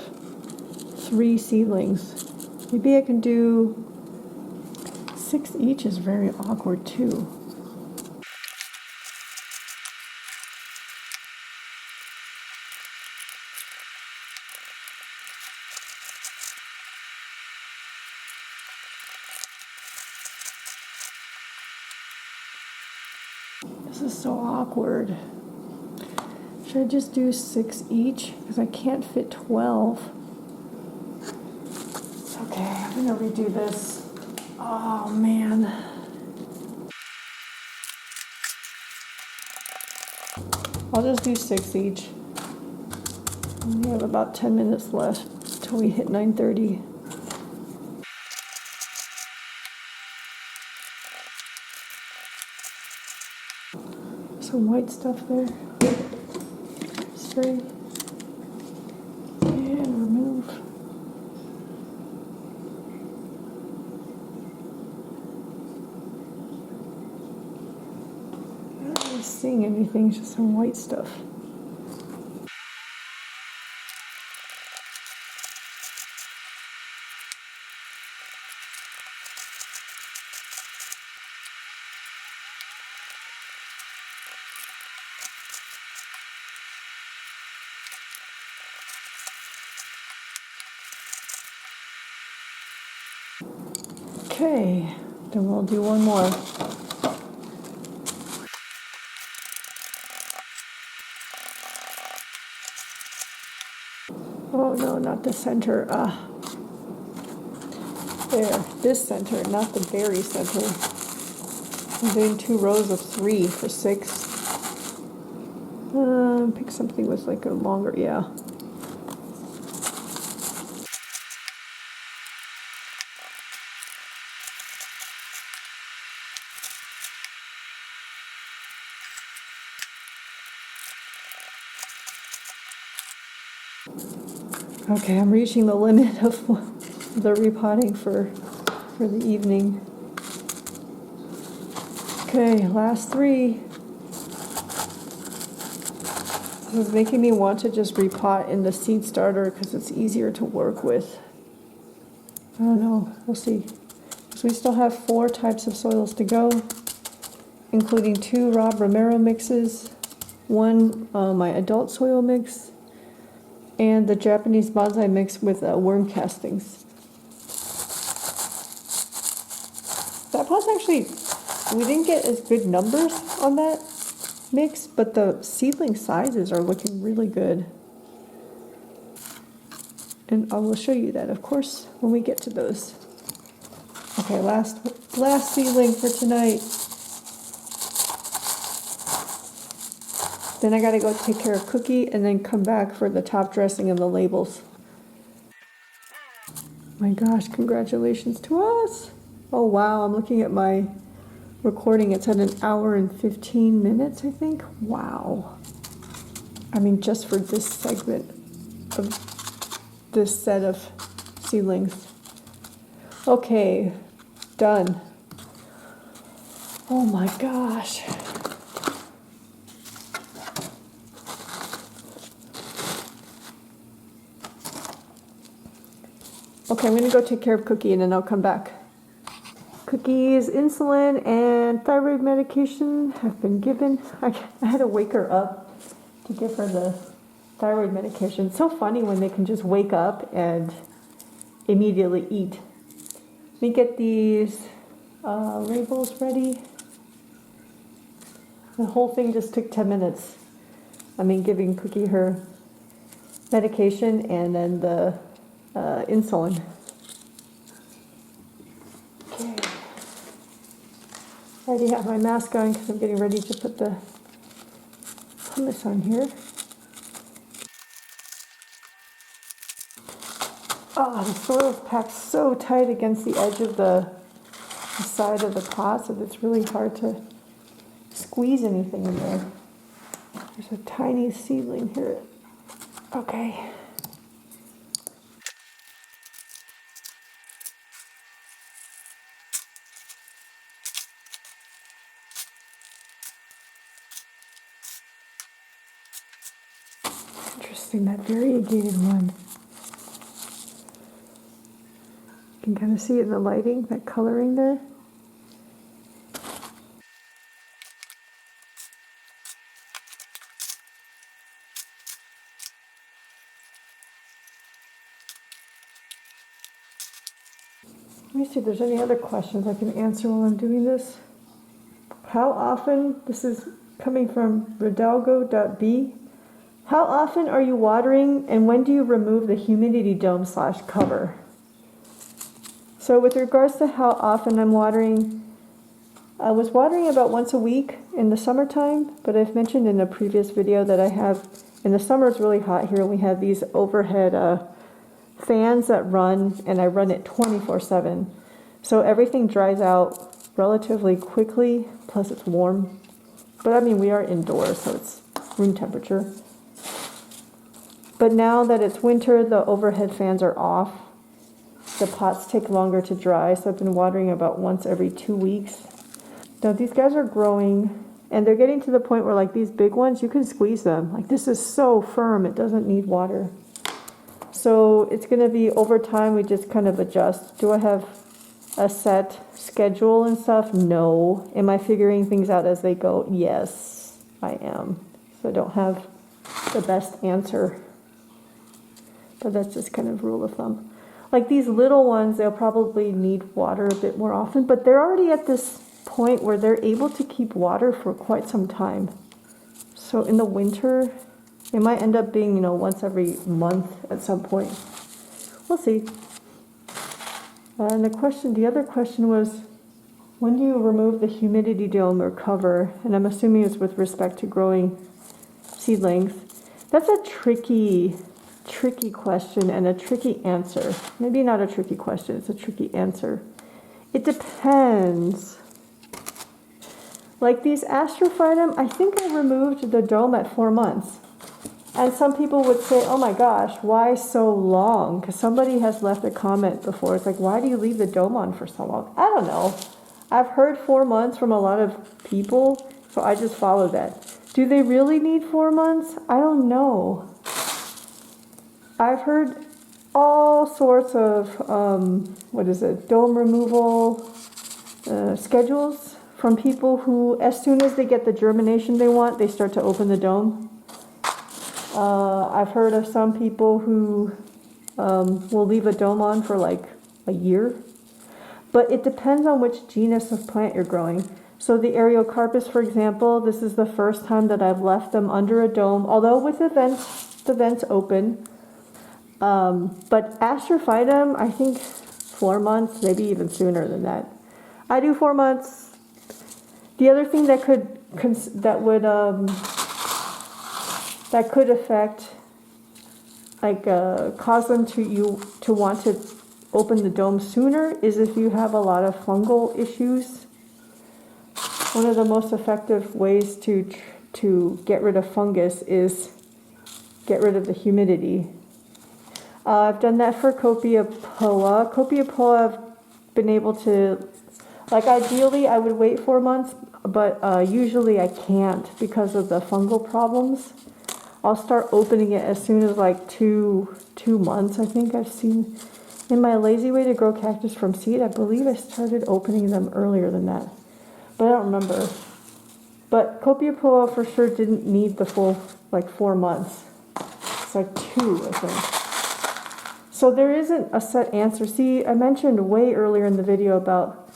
3 seedlings. Maybe I can do 6 each is very awkward too. This is so awkward. Should I just do 6 each? Because I can't fit 12. Okay, I'm gonna redo this. Oh man. I'll just do 6 each. We have about 10 minutes left till we hit 9:30. Some white stuff there. Spray. And remove. I'm not really seeing anything, just some white stuff. Okay, then we'll do one more. Oh no, not the center. There, this center, not the very center. I'm doing 2 rows of 3 for 6. Pick something with like a longer, yeah. Okay, I'm reaching the limit of the repotting for the evening. Okay, last 3. This is making me want to just repot in the seed starter because it's easier to work with. I don't know, we'll see. So we still have 4 types of soils to go, including 2 raw Romero mixes, 1 my adult soil mix, and the Japanese bonsai mix with worm castings. That pot's actually, we didn't get as good numbers on that mix, but the seedling sizes are looking really good. And I will show you that, of course, when we get to those. Okay, last seedling for tonight. Then I gotta go take care of Cookie and then come back for the top dressing and the labels. My gosh, congratulations to us. Oh wow, I'm looking at my recording. It's at 1 hour and 15 minutes, I think. Wow. I mean, just for this segment of this set of seedlings. Okay, done. Oh my gosh. Okay, I'm gonna go take care of Cookie and then I'll come back. Cookie's insulin and thyroid medication have been given. I had to wake her up to give her the thyroid medication. It's so funny when they can just wake up and immediately eat. Let me get these labels ready. The whole thing just took 10 minutes. I mean, giving Cookie her medication and then the insulin. Okay. I already have my mask on because I'm getting ready to put the hummus on here. Oh, the soil is packed so tight against the edge of the side of the pot that it's really hard to squeeze anything in there. There's a tiny seedling here. Okay. Interesting, that variegated one. You can kind of see it in the lighting, that coloring there. Let me see if there's any other questions I can answer while I'm doing this. How often, this is coming from Redalgo.b, how often are you watering and when do you remove the humidity dome / cover? So with regards to how often I'm watering, I was watering about once a week in the summertime, but I've mentioned in a previous video that I have, in the summer it's really hot here, and we have these overhead fans that run, and I run it 24/7. So everything dries out relatively quickly, plus it's warm. But I mean, we are indoors, so it's room temperature. But now that it's winter, the overhead fans are off. The pots take longer to dry, so I've been watering about once every 2 weeks. Now these guys are growing, and they're getting to the point where, like, these big ones, you can squeeze them. Like, this is so firm, it doesn't need water. So it's going to be, over time, we just kind of adjust. Do I have a set schedule and stuff? No. Am I figuring things out as they go? Yes, I am. So I don't have the best answer. But that's just kind of rule of thumb. Like these little ones, they'll probably need water a bit more often, but they're already at this point where they're able to keep water for quite some time. So in the winter, it might end up being, once every month at some point. We'll see. And the other question was, when do you remove the humidity dome or cover? And I'm assuming it's with respect to growing seedlings. That's a tricky question and a tricky answer. Maybe not a tricky question, it's a tricky answer. It depends. Like these Astrophytum, I think I removed the dome at 4 months. And some people would say, oh my gosh, why so long? Because somebody has left a comment before. It's like, why do you leave the dome on for so long? I don't know. I've heard 4 months from a lot of people, so I just follow that. Do they really need 4 months? I don't know. I've heard all sorts of, dome removal schedules from people who, as soon as they get the germination they want, they start to open the dome. I've heard of some people who will leave a dome on for like a year. But it depends on which genus of plant you're growing. So the Areocarpus, for example, this is the first time that I've left them under a dome, although with the vents open. But Astrophytum, I think 4 months, maybe even sooner than that. I do 4 months. The other thing that would that could affect, like cause them to want to open the dome sooner is if you have a lot of fungal issues. One of the most effective ways to get rid of fungus is get rid of the humidity. I've done that for Copiapoa. Copiapoa, I've been able to, like ideally I would wait 4 months, but usually I can't because of the fungal problems. I'll start opening it as soon as like two months. I think I've seen in my Lazy Way to Grow Cactus from Seed, I believe I started opening them earlier than that, but I don't remember. But Copiapoa for sure didn't need the full like 4 months. It's like 2, I think. So there isn't a set answer. See, I mentioned way earlier in the video about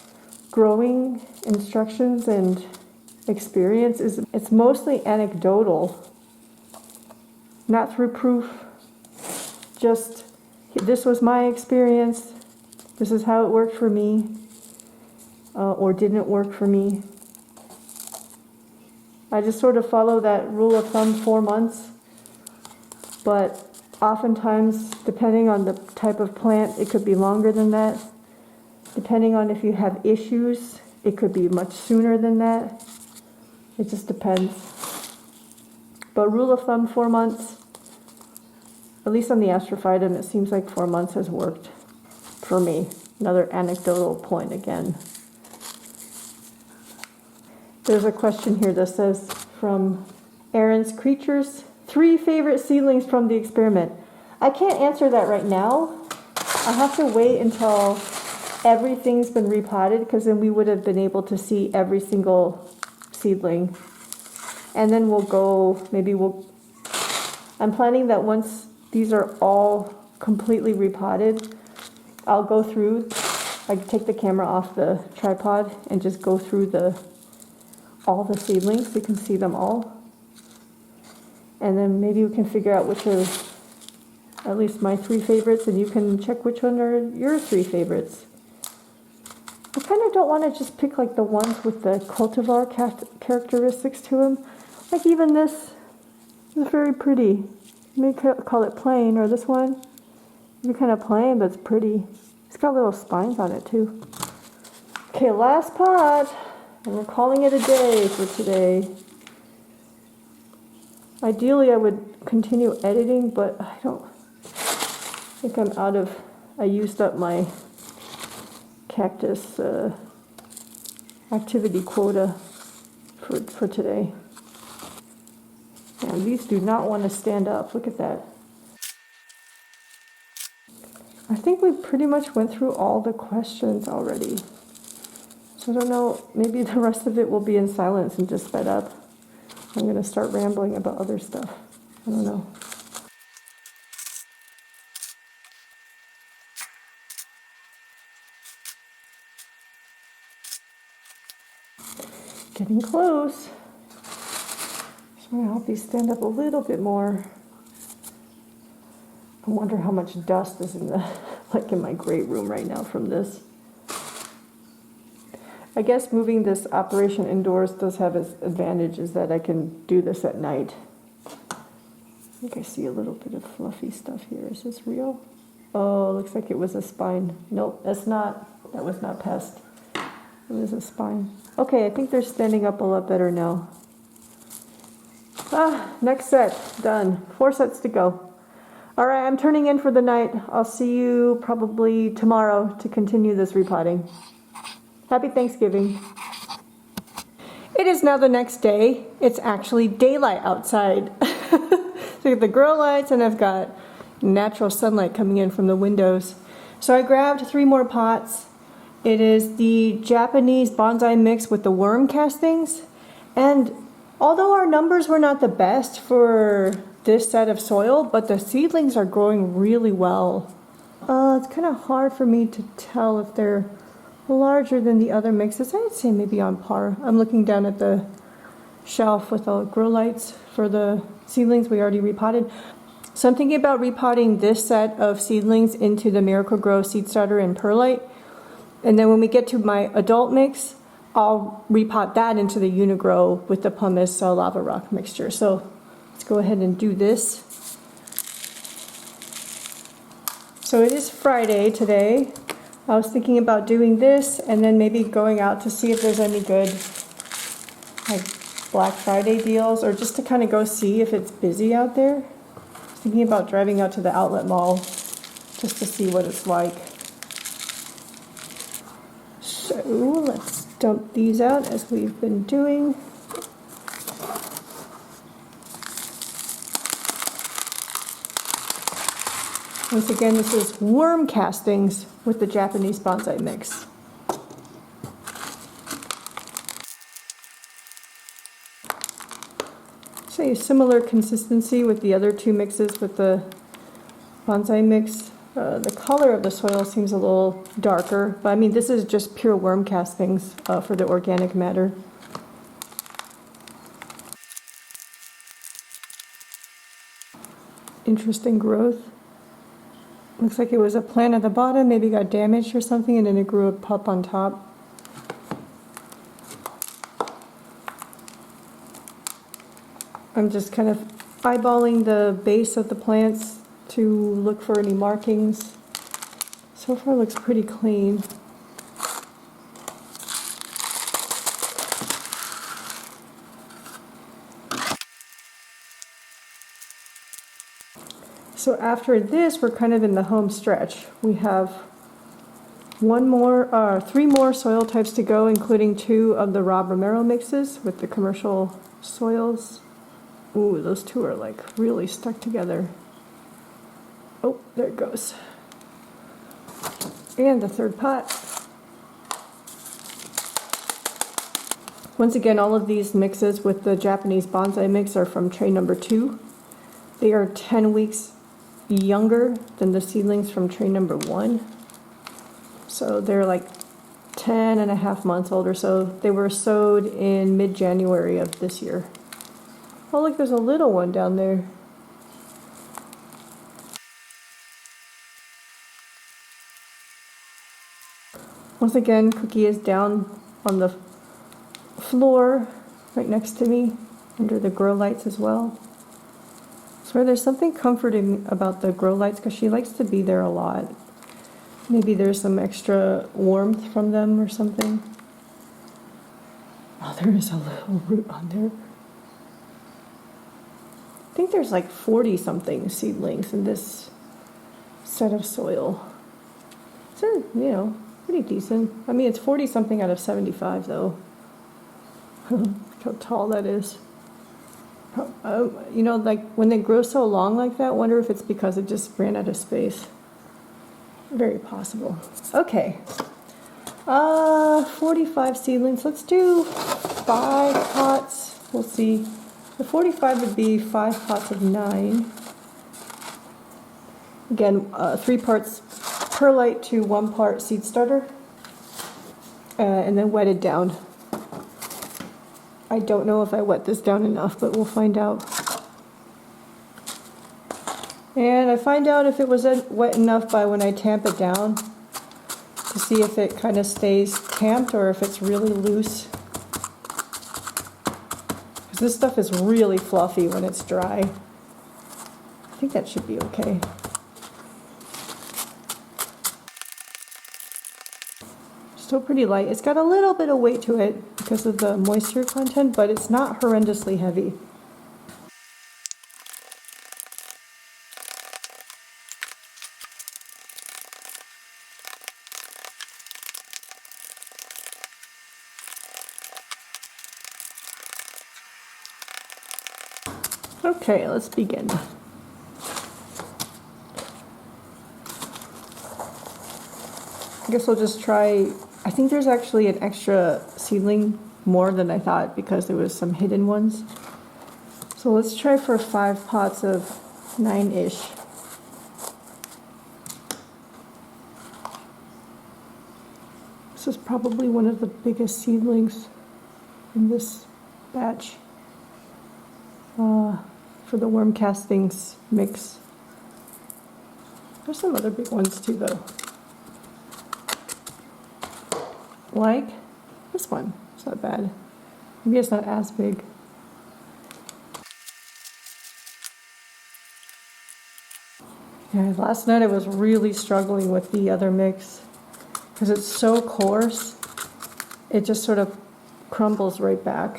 growing instructions and experience. It's mostly anecdotal, not through proof. Just, this was my experience. This is how it worked for me, or didn't work for me. I just sort of follow that rule of thumb, 4 months. But oftentimes, depending on the type of plant, it could be longer than that. Depending on if you have issues, it could be much sooner than that. It just depends. But rule of thumb, 4 months. At least on the Astrophytum, it seems like 4 months has worked for me. Another anecdotal point again. There's a question here that says, from Aaron's Creatures, 3 favorite seedlings from the experiment. I can't answer that right now. I'll have to wait until everything's been repotted, because then we would have been able to see every single seedling. And then we'll go, I'm planning that once these are all completely repotted, I'll go through, I take the camera off the tripod and just go through all the seedlings so you can see them all. And then maybe we can figure out which are at least my 3 favorites, and you can check which one are your 3 favorites. I kind of don't want to just pick like the ones with the cultivar characteristics to them. Like even this is very pretty. You may call it plain, or this one. It's kind of plain, but it's pretty. It's got little spines on it too. Okay, last pot. And we're calling it a day for today. Ideally, I would continue editing, but I don't think I used up my cactus activity quota for today. And these do not want to stand up. Look at that. I think we pretty much went through all the questions already. So I don't know, maybe the rest of it will be in silence and just sped up. I'm going to start rambling about other stuff. I don't know. Getting close. Just want to help these stand up a little bit more. I wonder how much dust is in my great room right now from this. I guess moving this operation indoors does have its advantages, that I can do this at night. I think I see a little bit of fluffy stuff here. Is this real? Oh, looks like it was a spine. Nope, that's not. That was not pest. It was a spine. Okay, I think they're standing up a lot better now. Next set, done. 4 sets to go. All right, I'm turning in for the night. I'll see you probably tomorrow to continue this repotting. Happy Thanksgiving. It is now the next day. It's actually daylight outside. So I got the grow lights and I've got natural sunlight coming in from the windows. So I grabbed 3 more pots. It is the Japanese bonsai mix with the worm castings. And although our numbers were not the best for this set of soil, but the seedlings are growing really well. It's kind of hard for me to tell if they're larger than the other mixes. I'd say maybe on par. I'm looking down at the shelf with the grow lights for the seedlings we already repotted. So I'm thinking about repotting this set of seedlings into the Miracle-Gro seed starter and perlite. And then when we get to my adult mix, I'll repot that into the Uni-Gro with the pumice lava rock mixture. So let's go ahead and do this. So it is Friday today. I was thinking about doing this and then maybe going out to see if there's any good like Black Friday deals, or just to kind of go see if it's busy out there. I was thinking about driving out to the outlet mall just to see what it's like. So let's dump these out as we've been doing. Once again, this is worm castings with the Japanese bonsai mix. Say similar consistency with the other two mixes with the bonsai mix. The color of the soil seems a little darker, but I mean this is just pure worm castings for the organic matter. Interesting growth. Looks like it was a plant at the bottom, maybe got damaged or something, and then it grew up on top. I'm just kind of eyeballing the base of the plants to look for any markings. So far it looks pretty clean. So after this, we're kind of in the home stretch. We have three more soil types to go, including 2 of the Romero mixes with the commercial soils. Ooh, those 2 are like really stuck together. Oh, there it goes. And the 3rd pot. Once again, all of these mixes with the Japanese bonsai mix are from tray number 2. They are 10 weeks younger than the seedlings from tray number 1. So they're like 10 and a half months old or so. They were sowed in mid-January of this year. Oh, look, there's a little one down there. Once again, Cookie is down on the floor right next to me, under the grow lights as well. So there's something comforting about the grow lights because she likes to be there a lot. Maybe there's some extra warmth from them or something. Oh, there is a little root on there. I think there's like 40-something seedlings in this set of soil. So, you know, pretty decent. I mean, it's 40-something out of 75, though. Look how tall that is. You know, like when they grow so long like that, I wonder if it's because it just ran out of space. Very possible. Okay. 45 seedlings. Let's do 5 pots. We'll see. The 45 would be 5 pots of 9. Again, 3 parts perlite to 1 part seed starter. And then wetted down. I don't know if I wet this down enough, but we'll find out. And I find out if it was wet enough by when I tamp it down to see if it kind of stays tamped or if it's really loose. Because this stuff is really fluffy when it's dry. I think that should be okay. Still pretty light. It's got a little bit of weight to it because of the moisture content, but it's not horrendously heavy. Okay, let's begin. I guess I'll just try. I think there's actually an extra seedling more than I thought because there was some hidden ones. So let's try for 5 pots of 9-ish. This is probably one of the biggest seedlings in this batch for the worm castings mix. There's some other big ones too, though. Like this one. It's not bad. Maybe it's not as big. Yeah, last night I was really struggling with the other mix because it's so coarse, it just sort of crumbles right back.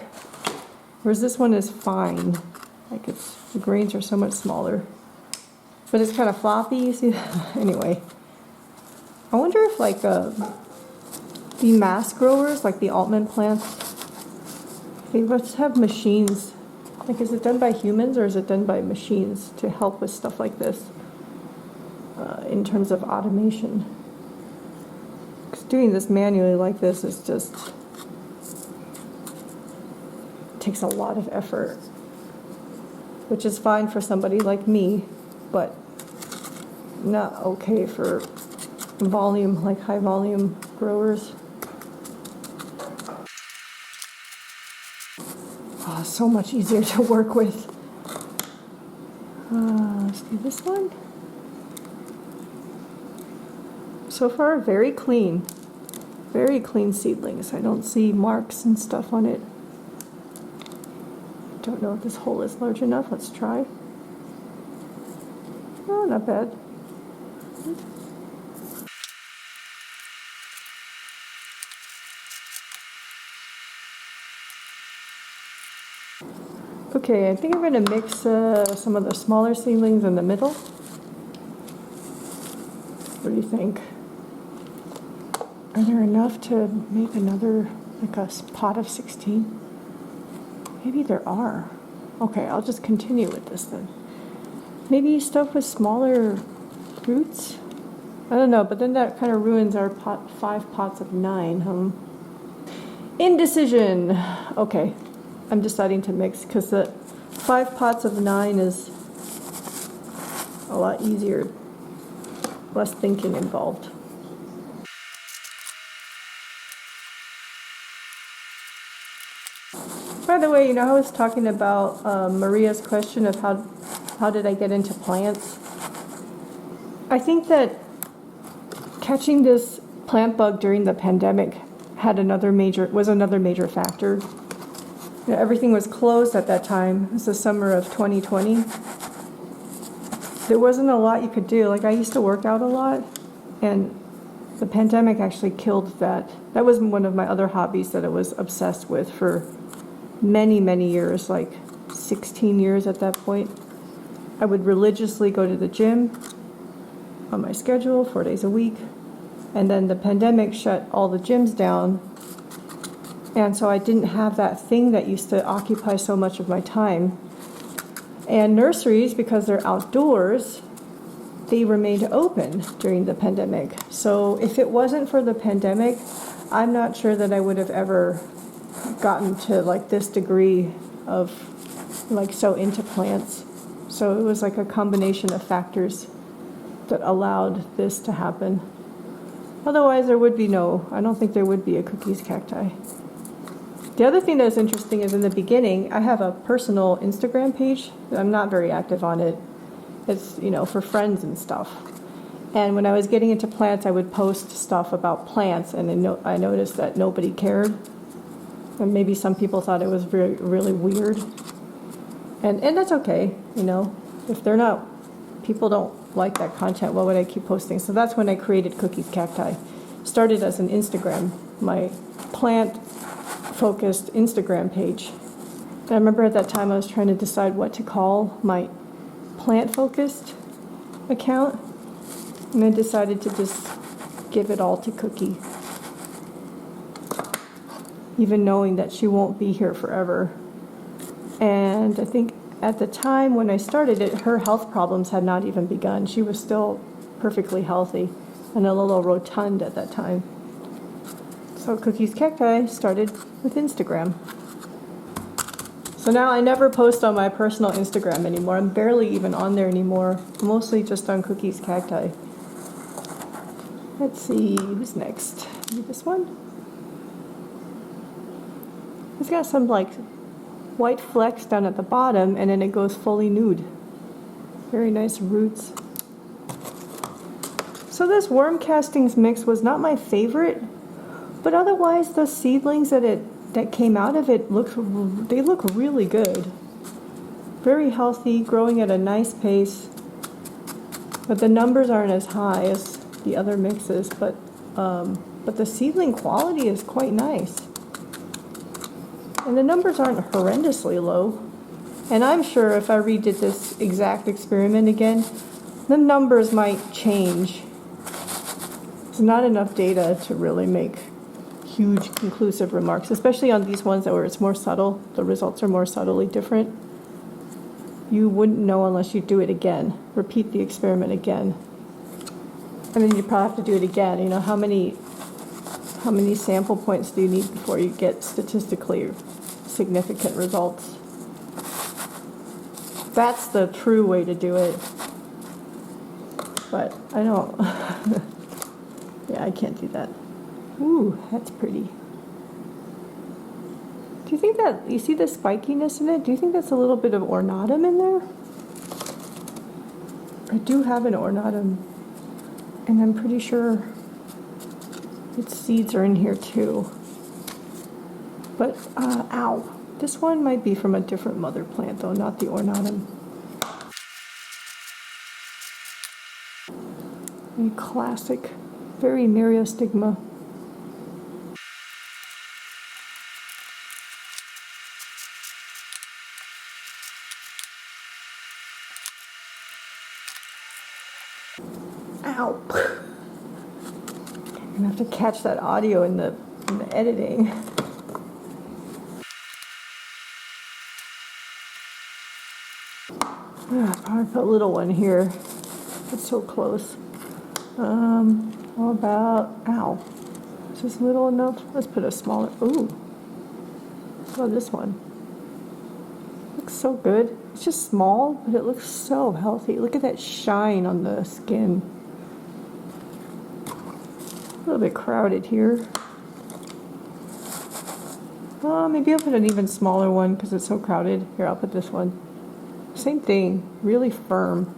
Whereas this one is fine, like the grains are so much smaller, but it's kind of floppy. You see? Anyway, I wonder if like the mass growers, like the almond plants, they must have machines. Like, is it done by humans or is it done by machines to help with stuff like this? In terms of automation. Because doing this manually like this is just, it takes a lot of effort, which is fine for somebody like me, but not okay for volume, like high volume growers. Oh, so much easier to work with. Let's do this one. So far, very clean seedlings. I don't see marks and stuff on it. Don't know if this hole is large enough. Let's try. Oh, not bad. Okay, I think I'm going to mix some of the smaller seedlings in the middle. What do you think? Are there enough to make another, like a pot of 16? Maybe there are. Okay, I'll just continue with this then. Maybe stuff with smaller roots? I don't know, but then that kind of ruins our 5 pots of 9. Indecision. Okay, I'm deciding to mix because the 5 pots of 9 is a lot easier, less thinking involved. By the way, you know, I was talking about Maria's question of how did I get into plants? I think that catching this plant bug during the pandemic was another major factor. You know, everything was closed at that time. It was the summer of 2020. There wasn't a lot you could do. Like, I used to work out a lot, and the pandemic actually killed that. That was one of my other hobbies that I was obsessed with for many, many years, like 16 years at that point. I would religiously go to the gym on my schedule 4 days a week, and then the pandemic shut all the gyms down, and so I didn't have that thing that used to occupy so much of my time. And nurseries, because they're outdoors, they remained open during the pandemic. So if it wasn't for the pandemic, I'm not sure that I would have ever gotten to like this degree of like so into plants. So it was like a combination of factors that allowed this to happen. Otherwise I don't think there would be a cookies cacti. The other thing that's interesting is in the beginning, I have a personal Instagram page. I'm not very active on it. It's, you know, for friends and stuff. And when I was getting into plants, I would post stuff about plants, and I noticed that nobody cared. And maybe some people thought it was really, really weird. And that's okay, you know. If people don't like that content, why would I keep posting? So that's when I created Cookies Cacti. Started as an Instagram, my plant-focused Instagram page. And I remember at that time I was trying to decide what to call my plant-focused account. And I decided to just give it all to Cookie, even knowing that she won't be here forever. And I think at the time when I started it, her health problems had not even begun. She was still perfectly healthy and a little rotund at that time. So Cookies Cacti started with Instagram. So now I never post on my personal Instagram anymore. I'm barely even on there anymore, mostly just on Cookies Cacti. Let's see, who's next? Maybe this one? It's got some like white flecks down at the bottom, and then it goes fully nude. Very nice roots. So this worm castings mix was not my favorite, but otherwise the seedlings that came out of it look really good. Very healthy, growing at a nice pace. But the numbers aren't as high as the other mixes, but the seedling quality is quite nice. And the numbers aren't horrendously low. And I'm sure if I redid this exact experiment again, the numbers might change. There's not enough data to really make huge conclusive remarks, especially on these ones where it's more subtle. The results are more subtly different. You wouldn't know unless you do it again. Repeat the experiment again. I mean, you probably have to do it again. You know, how many sample points do you need before you get statistically significant results? That's the true way to do it. But I don't. Yeah, I can't do that. Ooh, that's pretty. Do you think that, you see the spikiness in it? Do you think that's a little bit of ornatum in there? I do have an ornatum, and I'm pretty sure its seeds are in here too. But, ow. This one might be from a different mother plant though, not the ornatum. A classic, very myriostigma. Ow. I'm gonna have to catch that audio in the editing. Probably put a little one here. It's so close. How about, ow. Is this little enough? Let's put a smaller, ooh. Oh, this one. Looks so good. It's just small, but it looks so healthy. Look at that shine on the skin. A little bit crowded here. Maybe I'll put an even smaller one because it's so crowded. Here, I'll put this one. Same thing, really firm.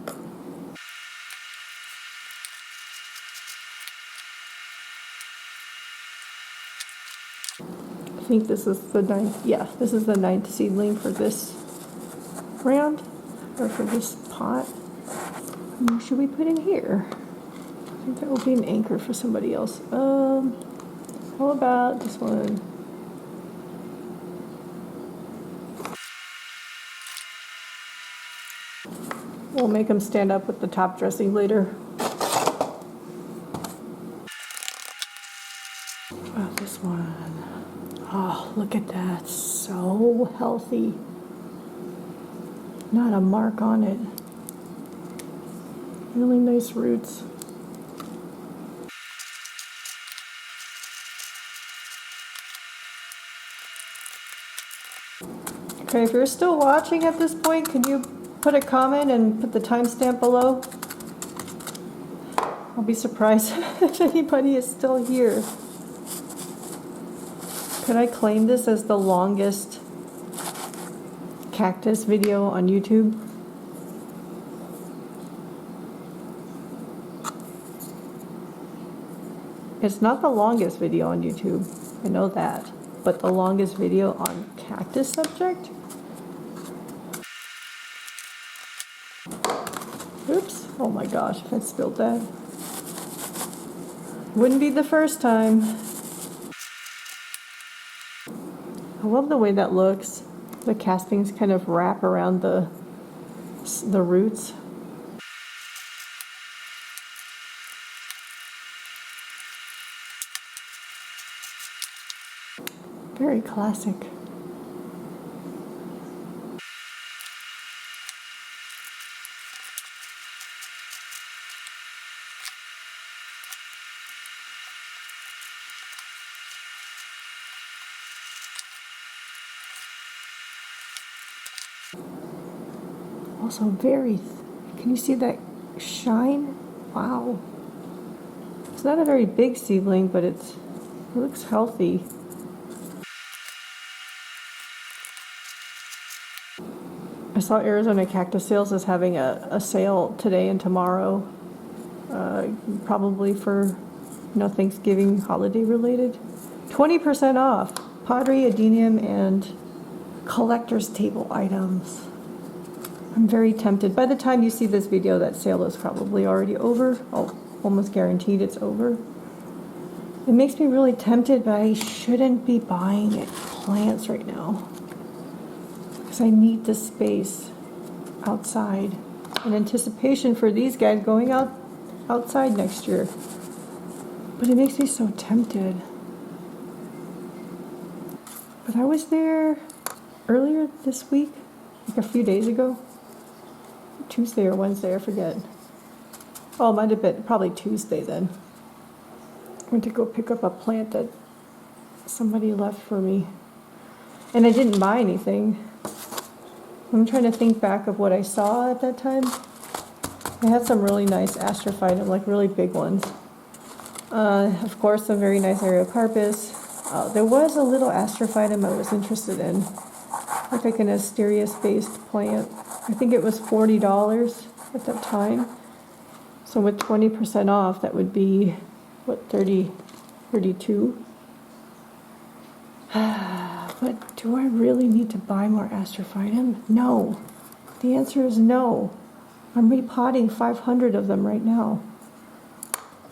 I think this is the 9th, yeah, this is the 9th seedling for this round, or for this pot. Who should we put in here? I think that will be an anchor for somebody else. How about this one? We'll make them stand up with the top dressing later. Oh, this one. Oh, look at that. So healthy. Not a mark on it. Really nice roots. Okay, if you're still watching at this point, can you put a comment and put the timestamp below? I'll be surprised if anybody is still here. Could I claim this as the longest cactus video on YouTube? It's not the longest video on YouTube, I know that, but the longest video on cactus subject? Oops, oh my gosh, if I spilled that. Wouldn't be the first time. I love the way that looks. The castings kind of wrap around the roots. Very classic. Also very, can you see that shine? Wow. It's not a very big seedling, but it looks healthy. I saw Arizona Cactus Sales is having a sale today and tomorrow, probably for, Thanksgiving holiday related. 20% off pottery, adenium, and collector's table items. I'm very tempted. By the time you see this video, that sale is probably already over. Oh, almost guaranteed it's over. It makes me really tempted, but I shouldn't be buying plants right now because I need the space outside in anticipation for these guys going outside next year. But it makes me so tempted. But I was there earlier this week, like a few days ago. Tuesday or Wednesday, I forget. Oh, it might have been probably Tuesday then. I went to go pick up a plant that somebody left for me. And I didn't buy anything. I'm trying to think back of what I saw at that time. I had some really nice Astrophytum, like really big ones. Of course, some very nice Aerocarpus. There was a little Astrophytum I was interested in. Like an asterias-based plant. I think it was $40 at that time. So with 20% off, that would be, what, 32? But do I really need to buy more Astrophytum? No. The answer is no. I'm repotting 500 of them right now.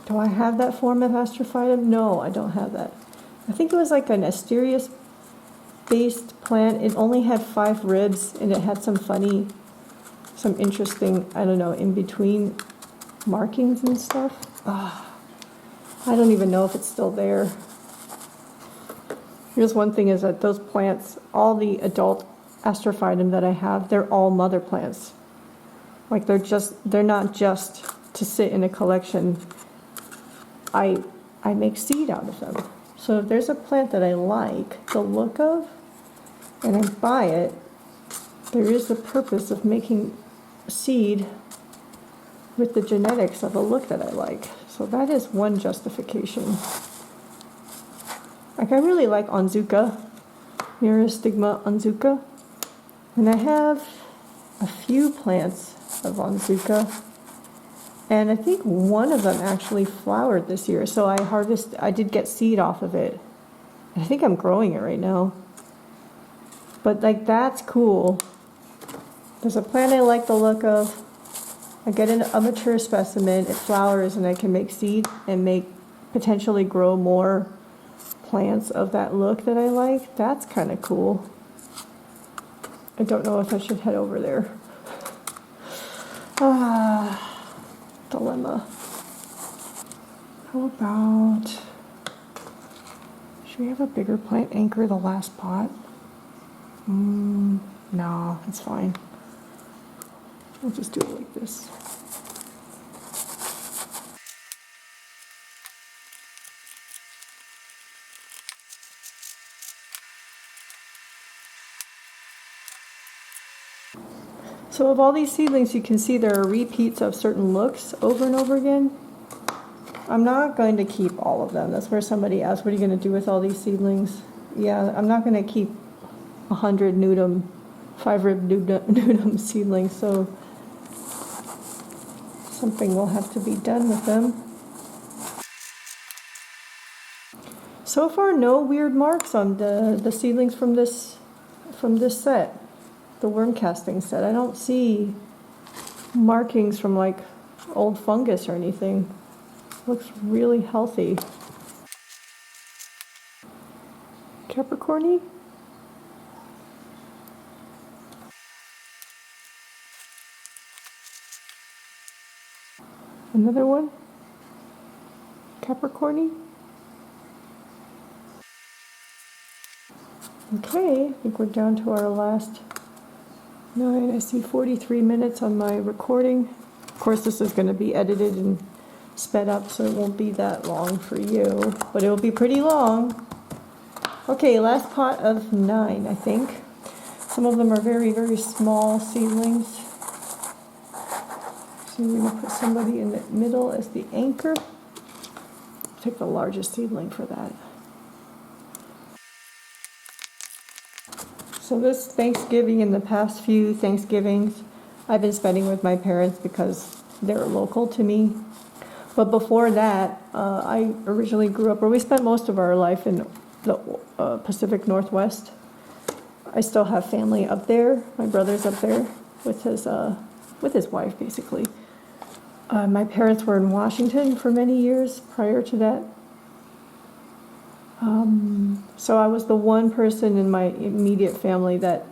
Do I have that form of Astrophytum? No, I don't have that. I think it was like an asterias-based plant. It only had 5 ribs, and it had some interesting, I don't know, in between markings and stuff. I don't even know if it's still there. Here's one thing is that those plants, all the adult Astrophytum that I have, they're all mother plants. Like they're not just to sit in a collection. I make seed out of them. So if there's a plant that I like the look of, and I buy it, there is the purpose of making seed with the genetics of a look that I like. So that is one justification. Like I really like Onzuka, Myristigma Onzuka, and I have a few plants of Onzuka, and I think one of them actually flowered this year. So I did get seed off of it. I think I'm growing it right now. But like that's cool. There's a plant I like the look of. I get a mature specimen, it flowers, and I can make seed and potentially grow more plants of that look that I like. That's kind of cool. I don't know if I should head over there. Dilemma. How about, should we have a bigger plant anchor the last pot? No, it's fine. I'll just do it like this. So of all these seedlings, you can see there are repeats of certain looks over and over again. I'm not going to keep all of them. That's where somebody asked, what are you going to do with all these seedlings? Yeah, I'm not going to keep 100 nudum, 5-rib nudum seedlings, so something will have to be done with them. So far, no weird marks on the seedlings from this set, the worm casting set. I don't see markings from like old fungus or anything. Looks really healthy. Capricorny? Another one? Capricorny? Okay, I think we're down to our last 9. I see 43 minutes on my recording. Of course, this is going to be edited and sped up, so it won't be that long for you, but it will be pretty long. Okay, last pot of 9, I think. Some of them are very, very small seedlings. So we're going to put somebody in the middle as the anchor. Take the largest seedling for that. So this Thanksgiving and the past few Thanksgivings, I've been spending with my parents because they're local to me. But before that, I originally grew up, or we spent most of our life in the Pacific Northwest. I still have family up there. My brother's up there. with his wife, basically. My parents were in Washington for many years prior to that. So I was the one person in my immediate family that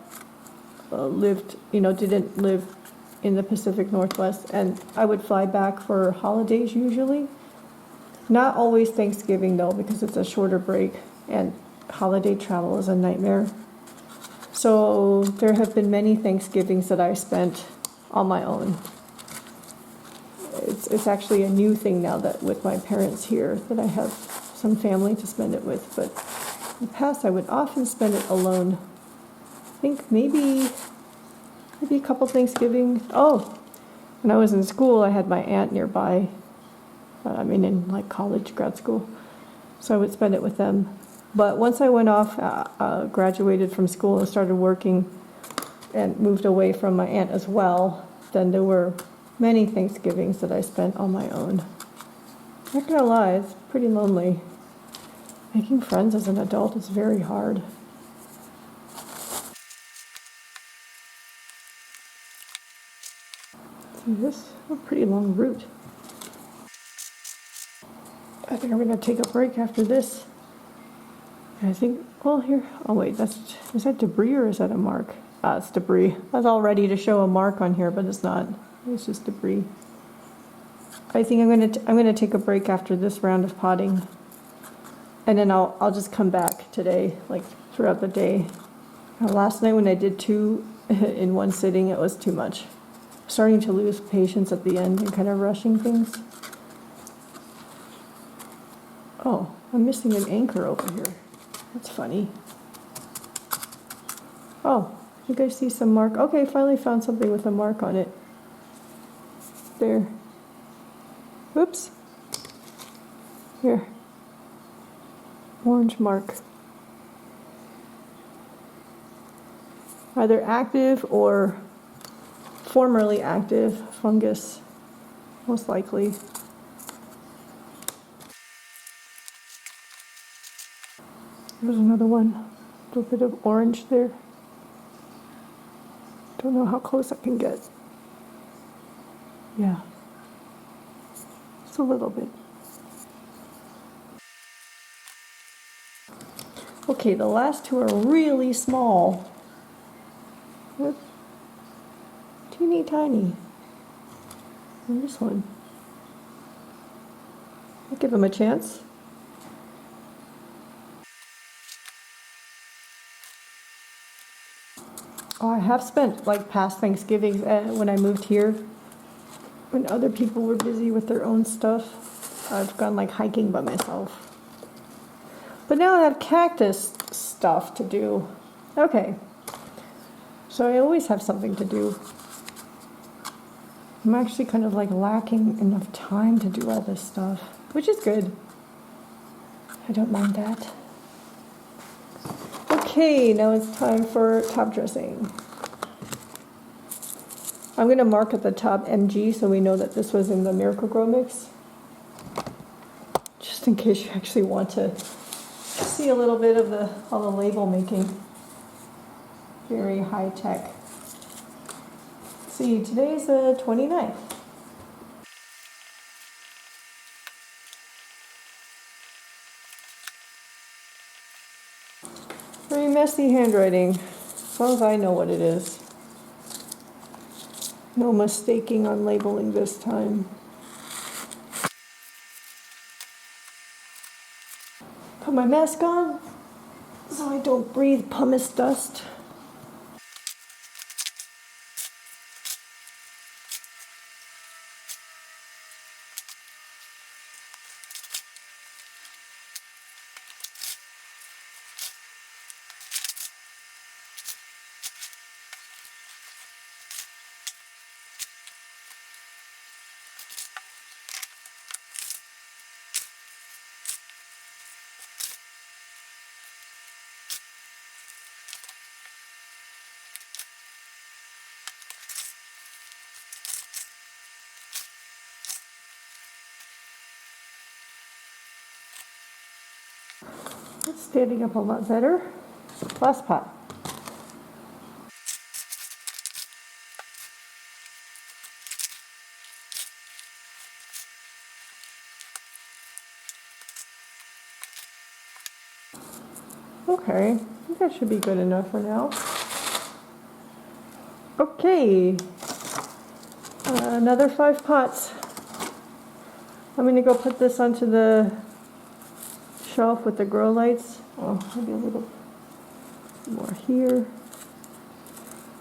didn't live in the Pacific Northwest, and I would fly back for holidays usually. Not always Thanksgiving though, because it's a shorter break, and holiday travel is a nightmare. So there have been many Thanksgivings that I spent on my own. It's actually a new thing now that with my parents here that I have some family to spend it with, but in the past I would often spend it alone. I think maybe a couple Thanksgiving. Oh, when I was in school I had my aunt nearby. In like college, grad school. So I would spend it with them. But once I went off, graduated from school and started working and moved away from my aunt as well, then there were many Thanksgivings that I spent on my own. Not gonna lie, it's pretty lonely. Making friends as an adult is very hard. See this? A pretty long route. I think I'm gonna take a break after this. I think, well, here, oh wait, is that debris or is that a mark? It's debris. I was all ready to show a mark on here, but it's not. It's just debris. I think I'm gonna take a break after this round of potting, and then I'll just come back today, like throughout the day. Last night when I did 2 in one sitting, it was too much. Starting to lose patience at the end and kind of rushing things. Oh, I'm missing an anchor over here. That's funny. Oh, you guys see some mark? Okay, finally found something with a mark on it. There. Oops. Here. Orange mark. Either active or formerly active fungus, most likely. There's another one. A little bit of orange there. Don't know how close I can get. Yeah. Just a little bit. Okay, the last 2 are really small. They're teeny tiny. And this one. I'll give them a chance. Oh, I have spent like past Thanksgivings when I moved here, when other people were busy with their own stuff. I've gone like hiking by myself. But now I have cactus stuff to do. Okay. So I always have something to do. I'm actually kind of like lacking enough time to do all this stuff, which is good. I don't mind that. Okay, now it's time for top dressing. I'm going to mark at the top MG so we know that this was in the Miracle-Gro mix. Just in case you actually want to see a little bit of all the label making. Very high tech. See, today's the 29th. Very messy handwriting, as long as I know what it is. No mistaking on labeling this time. Put my mask on so I don't breathe pumice dust. It's standing up a lot better. Last pot. Okay, I think that should be good enough for now. Okay, another 5 pots. I'm going to go put this onto the shelf with the grow lights. Oh, maybe a little more here.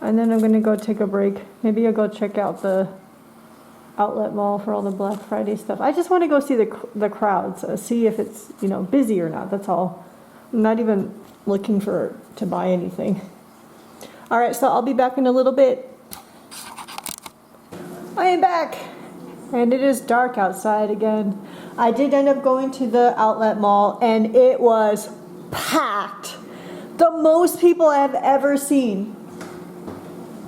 And then I'm going to go take a break. Maybe I'll go check out the outlet mall for all the Black Friday stuff. I just want to go see the crowds, see if it's, you know, busy or not. That's all. I'm not even looking to buy anything. All right, so I'll be back in a little bit. I am back, and it is dark outside again. I did end up going to the outlet mall, and it was packed. The most people I've ever seen.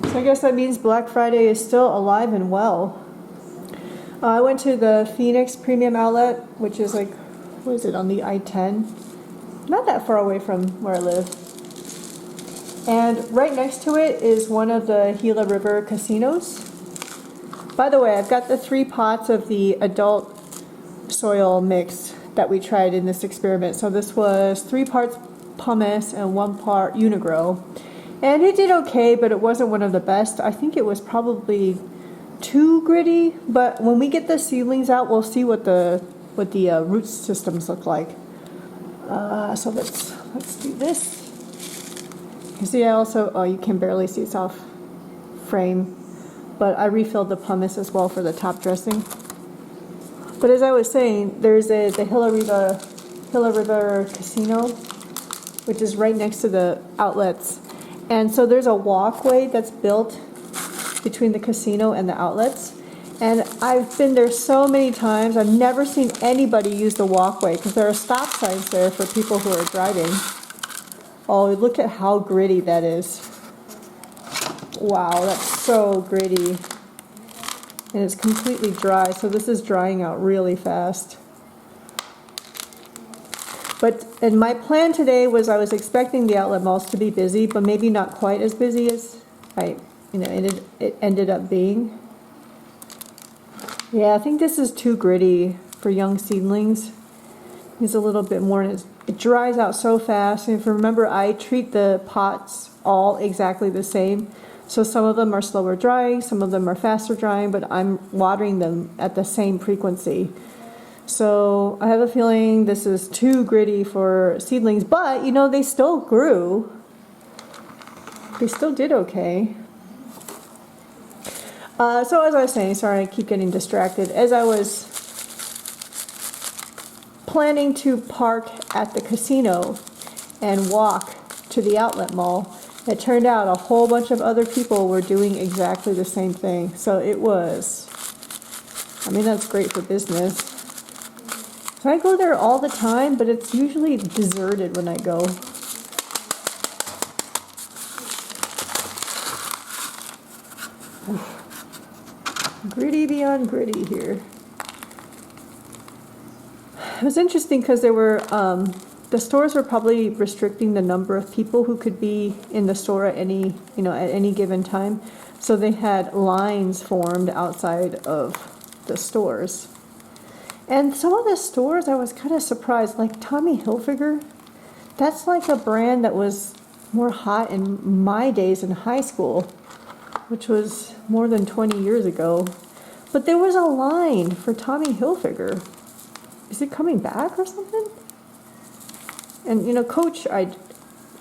So I guess that means Black Friday is still alive and well. I went to the Phoenix Premium Outlet, which is like, what is it, on the I-10? Not that far away from where I live. And right next to it is one of the Gila River casinos. By the way, I've got the 3 pots of the adult soil mix that we tried in this experiment. So this was 3 parts pumice and 1 part Uni-Gro. And it did okay, but it wasn't one of the best. I think it was probably too gritty, but when we get the seedlings out, we'll see what the root systems look like. So let's do this. You see, I also, oh, you can barely see, it's off frame, but I refilled the pumice as well for the top dressing. But as I was saying, there's the Gila River Casino, which is right next to the outlets. And so there's a walkway that's built between the casino and the outlets. And I've been there so many times. I've never seen anybody use the walkway because there are stop signs there for people who are driving. Oh, look at how gritty that is. Wow, that's so gritty. And it's completely dry, so this is drying out really fast. And my plan today was I was expecting the outlet malls to be busy, but maybe not quite as busy as it ended up being. Yeah, I think this is too gritty for young seedlings. It's a little bit more, and it dries out so fast. And if you remember, I treat the pots all exactly the same. So some of them are slower drying, some of them are faster drying, but I'm watering them at the same frequency. So I have a feeling this is too gritty for seedlings, but you know, they still grew. They still did okay. So as I was saying, sorry, I keep getting distracted. As I was planning to park at the casino and walk to the outlet mall, it turned out a whole bunch of other people were doing exactly the same thing. So it was, I mean, that's great for business. So I go there all the time, but it's usually deserted when I go. Gritty beyond gritty here. It was interesting because there were, the stores were probably restricting the number of people who could be in the store at any given time. So they had lines formed outside of the stores. And some of the stores I was kind of surprised, like Tommy Hilfiger. That's like a brand that was more hot in my days in high school, which was more than 20 years ago. But there was a line for Tommy Hilfiger. Is it coming back or something? And you know, Coach I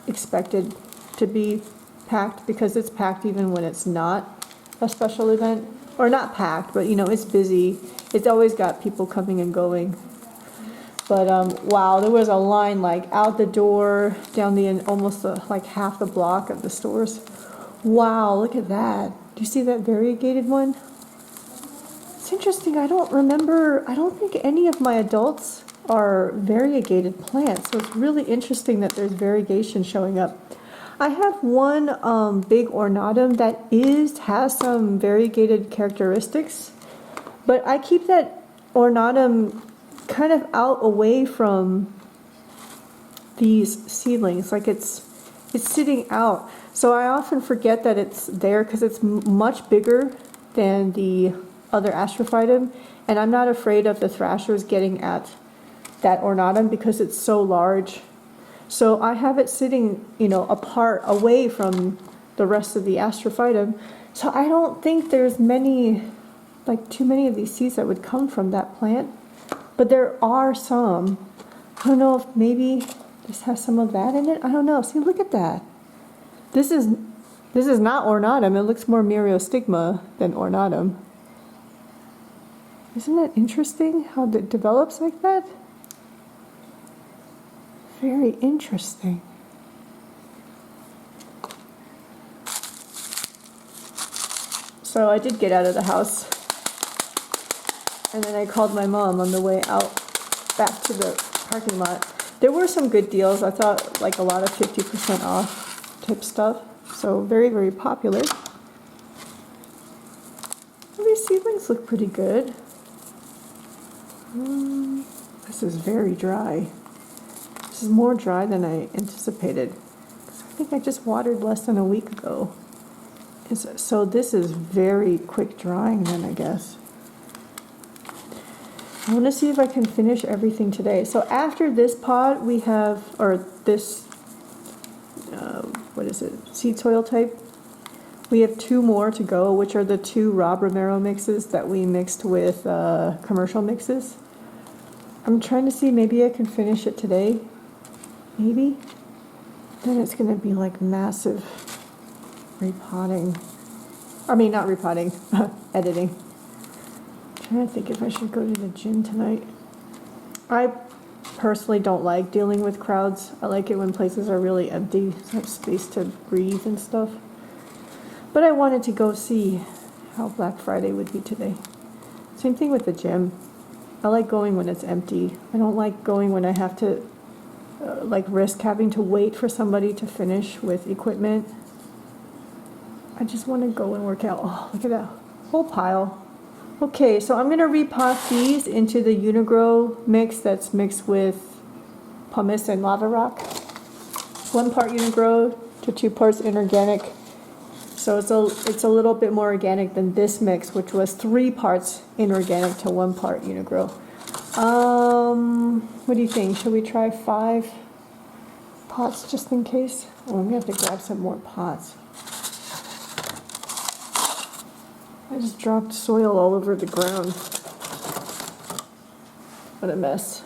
expected to be packed because it's packed even when it's not a special event. Or not packed, but you know, it's busy. It's always got people coming and going. But wow, there was a line like out the door, down the end, almost like half the block of the stores. Wow, look at that. Do you see that variegated one? It's interesting, I don't think any of my adults are variegated plants, so it's really interesting that there's variegation showing up. I have one big ornatum that has some variegated characteristics, but I keep that ornatum kind of out away from these seedlings, like it's sitting out. So I often forget that it's there because it's much bigger than the other Astrophytum, and I'm not afraid of the thrashers getting at that ornatum because it's so large. So I have it sitting, you know, apart, away from the rest of the Astrophytum. So I don't think there's many, like too many of these seeds that would come from that plant. But there are some. I don't know if maybe this has some of that in it. I don't know. See, look at that. This is not ornatum. It looks more myriostigma than ornatum. Isn't that interesting how it develops like that? Very interesting. So I did get out of the house, and then I called my mom on the way out back to the parking lot. There were some good deals. I thought like a lot of 50% off type stuff. So very, very popular. Well, these seedlings look pretty good. This is very dry. This is more dry than I anticipated. I think I just watered less than a week ago. So this is very quick drying then, I guess. I want to see if I can finish everything today. So after this pot, we have, or this, what is it, seed soil type? We have 2 more to go, which are the 2 Romero mixes that we mixed with commercial mixes. I'm trying to see, maybe I can finish it today. Maybe. Then it's going to be like massive repotting. I mean, not repotting, editing. I'm trying to think if I should go to the gym tonight. I personally don't like dealing with crowds. I like it when places are really empty, so I have space to breathe and stuff. But I wanted to go see how Black Friday would be today. Same thing with the gym. I like going when it's empty. I don't like going when I have to like risk having to wait for somebody to finish with equipment. I just want to go and work out. Oh, look at that whole pile. Okay, so I'm going to repot these into the Uni-Gro mix that's mixed with pumice and lava rock. 1 part Uni-Gro to 2 parts inorganic. So it's a little bit more organic than this mix, which was 3 parts inorganic to 1 part Uni-Gro. What do you think? Should we try 5 pots just in case? Oh, I'm going to have to grab some more pots. I just dropped soil all over the ground. What a mess.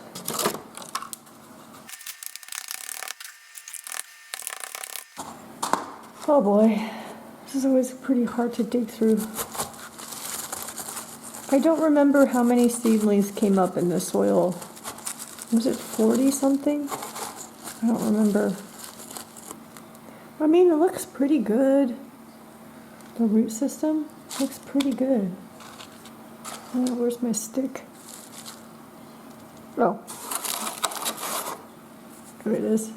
Oh boy, this is always pretty hard to dig through. I don't remember how many seedlings came up in the soil. Was it 40 something? I don't remember. I mean, it looks pretty good. The root system looks pretty good. Oh, where's my stick? Oh. There it is.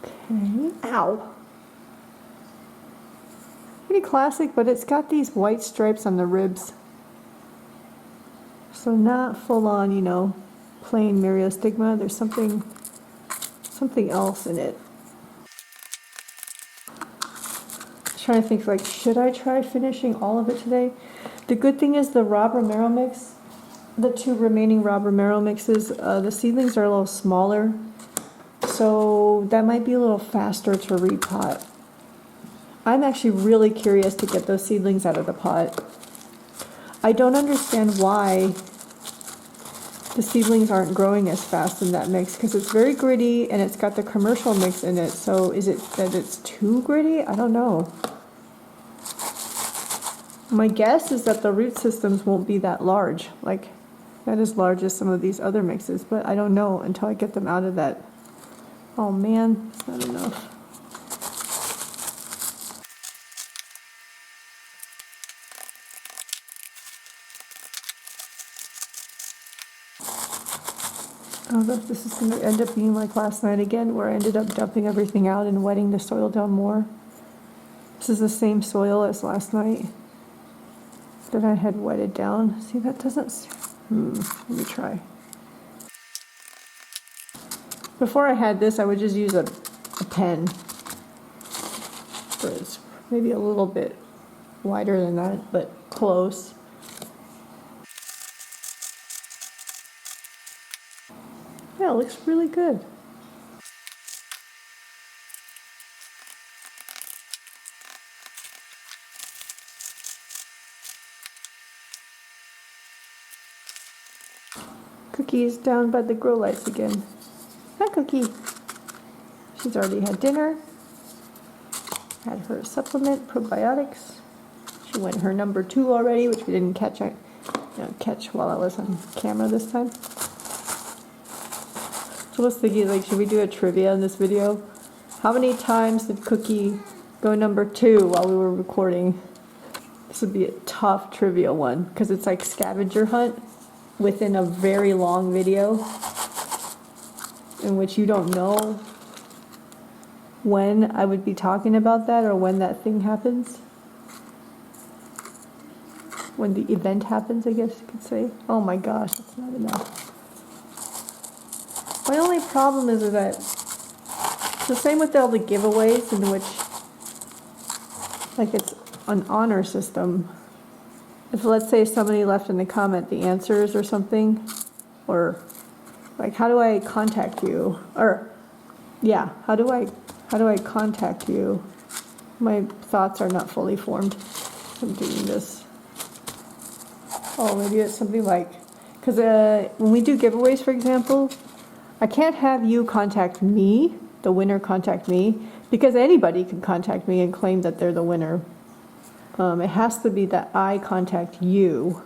Okay. Ow. Pretty classic, but it's got these white stripes on the ribs. So not full on, you know, plain myriostigma. There's something else in it. Trying to think, like, should I try finishing all of it today? The good thing is the Romero mix, the 2 remaining Romero mixes, the seedlings are a little smaller, so that might be a little faster to repot. I'm actually really curious to get those seedlings out of the pot. I don't understand why the seedlings aren't growing as fast in that mix, because it's very gritty and it's got the commercial mix in it. So is it that it's too gritty? I don't know. My guess is that the root systems won't be that large, like not as large as some of these other mixes, but I don't know until I get them out of that. Oh man, it's not enough. I don't know if this is going to end up being like last night again, where I ended up dumping everything out and wetting the soil down more. This is the same soil as last night that I had wetted down. See, that doesn't... let me try. Before I had this, I would just use a pen. But it's maybe a little bit wider than that, but close. Yeah, it looks really good. Cookie's down by the grow lights again. Hi, Cookie. She's already had dinner. Had her supplement, probiotics. She went her number 2 already, which we didn't catch while I was on camera this time. So I was thinking, like, should we do a trivia in this video? How many times did Cookie go number 2 while we were recording? This would be a tough trivia one, because it's like scavenger hunt within a very long video in which you don't know when I would be talking about that or when that thing happens. When the event happens, I guess you could say. Oh my gosh, that's not enough. My only problem is that it's the same with all the giveaways in which, like, it's an honor system. If, let's say, somebody left in the comment the answers or something, or like, how do I contact you? Or yeah, how do I contact you? My thoughts are not fully formed. I'm doing this. Oh, maybe it's something like, because when we do giveaways, for example, I can't have you contact me, the winner contact me, because anybody can contact me and claim that they're the winner. It has to be that I contact you.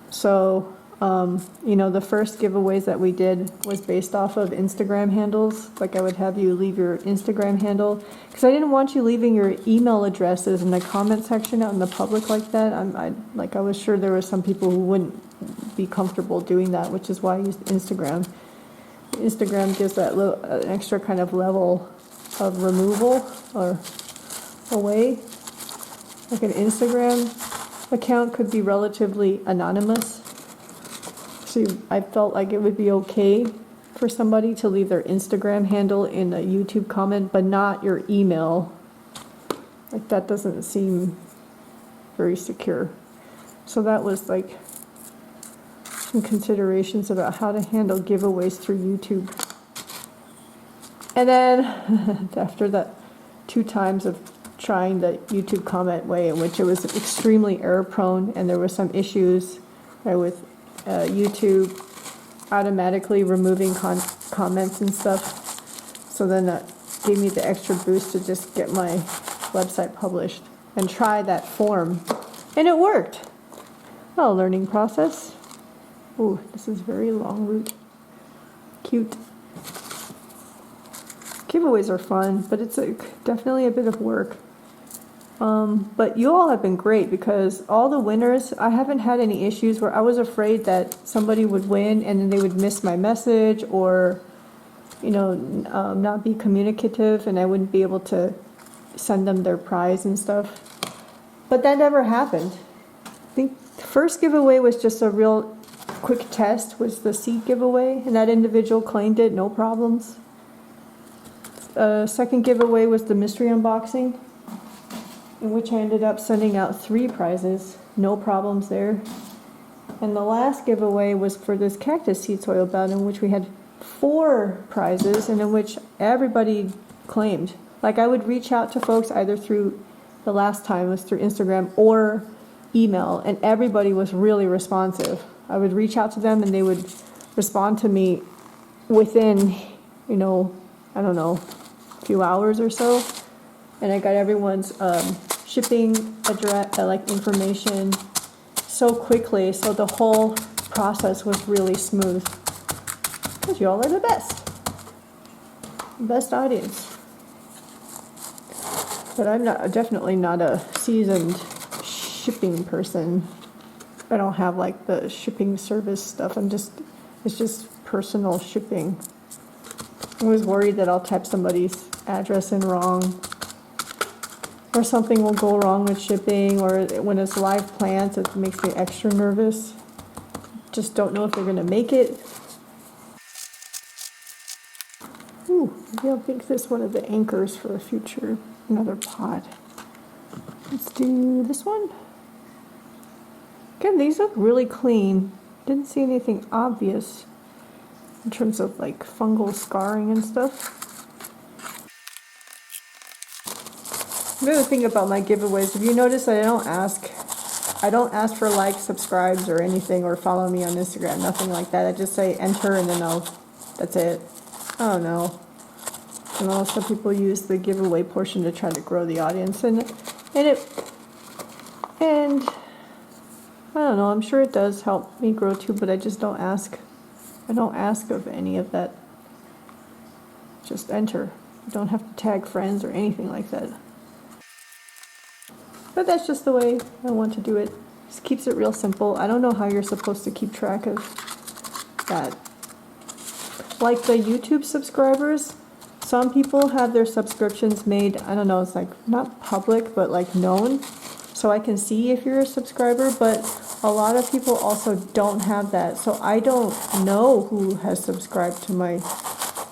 So, you know, the first giveaways that we did was based off of Instagram handles. Like, I would have you leave your Instagram handle, because I didn't want you leaving your email addresses in the comment section out in the public like that. I was sure there were some people who wouldn't be comfortable doing that, which is why I used Instagram. Instagram gives that little an extra kind of level of removal or away. Like an Instagram account could be relatively anonymous. So I felt like it would be okay for somebody to leave their Instagram handle in a YouTube comment, but not your email. Like, that doesn't seem very secure. So that was like some considerations about how to handle giveaways through YouTube. And then after that 2 times of trying the YouTube comment way, in which it was extremely error prone and there were some issues with YouTube automatically removing comments and stuff. So then that gave me the extra boost to just get my website published and try that form. And it worked. Oh, learning process. Ooh, this is very long root. Cute. Giveaways are fun, but it's definitely a bit of work. But you all have been great, because all the winners, I haven't had any issues where I was afraid that somebody would win and then they would miss my message, or, you know, not be communicative and I wouldn't be able to send them their prize and stuff. But that never happened. I think the first giveaway was just a real quick test, was the seed giveaway, and that individual claimed it, no problems. Second giveaway was the mystery unboxing, in which I ended up sending out 3 prizes, no problems there. And the last giveaway was for this Cactus Seed Soil Battle, in which we had 4 prizes, and in which everybody claimed. Like, I would reach out to folks either through, the last time was through Instagram or email, and everybody was really responsive. I would reach out to them and they would respond to me within, you know, I don't know, a few hours or so. And I got everyone's shipping address, information so quickly, so the whole process was really smooth. Because you all are the best. Best audience. But I'm definitely not a seasoned shipping person. I don't have like the shipping service stuff. It's just personal shipping. I was worried that I'll type somebody's address in wrong, or something will go wrong with shipping, or when it's live plants, it makes me extra nervous. Just don't know if they're gonna make it. Ooh, maybe I'll make this one of the anchors for a future, another pot. Let's do this one. Again, these look really clean. Didn't see anything obvious in terms of like fungal scarring and stuff. The other thing about my giveaways, if you notice that I don't ask I don't ask for likes, subscribes, or anything, or follow me on Instagram, nothing like that. I just say enter and then that's it. I don't know. And also people use the giveaway portion to try to grow the audience, and I don't know, I'm sure it does help me grow too, but I just don't ask. I don't ask of any of that. Just enter. You don't have to tag friends or anything like that. But that's just the way I want to do it. Just keeps it real simple. I don't know how you're supposed to keep track of that. Like the YouTube subscribers, some people have their subscriptions made, I don't know, it's like not public, but like known. So I can see if you're a subscriber, but a lot of people also don't have that. So I don't know who has subscribed to my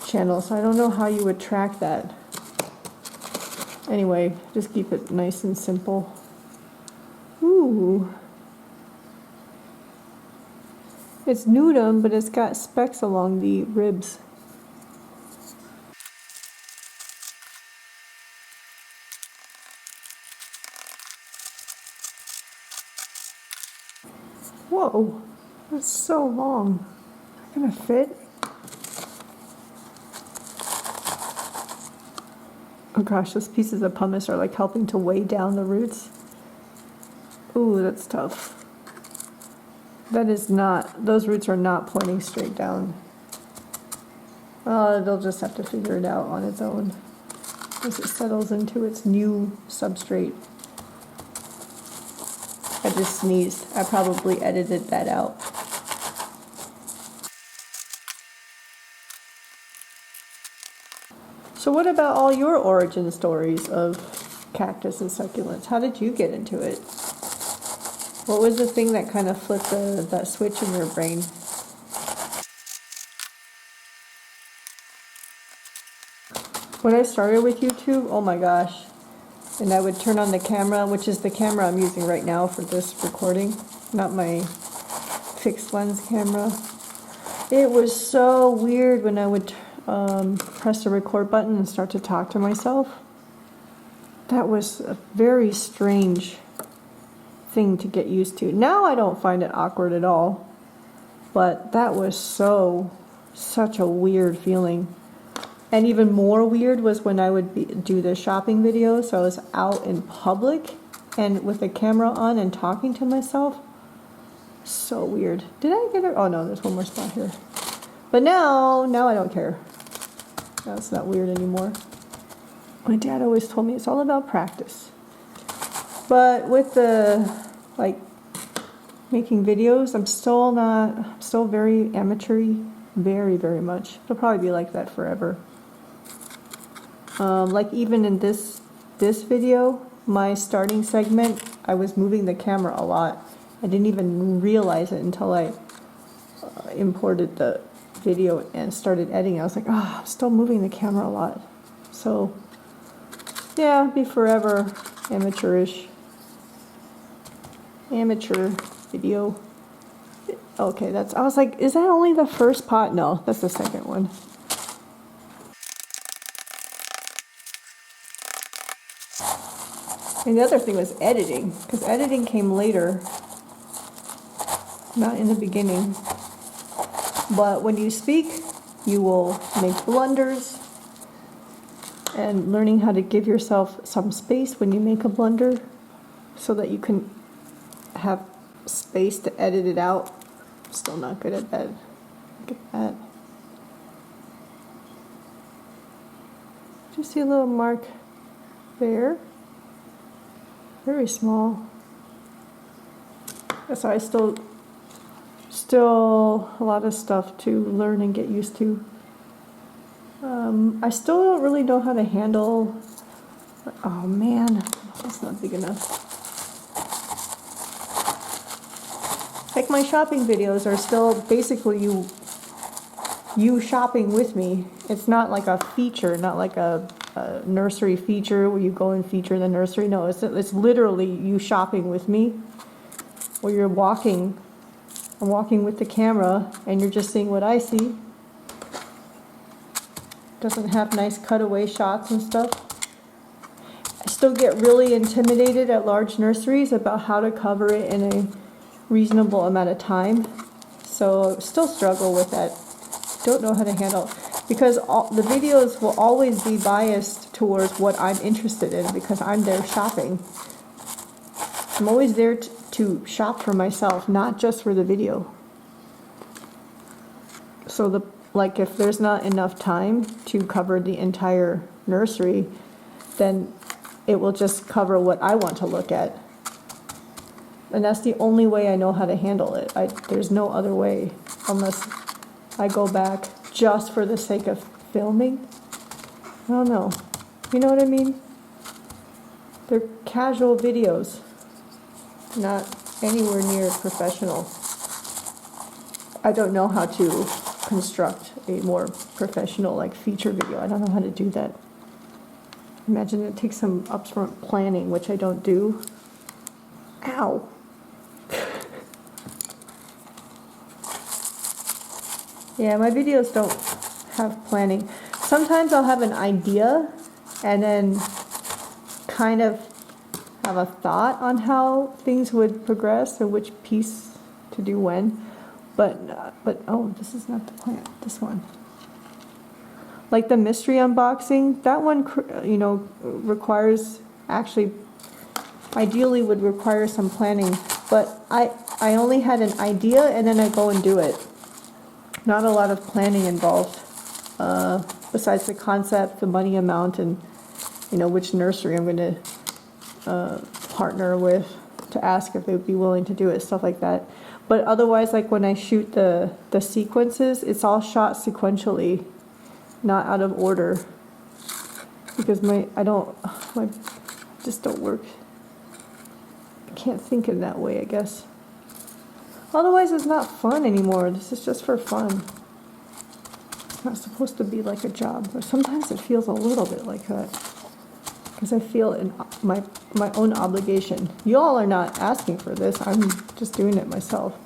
channel, so I don't know how you would track that. Anyway, just keep it nice and simple. Ooh. It's nudum, but it's got specks along the ribs. Whoa, that's so long. Is it gonna fit? Oh gosh, those pieces of pumice are like helping to weigh down the roots. Ooh, that's tough. That is not, those roots are not pointing straight down. They'll just have to figure it out on its own as it settles into its new substrate. I just sneezed. I probably edited that out. So what about all your origin stories of cactus and succulents? How did you get into it? What was the thing that kind of flipped that switch in your brain? When I started with YouTube, oh my gosh, and I would turn on the camera, which is the camera I'm using right now for this recording, not my fixed lens camera. It was so weird when I would press the record button and start to talk to myself. That was a very strange thing to get used to. Now I don't find it awkward at all, but that was such a weird feeling. And even more weird was when I would do the shopping videos. So I was out in public and with the camera on and talking to myself. So weird. Did I get it? Oh no, there's one more spot here. But now I don't care. Now it's not weird anymore. My dad always told me it's all about practice. But with the, like, making videos, I'm still very amateur-y. Very, very much. It'll probably be like that forever. Like even in this video, my starting segment, I was moving the camera a lot. I didn't even realize it until I imported the video and started editing. I was like, oh, I'm still moving the camera a lot. So, yeah, be forever amateurish. Amateur video. Okay, I was like, is that only the first pot? No, that's the second one. And the other thing was editing, because editing came later, not in the beginning. But when you speak, you will make blunders, and learning how to give yourself some space when you make a blunder so that you can have space to edit it out. Still not good at that. Look at that. Do you see a little mark there? Very small. So I still a lot of stuff to learn and get used to. I still don't really know how to handle. Oh man, that's not big enough. Like my shopping videos are still basically you shopping with me. It's not like a feature, not like a nursery feature where you go and feature the nursery. No, it's literally you shopping with me, where you're walking. I'm walking with the camera and you're just seeing what I see. Doesn't have nice cutaway shots and stuff. still get really intimidated at large nurseries about how to cover it in a reasonable amount of time. So still struggle with that. Don't know how to handle, because the videos will always be biased towards what I'm interested in, because I'm there shopping. I'm always there to shop for myself, not just for the video. So like if there's not enough time to cover the entire nursery, then it will just cover what I want to look at. And that's the only way I know how to handle it. There's no other way, unless I go back just for the sake of filming. I don't know. You know what I mean? They're casual videos, not anywhere near professional. I don't know how to construct a more professional, like, feature video. I don't know how to do that. Imagine it takes some upfront planning, which I don't do. Ow. Yeah, my videos don't have planning. Sometimes I'll have an idea and then kind of have a thought on how things would progress or which piece to do when. But oh, this is not the plant, this one. Like the mystery unboxing, that one, you know, requires, actually, ideally would require some planning. But I only had an idea and then I go and do it. Not a lot of planning involved, besides the concept, the money amount, and, you know, which nursery I'm going to partner with to ask if they would be willing to do it, stuff like that. But otherwise, like when I shoot the sequences, it's all shot sequentially, not out of order, because my just don't work. I can't think in that way, I guess. Otherwise, it's not fun anymore. This is just for fun. It's not supposed to be like a job, but sometimes it feels a little bit like that, because I feel in my own obligation. Y'all are not asking for this. I'm just doing it myself.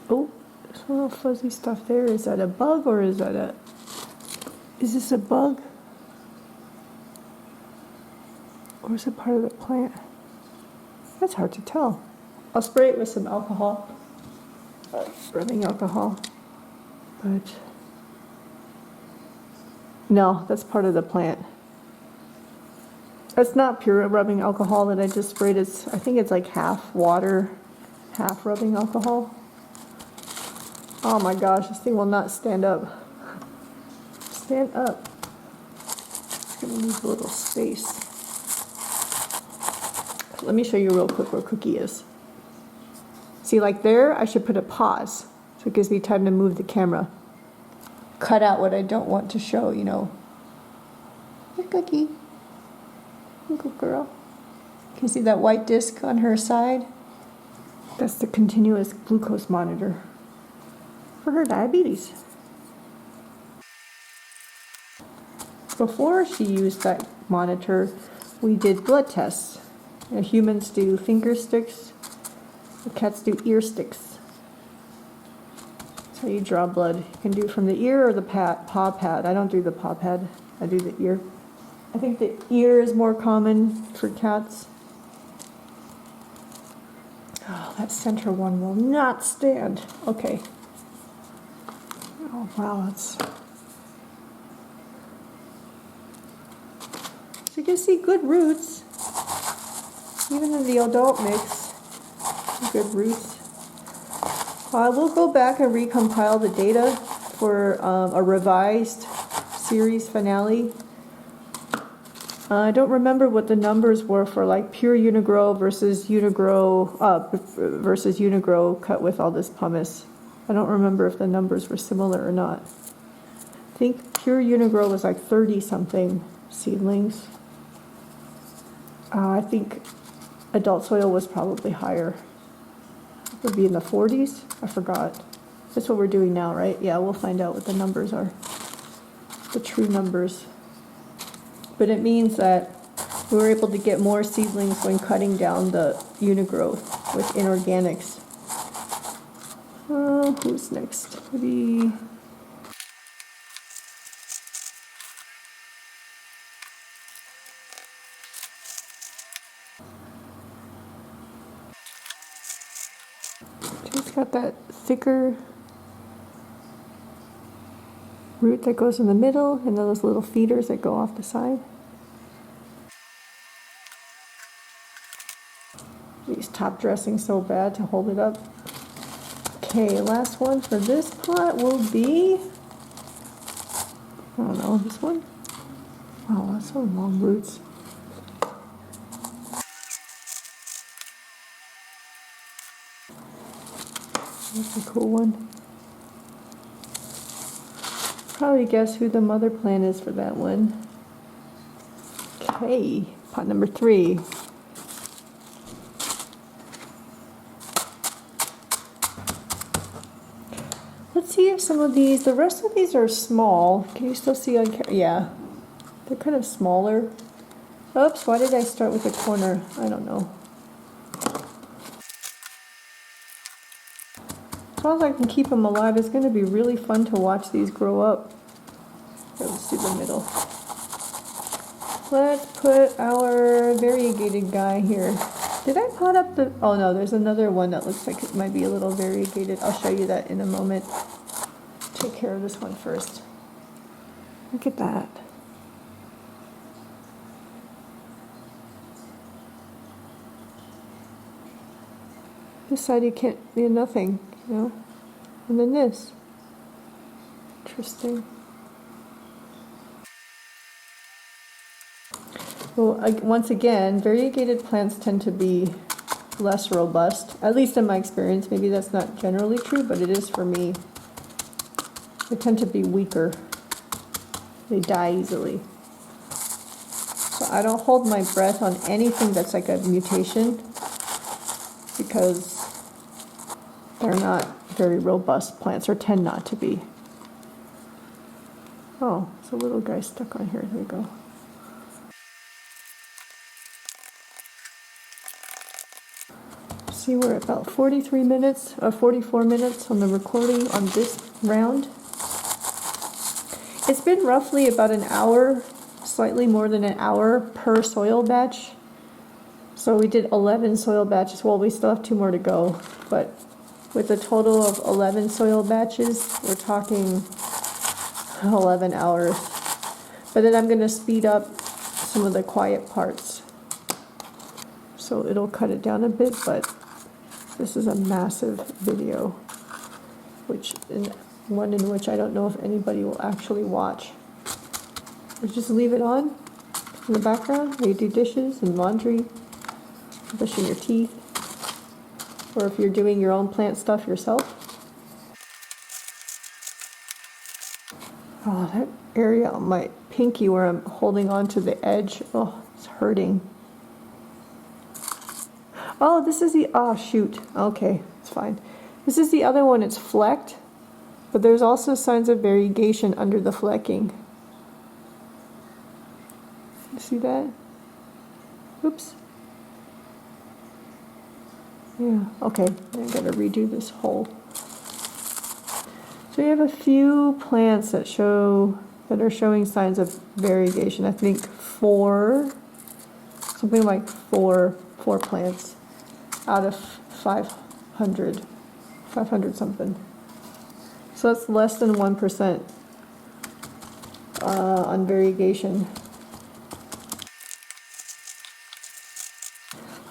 Oh, there's a little fuzzy stuff there. Is that a bug or is this a bug? Or is it part of the plant? That's hard to tell. I'll spray it with some alcohol, rubbing alcohol, but no, that's part of the plant. It's not pure rubbing alcohol that I just sprayed. I think it's like half water, half rubbing alcohol. Oh my gosh, this thing will not stand up. Stand up. It's gonna leave a little space. Let me show you real quick where Cookie is. See, like there, I should put a pause, so it gives me time to move the camera. Cut out what I don't want to show, you know. Hey, Cookie. Good girl. Can you see that white disc on her side? That's the continuous glucose monitor for her diabetes. Before she used that monitor, we did blood tests. Humans do finger sticks, the cats do ear sticks. So you draw blood. You can do from the ear or the paw pad. I don't do the paw pad, I do the ear. I think the ear is more common for cats. Oh, that center one will not stand. Okay. Oh, wow, that's... So you can see good roots. Even in the adult mix, good roots. I will go back and recompile the data for a revised series finale. I don't remember what the numbers were for like pure Uni-Gro versus Uni-Gro cut with all this pumice. I don't remember if the numbers were similar or not. I think pure Uni-Gro was like 30 something seedlings. I think adult soil was probably higher. It would be in the 40s? I forgot. That's what we're doing now, right? Yeah, we'll find out what the numbers are. The true numbers. But it means that we were able to get more seedlings when cutting down the Uni-Gro with inorganics. Who's next? Maybe... got that thicker root that goes in the middle and those little feeders that go off the side. These top dressing so bad to hold it up. Okay, last one for this pot will be, I don't know, this one? Wow, that's so long roots. That's a cool one. Probably guess who the mother plant is for that one. Okay, pot number 3. Let's see if some of these, the rest of these are small. Can you still see on camera? Yeah, they're kind of smaller. Oops, why did I start with the corner? I don't know. As long as I can keep them alive, it's going to be really fun to watch these grow up. Let's do the middle. Let's put our variegated guy here. Did I pot up the... Oh no, there's another one that looks like it might be a little variegated. I'll show you that in a moment. Take care of this one first. Look at that. This side you can't, nothing, you know? And then this. Interesting. Well, once again, variegated plants tend to be less robust, at least in my experience. Maybe that's not generally true, but it is for me. They tend to be weaker. They die easily. So I don't hold my breath on anything that's like a mutation because they're not very robust plants, or tend not to be. Oh, there's a little guy stuck on here. There we go. See, we're at about 43 minutes, or 44 minutes on the recording on this round. It's been roughly about an hour, slightly more than an hour per soil batch. So we did 11 soil batches. Well, we still have 2 more to go, but with a total of 11 soil batches, we're talking 11 hours. But then I'm going to speed up some of the quiet parts. So it'll cut it down a bit, but this is a massive video, one in which I don't know if anybody will actually watch. Or just leave it on in the background while you do dishes and laundry, brushing your teeth, or if you're doing your own plant stuff yourself. Oh, that area on my pinky where I'm holding on to the edge, oh, it's hurting. Oh, this is the, oh shoot, okay, it's fine. This is the other one, it's flecked, but there's also signs of variegation under the flecking. You see that? Oops. Yeah, okay, I gotta redo this hole. So we have a few plants that are showing signs of variegation. I think something like four plants out of 500 something. So that's less than 1% on variegation.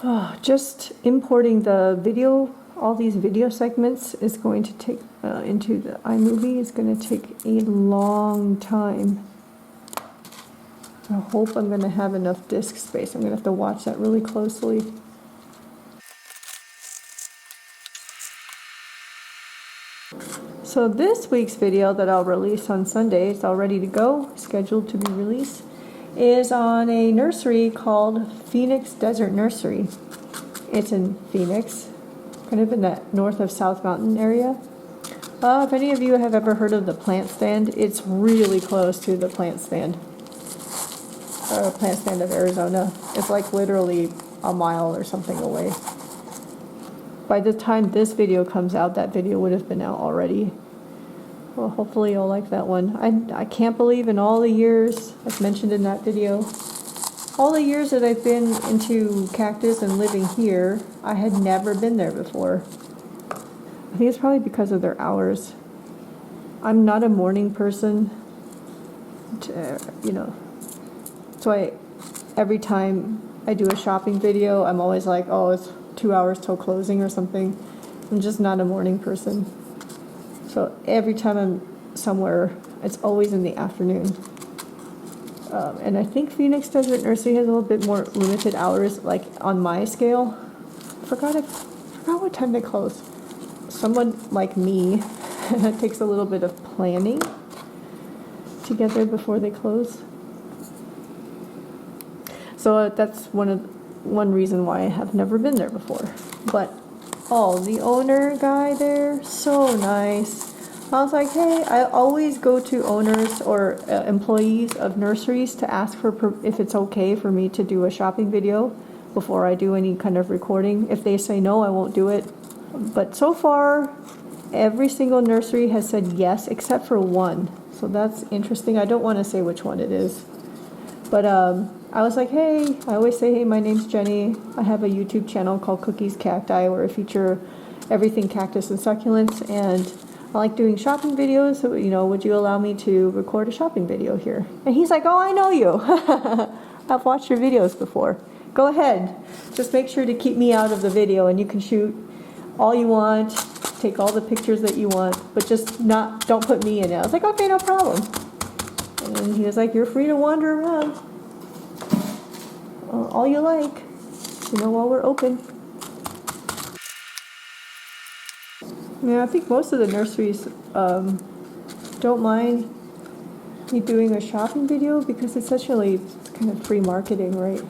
Oh, just importing the video, all these video segments is going to take, into the iMovie is going to take a long time. I hope I'm going to have enough disk space. I'm going to have to watch that really closely. So this week's video that I'll release on Sunday, it's all ready to go, scheduled to be released, is on a nursery called Phoenix Desert Nursery. It's in Phoenix, kind of in that north of South Mountain area. If any of you have ever heard of the plant stand, it's really close to the plant stand. Plant stand of Arizona. It's like literally a mile or something away. By the time this video comes out, that video would have been out already. Well, hopefully you'll like that one. I can't believe in all the years, as mentioned in that video, all the years that I've been into cactus and living here, I had never been there before. I think it's probably because of their hours. I'm not a morning person, you know, so every time I do a shopping video, I'm always like, oh, it's 2 hours till closing or something. I'm just not a morning person. So every time I'm somewhere, it's always in the afternoon. And I think Phoenix Desert Nursery has a little bit more limited hours, like on my scale. I forgot what time they close. Someone like me takes a little bit of planning to get there before they close. So that's one reason why I have never been there before. But the owner guy there, so nice. I was like, hey, I always go to owners or employees of nurseries to ask for if it's okay for me to do a shopping video before I do any kind of recording. If they say no, I won't do it. But so far, every single nursery has said yes, except for one. So that's interesting. I don't want to say which one it is. But I was like, hey, I always say, hey, my name's Jenny. I have a YouTube channel called Cookies Cacti where I feature everything cactus and succulents. And I like doing shopping videos. So, you know, would you allow me to record a shopping video here? And he's like, oh, I know you. I've watched your videos before. Go ahead. Just make sure to keep me out of the video and you can shoot all you want, take all the pictures that you want, but just don't put me in it. I was like, okay, no problem. And he was like, you're free to wander around all you like, you know, while we're open. Yeah, I think most of the nurseries don't mind me doing a shopping video because it's kind of free marketing, right?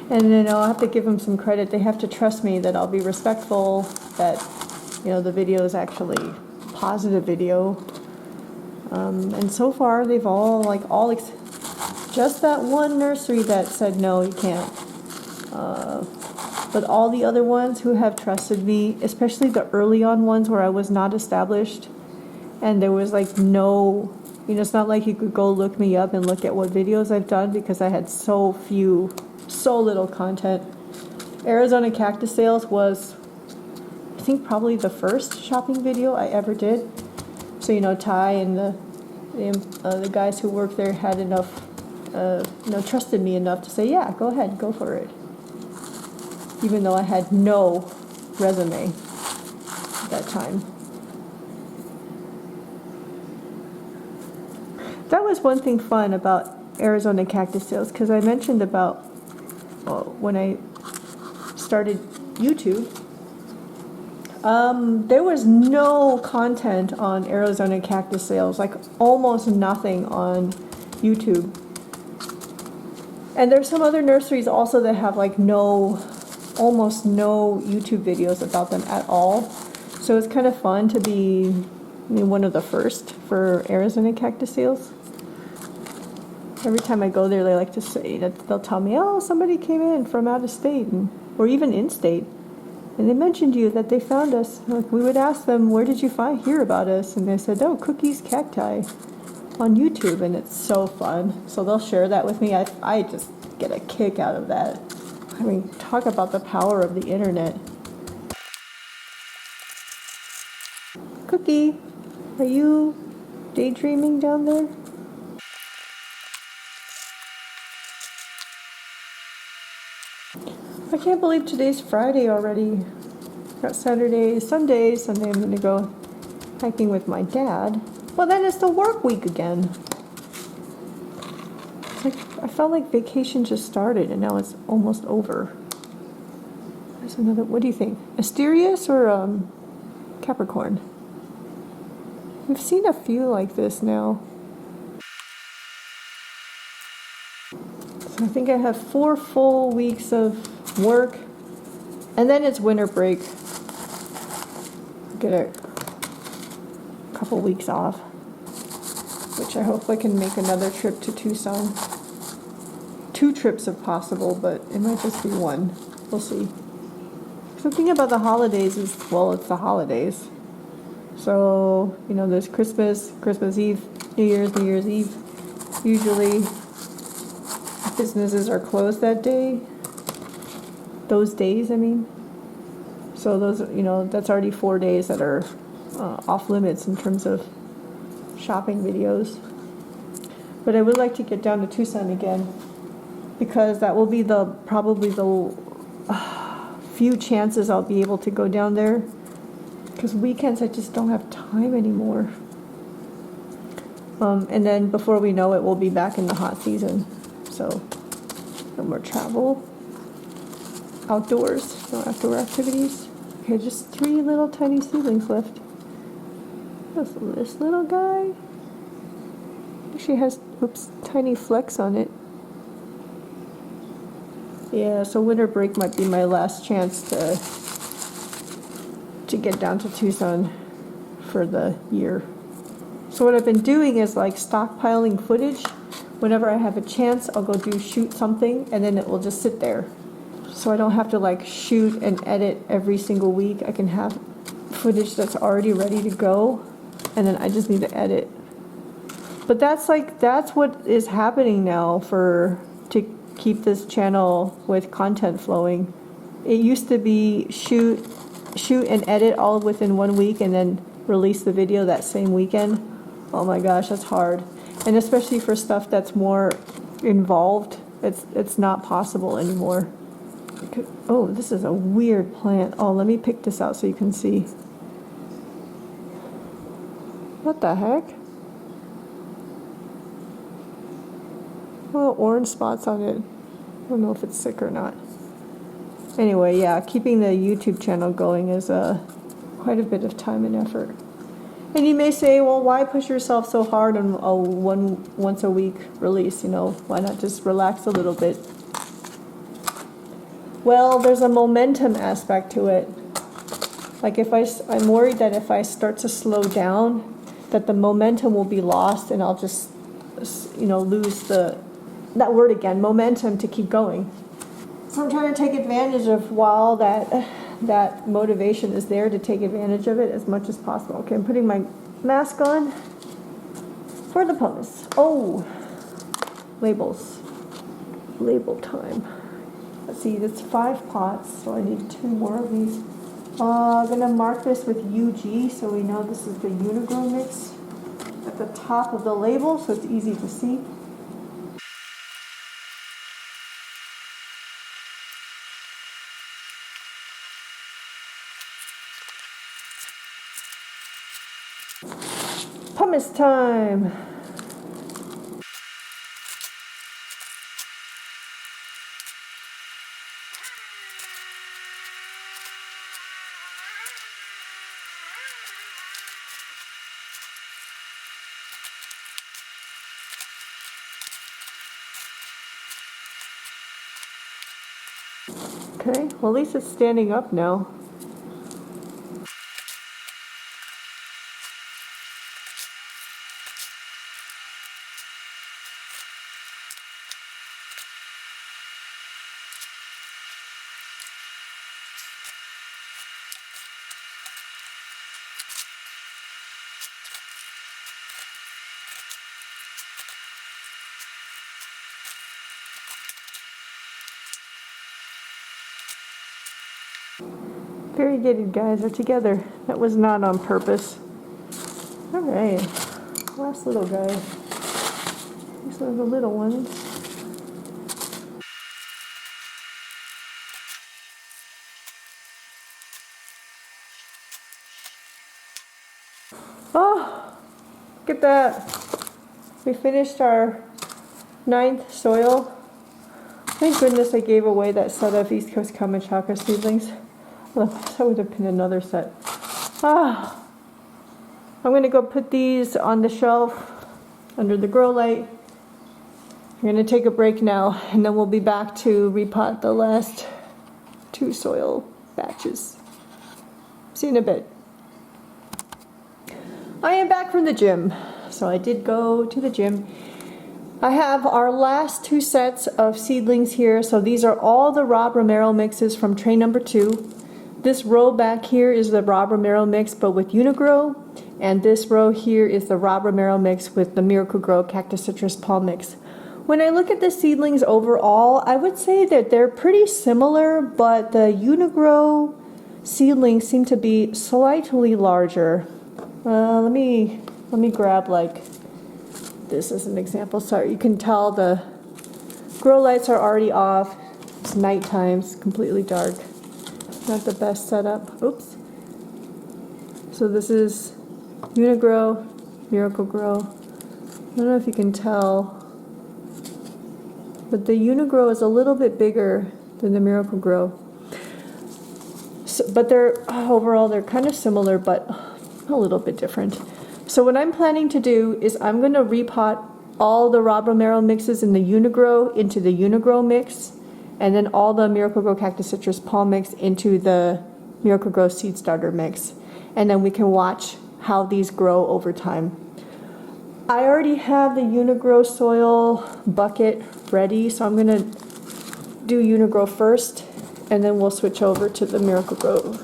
And then I'll have to give them some credit. They have to trust me that I'll be respectful, that, you know, the video is actually a positive video. And so far, they've just that one nursery that said, no, you can't. But all the other ones who have trusted me, especially the early on ones where I was not established, and there was like no, you know, it's not like you could go look me up and look at what videos I've done because I had so little content. Arizona Cactus Sales was, I think, probably the first shopping video I ever did. So, you know, Ty and the guys who worked there had enough, trusted me enough to say, yeah, go ahead, go for it. Even though I had no resume at that time. That was one thing fun about Arizona Cactus Sales, because I mentioned about when I started YouTube, there was no content on Arizona Cactus Sales, like almost nothing on YouTube. And there's some other nurseries also that have like almost no YouTube videos about them at all. So it's kind of fun to be one of the first for Arizona Cactus Sales. Every time I go there, they like to say that they'll tell me, oh, somebody came in from out of state or even in state. And they mentioned you, that they found us. Like, we would ask them, where did you hear about us? And they said, oh, Cookies Cacti on YouTube. And it's so fun. So they'll share that with me. I just get a kick out of that. I mean, talk about the power of the internet. Cookie, are you daydreaming down there? I can't believe today's Friday already. Got Sunday I'm going to go hiking with my dad. Well, then it's the work week again. I felt like vacation just started and now it's almost over. There's another, what do you think? Asterius or Capricorn? We've seen a few like this now. So I think I have 4 full weeks of work, and then it's winter break. Get a couple weeks off, which I hope I can make another trip to Tucson. 2 trips if possible, but it might just be 1. We'll see. Something about the holidays is, well, it's the holidays. So, you know, there's Christmas Eve, New Year's Eve. Usually businesses are closed that day. Those days, I mean. So those, you know, that's already 4 days that are off limits in terms of shopping videos. But I would like to get down to Tucson again, because that will be probably the few chances I'll be able to go down there, because weekends I just don't have time anymore. And then before we know it, we'll be back in the hot season. So no more travel, outdoors, no outdoor activities. Okay, just 3 little tiny seedlings left. This little guy actually has, oops, tiny flecks on it. Yeah, so winter break might be my last chance to get down to Tucson for the year. So what I've been doing is like stockpiling footage. Whenever I have a chance, I'll go shoot something, and then it will just sit there. So I don't have to like shoot and edit every single week. I can have footage that's already ready to go, and then I just need to edit. But that's what is happening now to keep this channel with content flowing. It used to be shoot and edit all within 1 week and then release the video that same weekend. Oh my gosh, that's hard. And especially for stuff that's more involved, it's not possible anymore. Oh, this is a weird plant. Oh, let me pick this out so you can see. What the heck? Little orange spots on it. I don't know if it's sick or not. Anyway, yeah, keeping the YouTube channel going is quite a bit of time and effort. And you may say, well, why push yourself so hard on a once a week release? You know, why not just relax a little bit? Well, there's a momentum aspect to it. Like I'm worried that if I start to slow down, that the momentum will be lost, and I'll just, you know, lose that word again, momentum, to keep going. So I'm trying to take advantage of while that motivation is there, to take advantage of it as much as possible. Okay, I'm putting my mask on for the pumice. Oh, labels. Label time. Let's see, that's 5 pots, so I need 2 more of these. I'm going to mark this with UG, so we know this is the Uni-Gro mix at the top of the label, so it's easy to see. Pumice time! Okay, well, at least it's standing up now. Very good, you guys are together. That was not on purpose. All right, last little guy. These are the little ones. Oh, look at that. We finished our 9th soil. Thank goodness I gave away that set of East Coast Kamachaka seedlings. Look, that would have been another set. I'm going to go put these on the shelf under the grow light. We're going to take a break now, and then we'll be back to repot the last 2 soil batches. See you in a bit. I am back from the gym. So I did go to the gym. I have our last 2 sets of seedlings here. So these are all the Rob Romero mixes from tray number 2. This row back here is the Rob Romero mix, but with Uni-Gro, and this row here is the Rob Romero mix with the Miracle-Gro Cactus Citrus Palm mix. When I look at the seedlings overall, I would say that they're pretty similar, but the Uni-Gro seedlings seem to be slightly larger. Let me grab like this as an example. Sorry, you can tell the grow lights are already off. It's nighttime, it's completely dark. Not the best setup. Oops. So this is Uni-Gro, Miracle-Gro. I don't know if you can tell, but the Uni-Gro is a little bit bigger than the Miracle-Gro. So, but overall they're kind of similar, but a little bit different. So what I'm planning to do is I'm going to repot all the Romero mixes in the Uni-Gro into the Uni-Gro mix, and then all the Miracle-Gro Cactus Citrus Palm mix into the Miracle-Gro Seed Starter mix. And then we can watch how these grow over time. I already have the Uni-Gro soil bucket ready, so I'm going to do Uni-Gro first, and then we'll switch over to the Miracle-Gro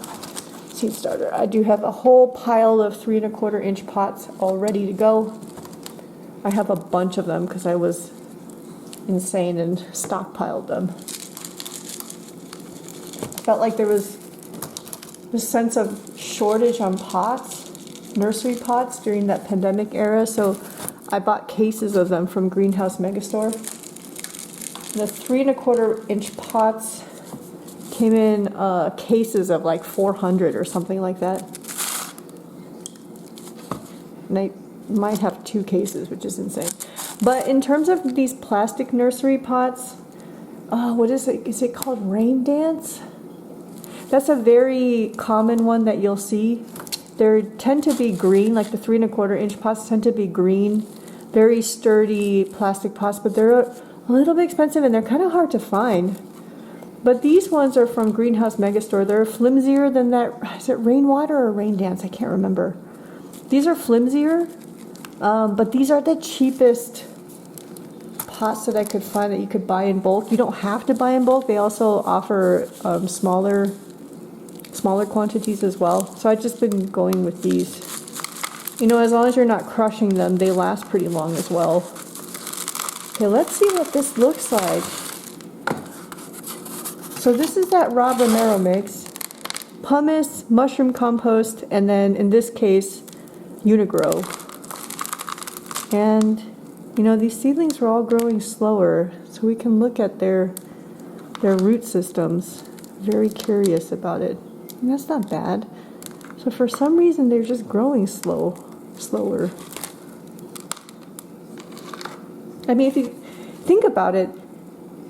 Seed Starter. I do have a whole pile of 3 1/4 inch pots all ready to go. I have a bunch of them because I was insane and stockpiled them. Felt like there was this sense of shortage on pots, nursery pots during that pandemic era, so I bought cases of them from Greenhouse Megastore. The 3 1/4 inch pots came in cases of like 400 or something like that. And I might have 2 cases, which is insane. But in terms of these plastic nursery pots, what is it? Is it called Rain Dance? That's a very common one that you'll see. They tend to be green, like the 3 1/4 inch pots tend to be green, very sturdy plastic pots, but they're a little bit expensive and they're kind of hard to find. But these ones are from Greenhouse Megastore. They're flimsier than that. Is it Rainwater or Rain Dance? I can't remember. These are flimsier, but these are the cheapest pots that I could find that you could buy in bulk. You don't have to buy in bulk. They also offer smaller quantities as well. So I've just been going with these. You know, as long as you're not crushing them, they last pretty long as well. Okay, let's see what this looks like. So this is that Romero mix. Pumice, mushroom compost, and then in this case, Uni-Gro. And, you know, these seedlings are all growing slower, so we can look at their root systems. Very curious about it. And that's not bad. So for some reason, they're just growing slower. I mean, if you think about it,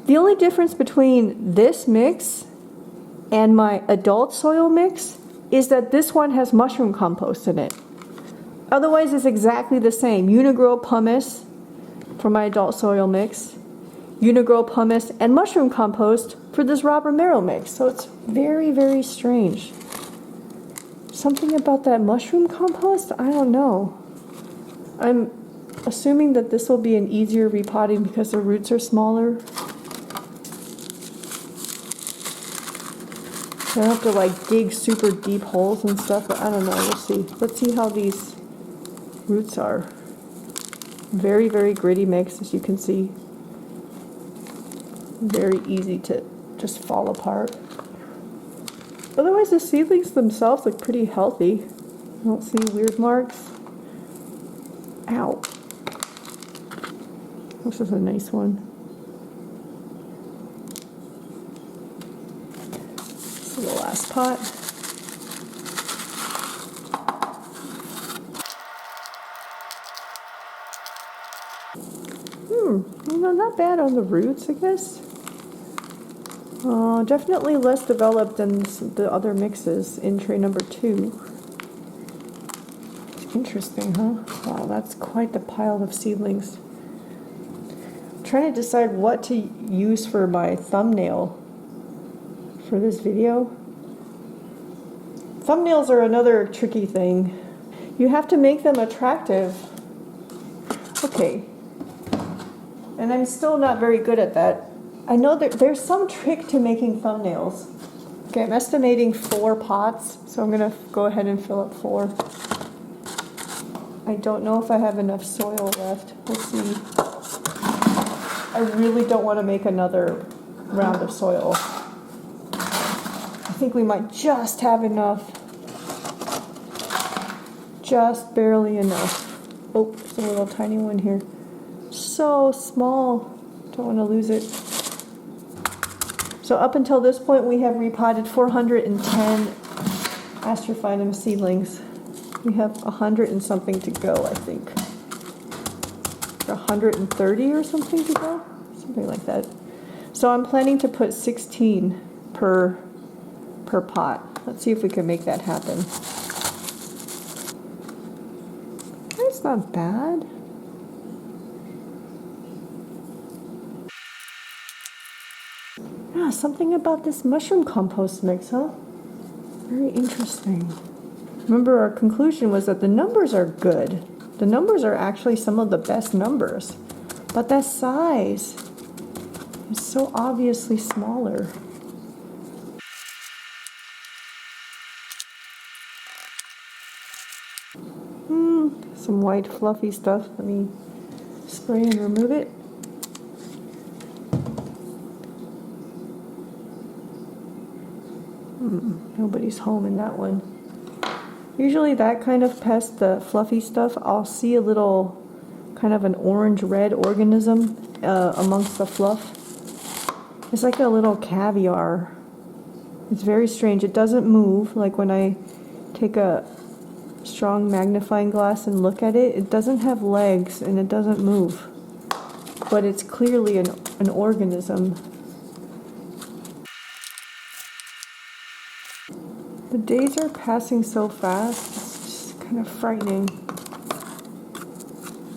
the only difference between this mix and my adult soil mix is that this one has mushroom compost in it. Otherwise, it's exactly the same. Uni-Gro pumice for my adult soil mix, Uni-Gro pumice and mushroom compost for this Romero mix. So it's very, very strange. Something about that mushroom compost? I don't know. I'm assuming that this will be an easier repotting because the roots are smaller. I don't have to like dig super deep holes and stuff, but I don't know, we'll see. Let's see how these roots are. Very, very gritty mix, as you can see. Very easy to just fall apart. Otherwise, the seedlings themselves look pretty healthy. I don't see weird marks. Ow. This is a nice one. This is the last pot. You know, not bad on the roots, I guess. Definitely less developed than the other mixes in tray number 2. It's interesting, huh? Wow, that's quite the pile of seedlings. I'm trying to decide what to use for my thumbnail for this video. Thumbnails are another tricky thing. You have to make them attractive. Okay. And I'm still not very good at that. I know that there's some trick to making thumbnails. Okay, I'm estimating 4 pots, so I'm gonna go ahead and fill up 4. I don't know if I have enough soil left. We'll see. I really don't want to make another round of soil. think we might just have enough. Just barely enough. Oh, there's a little tiny one here. So small. Don't want to lose it. So up until this point, we have repotted 410 Astrophytum seedlings. We have 100 and something to go, I think. 130 or something to go? Something like that. So I'm planning to put 16 per pot. Let's see if we can make that happen. That's not bad. Yeah, something about this mushroom compost mix, huh? Very interesting. Remember, our conclusion was that the numbers are good. The numbers are actually some of the best numbers. But that size is so obviously smaller. Some white fluffy stuff. Let me spray and remove it. Nobody's home in that one. Usually that kind of pest, the fluffy stuff, I'll see a little kind of an orange-red organism amongst the fluff. It's like a little caviar. It's very strange. It doesn't move. Like when I take a strong magnifying glass and look at it, it doesn't have legs and it doesn't move. But it's clearly an organism. The days are passing so fast, it's just kind of frightening.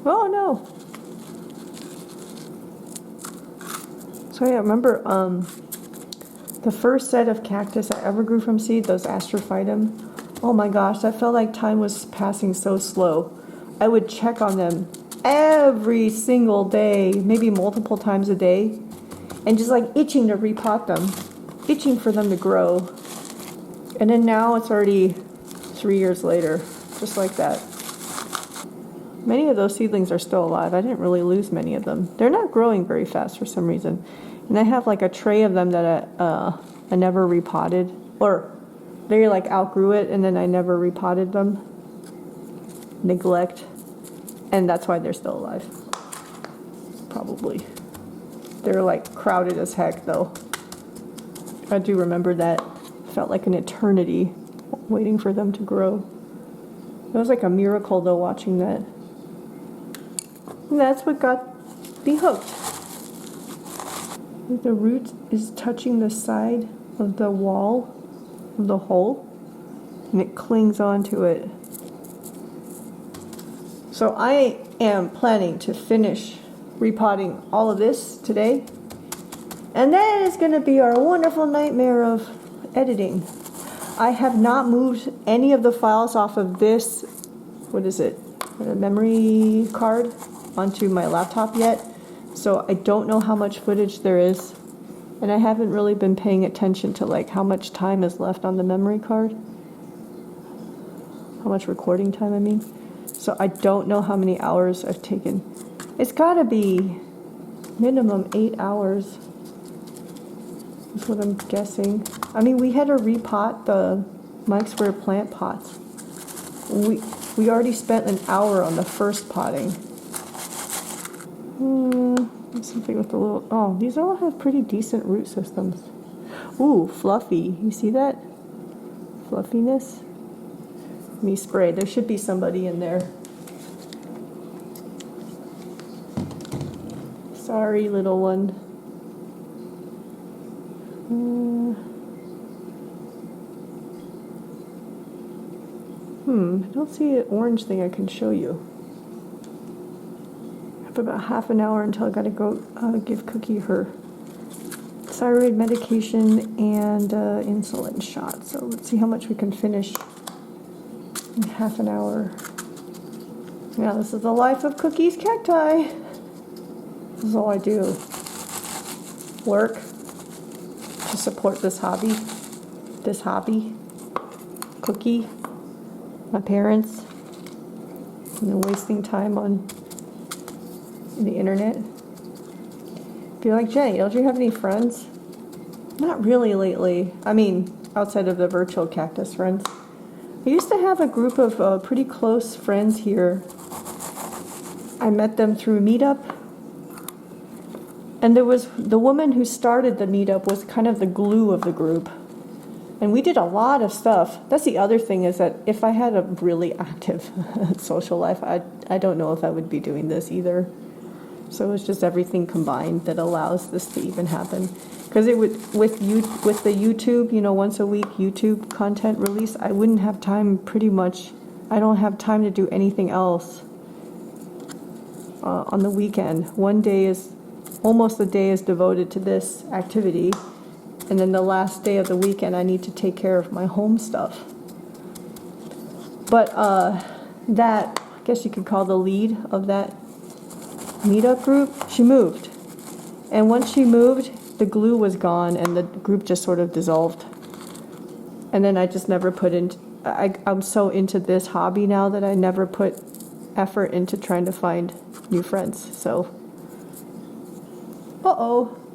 Oh no! So yeah, remember the first set of cactus I ever grew from seed, those Astrophytum? Oh my gosh, that felt like time was passing so slow. I would check on them every single day, maybe multiple times a day, and just like itching to repot them, itching for them to grow. And then now it's already 3 years later, just like that. Many of those seedlings are still alive. I didn't really lose many of them. They're not growing very fast for some reason. And I have like a tray of them that I never repotted, or they like outgrew it and then I never repotted them. Neglect. And that's why they're still alive. Probably. They're like crowded as heck though. I do remember that. Felt like an eternity waiting for them to grow. It was like a miracle though watching that. And that's what got me hooked. The root is touching the side of the wall of the hole and it clings onto it. So I am planning to finish repotting all of this today, and that is going to be our wonderful nightmare of editing. I have not moved any of the files off of this, what is it, a memory card, onto my laptop yet, so I don't know how much footage there is, and I haven't really been paying attention to like how much time is left on the memory card, how much recording time I mean. So I don't know how many hours I've taken. It's gotta be minimum 8 hours. That's what I'm guessing. I mean, we had to repot the Mike Square plant pots. We already spent an hour on the first potting. Something with the little... Oh, these all have pretty decent root systems. Ooh, fluffy. You see that? Fluffiness? Let me spray. There should be somebody in there. Sorry, little one. I don't see an orange thing I can show you. I have about half an hour until I gotta go give Cookie her thyroid medication and insulin shot. So let's see how much we can finish in half an hour. Yeah, this is the life of Cookie's cacti. This is all I do. Work to support this hobby. Cookie, my parents, and then wasting time on the internet. If you're like, Jenny, don't you have any friends? Not really lately. I mean, outside of the virtual cactus friends. I used to have a group of pretty close friends here. I met them through a meetup. And there was the woman who started the meetup was kind of the glue of the group. And we did a lot of stuff. That's the other thing, is that if I had a really active social life, I don't know if I would be doing this either. So it's just everything combined that allows this to even happen. Because it would, with the YouTube, you know, once a week YouTube content release, I wouldn't have time pretty much. I don't have time to do anything else on the weekend. One day is, almost a day is devoted to this activity. And then the last day of the weekend, I need to take care of my home stuff. But that, I guess you could call the lead of that meetup group, she moved. And once she moved, the glue was gone and the group just sort of dissolved. And then I just never put in, I'm so into this hobby now that I never put effort into trying to find new friends. So,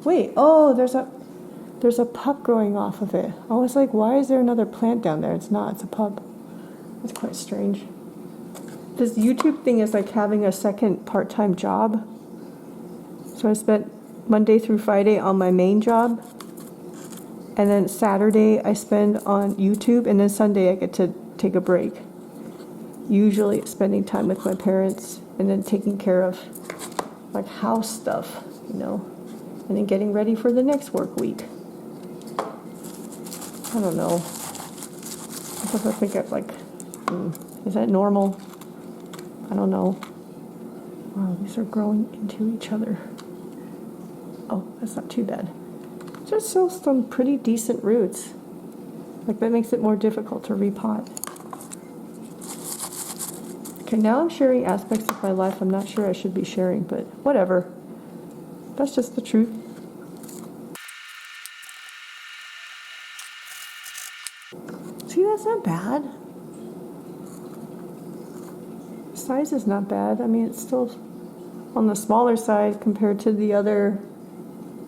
wait, there's a pup growing off of it. I was like, why is there another plant down there? It's not, it's a pup. It's quite strange. This YouTube thing is like having a second part-time job. So I spent Monday through Friday on my main job. And then Saturday I spend on YouTube. And then Sunday I get to take a break. Usually spending time with my parents and then taking care of like house stuff, you know. And then getting ready for the next work week. I don't know. Because I think is that normal? I don't know. Wow, these are growing into each other. Oh, that's not too bad. There's still some pretty decent roots. Like, that makes it more difficult to repot. Okay, now I'm sharing aspects of my life I'm not sure I should be sharing, but whatever. That's just the truth. See, that's not bad. Size is not bad. I mean, it's still on the smaller side compared to the other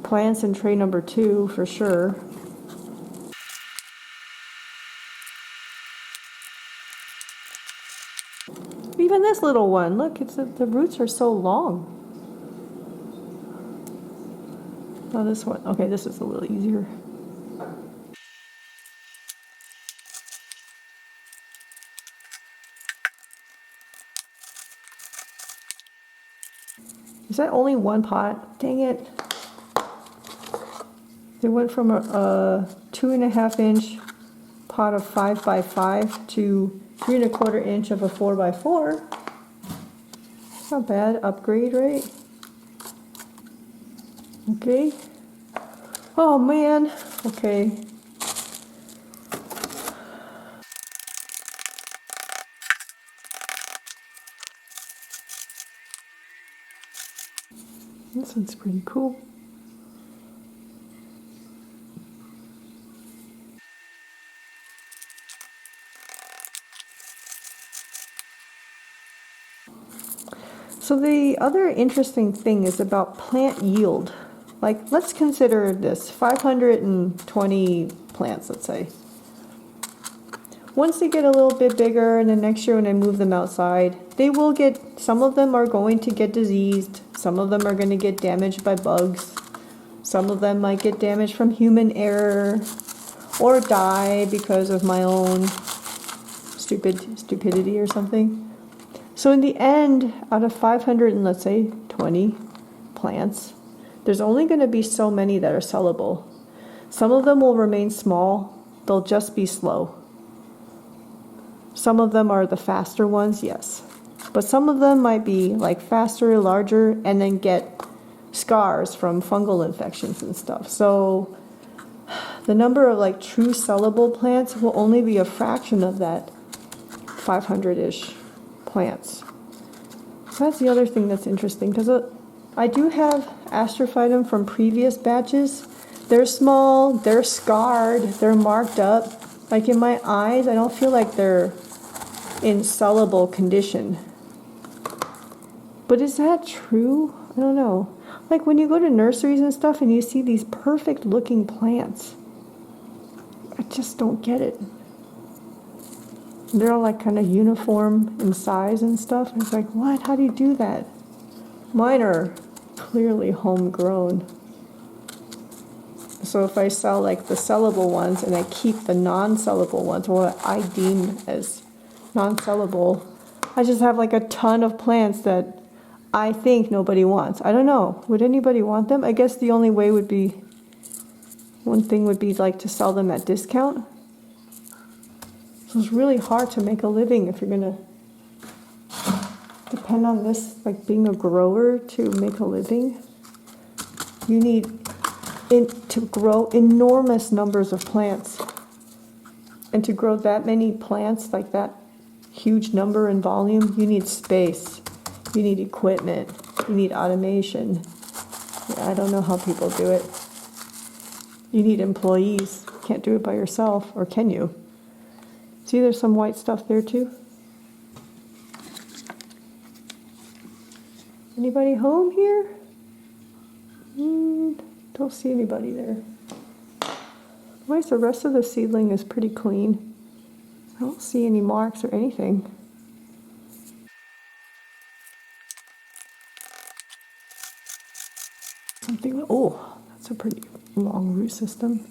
plants in tray number 2 for sure. Even this little one, look, the roots are so long. Oh, this one. Okay, this is a little easier. Is that only one pot? Dang it. They went from a 2.5 inch pot of 5 by 5 to 3.25 inch of a 4 by 4. It's not bad. Upgrade, right? Okay. Oh man. Okay. This one's pretty cool. So the other interesting thing is about plant yield. Like, let's consider this 520 plants, let's say. Once they get a little bit bigger, and then next year when I move them outside, they will get, some of them are going to get diseased, some of them are going to get damaged by bugs, some of them might get damaged from human error, or die because of my own stupidity or something. So in the end, out of 500 and let's say 20 plants, there's only going to be so many that are sellable. Some of them will remain small, they'll just be slow. Some of them are the faster ones, yes. But some of them might be like faster, larger, and then get scars from fungal infections and stuff. So the number of like true sellable plants will only be a fraction of that 500-ish plants. So that's the other thing that's interesting, because I do have Astrophytum from previous batches. They're small, they're scarred, they're marked up. Like in my eyes, I don't feel like they're in sellable condition. But is that true? I don't know. Like when you go to nurseries and stuff and you see these perfect looking plants, just don't get it. They're all like kind of uniform in size and stuff. And it's like, what? How do you do that? Mine are clearly homegrown. So if I sell like the sellable ones and I keep the non-sellable ones, or what I deem as non-sellable, I just have like a ton of plants that I think nobody wants. I don't know. Would anybody want them? I guess the only way would be, one thing would be like to sell them at discount. So it's really hard to make a living if you're gonna depend on this, like being a grower to make a living. You need to grow enormous numbers of plants. And to grow that many plants, like that huge number and volume, you need space, you need equipment, you need automation. Yeah, I don't know how people do it. You need employees. You can't do it by yourself, or can you? See, there's some white stuff there too. Anybody home here? Don't see anybody there. Otherwise, the rest of the seedling is pretty clean. I don't see any marks or anything. Something, oh, that's a pretty long root system.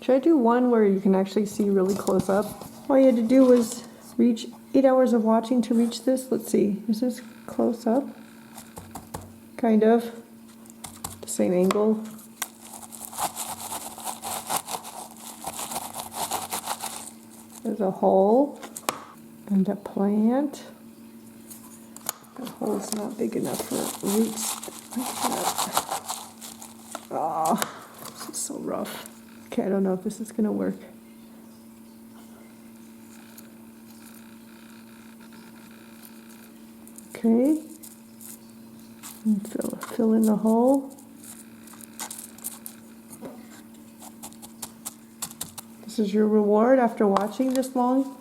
Should I do one where you can actually see really close up? All you had to do was reach 8 hours of watching to reach this. Let's see, is this close up? Kind of. The same angle. There's a hole and a plant. The hole's not big enough for roots like that. Oh, this is so rough. Okay, I don't know if this is gonna work. Okay, and fill in the hole. This is your reward after watching this long,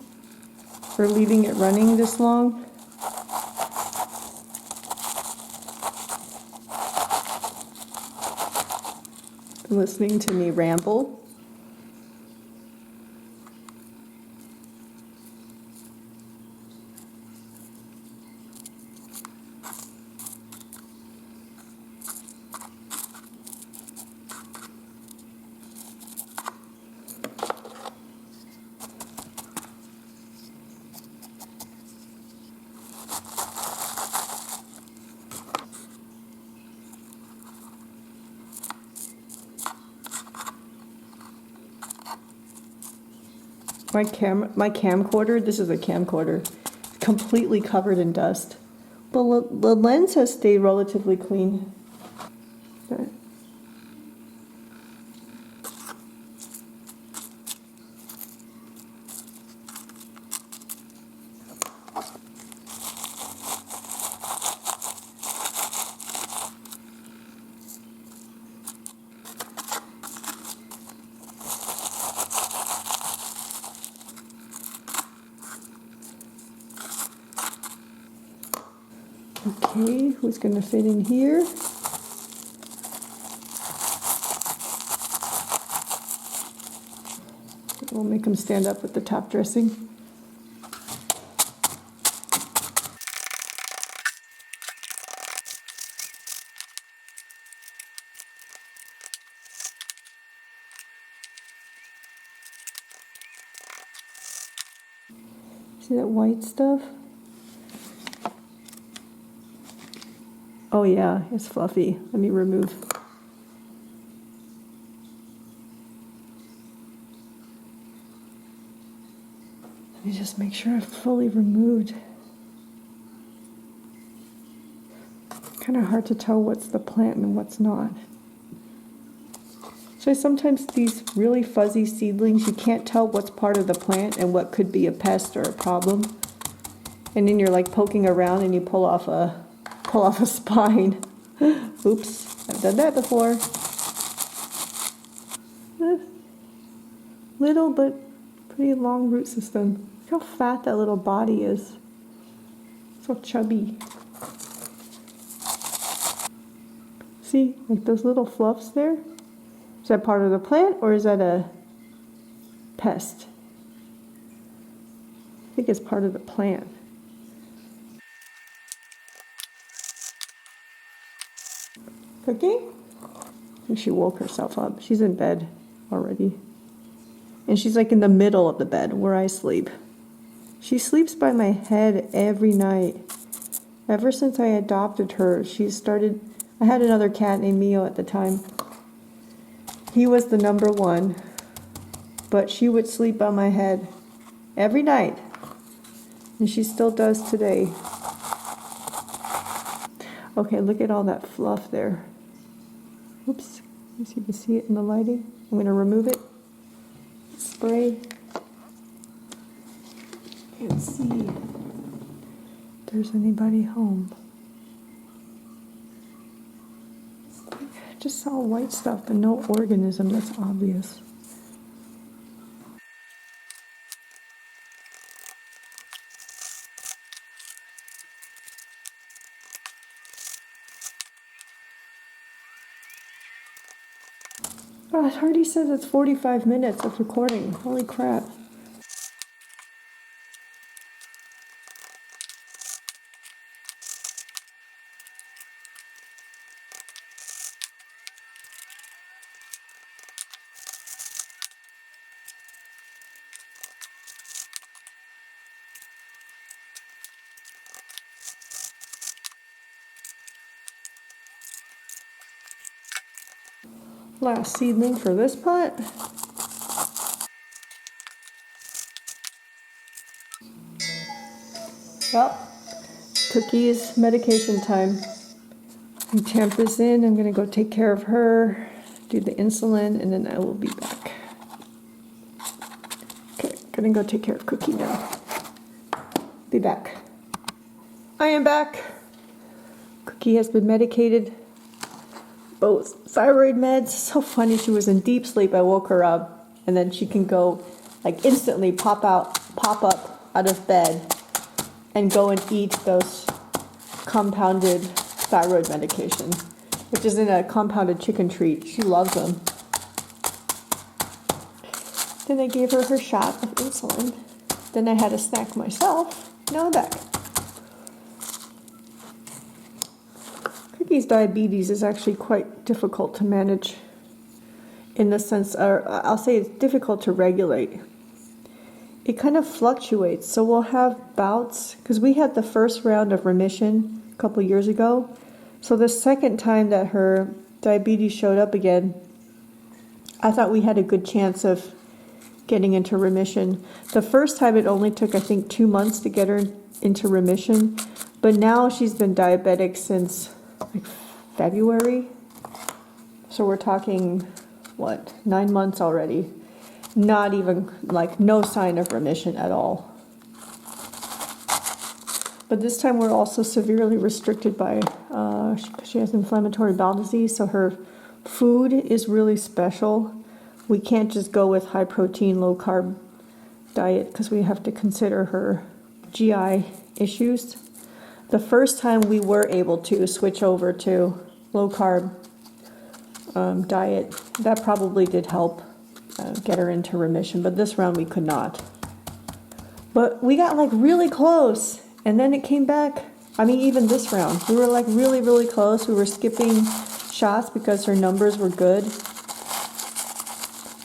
for leaving it running this long. And listening to me ramble. My camcorder, this is a camcorder, completely covered in dust. But the lens has stayed relatively clean. Okay. Okay, who's going to fit in here? We'll make them stand up with the top dressing. See that white stuff? Oh yeah, it's fluffy. Let me remove. Let me just make sure I've fully removed. Kind of hard to tell what's the plant and what's not. So sometimes these really fuzzy seedlings, you can't tell what's part of the plant and what could be a pest or a problem. And then you're like poking around and you pull off a spine. Oops, I've done that before. Little but pretty long root system. Look how fat that little body is. So chubby. See, like those little fluffs there? Is that part of the plant or is that a pest? I think it's part of the plant. Cookie? I think she woke herself up. She's in bed already. And she's like in the middle of the bed where I sleep. She sleeps by my head every night. Ever since I adopted her, she started... I had another cat named Mio at the time. He was the number one. But she would sleep on my head every night. And she still does today. Okay, look at all that fluff there. Oops. Let me see if you can see it in the lighting. I'm going to remove it. Spray. Can't see if there's anybody home. Just saw white stuff, but no organism. That's obvious. Oh, it already says it's 45 minutes of recording. Holy crap. Last seedling for this pot. Well, Cookie's medication time. You tamp this in. I'm going to go take care of her, do the insulin, and then I will be back. Okay, going to go take care of Cookie now. Be back. I am back. Cookie has been medicated. Both thyroid meds. So funny, she was in deep sleep. I woke her up and then she can go like instantly pop up out of bed and go and eat those compounded thyroid medication, which is in a compounded chicken treat. She loves them. Then I gave her her shot of insulin. Then I had a snack myself. Now I'm back. Cookie's diabetes is actually quite difficult to manage in the sense, or I'll say it's difficult to regulate. It kind of fluctuates, so we'll have bouts, because we had the first round of remission a couple years ago, so the second time that her diabetes showed up again, I thought we had a good chance of getting into remission. The first time it only took, I think, 2 months to get her into remission, but now she's been diabetic since like February, so we're talking what, 9 months already. Not even, like, no sign of remission at all. But this time we're also severely restricted by she has inflammatory bowel disease, so her food is really special. We can't just go with high protein, low carb diet because we have to consider her GI issues. The first time we were able to switch over to low carb diet, that probably did help get her into remission, but this round we could not. But we got like really close, and then it came back. I mean, even this round, we were like really, really close. We were skipping shots because her numbers were good.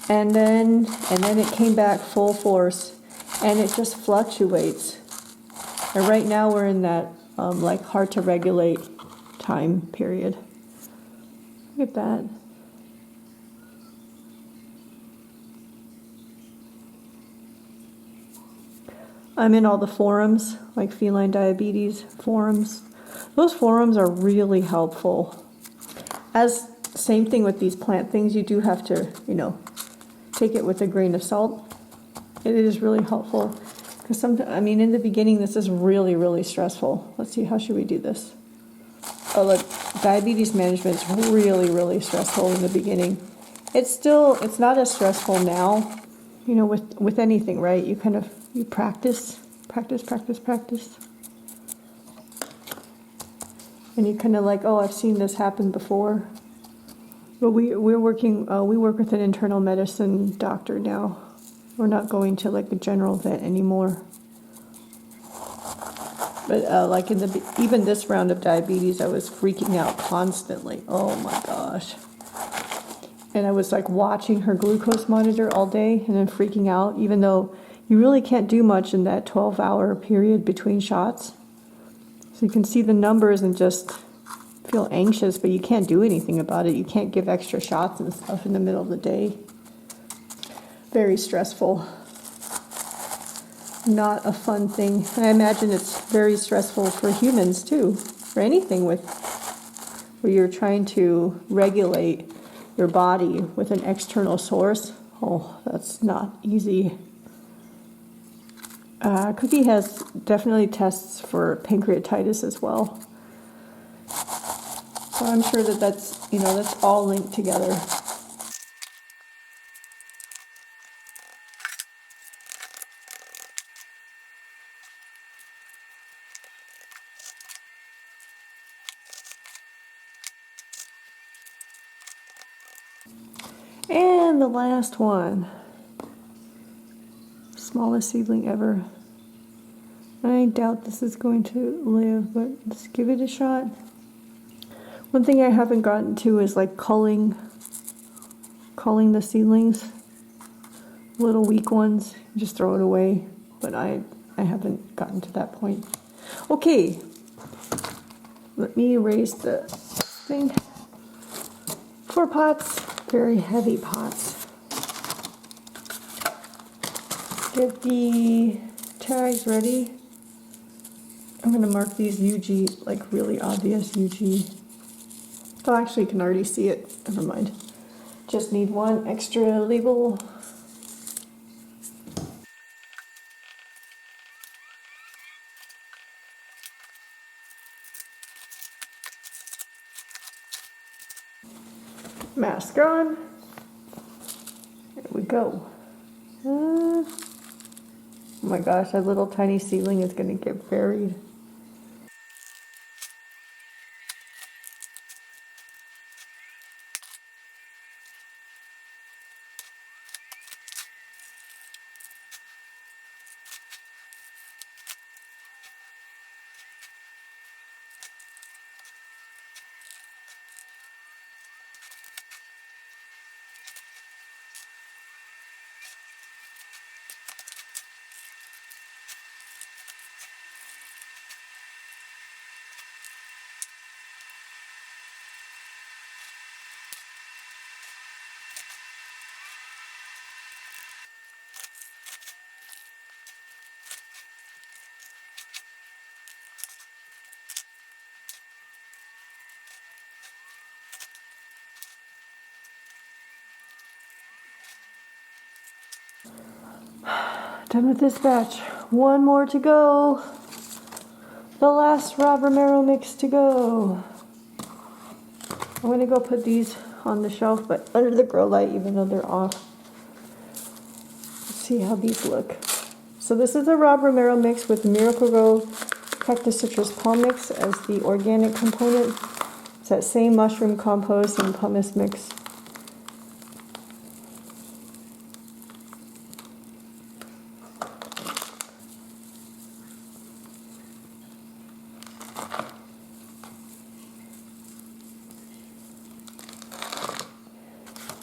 And then it came back full force, and it just fluctuates. And right now we're in that like hard to regulate time period. Look at that. I'm in all the forums, like feline diabetes forums. Those forums are really helpful. As same thing with these plant things, you do have to, take it with a grain of salt. It is really helpful. Because sometimes, I mean, in the beginning, this is really, really stressful. Let's see, how should we do this? Oh, look, diabetes management is really, really stressful in the beginning. It's not as stressful now, with anything, right? You practice. And you're kind of like, oh, I've seen this happen before. But we work with an internal medicine doctor now. We're not going to like a general vet anymore. But like even this round of diabetes, I was freaking out constantly. Oh my gosh. And I was like watching her glucose monitor all day and then freaking out, even though you really can't do much in that 12-hour period between shots. So you can see the numbers and just feel anxious, but you can't do anything about it. You can't give extra shots and stuff in the middle of the day. Very stressful. Not a fun thing. I imagine it's very stressful for humans too, for anything where you're trying to regulate your body with an external source. Oh, that's not easy. Cookie has definitely tests for pancreatitis as well. So I'm sure that's all linked together. And the last one. Smallest seedling ever. I doubt this is going to live, but let's give it a shot. One thing I haven't gotten to is like culling the seedlings. Little weak ones, just throw it away. But I haven't gotten to that point. Okay, let me raise the thing. 4 pots, very heavy pots. Get the tags ready. I'm going to mark these UG, like really obvious UG. Oh, actually, you can already see it. Never mind. Just need one extra label. Mask on. There we go. Oh my gosh, that little tiny seedling is going to get buried. Done with this batch. One more to go. The last Romero mix to go. I'm going to go put these on the shelf, but under the grow light, even though they're off. Let's see how these look. So this is a Romero mix with Miracle-Gro Cactus Citrus Palm Mix as the organic component. It's that same mushroom compost and pumice mix.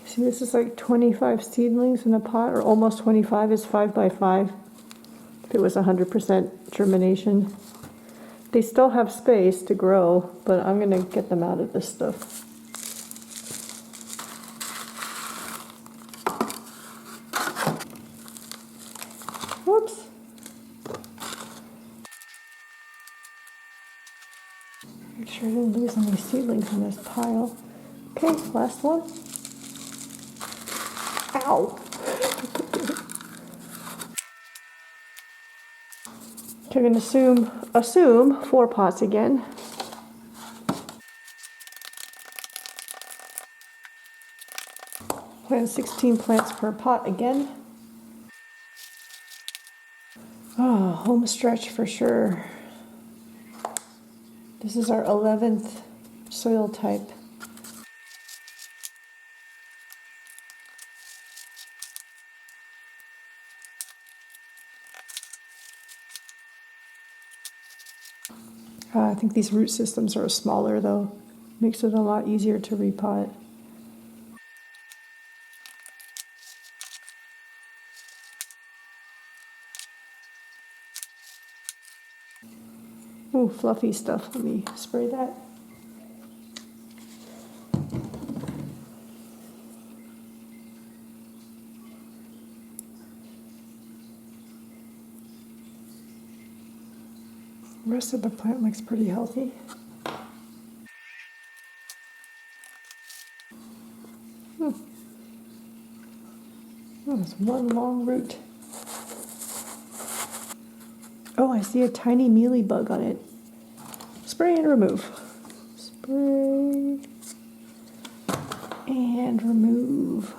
See, this is like 25 seedlings in a pot, or almost 25 is 5 by 5. If it was 100% germination. They still have space to grow, but I'm going to get them out of this stuff. Whoops. Make sure I didn't lose any seedlings in this pile. Okay, last one. Ow! Okay, I'm going to assume 4 pots again. Plant 16 plants per pot again. Oh, home stretch for sure. This is our 11th soil type. I think these root systems are smaller though. Makes it a lot easier to repot. Ooh, fluffy stuff. Let me spray that. The rest of the plant looks pretty healthy. Oh, there's one long root. Oh, I see a tiny mealy bug on it. Spray and remove. Spray and remove.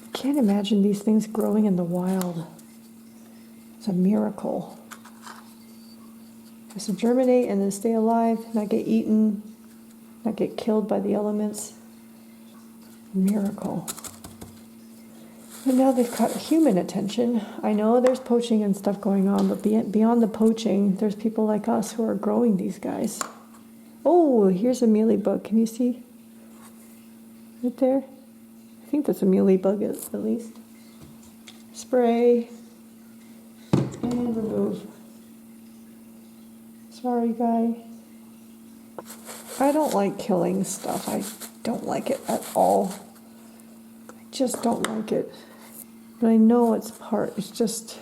I can't imagine these things growing in the wild. It's a miracle. Just to germinate and then stay alive, not get eaten, not get killed by the elements. Miracle. And now they've caught human attention. I know there's poaching and stuff going on, but beyond the poaching, there's people like us who are growing these guys. Oh, here's a mealybug. Can you see? Right there? I think that's a mealybug at least. Spray and remove. Sorry, guy. I don't like killing stuff. I don't like it at all. I just don't like it. But I know it's just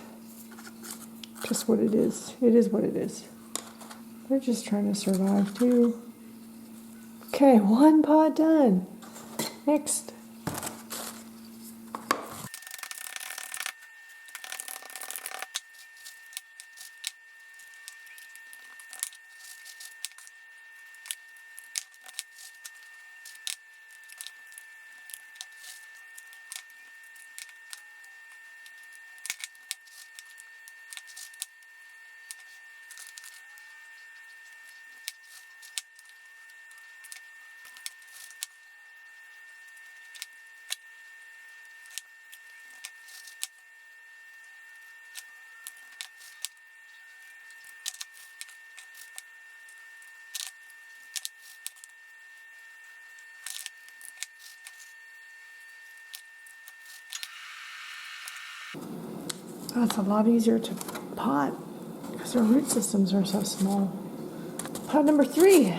what it is. It is what it is. They're just trying to survive too. Okay, one pot done. Next. Oh, it's a lot easier to pot because our root systems are so small. Pot number 3.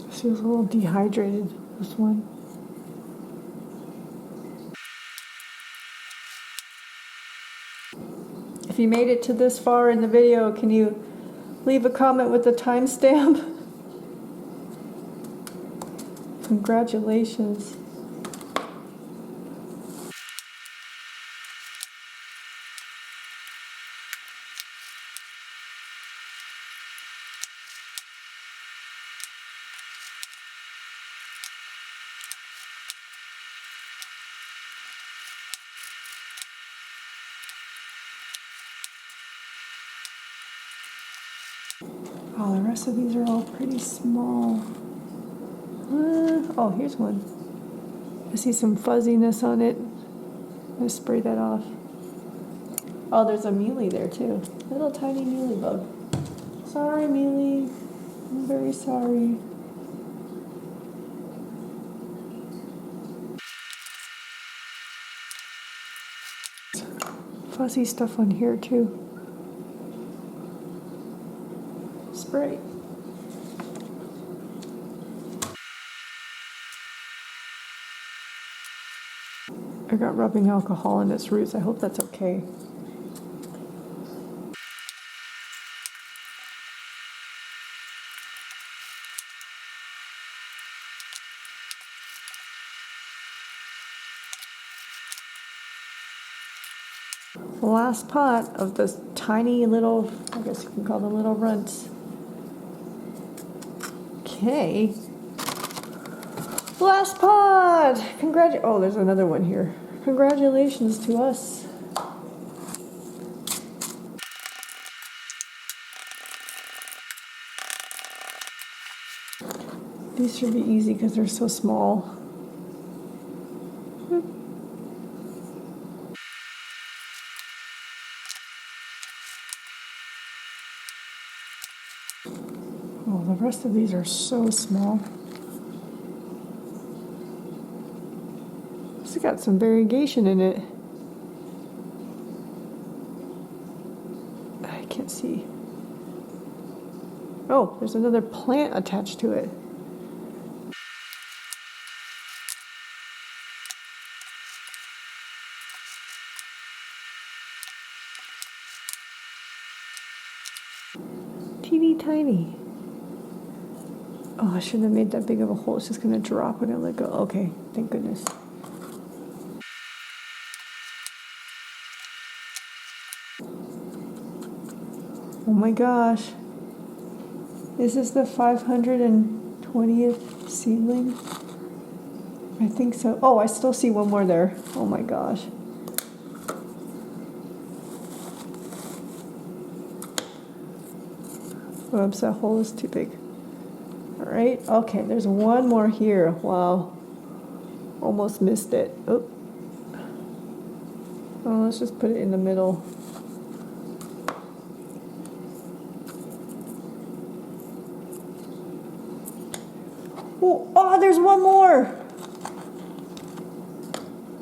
This feels a little dehydrated, this one. If you made it to this far in the video, can you leave a comment with the timestamp? Congratulations. Oh, the rest of these are all pretty small. Oh, here's one. I see some fuzziness on it. Let's spray that off. Oh, there's a mealy there too. Little tiny mealy bug. Sorry, mealy. I'm very sorry. Fuzzy stuff on here too. Spray. I got rubbing alcohol in its roots. I hope that's okay. The last pot of this tiny little, I guess you can call them little runts. Okay. Last pot! Oh, there's another one here. Congratulations to us. These should be easy because they're so small. Oh, the rest of these are so small. It's got some variegation in it. I can't see. Oh, there's another plant attached to it. Teeny tiny. Oh, I shouldn't have made that big of a hole. It's just going to drop when I let go. Okay, thank goodness. Oh my gosh. This is the 520th seedling? I think so. Oh, I still see one more there. Oh my gosh. Oops, that hole is too big. All right, okay, there's one more here. Wow, almost missed it. Oh, let's just put it in the middle. Oh, there's one more.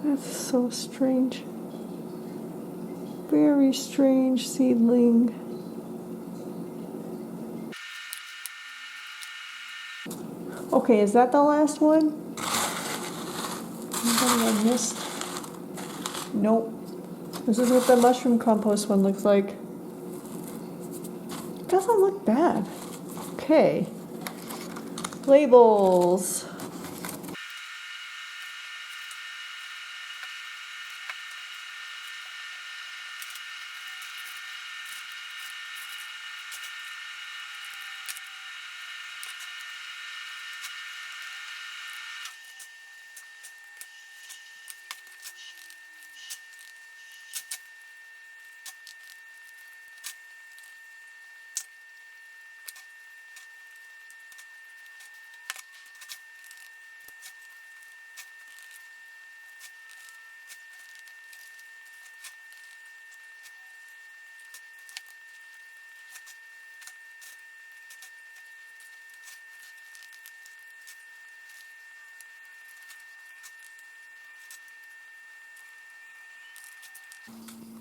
That's so strange. Very strange seedling. Okay, is that the last one? Anything I missed? Nope. This is what the mushroom compost one looks like. It doesn't look bad. Okay. Labels.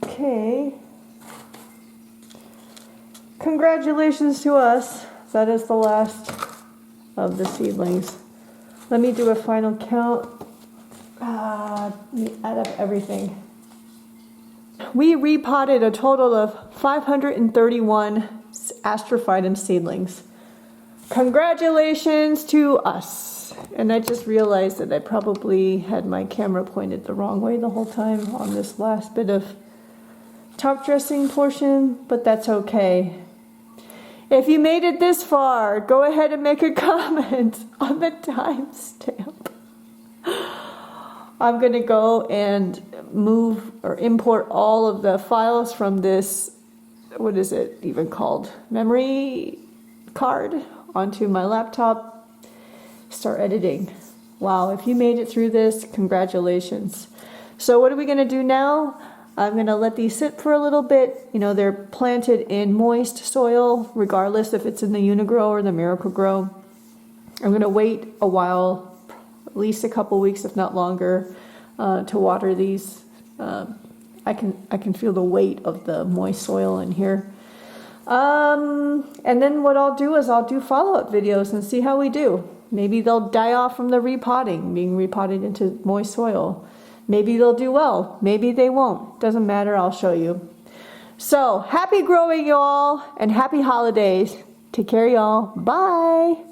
Okay. Congratulations to us. That is the last of the seedlings. Let me do a final count. Let me add up everything. We repotted a total of 531 Astrophytum seedlings. Congratulations to us. And I just realized that I probably had my camera pointed the wrong way the whole time on this last bit of top dressing portion, but that's okay. If you made it this far, go ahead and make a comment on the timestamp. I'm going to go and move or import all of the files from this, what is it even called? Memory card onto my laptop. Start editing. Wow, if you made it through this, congratulations. So what are we going to do now? I'm going to let these sit for a little bit. You know, they're planted in moist soil, regardless if it's in the Uni-Gro or the Miracle-Gro. I'm going to wait a while, at least a couple weeks, if not longer, to water these. I can feel the weight of the moist soil in here. And then what I'll do is I'll do follow-up videos and see how we do. Maybe they'll die off from the repotting, being repotted into moist soil. Maybe they'll do well. Maybe they won't. Doesn't matter. I'll show you. So happy growing, y'all, and happy holidays. Take care, y'all. Bye.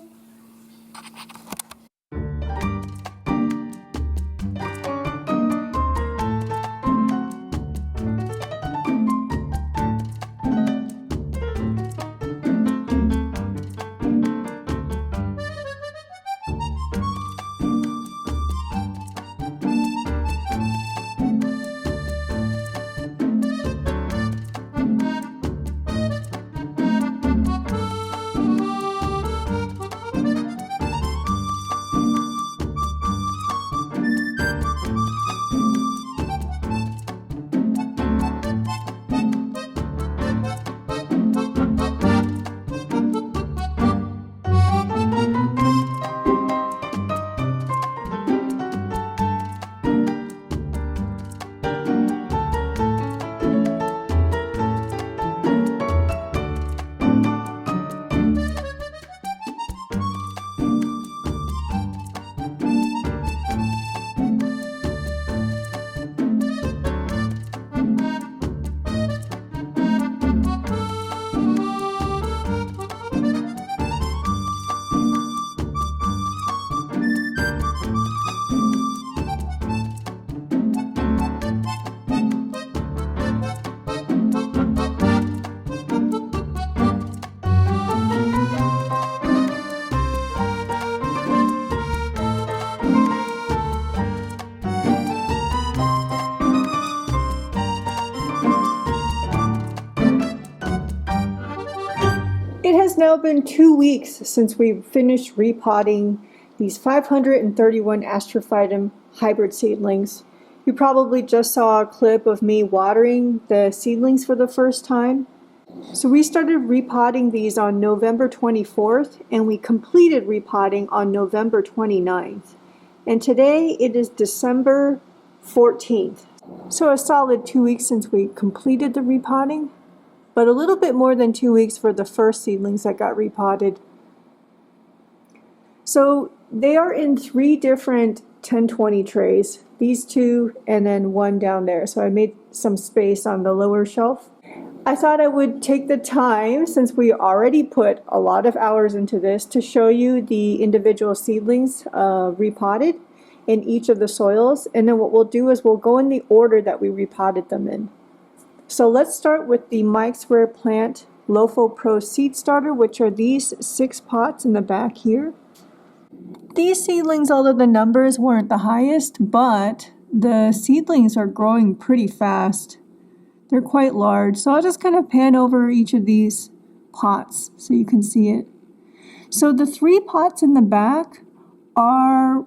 It has now been 2 weeks since we finished repotting these 531 Astrophytum hybrid seedlings. You probably just saw a clip of me watering the seedlings for the first time. So we started repotting these on November 24th and we completed repotting on November 29th. And today it is December 14th. So a solid 2 weeks since we completed the repotting, but a little bit more than 2 weeks for the first seedlings that got repotted. So they are in 3 different 1020 trays, these 2 and then 1 down there. So I made some space on the lower shelf. I thought I would take the time, since we already put a lot of hours into this, to show you the individual seedlings repotted in each of the soils. And then what we'll do is we'll go in the order that we repotted them in. So let's start with the Mike Square Plant Lofo Pro Seed Starter, which are these 6 pots in the back here. These seedlings, although the numbers weren't the highest, but the seedlings are growing pretty fast. They're quite large. So I'll just kind of pan over each of these pots so you can see it. So the 3 pots in the back were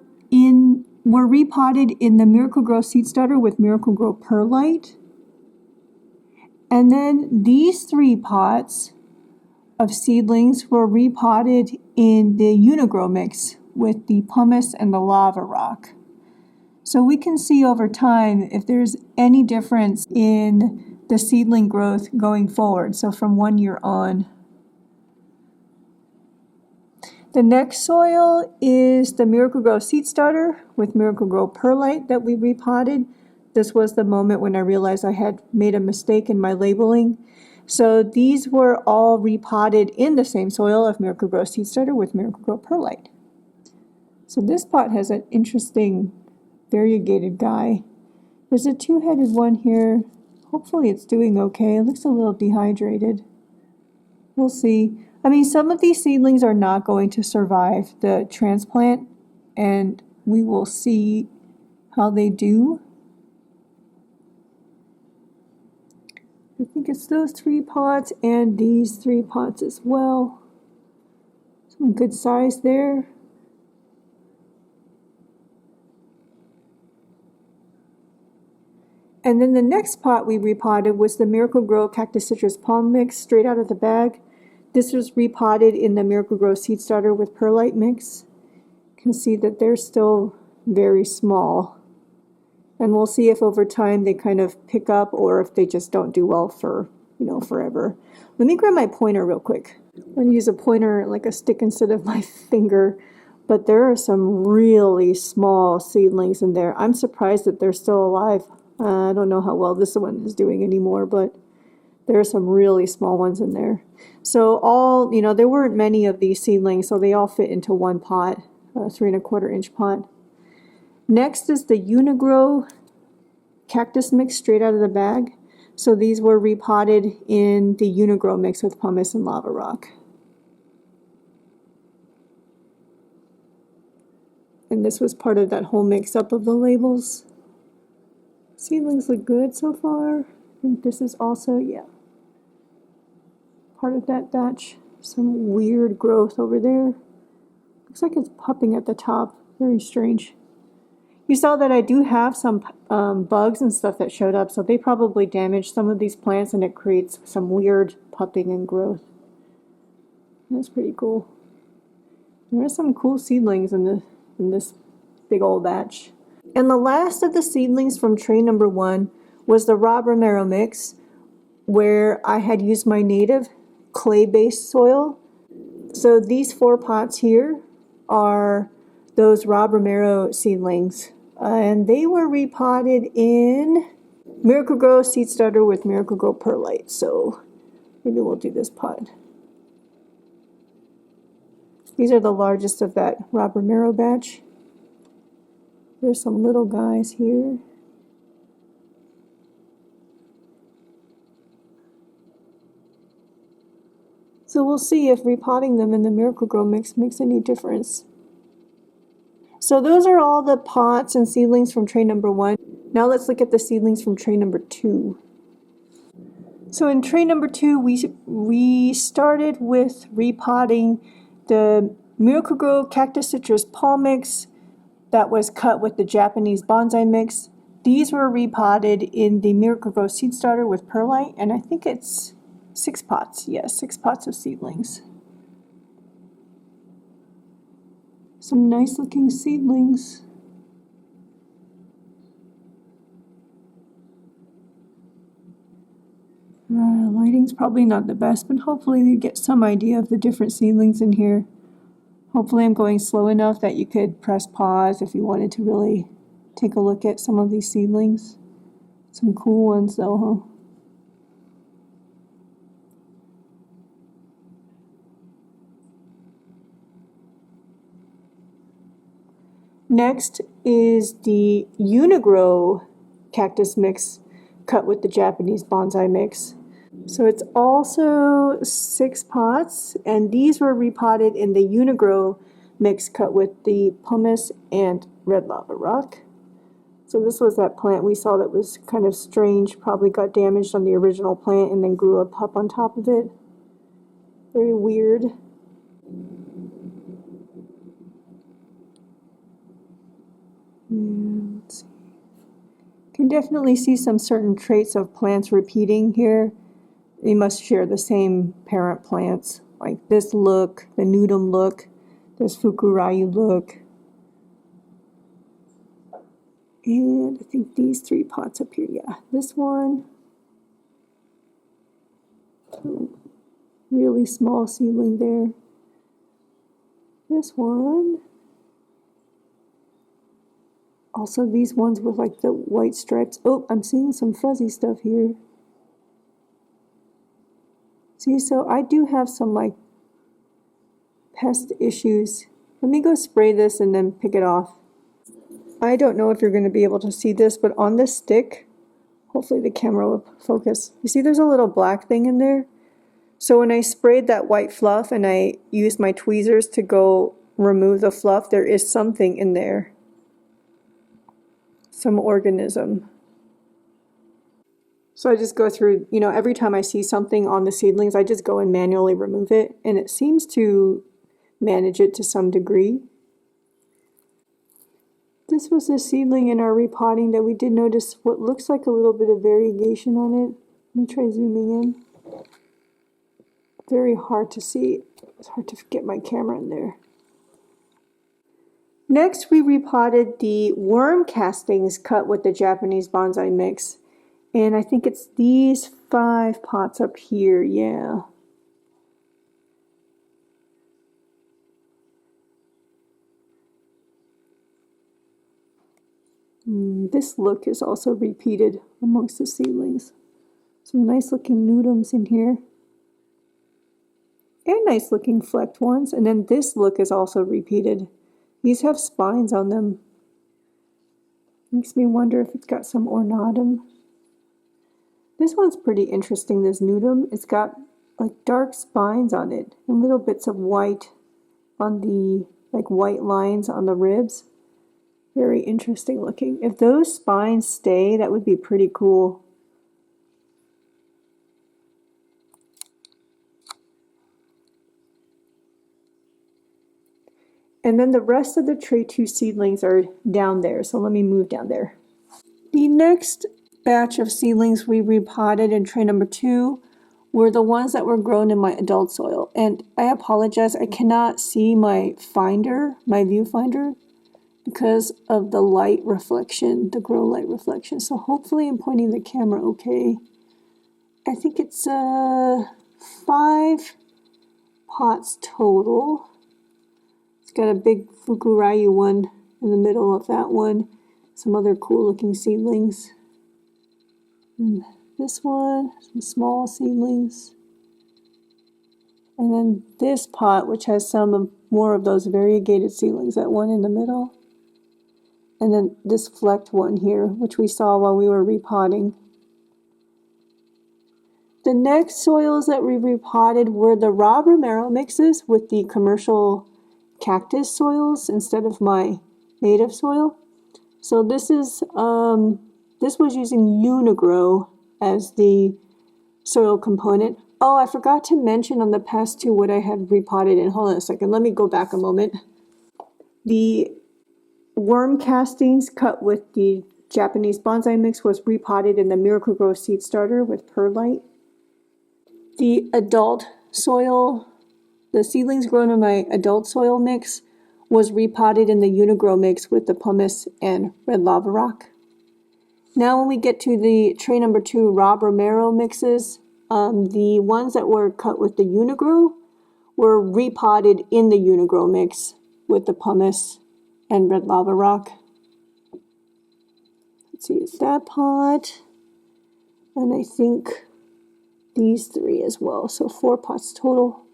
repotted in the Miracle-Gro Seed Starter with Miracle-Gro Perlite. And then these 3 pots of seedlings were repotted in the Uni-Gro mix with the pumice and the lava rock. So we can see over time if there's any difference in the seedling growth going forward, so from 1 year on. The next soil is the Miracle-Gro Seed Starter with Miracle-Gro Perlite that we repotted. This was the moment when I realized I had made a mistake in my labeling. So these were all repotted in the same soil of Miracle-Gro Seed Starter with Miracle-Gro Perlite. So this pot has an interesting variegated guy. There's a 2-headed one here. Hopefully it's doing okay. It looks a little dehydrated. We'll see. I mean, some of these seedlings are not going to survive the transplant, and we will see how they do. I think it's those 3 pots and these 3 pots as well. Some good size there. And then the next pot we repotted was the Miracle-Gro Cactus Citrus Palm Mix straight out of the bag. This was repotted in the Miracle-Gro Seed Starter with Perlite mix. You can see that they're still very small. And we'll see if over time they kind of pick up or if they just don't do well for, forever. Let me grab my pointer real quick. I'm going to use a pointer like a stick instead of my finger. but there are some really small seedlings in there. I'm surprised that they're still alive. I don't know how well this one is doing anymore, but there are some really small ones in there. So all, you know, there weren't many of these seedlings, so they all fit into one pot, a 3¼ inch pot. Next is the Uni-Gro cactus mix straight out of the bag. So these were repotted in the Uni-Gro mix with pumice and lava rock. And this was part of that whole mix-up of the labels. Seedlings look good so far. I think this is also, yeah, part of that batch. Some weird growth over there. Looks like it's popping at the top. Very strange. You saw that I do have some bugs and stuff that showed up, so they probably damaged some of these plants and it creates some weird popping and growth. That's pretty cool. There are some cool seedlings in this big old batch. And the last of the seedlings from tray number 1 was the Romero mix, where I had used my native clay-based soil. So these 4 pots here are those Romero seedlings, and they were repotted in Miracle-Gro seed starter with Miracle-Gro perlite. So maybe we'll do this pot. These are the largest of that Romero batch. There's some little guys here. So we'll see if repotting them in the Miracle-Gro mix makes any difference. So those are all the pots and seedlings from tray number 1. Now let's look at the seedlings from tray number 2. So in tray number 2, we started with repotting the Miracle-Gro Cactus Citrus Palm mix that was cut with the Japanese bonsai mix. These were repotted in the Miracle-Gro seed starter with perlite, and I think it's 6 pots. Yes, 6 pots of seedlings. Some nice looking seedlings. Lighting's probably not the best, but hopefully you get some idea of the different seedlings in here. Hopefully I'm going slow enough that you could press pause if you wanted to really take a look at some of these seedlings. Some cool ones though, huh? Next is the Uni-Gro cactus mix cut with the Japanese bonsai mix. So it's also 6 pots, and these were repotted in the Uni-Gro mix cut with the pumice and red lava rock. So this was that plant we saw that was kind of strange, probably got damaged on the original plant and then grew up on top of it. Very weird. Let's see. Can definitely see some certain traits of plants repeating here. They must share the same parent plants, like this look, the nudum look, this Fukurayu look. And I think these 3 pots up here, yeah. This one, really small seedling there. This one. Also these ones with like the white stripes. Oh, I'm seeing some fuzzy stuff here. See, so I do have some like pest issues. Let me go spray this and then pick it off. I don't know if you're going to be able to see this, but on this stick, hopefully the camera will focus. You see there's a little black thing in there? So when I sprayed that white fluff and I used my tweezers to go remove the fluff, there is something in there. Some organism. So I just go through, you know, every time I see something on the seedlings, I just go and manually remove it, and it seems to manage it to some degree. This was a seedling in our repotting that we did notice what looks like a little bit of variegation on it. Let me try zooming in. Very hard to see. It's hard to get my camera in there. Next, we repotted the worm castings cut with the Japanese bonsai mix. And I think it's these 5 pots up here, yeah. And this look is also repeated amongst the seedlings. Some nice looking nudums in here. And nice looking flecked ones. And then this look is also repeated. These have spines on them. Makes me wonder if it's got some ornatum. This one's pretty interesting, this nudum. It's got like dark spines on it and little bits of white on the, like white lines on the ribs. Very interesting looking. If those spines stay, that would be pretty cool. And then the rest of the tray 2 seedlings are down there, so let me move down there. The next batch of seedlings we repotted in tray number 2 were the ones that were grown in my adult soil. And I apologize, I cannot see my finder, my viewfinder, because of the light reflection, the grow light reflection. So hopefully I'm pointing the camera okay. I think it's 5 pots total. It's got a big Fukuryu one in the middle of that one. Some other cool looking seedlings. And this one, some small seedlings. And then this pot, which has some more of those variegated seedlings, that one in the middle. And then this flecked one here, which we saw while we were repotting. The next soils that we repotted were the raw Romero mixes with the commercial cactus soils instead of my native soil. So this is this was using Uni-Gro as the soil component. Oh, I forgot to mention on the past 2 what I had repotted in. Hold on a second, let me go back a moment. The worm castings cut with the Japanese bonsai mix was repotted in the Miracle-Gro seed starter with perlite. The adult soil, the seedlings grown in my adult soil mix, was repotted in the Uni-Gro mix with the pumice and red lava rock. Now when we get to the tray number 2 raw Romero mixes, the ones that were cut with the Uni-Gro were repotted in the Uni-Gro mix with the pumice and red lava rock. Let's see, it's that pot, and I think these 3 as well, so 4 pots total.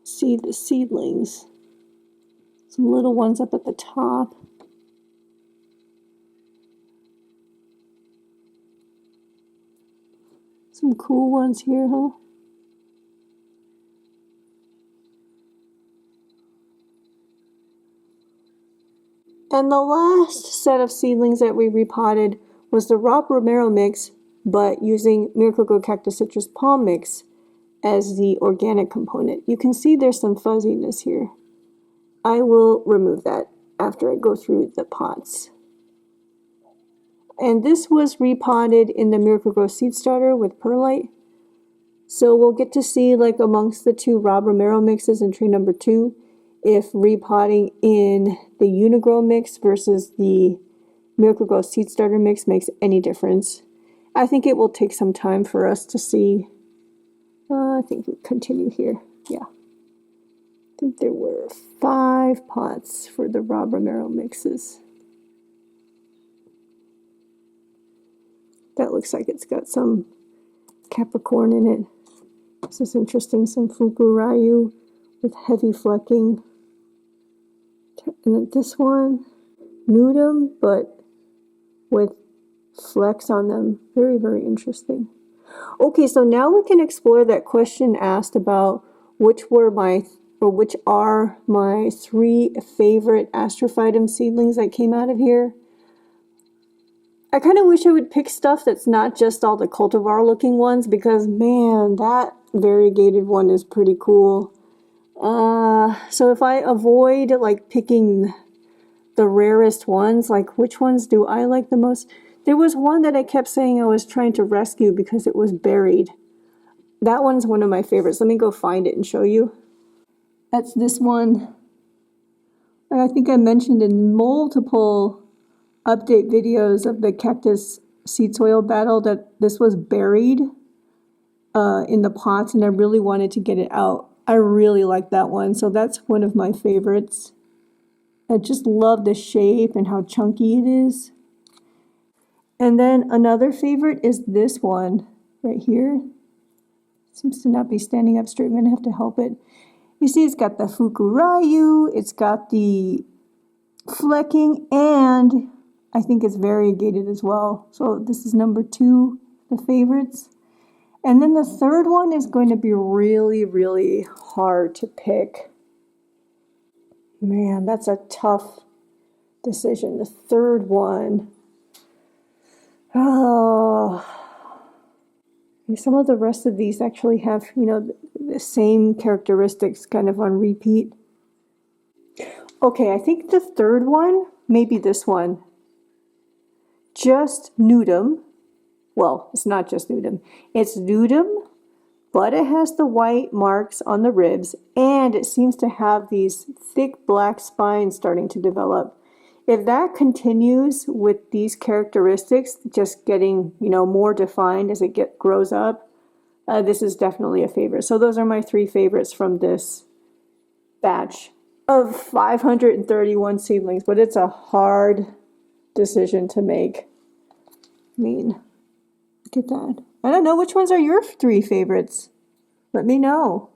See the seedlings. Some little ones up at the top. Some cool ones here, huh? And the last set of seedlings that we repotted was the raw Romero mix, but using Miracle-Gro Cactus Citrus Palm mix as the organic component. You can see there's some fuzziness here. I will remove that after I go through the pots. And this was repotted in the Miracle-Gro seed starter with perlite. So we'll get to see, like amongst the 2 raw Romero mixes in tray number 2, if repotting in the Uni-Gro mix versus the Miracle-Gro seed starter mix makes any difference. I think it will take some time for us to see. I think we'll continue here. Yeah. I think there were 5 pots for the raw Romero mixes. That looks like it's got some Capricorn in it. This is interesting, some Fukuryu with heavy flecking. And then this one, nudum, but with flecks on them. Very, very interesting. Okay, so now we can explore that question asked about which are my 3 favorite Astrophytum seedlings that came out of here. I kind of wish I would pick stuff that's not just all the cultivar looking ones, because man, that variegated one is pretty cool. So if I avoid like picking the rarest ones, like which ones do I like the most? There was one that I kept saying I was trying to rescue because it was buried. That one's one of my favorites. Let me go find it and show you. That's this one. And I think I mentioned in multiple update videos of the Cactus Seed Soil Battle that this was buried in the pots, and I really wanted to get it out. I really like that one, so that's one of my favorites. I just love the shape and how chunky it is. And then another favorite is this one right here. Seems to not be standing up straight. I'm going to have to help it. You see it's got the Fukurayu, it's got the flecking, and I think it's variegated as well. So this is number 2, the favorites. And then the third one is going to be really, really hard to pick. Man, that's a tough decision. The third one. Oh. Some of the rest of these actually have, you know, the same characteristics kind of on repeat. Okay, I think the third one, maybe this one. Just nudum. Well, it's not just nudum. It's nudum, but it has the white marks on the ribs, and it seems to have these thick black spines starting to develop. If that continues with these characteristics, just getting, you know, more defined as it grows up, this is definitely a favorite. So those are my 3 favorites from this batch of 531 seedlings, but it's a hard decision to make. I mean, look at that. I don't know, which ones are your 3 favorites? Let me know.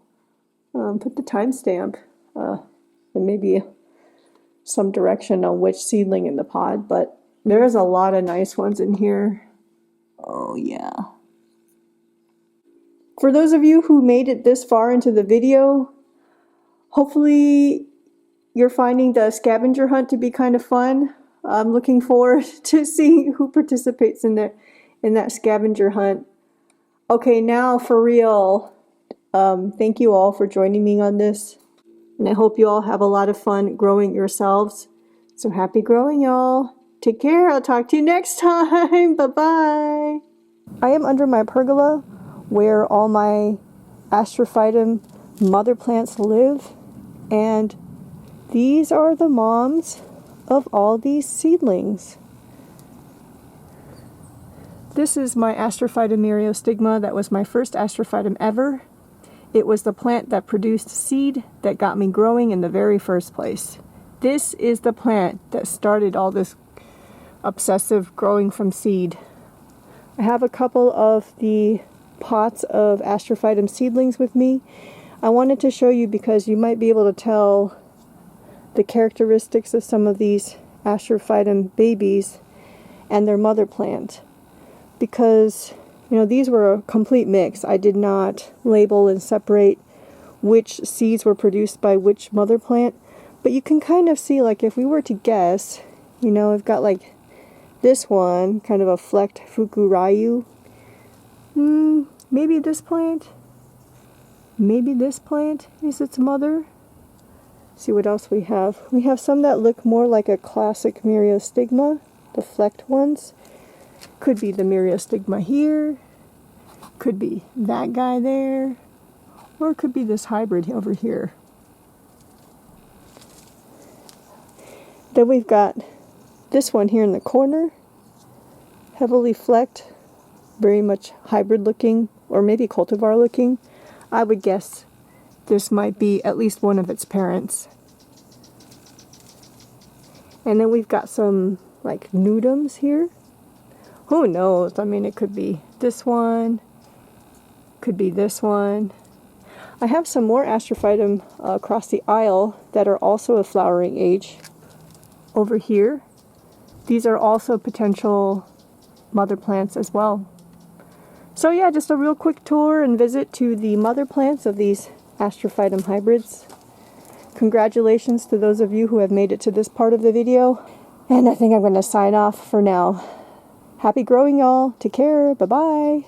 Put the timestamp and maybe some direction on which seedling in the pod, but there's a lot of nice ones in here. Oh yeah. For those of you who made it this far into the video, hopefully you're finding the scavenger hunt to be kind of fun. I'm looking forward to seeing who participates in that scavenger hunt. Okay, now for real, thank you all for joining me on this. And I hope you all have a lot of fun growing yourselves. So happy growing, y'all. Take care. I'll talk to you next time. Bye-bye. I am under my pergola where all my Astrophytum mother plants live. And these are the moms of all these seedlings. This is my Astrophytum myriostigma. That was my first Astrophytum ever. It was the plant that produced seed that got me growing in the very first place. This is the plant that started all this obsessive growing from seed. I have a couple of the pots of Astrophytum seedlings with me. I wanted to show you because you might be able to tell the characteristics of some of these Astrophytum babies and their mother plant. Because, you know, these were a complete mix. I did not label and separate which seeds were produced by which mother plant. But you can kind of see, like, if we were to guess, you know, I've got like this one, kind of a flecked Fukurayu. Maybe this plant. Maybe this plant is its mother. See what else we have. We have some that look more like a classic myriostigma, the flecked ones. Could be the myriostigma here. Could be that guy there. Or it could be this hybrid over here. Then we've got this one here in the corner. Heavily flecked. Very much hybrid looking, or maybe cultivar looking. I would guess this might be at least one of its parents. And then we've got some like nudums here. Who knows? I mean, it could be this one. Could be this one. I have some more Astrophytum across the aisle that are also of flowering age. Over here. These are also potential mother plants as well. So yeah, just a real quick tour and visit to the mother plants of these Astrophytum hybrids. Congratulations to those of you who have made it to this part of the video. And I think I'm going to sign off for now. Happy growing, y'all. Take care. Bye-bye.